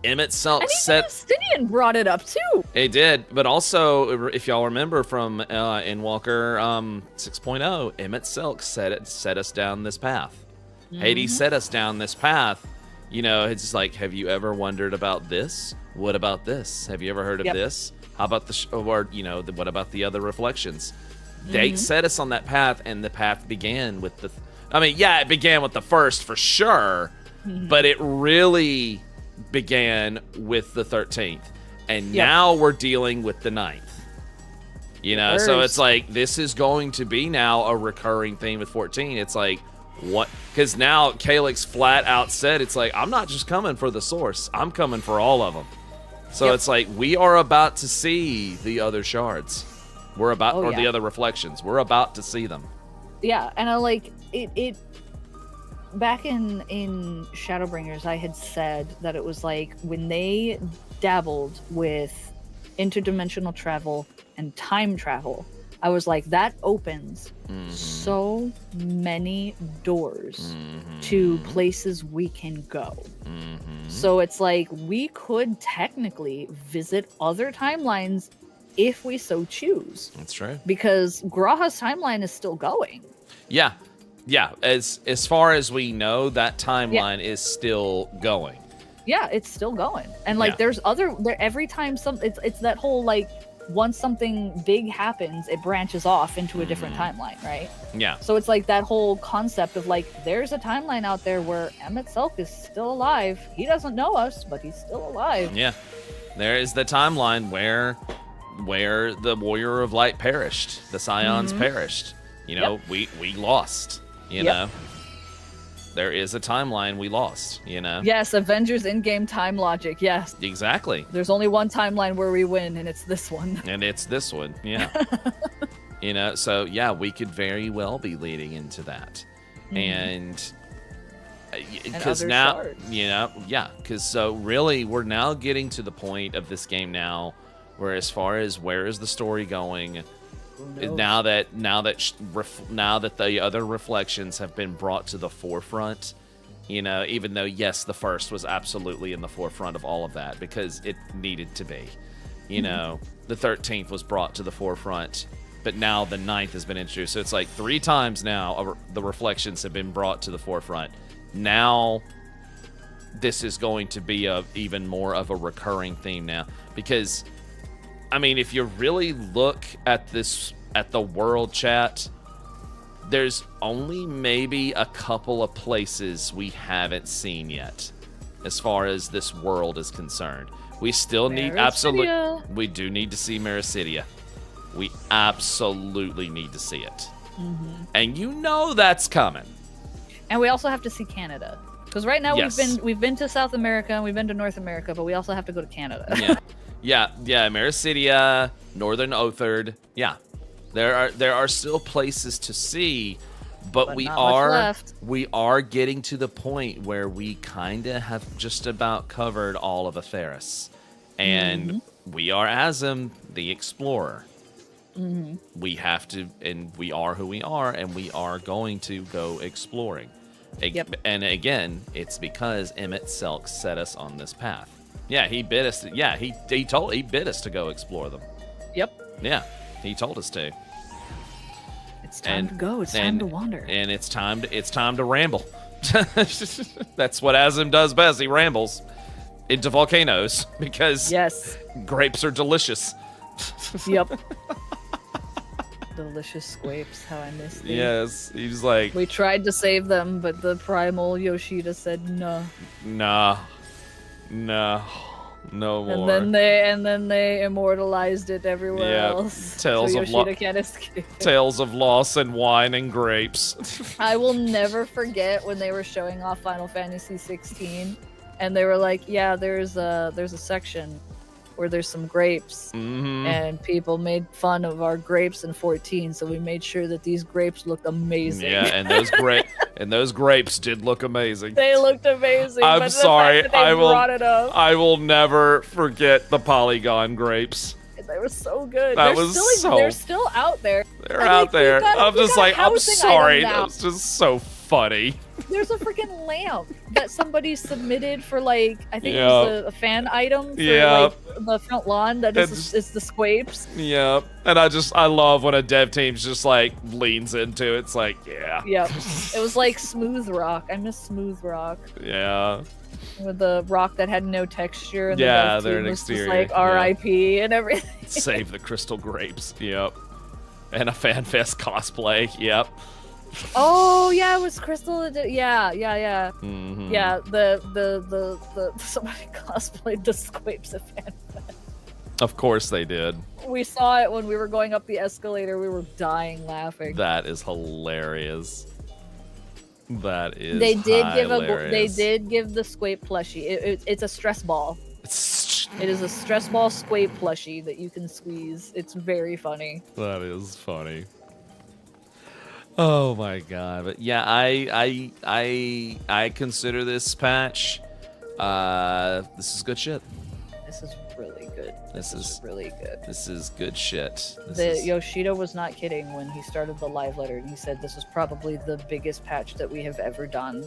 Emmett Selk said. Justinian brought it up too. It did, but also, if y'all remember from Endwalker 6.0, Emmett Selk set us down this path. Hades set us down this path. You know, it's just like, have you ever wondered about this? What about this? Have you ever heard of this? How about what about the other reflections? They set us on that path, and the path began with it began with the first for sure, but it really began with the 13th, and now we're dealing with the 9th. You know, so it's like, this is going to be now a recurring theme with 14. It's like, what? Because now Calyx flat out said, it's like, I'm not just coming for the source, I'm coming for all of them. So it's like, we are about to see the other shards. We're about, the other reflections. We're about to see them. Yeah, and I like it. Back in Shadowbringers, I had said that it was like when they dabbled with interdimensional travel and time travel, I was like, that opens so many doors to places we can go. So it's like, we could technically visit other timelines if we so choose. That's true. Because Graha's timeline is still going. Yeah. As far as we know, that timeline is still going. Yeah, it's still going. And like, there's every time it's that whole like, once something big happens, it branches off into a different timeline, right? Yeah. So it's like that whole concept of like, there's a timeline out there where Emmett Selk is still alive. He doesn't know us, but he's still alive. Yeah. There is the timeline where the Warrior of Light perished, the Scions perished. You know, we lost, you know. There is a timeline we lost, you know. Yes, Avengers in-game time logic, yes. Exactly. There's only one timeline where we win, and it's this one. And it's this one, yeah. You know, so yeah, we could very well be leading into that. And because now, you know, because so really we're now getting to the point of this game now where, as far as where is the story going, now that the other reflections have been brought to the forefront, you know, even though yes, the first was absolutely in the forefront of all of that because it needed to be, you know, the 13th was brought to the forefront, but now the 9th has been introduced. So it's like 3 times now the reflections have been brought to the forefront. Now this is going to be even more of a recurring theme now, because I mean, if you really look at the world chat, there's only maybe a couple of places we haven't seen yet as far as this world is concerned. We still need we do need to see Mericidia. We absolutely need to see it. And you know that's coming. And we also have to see Canada. Because right now we've been to South America and we've been to North America, but we also have to go to Canada. Yeah, Mericidia, Northern Othard. Yeah. There are still places to see, but we are getting to the point where we kind of have just about covered all of Atheris. And we are Azim, the explorer. We have to, and we are who we are, and we are going to go exploring. And again, it's because Emmett Selk set us on this path. Yeah, he bid us. He bid us to go explore them. Yep. Yeah, he told us to. It's time to go. It's time to wander. And it's time to ramble. That's what Azim does best. He rambles into volcanoes because grapes are delicious. Yep. Delicious squapes, how I missed these. Yes, he's like... We tried to save them, but the primal Yoshida said no. Nah. No more. And then they immortalized it everywhere else. Tales so of Yoshida can't escape. Tales of loss and wine and grapes. I will never forget when they were showing off Final Fantasy XVI, and they were like, "Yeah, there's a section where there's some grapes, and people made fun of our grapes in 14, so we made sure that these grapes looked amazing." Yeah, and those grapes did look amazing. They looked amazing. I'm but sorry, the fact that they brought it up, I will never forget the polygon grapes. they were so good. That They're still out there. They're out there. I'm just like, I'm sorry. That was just so funny. There's a freaking lamp that somebody submitted for, like, I think it was a fan item for like the front lawn that is the squapes. Yeah, and I love when a dev team just like leans into it. It's like, yeah. Yep. It was like Smooth Rock. I miss Smooth Rock. Yeah. With the rock that had no texture. And yeah, the they're an was exterior. just like R.I.P. and everything. Save the crystal grapes. Yep. And a FanFest cosplay. Yep. Oh yeah, it was Crystal. Yeah. Mm-hmm. Yeah, the somebody cosplayed the squapes of FanFest. Of course they did. We saw it when we were going up the escalator. We were dying laughing. That is hilarious. That is. They did hilarious. give the squape plushie. It's a stress ball. It is a stress ball squape plushie that you can squeeze. It's very funny. That is funny. Oh my god! But yeah, I consider this patch. This is good shit. This is really good. This is really good. This is good shit. Yoshida was not kidding when he started the live letter, and he said this is probably the biggest patch that we have ever done.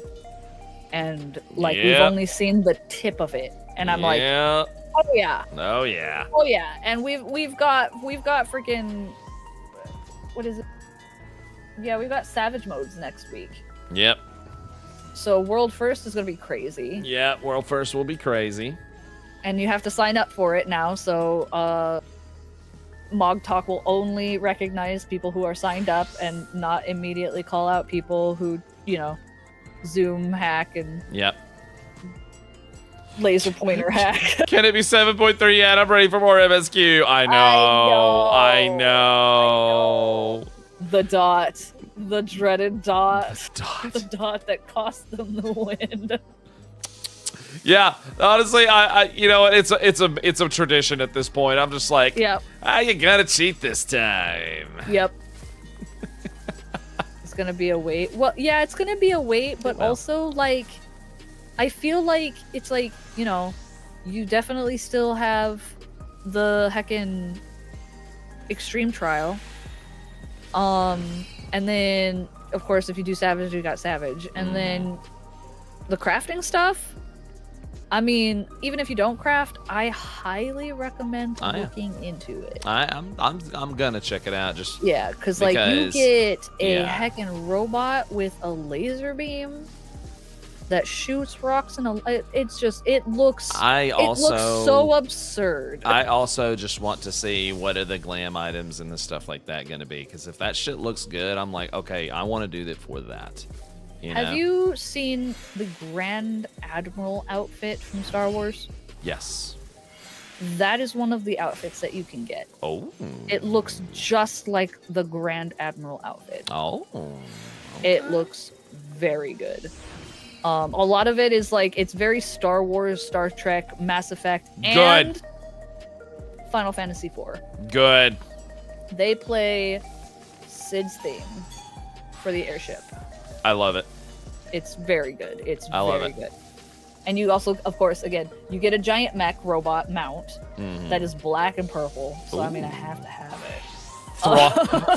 And like we've only seen the tip of it, and I'm like, oh yeah, oh yeah, oh yeah, and we've got freaking, what is it? Yeah, we've got Savage modes next week. Yep. So World First is gonna be crazy. Yeah, World First will be crazy. And you have to sign up for it now, so Mog Talk will only recognize people who are signed up and not immediately call out people who, Zoom hack and laser pointer hack. Can it be 7.3 yet? I'm ready for more MSQ. I know. The dot. The dreaded dot. The dot that cost them the win. Yeah, honestly, I it's a tradition at this point. I'm just like, you gotta cheat this time. Yep. It's gonna be a wait. Well, yeah, it's gonna be a wait, but also like, I feel like it's like, you definitely still have the heckin' extreme trial. And then of course if you do Savage, you got Savage, and then the crafting stuff. I mean, even if you don't craft, I highly recommend looking into it. I'm gonna check it out. Because like you get a heckin' robot with a laser beam that shoots rocks, and it looks so absurd. I also just want to see what are the glam items and the stuff like that gonna be, because if that shit looks good, I'm like, okay, I want to do that for that. Have you seen the Grand Admiral outfit from Star Wars? Yes. That is one of the outfits that you can get. Oh. It looks just like the Grand Admiral outfit. Oh. Okay. It looks very good. A lot of it is like, it's very Star Wars, Star Trek, Mass Effect, and Final Fantasy IV. Good. They play Sid's theme for the airship. I love it. It's very good. It's love very it. good. And you also, of course, again, you get a giant mech robot mount that is black and purple. So, I mean, I have to have it.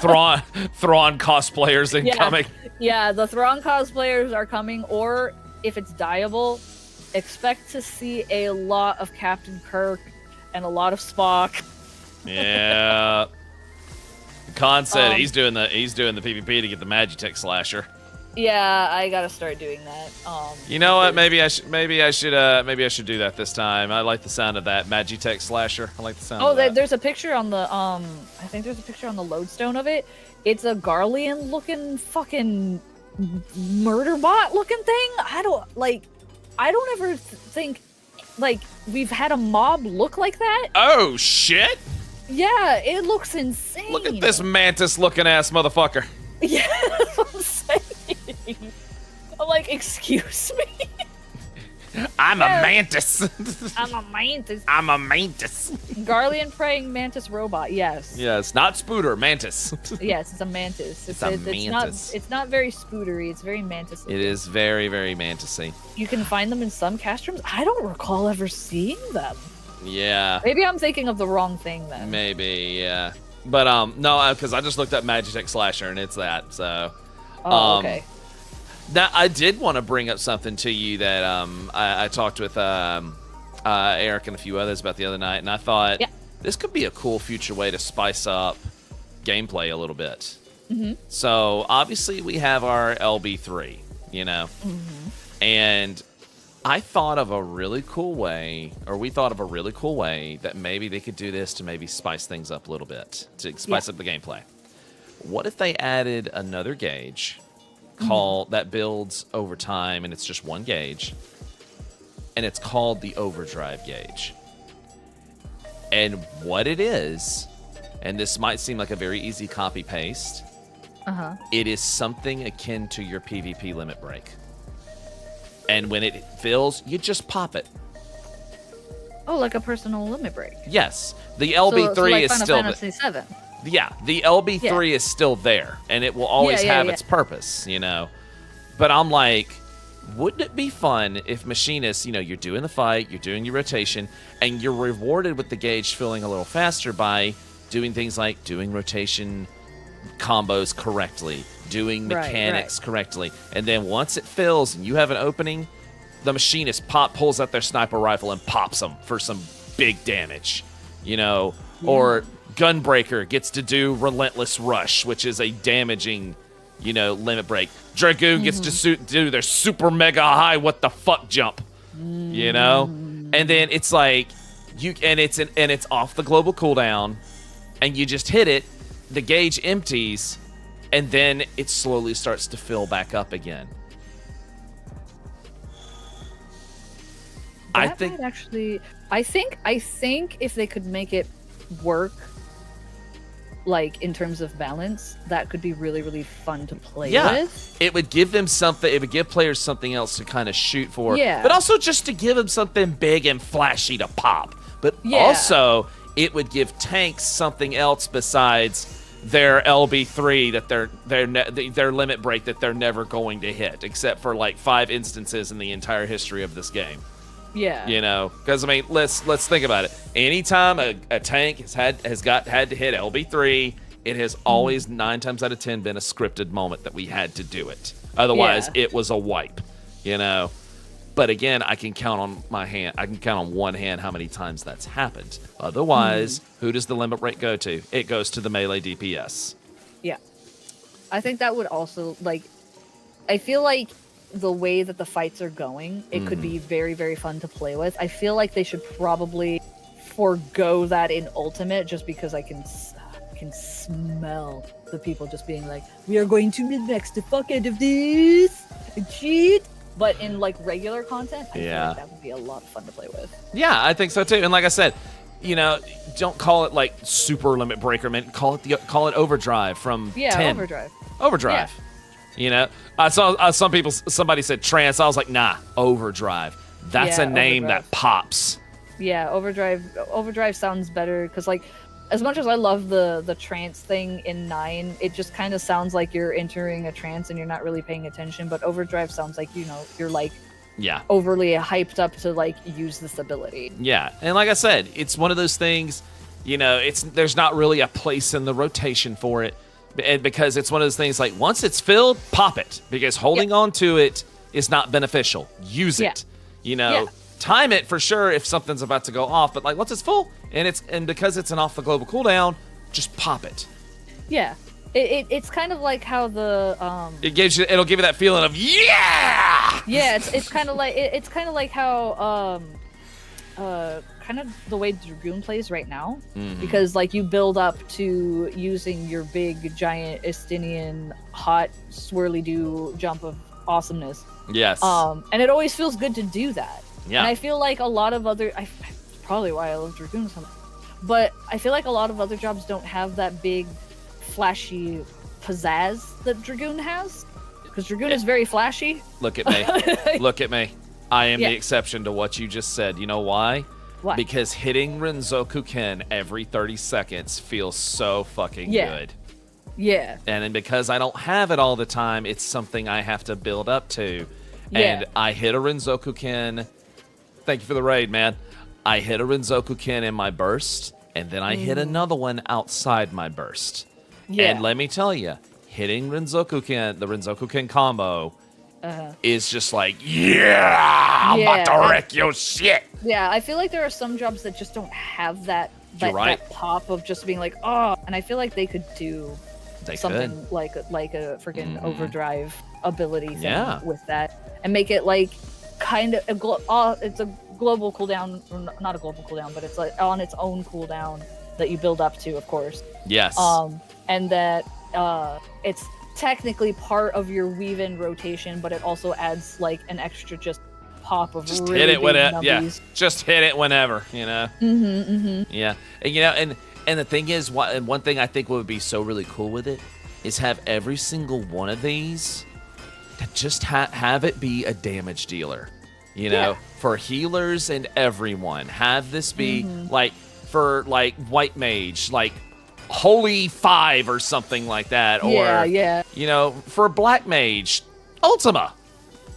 Thrawn cosplayers incoming. Yeah, the Thrawn cosplayers are coming, or if it's dyeable, expect to see a lot of Captain Kirk and a lot of Spock. Yeah. Khan said he's doing the PvP to get the Magitech slasher. Yeah, I gotta start doing that. You know what? Maybe I should do that this time. I like the sound of that Magitech slasher. I like the sound. of that. There's a picture on the I think there's a picture on the lodestone of it. It's a Garlean looking fucking murder bot looking thing. I don't ever think like we've had a mob look like that. Oh shit! Yeah, it looks insane. Look at this mantis looking ass motherfucker. Yeah, that's what I'm saying. I'm like, excuse me? I'm a mantis. I'm a mantis. I'm a mantis. Garlean praying mantis robot, yes. Yes, not Spooter, mantis. Yes, it's a mantis. It's a mantis. It's not very spootery, it's very mantis. It is very, very mantisy. You can find them in some castrums. I don't recall ever seeing them. Yeah. Maybe I'm thinking of the wrong thing then. Maybe, yeah. But no, because I just looked up Magitech Slasher and it's that. So. Okay. Now I did want to bring up something to you that I talked with Eric and a few others about the other night, and I thought this could be a cool future way to spice up gameplay a little bit. Mm-hmm. So obviously we have our LB3, you know, and I thought of a really cool way, or we thought of a really cool way that maybe they could do this to maybe spice things up a little bit, to spice up the gameplay. What if they added another gauge that builds over time, and it's just one gauge, and it's called the overdrive gauge? And what it is, and this might seem like a very easy copy paste, it is something akin to your PvP limit break. And when it fills, you just pop it. Oh, like a personal limit break. Yes, the LB3 so like is Final still Fantasy 7. Yeah, the LB3 is still there, and it will always have its purpose, you know. But I'm like, wouldn't it be fun if machinists, you know, you're doing the fight, you're doing your rotation, and you're rewarded with the gauge filling a little faster by doing things like doing rotation combos correctly, doing mechanics correctly, and then once it fills and you have an opening, the machinist pulls out their sniper rifle and pops them for some big damage, you know, or Gunbreaker gets to do Relentless Rush, which is a damaging, you know, limit break. Dragoon gets to do their super mega high what the fuck jump, you know, and then it's like it's off the global cooldown, and you just hit it, the gauge empties, and then it slowly starts to fill back up again. I think if they could make it work, like in terms of balance, that could be really, really fun to play with. It would give them something. It would give players something else to kind of shoot for. Yeah. But also just to give them something big and flashy to pop. But also, it would give tanks something else besides their LB3 that their limit break that they're never going to hit, except for like 5 instances in the entire history of this game. Yeah. You know, because I mean, let's think about it. Anytime a tank has had to hit LB3, it has always 9 times out of 10 been a scripted moment that we had to do it. Otherwise, it was a wipe. You know. But again, I can count on one hand how many times that's happened. Otherwise, who does the limit break go to? It goes to the melee DPS. Yeah. I think that would also, like, I feel like the way that the fights are going, it could be very, very fun to play with. I feel like they should probably forego that in Ultimate, just because I can smell the people just being like, we are going to min-max the fuck out of this and cheat. But in like regular content, I feel like that would be a lot of fun to play with. Yeah, I think so too. And like I said, you know, don't call it like super limit breaker, man. Call it overdrive from 10. Overdrive. Yeah. You know, I saw somebody said trance. I was like, nah, overdrive. That's a name that pops. Yeah, overdrive sounds better because, like, as much as I love the trance thing in 9, it just kind of sounds like you're entering a trance and you're not really paying attention. But overdrive sounds like, you know, you're like overly hyped up to like use this ability. Yeah, and like I said, it's one of those things, you know, there's not really a place in the rotation for it. And because it's one of those things like once it's filled, pop it, because holding on to it is not beneficial. Use it, you know, time it for sure if something's about to go off. But like once it's full and because it's an off the global cooldown, just pop it. Yeah. It's kind of like how the it'll give you that feeling of yeah. Yeah, it's kind of like how kind of the way Dragoon plays right now, because like you build up to using your big giant Estinian hot swirly do jump of awesomeness. Yes. And it always feels good to do that. Yeah. And I feel like a lot of other probably why I love Dragoon so much. But I feel like a lot of other jobs don't have that big flashy pizzazz that Dragoon has, because Dragoon is very flashy. Look at me. Look at me. I am Yeah. the exception to what you just said. You know why? Why? Because hitting Renzoku Ken every 30 seconds feels so fucking good. Yeah. And then because I don't have it all the time, it's something I have to build up to. Yeah. And I hit a Renzoku Ken. Thank you for the raid, man. I hit a Renzoku Ken in my burst, and then I hit another one outside my burst. Yeah. And let me tell you, hitting Renzoku Ken, the Renzoku Ken combo, is just like, I'm about to wreck your shit. Yeah, I feel like there are some jobs that just don't have that You're right. that pop of just being like, oh, and I feel like they could do something like a freaking overdrive ability thing with that, and make it like kind of it's a global cooldown, not a global cooldown, but it's like on its own cooldown that you build up to, of course. Yes. And that it's technically part of your weave-in rotation, but it also adds like an extra just pop of Just really hit it big whenever. Yeah. numbies. Just hit it whenever. You know. Yeah. And, you know, and the thing is, one thing I think would be so really cool with it is have every single one of these that just have it be a damage dealer. You know, for healers and everyone, have this be like for like white mage, like Holy 5 or something like that, or you know, for black mage, Ultima.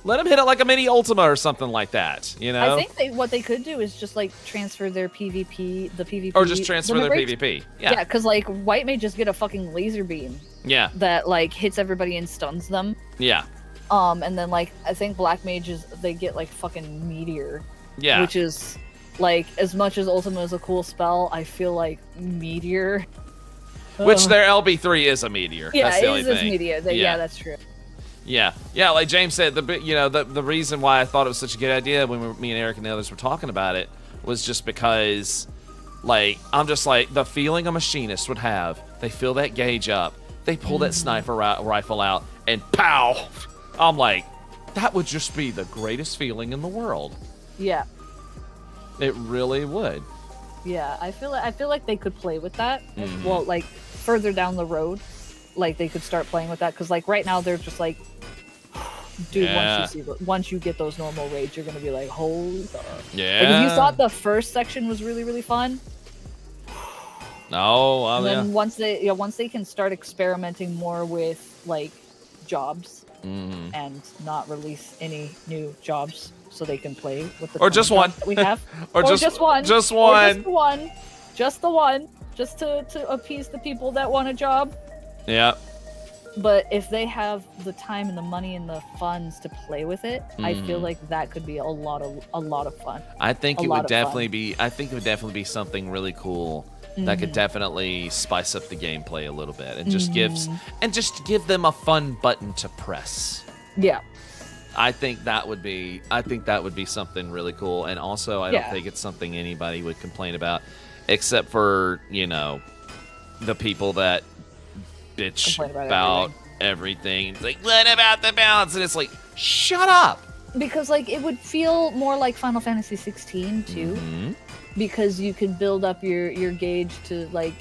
Let them hit it like a mini Ultima or something like that. You know, I think what they could do is just like transfer their PvP, or just transfer their PvP. Yeah, because like white mages get a fucking laser beam. Yeah. That like hits everybody and stuns them. Yeah. And then like I think black mages, they get like fucking meteor. Yeah. Which is like, as much as Ultima is a cool spell, I feel like meteor. Which their LB3 is a meteor. Yeah, that's the it only is thing. meteor. Yeah, that's true. Yeah, like James said, the reason why I thought it was such a good idea when me and Eric and the others were talking about it was just because, like, I'm just like, the feeling a machinist would have. They fill that gauge up, they pull that sniper rifle out, and pow! I'm like, that would just be the greatest feeling in the world. Yeah. It really would. Yeah, I feel like they could play with that. Well, like further down the road, like they could start playing with that, because like right now they're just like, dude, once you get those normal raids, you're gonna be like, holy fuck. Yeah. Like, if you thought the first section was really, really fun. Oh, and then once they can start experimenting more with like jobs and not release any new jobs, so they can play with the or just one that we have, or just one, just the one, just to appease the people that want a job. Yeah. But if they have the time and the money and the funds to play with it, I feel like that could be a lot of fun. I think it would definitely be. I think it would definitely be something really cool that could definitely spice up the gameplay a little bit, and just give them a fun button to press. Yeah. I think that would be something really cool, and also I don't think it's something anybody would complain about, except for, you know, the people that bitch about everything. It's like, what about the balance? And it's like, shut up. Because like it would feel more like Final Fantasy 16 too, because you could build up your gauge to like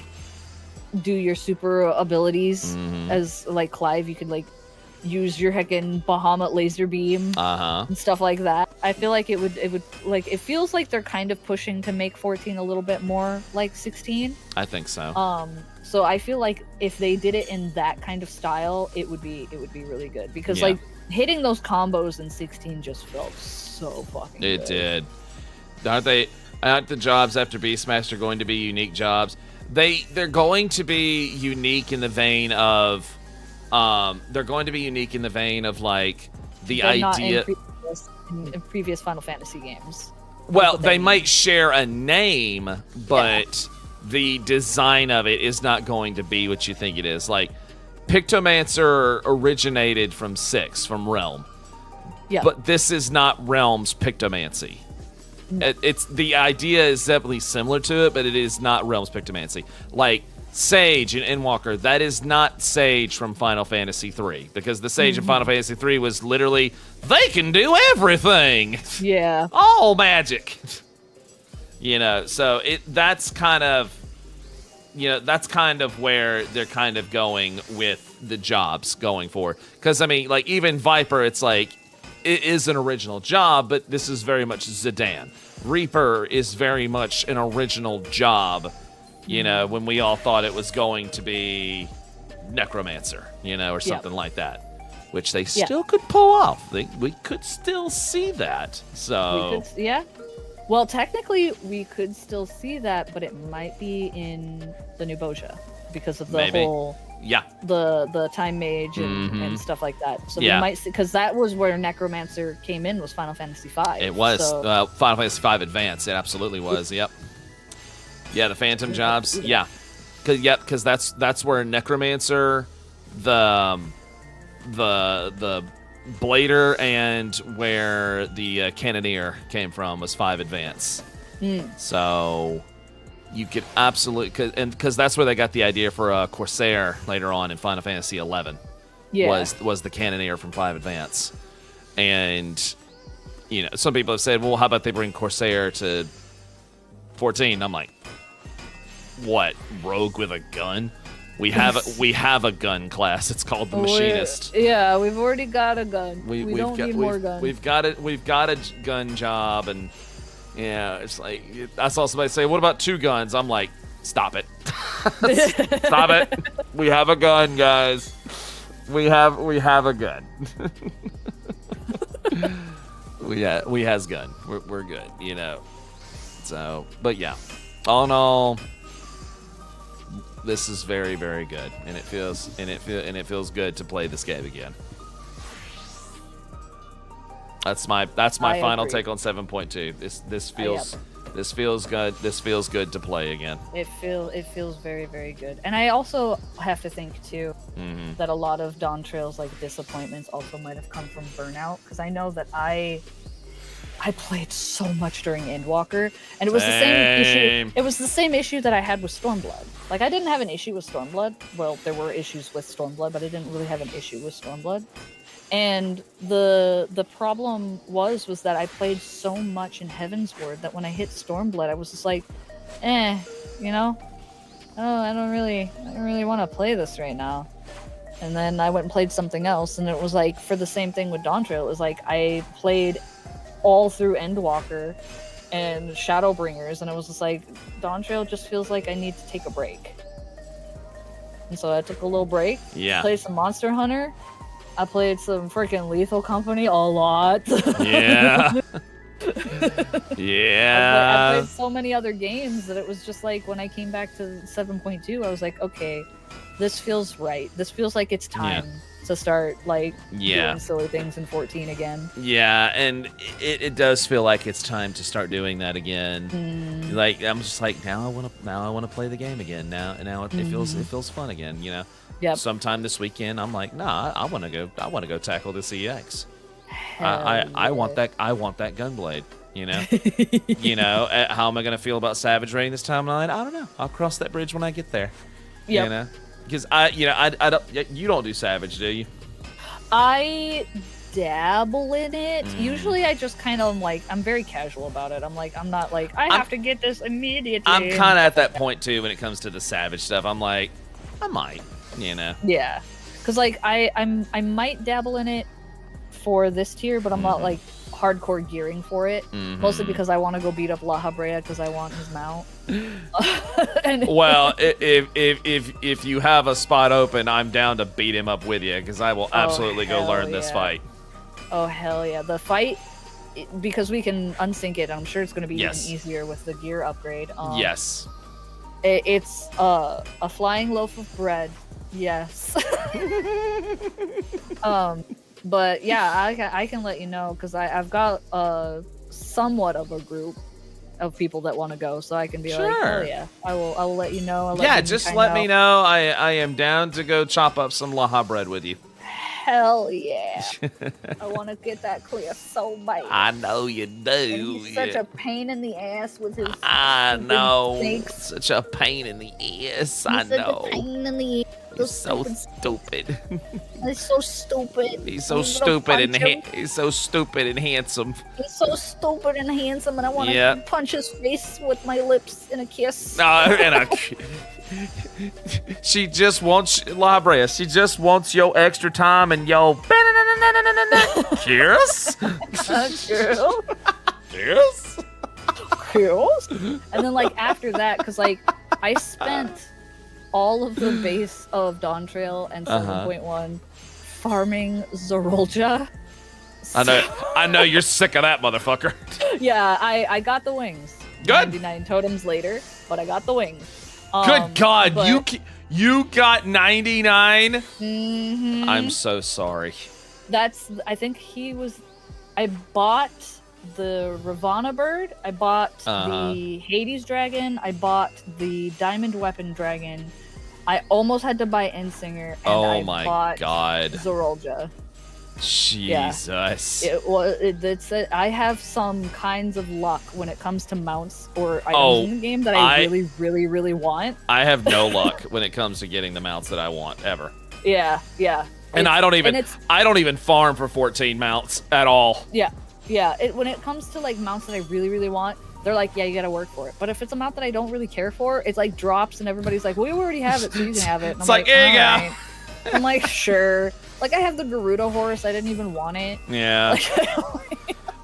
do your super abilities. As like Clive, you could like use your heckin' Bahamut laser beam and stuff like that. I feel like it would like, it feels like they're kind of pushing to make 14 a little bit more like 16. I think so. So I feel like if they did it in that kind of style, it would be really good, because like hitting those combos in 16 just felt so fucking good. It did. Aren't the jobs after Beastmaster going to be unique jobs? They're going to be unique in the vein of like the They're idea not in previous Final Fantasy games. Well, they might share a name, but the design of it is not going to be what you think it is. Like, Pictomancer originated from 6, from Realm. Yeah. But this is not Realm's Pictomancy. It's the idea is definitely similar to it, but it is not Realm's Pictomancy. Like, Sage and Endwalker, that is not Sage from Final Fantasy III, because the Sage in Final Fantasy III was literally, they can do everything. Yeah. All magic. You know, so that's kind of where they're kind of going with the jobs going forward. Because, I mean, like, even Viper, it's like, it is an original job, but this is very much Zidane. Reaper is very much an original job, you know, when we all thought it was going to be Necromancer, you know, or something like that. Which they still could pull off. We could still see that. So Well, technically, we could still see that, but it might be in the new Boja because of the whole the time mage and stuff like that. So we might see, because that was where Necromancer came in, was Final Fantasy V. It was Final Fantasy V Advance. It absolutely was. Yep. Yeah, the Phantom jobs. Yeah, because that's where Necromancer, the Blader, and where the Cannoneer came from was 5 Advance. So you could absolutely, because that's where they got the idea for Corsair later on in Final Fantasy XI. Was the Cannoneer from 5 Advance. And, you know, some people have said, well, how about they bring Corsair to 14? I'm like, what? Rogue with a gun? We have a gun class. It's called the Machinist. Yeah, we've already got a gun. We don't need more guns. We've got a gun job, and yeah, it's like I saw somebody say, "What about 2 guns?" I'm like, "Stop it, stop it. We have a gun, guys. We have a gun. we has gun. We're good, you know." So, but yeah, all in all, this is very, very good, and it feels good to play this game again. That's my final take on 7.2. This feels good. This feels good to play again. It feels very, very good. And I also have to think too that a lot of Dawn Trail's like disappointments also might have come from burnout, because I know that I played so much during Endwalker, and it was the same issue. It was the same issue that I had with Stormblood. Like, I didn't have an issue with Stormblood. Well, there were issues with Stormblood, but I didn't really have an issue with Stormblood. And the problem was that I played so much in Heavensward that when I hit Stormblood, I was just like, you know, oh, I don't really want to play this right now. And then I went and played something else, and it was like, for the same thing with Dawn Trail, it was like I played all through Endwalker and Shadowbringers, and it was just like, Dawn Trail just feels like I need to take a break. And so I took a little break. Yeah. Played some Monster Hunter. I played some freaking Lethal Company a lot. Yeah. Yeah. I played so many other games that it was just like, when I came back to 7.2, I was like, okay, this feels right. This feels like it's time to start like doing silly things in 14 again. Yeah, and it does feel like it's time to start doing that again. Like, I'm just like, now I want to play the game again. Now it feels fun again, you know. Yep. Sometime this weekend, I'm like, nah, I want to go tackle this EX. I want that Gunblade, you know. You know, how am I gonna feel about Savage Rain this timeline? I don't know. I'll cross that bridge when I get there. Yep. You know, because I don't. You don't do Savage, do you? I dabble in it. Usually, I just kind of like, I'm very casual about it. I'm not like, I have to get this immediately. I'm kind of at that point too when it comes to the Savage stuff. I'm like, I might. You know. Yeah, because like I might dabble in it for this tier, but I'm not like hardcore gearing for it. Mostly because I want to go beat up La Habrea because I want his mount. Well, if you have a spot open, I'm down to beat him up with you, because I will absolutely go learn this fight. Oh hell yeah, the fight, because we can unsync it. I'm sure it's going to be even easier with the gear upgrade. Yes. It's a flying loaf of bread. Yes. But yeah, I can let you know, because I've got somewhat of a group, of people that want to go, so I can be like, Sure. oh yeah, I will let you know. Yeah, just let me know. I am down to go chop up some Laha bread with you. Hell yeah. I want to get that clear so bad. I know you do. And he's such a pain in the ass with his I stupid know. snakes. Such a pain in the ass. He's I such know. a pain in the ass. He's so stupid. He's so stupid. He's so I'm gonna stupid and punch him. he's so stupid and handsome. He's so stupid and handsome, and I want to Yep. punch his face with my lips in a kiss. She just wants La Brea. She just wants your extra time and your cheers. Cheers. Cheers. And then like after that, because like I spent all of the base of Dawn Trail and 7.1 farming Zorolja. I know you're sick of that motherfucker. Yeah, I got the wings. Good. 99 totems later, but I got the wings. Good God, but- you got 99. Mhm. I'm so sorry. I think I bought the Ravana bird, I bought the Hades dragon, I bought the Diamond Weapon dragon, I almost had to buy Ensinger, and Oh I my bought God. Zorolja. Jesus. I have some kinds of luck when it comes to mounts or items in the game that I really, really, really want. I have no luck when it comes to getting the mounts that I want ever. Yeah. And I don't even farm for 14 mounts at all. Yeah. When it comes to like mounts that I really, really want, they're like, yeah, you gotta work for it. But if it's a mount that I don't really care for, it's like drops and everybody's like, well, you already have it, so you can have it. And It's like, here you go. "Alright." I'm like, sure. Like I have the Garuda horse, I didn't even want it. Yeah.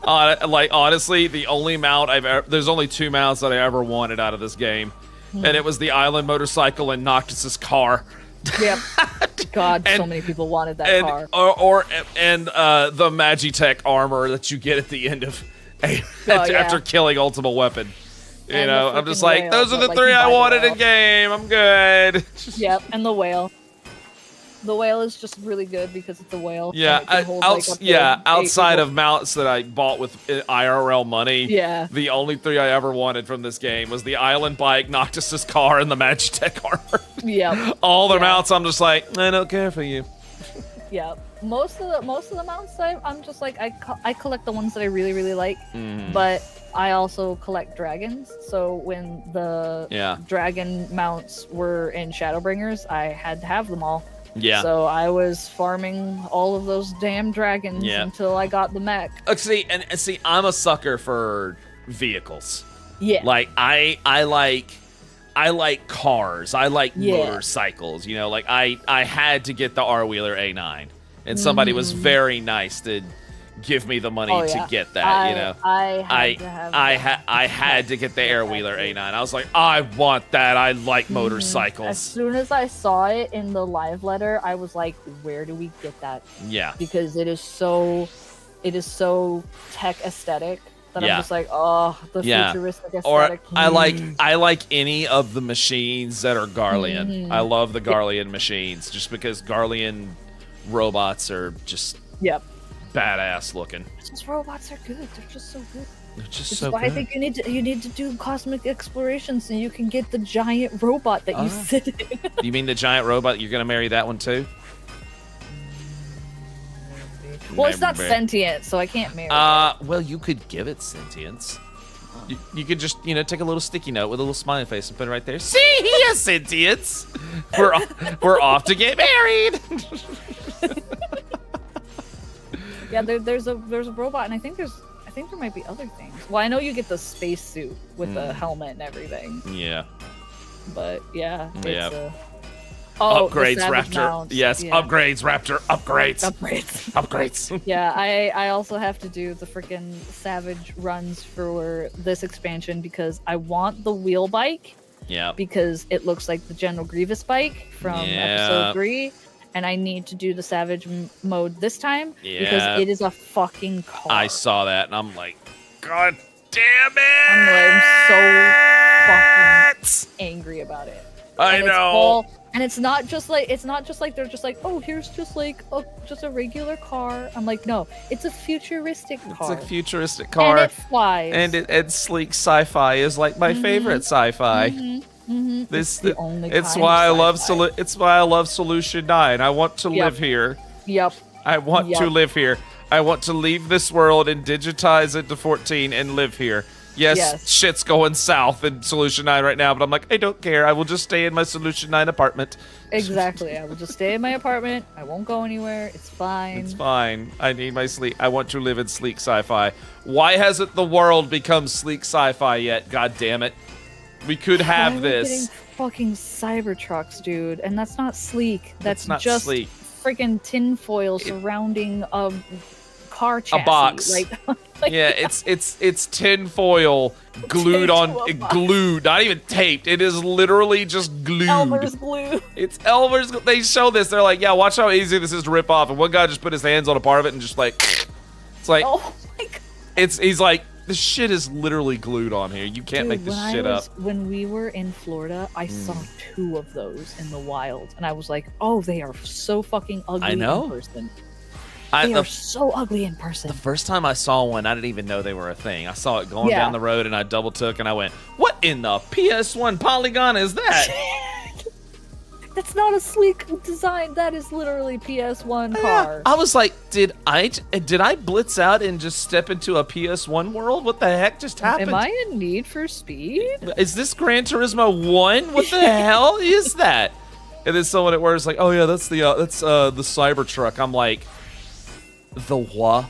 Honestly, the only mount there's only 2 mounts that I ever wanted out of this game. And it was the island motorcycle and Noctis's car. Yep. God, so many people wanted that car. And the Magitech armor that you get at the end of after killing Ultima Weapon. You know, I'm just like, those are the 3 I wanted in game. I'm good. Yep, and the whale. The whale is just really good because it's a whale. Yeah, and it can hold, like, up to 8 outside people. of mounts that I bought with IRL money, the only 3 I ever wanted from this game was the island bike, Noctis's car, and the Magitech armor. Yep. All the mounts, I'm just like, I don't care for you. Yeah, most of the mounts I'm just like I collect the ones that I really, really like, but I also collect dragons. So when the dragon mounts were in Shadowbringers, I had to have them all. Yeah. So I was farming all of those damn dragons until I got the mech. See, I'm a sucker for vehicles. Yeah. Like I like cars. I like motorcycles. You know, like I had to get the R-Wheeler A9, and somebody was very nice to give me the money to get that. You know, I had to get the Air-Wheeler A9. I was like, I want that. I like motorcycles. As soon as I saw it in the live letter, I was like, where do we get that? Yeah. Because it is so tech aesthetic that I'm just like, oh, the futuristic aesthetic. Or I like any of the machines that are Garlean. I love the Garlean machines just because Garlean robots are just badass looking. Those robots are good. They're just so good. They're just Which so is why good. I think you need to do cosmic exploration so you can get the giant robot that you sit in. You mean the giant robot? You're gonna marry that one too? Well, it's not sentient, so I can't marry it. Well, you could give it sentience. You could just, take a little sticky note with a little smiley face and put it right there. See, he has sentience. We're off to get married. Yeah, there's a robot, and I think there might be other things. Well, I know you get the space suit with the helmet and everything. Yeah. But yeah, it's upgrades, the Raptor. mounts. Yes, Yeah. upgrades, Raptor. Upgrades. Upgrades. Yeah, I also have to do the freaking Savage runs for this expansion because I want the wheel bike. Yeah. Because it looks like the General Grievous bike from episode 3. And I need to do the Savage mode this time because it is a fucking car. I saw that and I'm like, God damn it! I'm so fucking angry about it. I and know. And it's not just like they're just like, oh, here's just like just a regular car. I'm like, no, it's a futuristic car. It's a futuristic car. And it flies. And sleek sci-fi is like my favorite sci-fi. It's the only it's kind why I of love sci-fi. it's why I love Solution 9. I want to live here. Yep. I want to live here. I want to leave this world and digitize into 14 and live here. Yes, shit's going south in Solution 9 right now, but I'm like, I don't care. I will just stay in my Solution 9 apartment. Exactly. I will just stay in my apartment. I won't go anywhere. It's fine. It's fine. I need my sleep. I want to live in sleek sci-fi. Why hasn't the world become sleek sci-fi yet? God damn it. We could have this. We're getting fucking Cybertrucks, dude, and that's not sleek. That's not just sleek. Freaking tinfoil surrounding a car chassis. A box. Yeah, it's tinfoil glued glued, not even taped. It is literally just glued. Elmer's glue. It's Elmer's. They show this. They're like, yeah, watch how easy this is to rip off. And one guy just put his hands on a part of it and just like, it's like, oh my god. He's like, this shit is literally glued on here. You can't make this shit up. When we were in Florida, I saw 2 of those in the wild, and I was like, oh, they are so fucking ugly in person. They are so ugly in person. The first time I saw one, I didn't even know they were a thing. I saw it going down the road, and I double took, and I went, "What in the PS1 polygon is that?" That's not a sleek design. That is literally PS1 car. I was like, did I blitz out and just step into a PS1 world? What the heck just happened? Am I in Need for Speed? Is this Gran Turismo 1? What the hell is that? And then someone at work is like, "Oh yeah, that's the Cybertruck." I'm like, the what?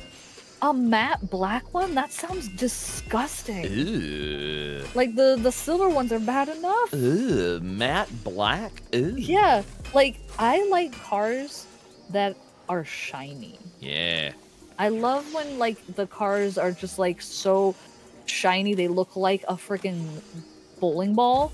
A matte black one? That sounds disgusting. Ew. Like the silver ones are bad enough. Ew, matte black? Ew. Yeah, like I like cars that are shiny. Yeah. I love when like the cars are just like so shiny they look like a freaking bowling ball.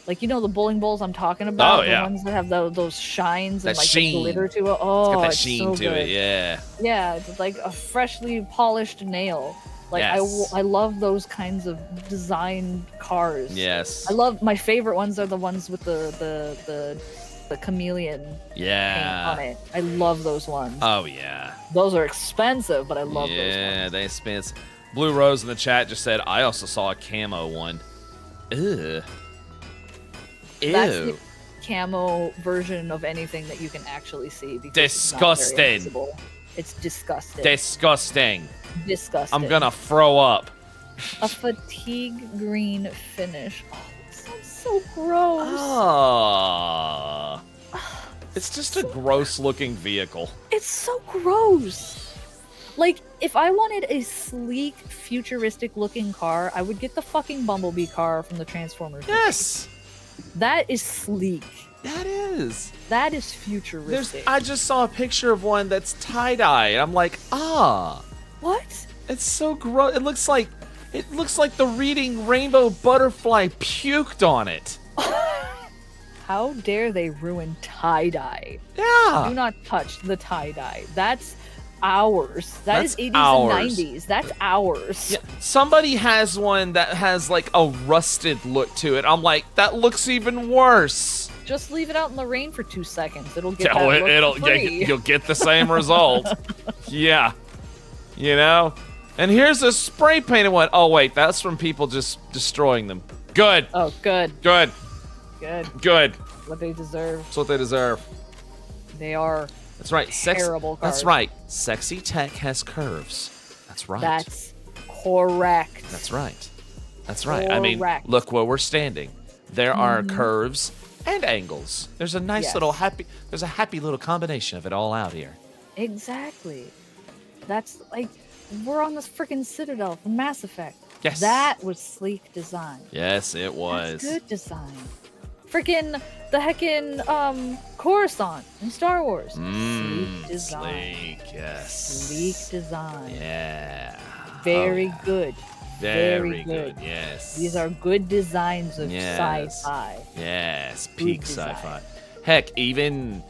Like, you know the bowling balls I'm talking about? The ones that have those shines and like the glitter to it. Oh, it's got that sheen so to good. it, yeah. Yeah, it's like a freshly polished nail. Like Yes. I love those kinds of designed cars. Yes. I love my favorite ones are the ones with the chameleon paint on it. I love those ones. Oh yeah. Those are expensive, but I love those ones. Yeah, they expensive. Blue Rose in the chat just said, I also saw a camo one. Ew. Ew. That's the camo version of anything that you can actually see. Because Disgusting. It's, not very visible. It's disgusting. Disgusting. Disgusting. I'm gonna throw up. A fatigue green finish. Oh, that sounds so gross. Ah. It's just a gross looking vehicle. It's so gross. Like, if I wanted a sleek, futuristic looking car, I would get the fucking Bumblebee car from the Transformers. Yes. That is sleek. That is. That is futuristic. I just saw a picture of one that's tie-dye, and I'm like, ah. What? It's so gross. It looks like the reading rainbow butterfly puked on it. How dare they ruin tie-dye? Yeah. Do not touch the tie-dye. That's ours. That's 80s ours. and 90s. That's ours. Yeah, somebody has one that has like a rusted look to it. I'm like, that looks even worse. Just leave it out in the rain for 2 seconds. It'll get that look free. You'll get the same result. Yeah. You know? And here's a spray painted one. Oh wait, that's from people just destroying them. Good. Oh, good. Good. Good. Good. What they deserve. That's what they deserve. They are. That's right. Terrible cars. That's right. Sexy tech has curves. That's right. That's correct. That's right. That's right. I mean, look where we're standing. There are curves and angles. There's a nice little there's a happy little combination of it all out here. Exactly. That's like, we're on this freaking Citadel from Mass Effect. Yes. That was sleek design. Yes, it was. That's good design. Freaking the heckin' Coruscant in Star Wars. Sleek design. Sleek, yes. Sleek design. Yeah. Very good. Very good. Yes. These are good designs of sci-fi. Yes, peak sci-fi. Heck, even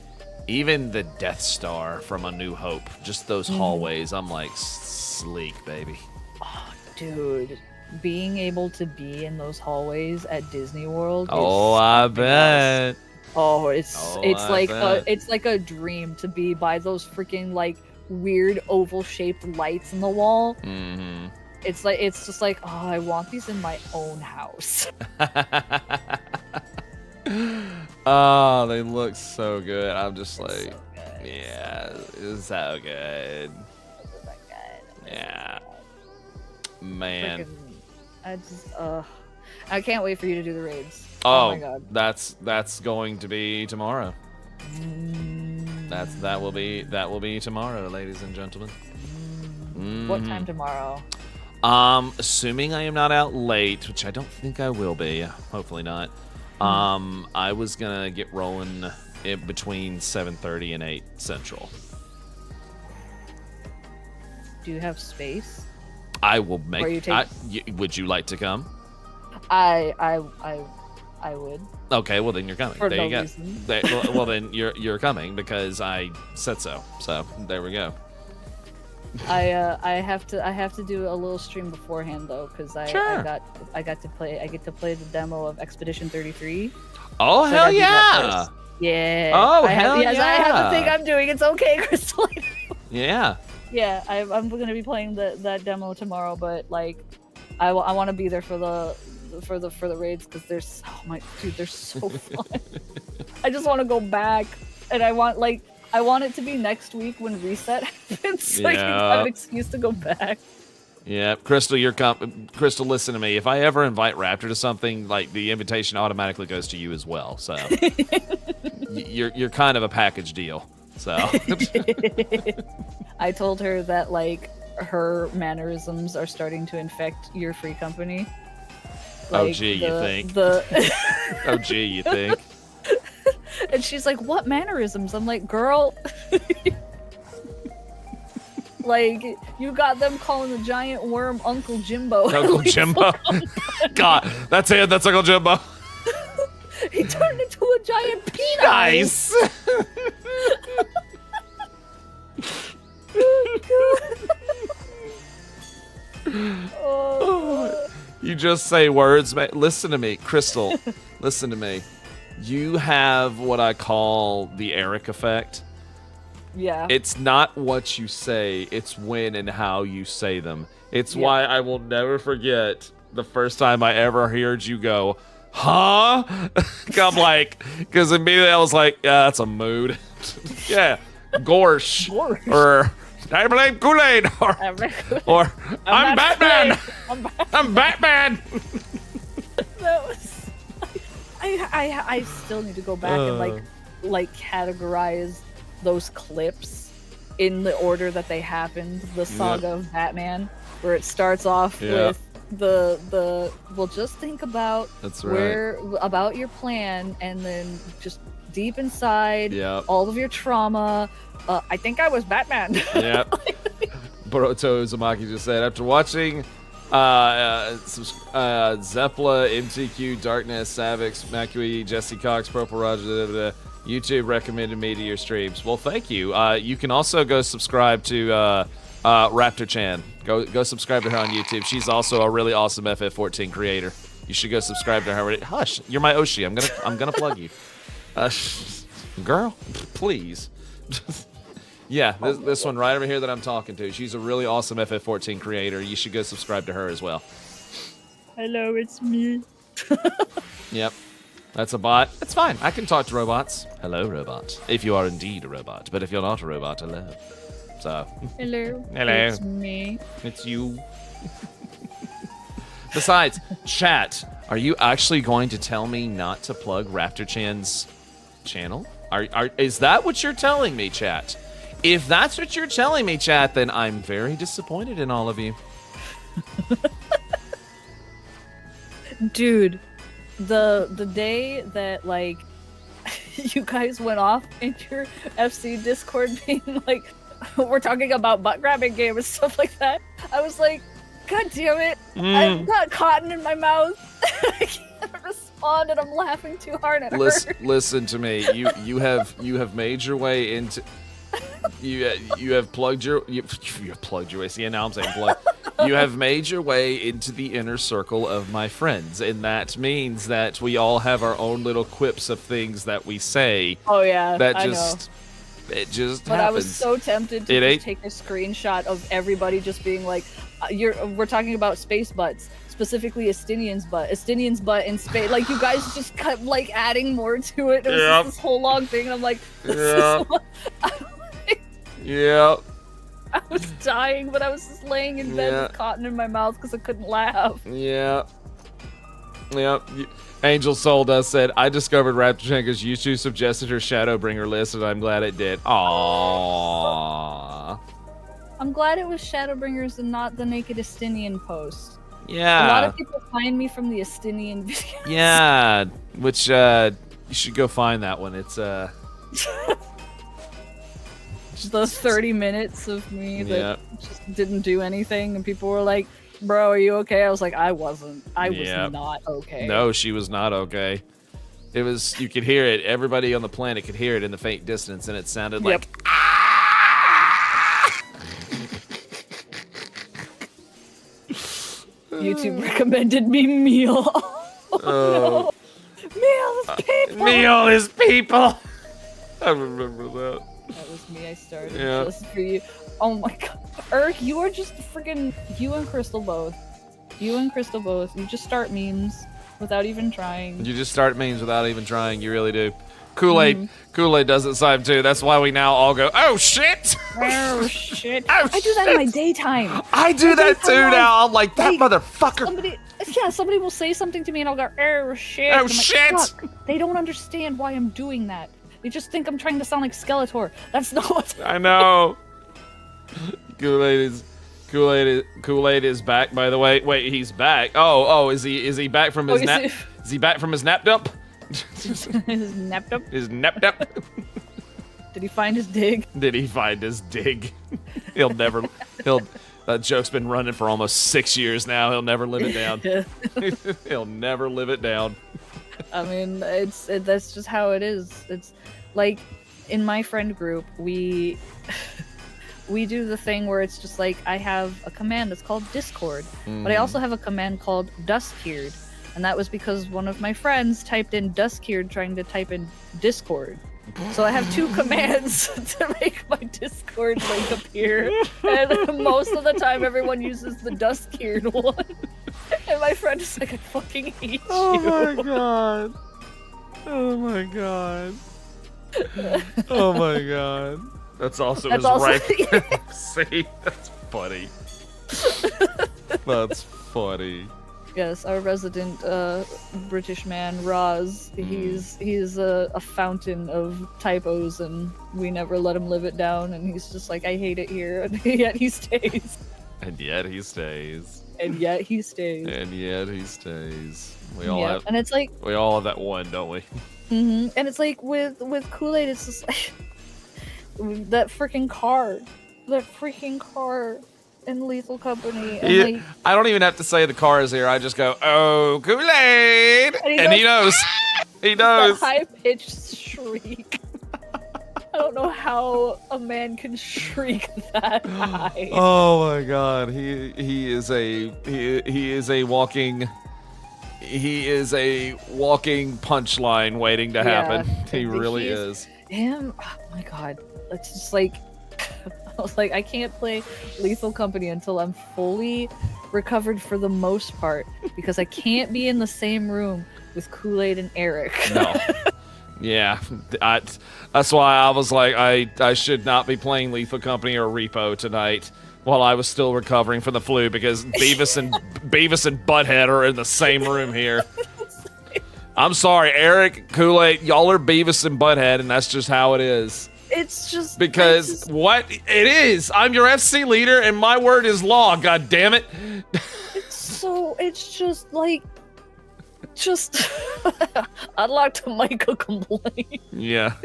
the Death Star from A New Hope, just those hallways, I'm like, sleek, baby. Oh, dude. Being able to be in those hallways at Disney World. Oh, I bet. Oh, it's bet. it's like a dream to be by those freaking like weird oval shaped lights in the wall. Mm-hmm. It's just like, oh, I want these in my own house. Oh, they look so good. I'm just like, yeah, it's so good. Yeah, man. I can't wait for you to do the raids. Oh my god. That's going to be tomorrow. That will be tomorrow, ladies and gentlemen. What time tomorrow? Assuming I am not out late, which I don't think I will be. Hopefully not. I was gonna get rolling in between 7:30 and 8 Central. Do you have space? I will make. Or would you like to come? I would. Okay, well then you're coming. For there no you go. reason. Well then you're coming because I said so. So there we go. I have to do a little stream beforehand though, because I get to play the demo of Expedition 33. Oh So I hell gotta do that yeah! first. Yeah. Oh I hell have, yes, I have yeah! the thing I'm doing. It's okay, Crystal. Yeah. Yeah, I'm gonna be playing that demo tomorrow, but like, I want to be there for the raids because they're they're so fun. I just want to go back, and I want it to be next week when reset happens, so I can have an excuse to go back. Yeah, Crystal, Crystal, listen to me. If I ever invite Raptor to something, like the invitation automatically goes to you as well. So you're kind of a package deal. So I told her that like her mannerisms are starting to infect your free company. Oh gee, you think? Oh gee, you think? And she's like, "What mannerisms?" I'm like, "Girl, like you got them calling the giant worm Uncle Jimbo." Uncle Jimbo. God, that's it. That's Uncle Jimbo. He turned into a giant penis. Nice. Oh. You just say words, man. Listen to me, Crystal. Listen to me. You have what I call the Eric effect. Yeah. It's not what you say, it's when and how you say them. It's why I will never forget the first time I ever heard you go, huh? I'm like, because immediately I was like, yeah, that's a mood. Yeah, Gorsh. Or I blame Kool-Aid. Or I'm Batman. I'm Batman. That was. I still need to go back and like categorize those clips in the order that they happened. The saga of Batman, where it starts off with the well, just think about about your plan, and then just deep inside all of your trauma. I think I was Batman. Yep. Boruto Uzumaki just said, after watching Zeppla, MTQ, Darkness, Savix, Makui, Jesse Cox, Purple Roger, YouTube recommended me to your streams. Well, thank you. You can also go subscribe to Raptor Chan. Go subscribe to her on YouTube. She's also a really awesome FF14 creator. You should go subscribe to her. Hush, you're my Oshi. I'm gonna plug you. Girl, please. Yeah, this one right over here that I'm talking to. She's a really awesome FF14 creator. You should go subscribe to her as well. Hello, it's me. Yep. That's a bot. It's fine. I can talk to robots. Hello, robot. If you are indeed a robot. But if you're not a robot, hello. So. Hello. Hello. It's me. It's you. Besides, chat, are you actually going to tell me not to plug Raptor Chan's channel? Is that what you're telling me, chat? If that's what you're telling me, chat, then I'm very disappointed in all of you. Dude, the day that like you guys went off in your FC Discord being like, we're talking about butt grabbing game and stuff like that, I was like, God damn it, I've got cotton in my mouth. I can't respond, and I'm laughing too hard at her. Listen to me. You have made your way into. You have plugged your. You have plugged your way. See, now I'm saying plug. You have made your way into the inner circle of my friends, and that means that we all have our own little quips of things that we say. Oh yeah, that I just know. it just But happens. I was so tempted to just take a screenshot of everybody just being like, we're talking about space butts, specifically Estinian's butt in space. Like, you guys just kept like adding more to it. It was just this whole long thing, and I'm like, Yep. I was dying, but I was just laying in bed with cotton in my mouth because I couldn't laugh. Yeah. Yep. Angel Soul does said, I discovered Raptorchenko's YouTube suggested her Shadowbringer list, and I'm glad it did. Aww. I'm glad it was Shadowbringers and not the Naked Estinian post. Yeah. A lot of people find me from the Estinian videos. Yeah. Which, you should go find that one. It's, the 30 minutes of me that just didn't do anything, and people were like, bro, are you okay? I was like, I wasn't. I was not okay. No, she was not okay. It was, you could hear it. Everybody on the planet could hear it in the faint distance, and it sounded like, YouTube recommended me meal. Oh, Meal is people. Meal is people. I remember that. That was me. I started Yeah. just for you. Oh my god, Eric, you are just freaking. You and Crystal both. You just start memes without even trying. You just start memes without even trying. You really do. Kool-Aid does it Simon too. That's why we now all go, oh shit! Oh shit! Oh, I do that in my daytime. I do that too now. I'm like, that motherfucker. Somebody will say something to me and I'll go, oh shit! Oh I'm like, shit! "Fuck." They don't understand why I'm doing that. They just think I'm trying to sound like Skeletor. That's not what I know. Kool-Aid is back, by the way. Wait, he's back. Oh, is he back from his nap? Is he back from his nap dump? His nap dump? His nap dump. Did he find his dig? That joke's been running for almost 6 years now. He'll never live it down. He'll never live it down. I mean, that's just how it is. It's like in my friend group, we do the thing where it's just like I have a command that's called Discord, but I also have a command called Duskbeard, and that was because one of my friends typed in Duskbeard trying to type in Discord. So I have two commands to make my Discord link appear, and most of the time everyone uses the Duskbeard one. And my friend is like, I fucking hate you. Oh my god. Oh my god. Oh my god. That's also his right. See, that's funny. That's funny. Yes, our resident British man, Roz. He's a fountain of typos, and we never let him live it down. And he's just like, I hate it here, and yet he stays. And yet he stays. And yet he stays. And yet he stays. We all have. And it's like we all have that one, don't we? And it's like with Kool-Aid, it's just like that freaking car in Lethal Company. And like, I don't even have to say the car is here. I just go, oh, Kool-Aid, and he knows. He knows. That high-pitched shriek. I don't know how a man can shriek that high. Oh my god, he is a walking punchline waiting to happen. He really is. Him, oh my god, it's just like I was like, I can't play Lethal Company until I'm fully recovered for the most part, because I can't be in the same room with Kool-Aid and Eric. No. Yeah, that's why I was like, I should not be playing Lethal Company or Repo tonight while I was still recovering from the flu, because Beavis and Butthead are in the same room here. I'm sorry, Eric, Kool-Aid, y'all are Beavis and Butthead, and that's just how it is. It's just because what it is. I'm your FC leader, and my word is law. God damn it! It's just like. I'd like to make a complaint. Yeah.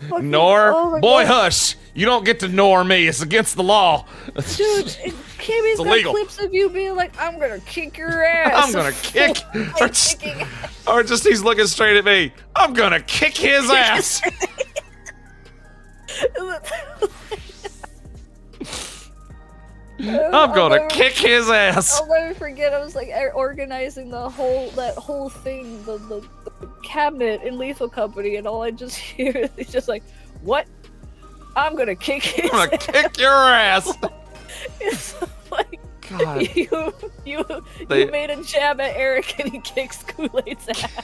Fucking, boy, God. Hush! You don't get to nor me. It's against the law. Dude, Kimmy's got illegal. clips of you being like, "I'm gonna kick your ass." I'm gonna kick, or just he's looking straight at me. I'm gonna kick his ass. I'm gonna kick his ass. I'll never forget. I was like organizing that whole thing, the cabinet in Lethal Company, and all I just hear is just like, "What? I'm gonna kick his I'm gonna kick your ass." It's like, God. You made a jab at Eric, and he kicks Kool-Aid's ass.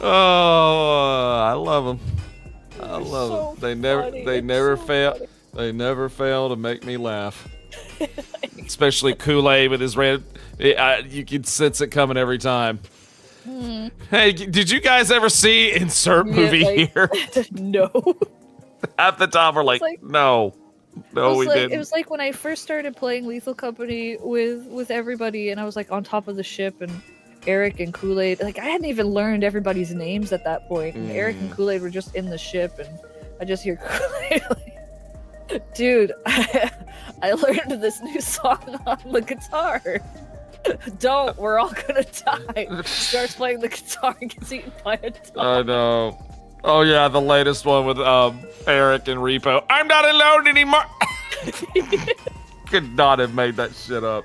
Oh, I love them. I love so them. They never so fail. funny. They never fail to make me laugh. Especially Kool-Aid with his red. You can sense it coming every time. Hey, did you guys ever see insert movie here? No. Half the time we're like, no, we didn't. It was like when I first started playing Lethal Company with everybody, and I was like on top of the ship, and Eric and Kool-Aid, like I hadn't even learned everybody's names at that point, and Eric and Kool-Aid were just in the ship, and I just hear Kool-Aid like, dude, I learned this new song on the guitar. Don't, we're all gonna die. Starts playing the guitar and gets eaten by a dog. I know. Oh yeah, the latest one with Eric and Repo. I'm not alone anymore. Could not have made that shit up.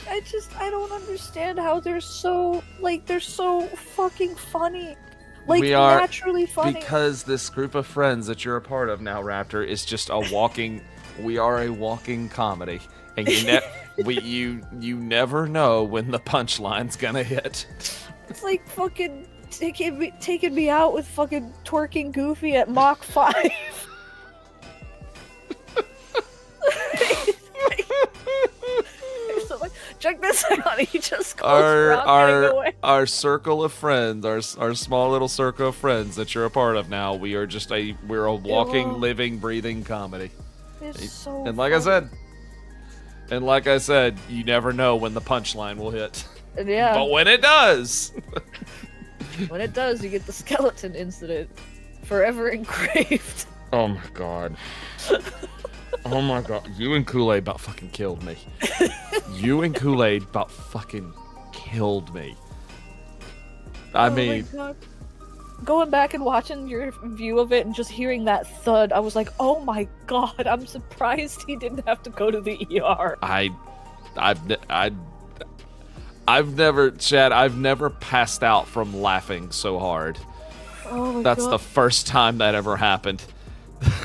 I don't understand how they're so fucking funny. Like, we are naturally funny. Because this group of friends that you're a part of now, Raptor, is just a walking. We are a walking comedy, and you never know when the punchline's gonna hit. It's like fucking taking me out with fucking twerking Goofy at Mach 5. So like, check this out. He just goes away. Our circle of friends, our small little circle of friends that you're a part of now. We're a walking, living, breathing comedy. It's so and like I said, you never know when the punchline will hit. Yeah. But when it does. When it does, you get the skeleton incident. Forever engraved. Oh my god. Oh my god. You and Kool-Aid about fucking killed me. You and Kool-Aid about fucking killed me. I mean... My god. Going back and watching your view of it and just hearing that thud, I was like, oh my god, I'm surprised he didn't have to go to the ER. I've never passed out from laughing so hard. Oh my That's god. the first time that ever happened.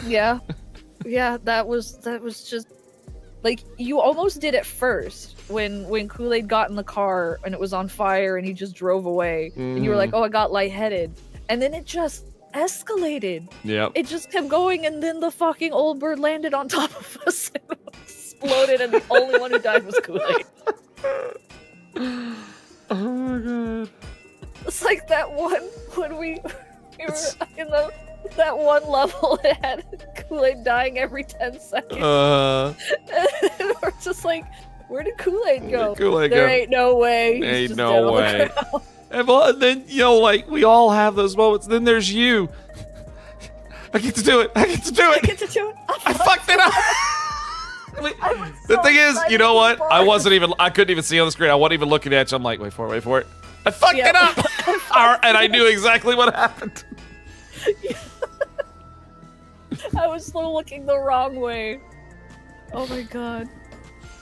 Yeah. Yeah, that was just like, you almost did it first when Kool-Aid got in the car and it was on fire and he just drove away. And you were like, oh, I got lightheaded. And then it just escalated. Yep. It just kept going, and then the fucking old bird landed on top of us and exploded, and the only one who died was Kool-Aid. Oh my god. It's like that one when we were in that one level, it had Kool-Aid dying every 10 seconds. And we're just like, where did Kool-Aid go? There ain't no way. Ain't no way. And then, like, we all have those moments. Then there's you. I get to do it. I fucked it up. The thing is, you know what? I couldn't even see on the screen. I wasn't even looking at you. I'm like, wait for it. I fucked it up. And I knew exactly what happened. I was still looking the wrong way. Oh my god.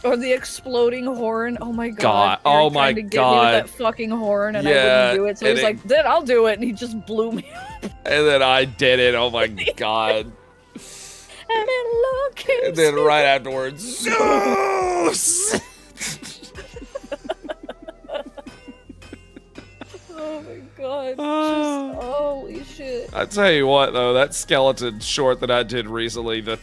Or the exploding horn. Oh my god. Oh my god. To get me with that fucking horn, and I wouldn't do it. So he's like, then I'll do it, and he just blew me up. And then I did it. Oh my god. And then right afterwards, Zeus! Oh my god. Just, holy shit. I tell you what, though, that skeleton short that I did recently, the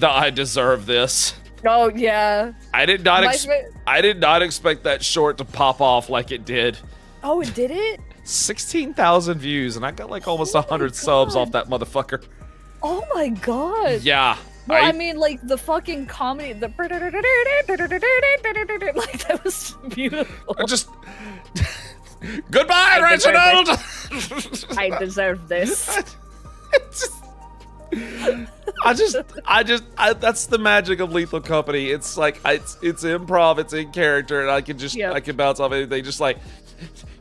I deserve this. Oh yeah. I did not expect that short to pop off like it did. Oh, it did it? 16,000 views, and I got like almost 100 subs off that motherfucker. Oh my god. Yeah. Well, I mean, like, the fucking comedy, the like, that was beautiful. Goodbye, Reginald! I deserve this. That's the magic of Lethal Company. It's like, it's improv, it's in character, and I can bounce off anything. Just like,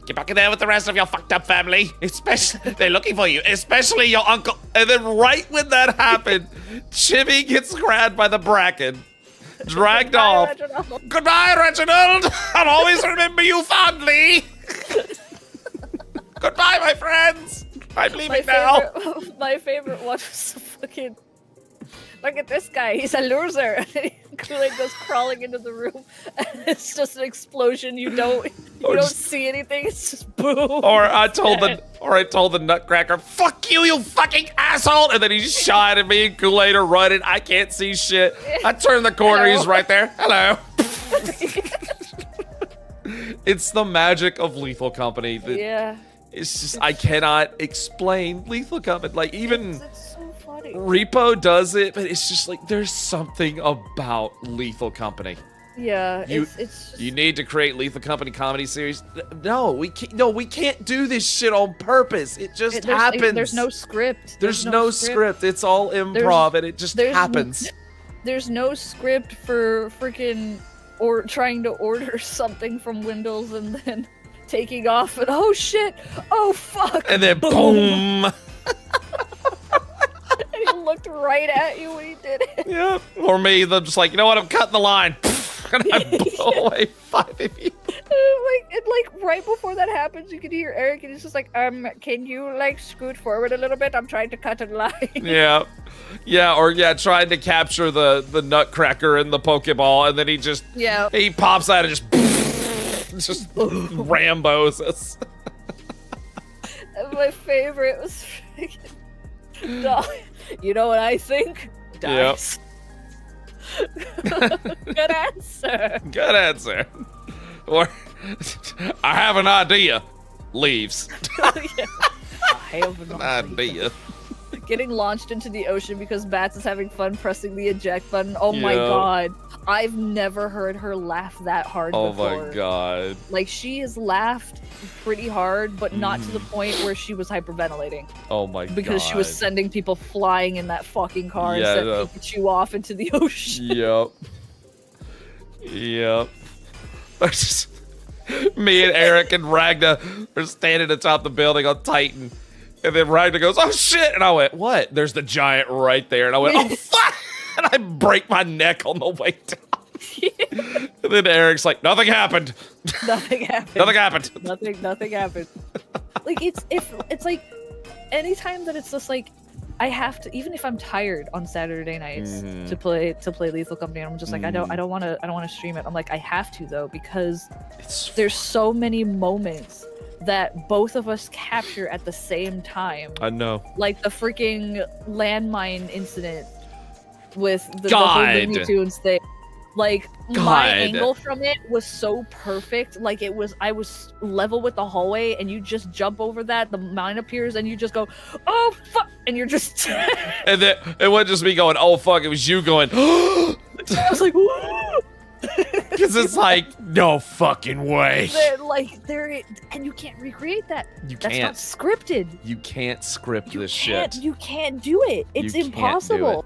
Get back in there with the rest of your fucked up family. Especially, they're looking for you, especially your uncle. And then right when that happened, Chibi gets grabbed by the bracken, dragged off. Reginald. Goodbye, Reginald. I'll always remember you fondly. Goodbye, my friends. I'm leaving now. My favorite one was the fucking. Look at this guy. He's a loser. And then Kool-Aid goes crawling into the room, and it's just an explosion. You don't see anything. It's just boom. Or I told the Nutcracker, "Fuck you, you fucking asshole!" And then he shot at me, and Kool-Aid are running. I can't see shit. I turn the corner. Hello. He's right there. Hello. It's the magic of Lethal Company. Yeah. It's just I cannot explain Lethal Company. Like even It's so funny. Repo does it, but it's just like there's something about Lethal Company. Yeah, You, it's just, you need to create Lethal Company comedy series. No, we can't. No, we can't do this shit on purpose. It just happens. There's no script. There's no script. It's all improv, and it just happens. There's no script for freaking or trying to order something from Windows and then taking off and oh shit, oh fuck, And then boom. And he looked right at you when he did it. Yeah. Or me, they're just like, you know what? I'm cutting the line. And I blow away 5 of you. Like right before that happens, you can hear Eric, and he's just like, can you like scoot forward a little bit? I'm trying to cut a line. Yeah. Yeah, or trying to capture the Nutcracker in the Pokeball, and then he just he pops out and just Rambos us. And my favorite was freaking dog. You know what I think? Dies. Good answer. Good answer. Or I have an idea. Leaves. I have an idea. Getting launched into the ocean because Bats is having fun pressing the eject button. Oh my god. I've never heard her laugh that hard before. Oh my god. Like, she has laughed pretty hard, but not to the point where she was hyperventilating. Oh my god. Because she was sending people flying in that fucking car and sent Pikachu off into the ocean. Yep. Me and Eric and Ragna are standing atop the building on Titan. And then Ragna goes, "Oh shit!" And I went, "What?" There's the giant right there. And I went, "Oh fuck!" And I break my neck on the way down. And then Eric's like, "Nothing happened." Nothing happened. Nothing happened. Nothing happened. Like it's like anytime that it's just like I have to, even if I'm tired on Saturday nights to play Lethal Company, I'm just like I don't want to stream it. I'm like I have to though because there's so many moments that both of us capture at the same time. I know. Like the freaking landmine incident with the whole Looney Tunes thing. Like my angle from it was so perfect. Like I was level with the hallway, and you just jump over that. The mine appears, and you just go, "Oh fuck!" And you're just. And then it wasn't just me going, "Oh fuck!" It was you going. I was like, because it's like no fucking way. And you can't recreate that. You That's can't. not scripted. You can't script this shit. You can't do it. It's You can't do impossible. it.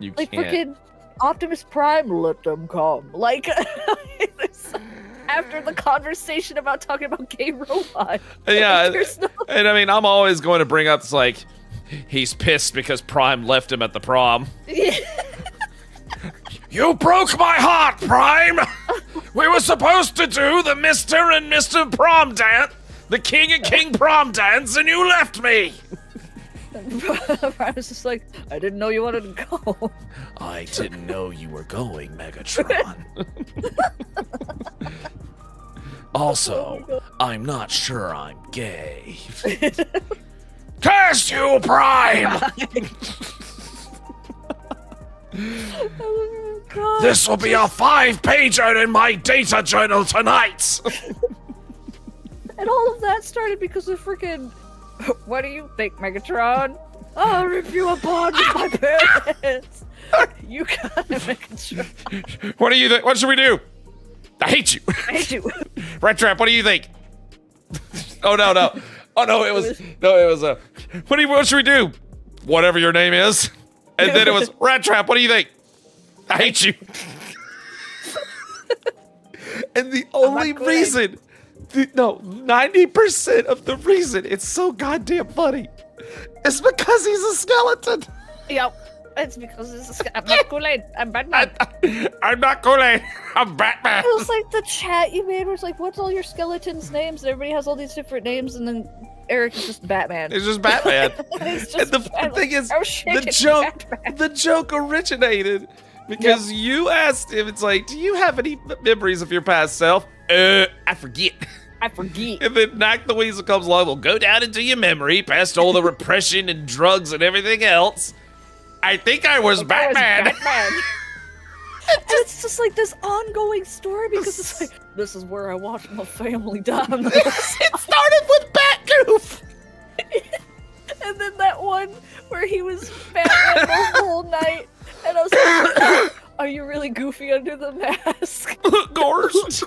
You Like can't. freaking Optimus Prime, let them come. Like after the conversation about talking about gay robots. Yeah, Like, and I mean, I'm always going to bring up this, like, he's pissed because Prime left him at the prom. You broke my heart, Prime! We were supposed to do the Mr. and Mr. Prom dance, the King and King Prom dance, and you left me! I was just like, I didn't know you wanted to go. I didn't know you were going, Megatron. Also, I'm not sure I'm gay. Curse you, Prime! Oh, God. This will be a 5-pager in my data journal tonight! And all of that started because of freaking. What do you think, Megatron? I'll rip you apart with my parents. You got it, Megatron. What do you think? What should we do? I hate you. I hate you. Red Trap, what do you think? Oh no. Oh no, it was what should we do? Whatever your name is. And then it was Rat Trap, what do you think? I hate you. And the only reason No, 90% of the reason it's so goddamn funny is because he's a skeleton. Yep. It's because I'm not Kool-Aid. I'm Batman. I'm not Kool-Aid. I'm Batman. It was like the chat you made was like, what's all your skeletons' names? And everybody has all these different names, and then Eric is just Batman. It's just Batman. It's just and the thing is, the joke originated because you asked him, it's like, do you have any memories of your past self? I forget. I forget. And then Knack the Weasel comes along, will go down into your memory, past all the repression and drugs and everything else. I think I was Batman. And it's just like this ongoing story because it's like, this is where I watched my family die. It started with Batgoof. And then that one where he was Batman the whole night. And I was like, are you really goofy under the mask? Gorsh.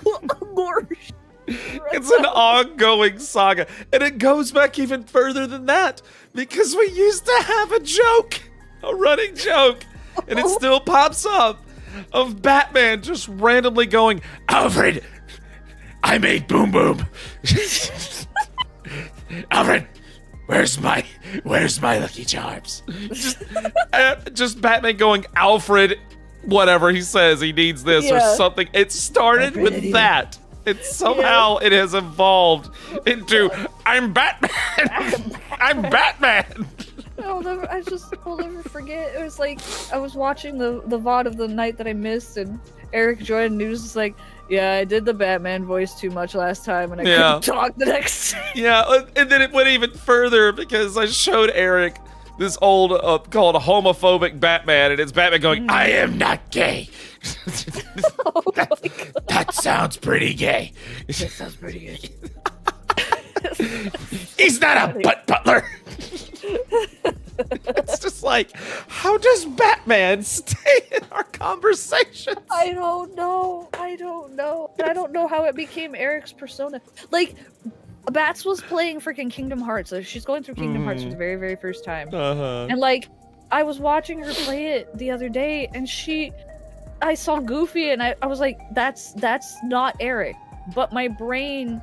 Gorsh. It's an ongoing saga. And it goes back even further than that because we used to have a joke. A running joke, and it still pops up, of Batman just randomly going, Alfred, I made Boom Boom. Alfred, where's my Lucky Charms? Just Batman going, Alfred, whatever he says, he needs this or something. It started with that. It somehow it has evolved into, I'm Batman. I'm Batman. I'll never forget. It was like I was watching the VOD of the night that I missed, and Eric joined, and he was just like, "Yeah, I did the Batman voice too much last time, and I couldn't talk the next day." Yeah, and then it went even further because I showed Eric this old called a homophobic Batman, and it's Batman going, "I am not gay." That sounds pretty gay. That sounds pretty gay. He's not a butt butler. It's just like, how does Batman stay in our conversations? I don't know. And I don't know how it became Eric's persona. Like, Bats was playing freaking Kingdom Hearts. So she's going through Kingdom Hearts for the very, very first time. And like, I was watching her play it the other day, and I saw Goofy, and I was like, that's not Eric. But my brain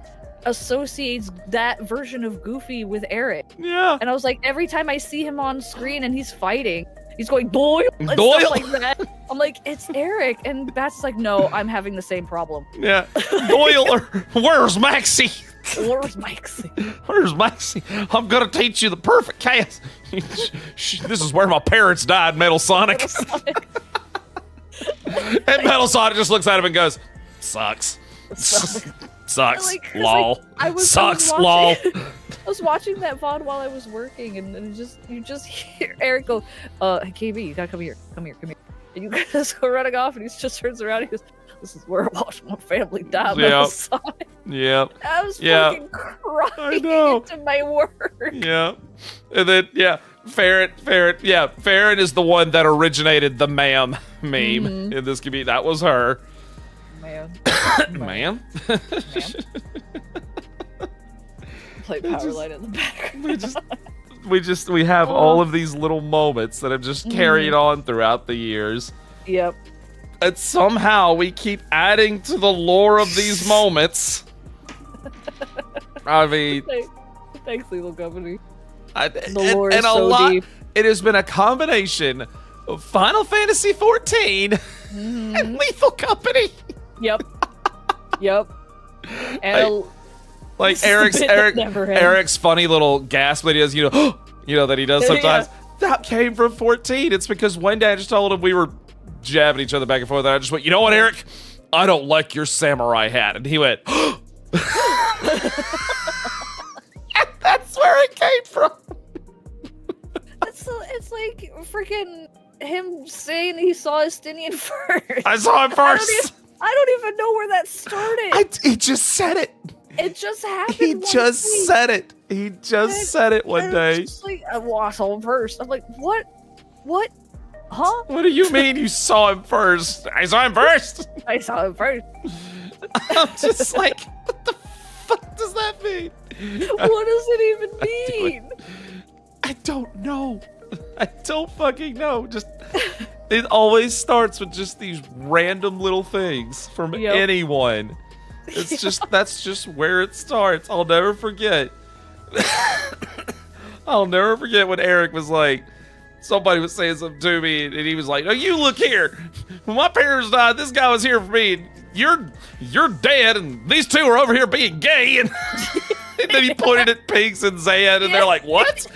associates that version of Goofy with Eric. Yeah. And I was like, every time I see him on screen and he's fighting, he's going, Doyle! And Doyle! Stuff like that. I'm like, it's Eric. And Bats is like, no, I'm having the same problem. Yeah. Doyle, where's Maxie? Where's Maxie? Where's Maxie? I'm gonna teach you the perfect cast. This is where my parents died, Metal Sonic. And Metal Sonic just looks at him and goes, sucks. Sucks. Like, lol. Like, sucks. I Lol. was watching that VOD while I was working, and you just hear Eric go, "Hey KB, you gotta come here. Come here. And you guys go running off, and he just turns around. And he goes, "This is where I watched my family die." Yep. I was fucking crying into my work. Yeah. And then Farron. Yeah, Farron is the one that originated the ma'am meme in this community. That was her. Man. Play Powerline in the background. We have all of these little moments that have just carried on throughout the years. Yep. And somehow we keep adding to the lore of these moments. I mean, thanks, Lethal Company. The lore is so deep. It has been a combination of Final Fantasy XIV and Lethal Company. Yep. And like Eric's funny little gasp that he does, that he does sometimes. That came from 14. It's because one day I just told him we were jabbing each other back and forth, and I just went, you know what, Eric? I don't like your samurai hat. And he went, and that's where it came from. It's like freaking him saying he saw Estinian first. I saw him first. I don't even know where that started. He just said it. It just happened. He just said it. He just said it one day. Just like, I saw him first. I'm like, what? Huh? What do you mean you saw him first? I saw him first. I saw him first. I'm just like, what the fuck does that mean? What does it even mean? I don't know. I don't fucking know. Just it always starts with just these random little things from anyone. That's just where it starts. I'll never forget. I'll never forget when Eric was like, somebody was saying something to me, and he was like, "Oh, you look here. When my parents died, this guy was here for me. And you're dead, and these two are over here being gay." And, and then he pointed at Pinks and Zan, and they're like, "What?"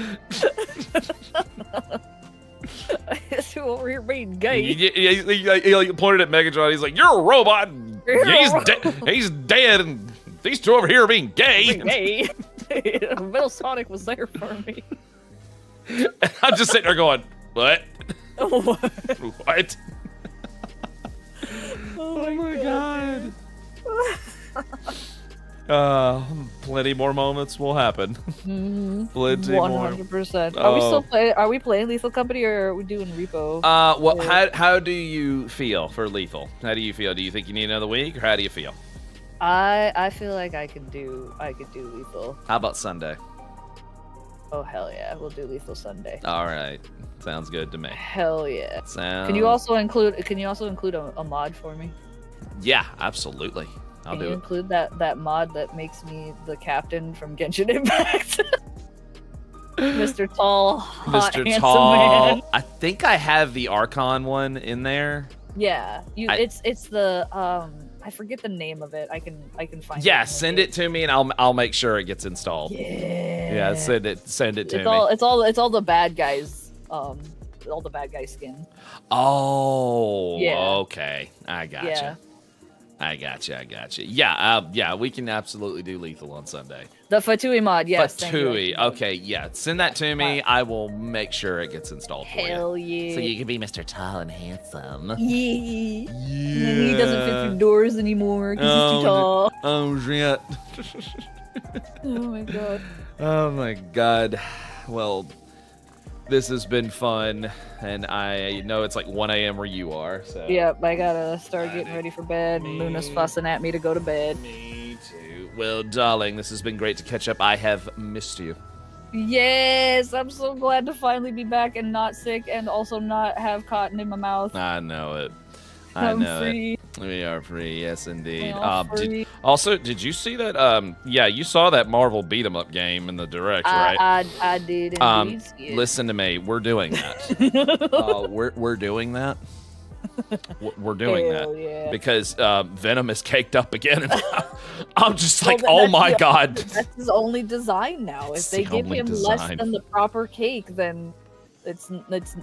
Two over here being gay. He pointed at Megatron. He's like, "You're a robot. And he's dead, and these two over here are being gay." Gay. Metal Sonic was there for me. I'm just sitting there going, "What? What?" Oh my god. Plenty more moments will happen. Plenty 100%. more. Are we playing Lethal Company, or are we doing Repo? How do you feel for Lethal? How do you feel? Do you think you need another week, or how do you feel? I feel like I could do Lethal. How about Sunday? Oh hell yeah, we'll do Lethal Sunday. All right, sounds good to me. Hell yeah. Sounds... Can you also include a mod for me? Yeah, absolutely. I'll Can do you it. include that mod that makes me the captain from Genshin Impact? Mr. Tall, hot, Mr. handsome Tall. man. I think I have the Archon one in there. Yeah, it's the I forget the name of it. I can find it. Yeah, send it to me and I'll make sure it gets installed. Yeah, send it to me. It's all the bad guys. All the bad guy skin. Oh, Yeah. Okay. I gotcha. Yeah. I gotcha. Yeah, we can absolutely do Lethal on Sunday. The Fatui mod, yes. Fatui, okay, yeah. Send that to me. I will make sure it gets installed for you. Hell yeah. So you can be Mr. Tall and Handsome. Yeah. And he doesn't fit through doors anymore because he's too tall. Oh, shit. Oh my god. Oh my god. Well, this has been fun, and I know it's like 1 a.m. where you are. So. Yep, I gotta start getting ready for bed. Luna's fussing at me to go to bed. Me too. Well, darling, this has been great to catch up. I have missed you. Yes, I'm so glad to finally be back and not sick, and also not have cotton in my mouth. I know it. I'm free. We are free, yes indeed. We are free. Did you see that? Yeah, you saw that Marvel beat 'em up game in the Direct, right? I did indeed see it. Listen to me, we're doing that. We're doing that. We're doing Hell that yeah. because Venom is caked up again, and I'm just like, oh my god. That's his only design now. If they give him less than the proper cake, then it's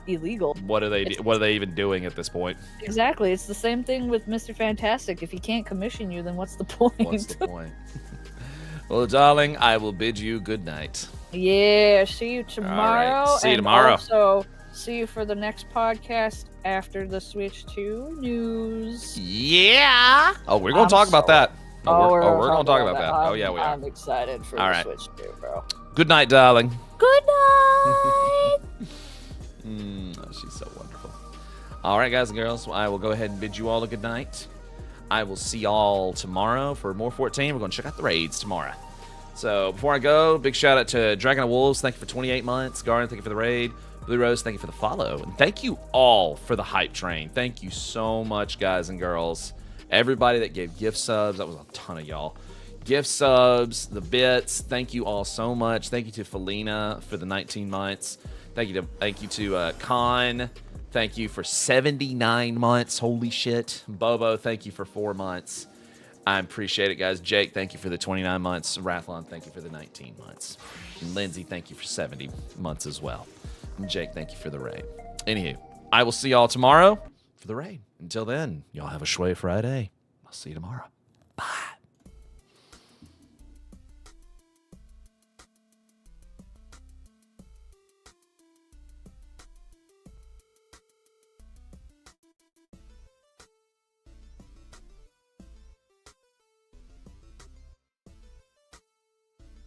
illegal. What are they even doing at this point? Exactly. It's the same thing with Mr. Fantastic. If he can't commission you, then what's the point? What's the point? Well, darling, I will bid you good night. Yeah, see you tomorrow. All right. See you and tomorrow. Also, see you for the next podcast after the Switch 2 news. Yeah. Oh, we're going to talk about that. We're going to talk about that. Oh, yeah, we are. I'm excited for the Switch 2, bro. Good night, darling. Good night. Oh, she's so wonderful. All right, guys and girls, I will go ahead and bid you all a good night. I will see y'all tomorrow for more 14. We're going to check out the raids tomorrow. So before I go, big shout out to Dragon of Wolves. Thank you for 28 months. Garden, thank you for the raid. Blue Rose, thank you for the follow. And thank you all for the hype train. Thank you so much, guys and girls. Everybody that gave gift subs, that was a ton of y'all. Gift subs, the bits, thank you all so much. Thank you to Felina for the 19 months. Thank you to Khan. Thank you for 79 months. Holy shit. Bobo, thank you for 4 months. I appreciate it, guys. Jake, thank you for the 29 months. Rathlon, thank you for the 19 months. And Lindsay, thank you for 70 months as well. And Jake, thank you for the raid. Anywho, I will see y'all tomorrow for the raid. Until then, y'all have a Shway Friday. I'll see you tomorrow. Bye.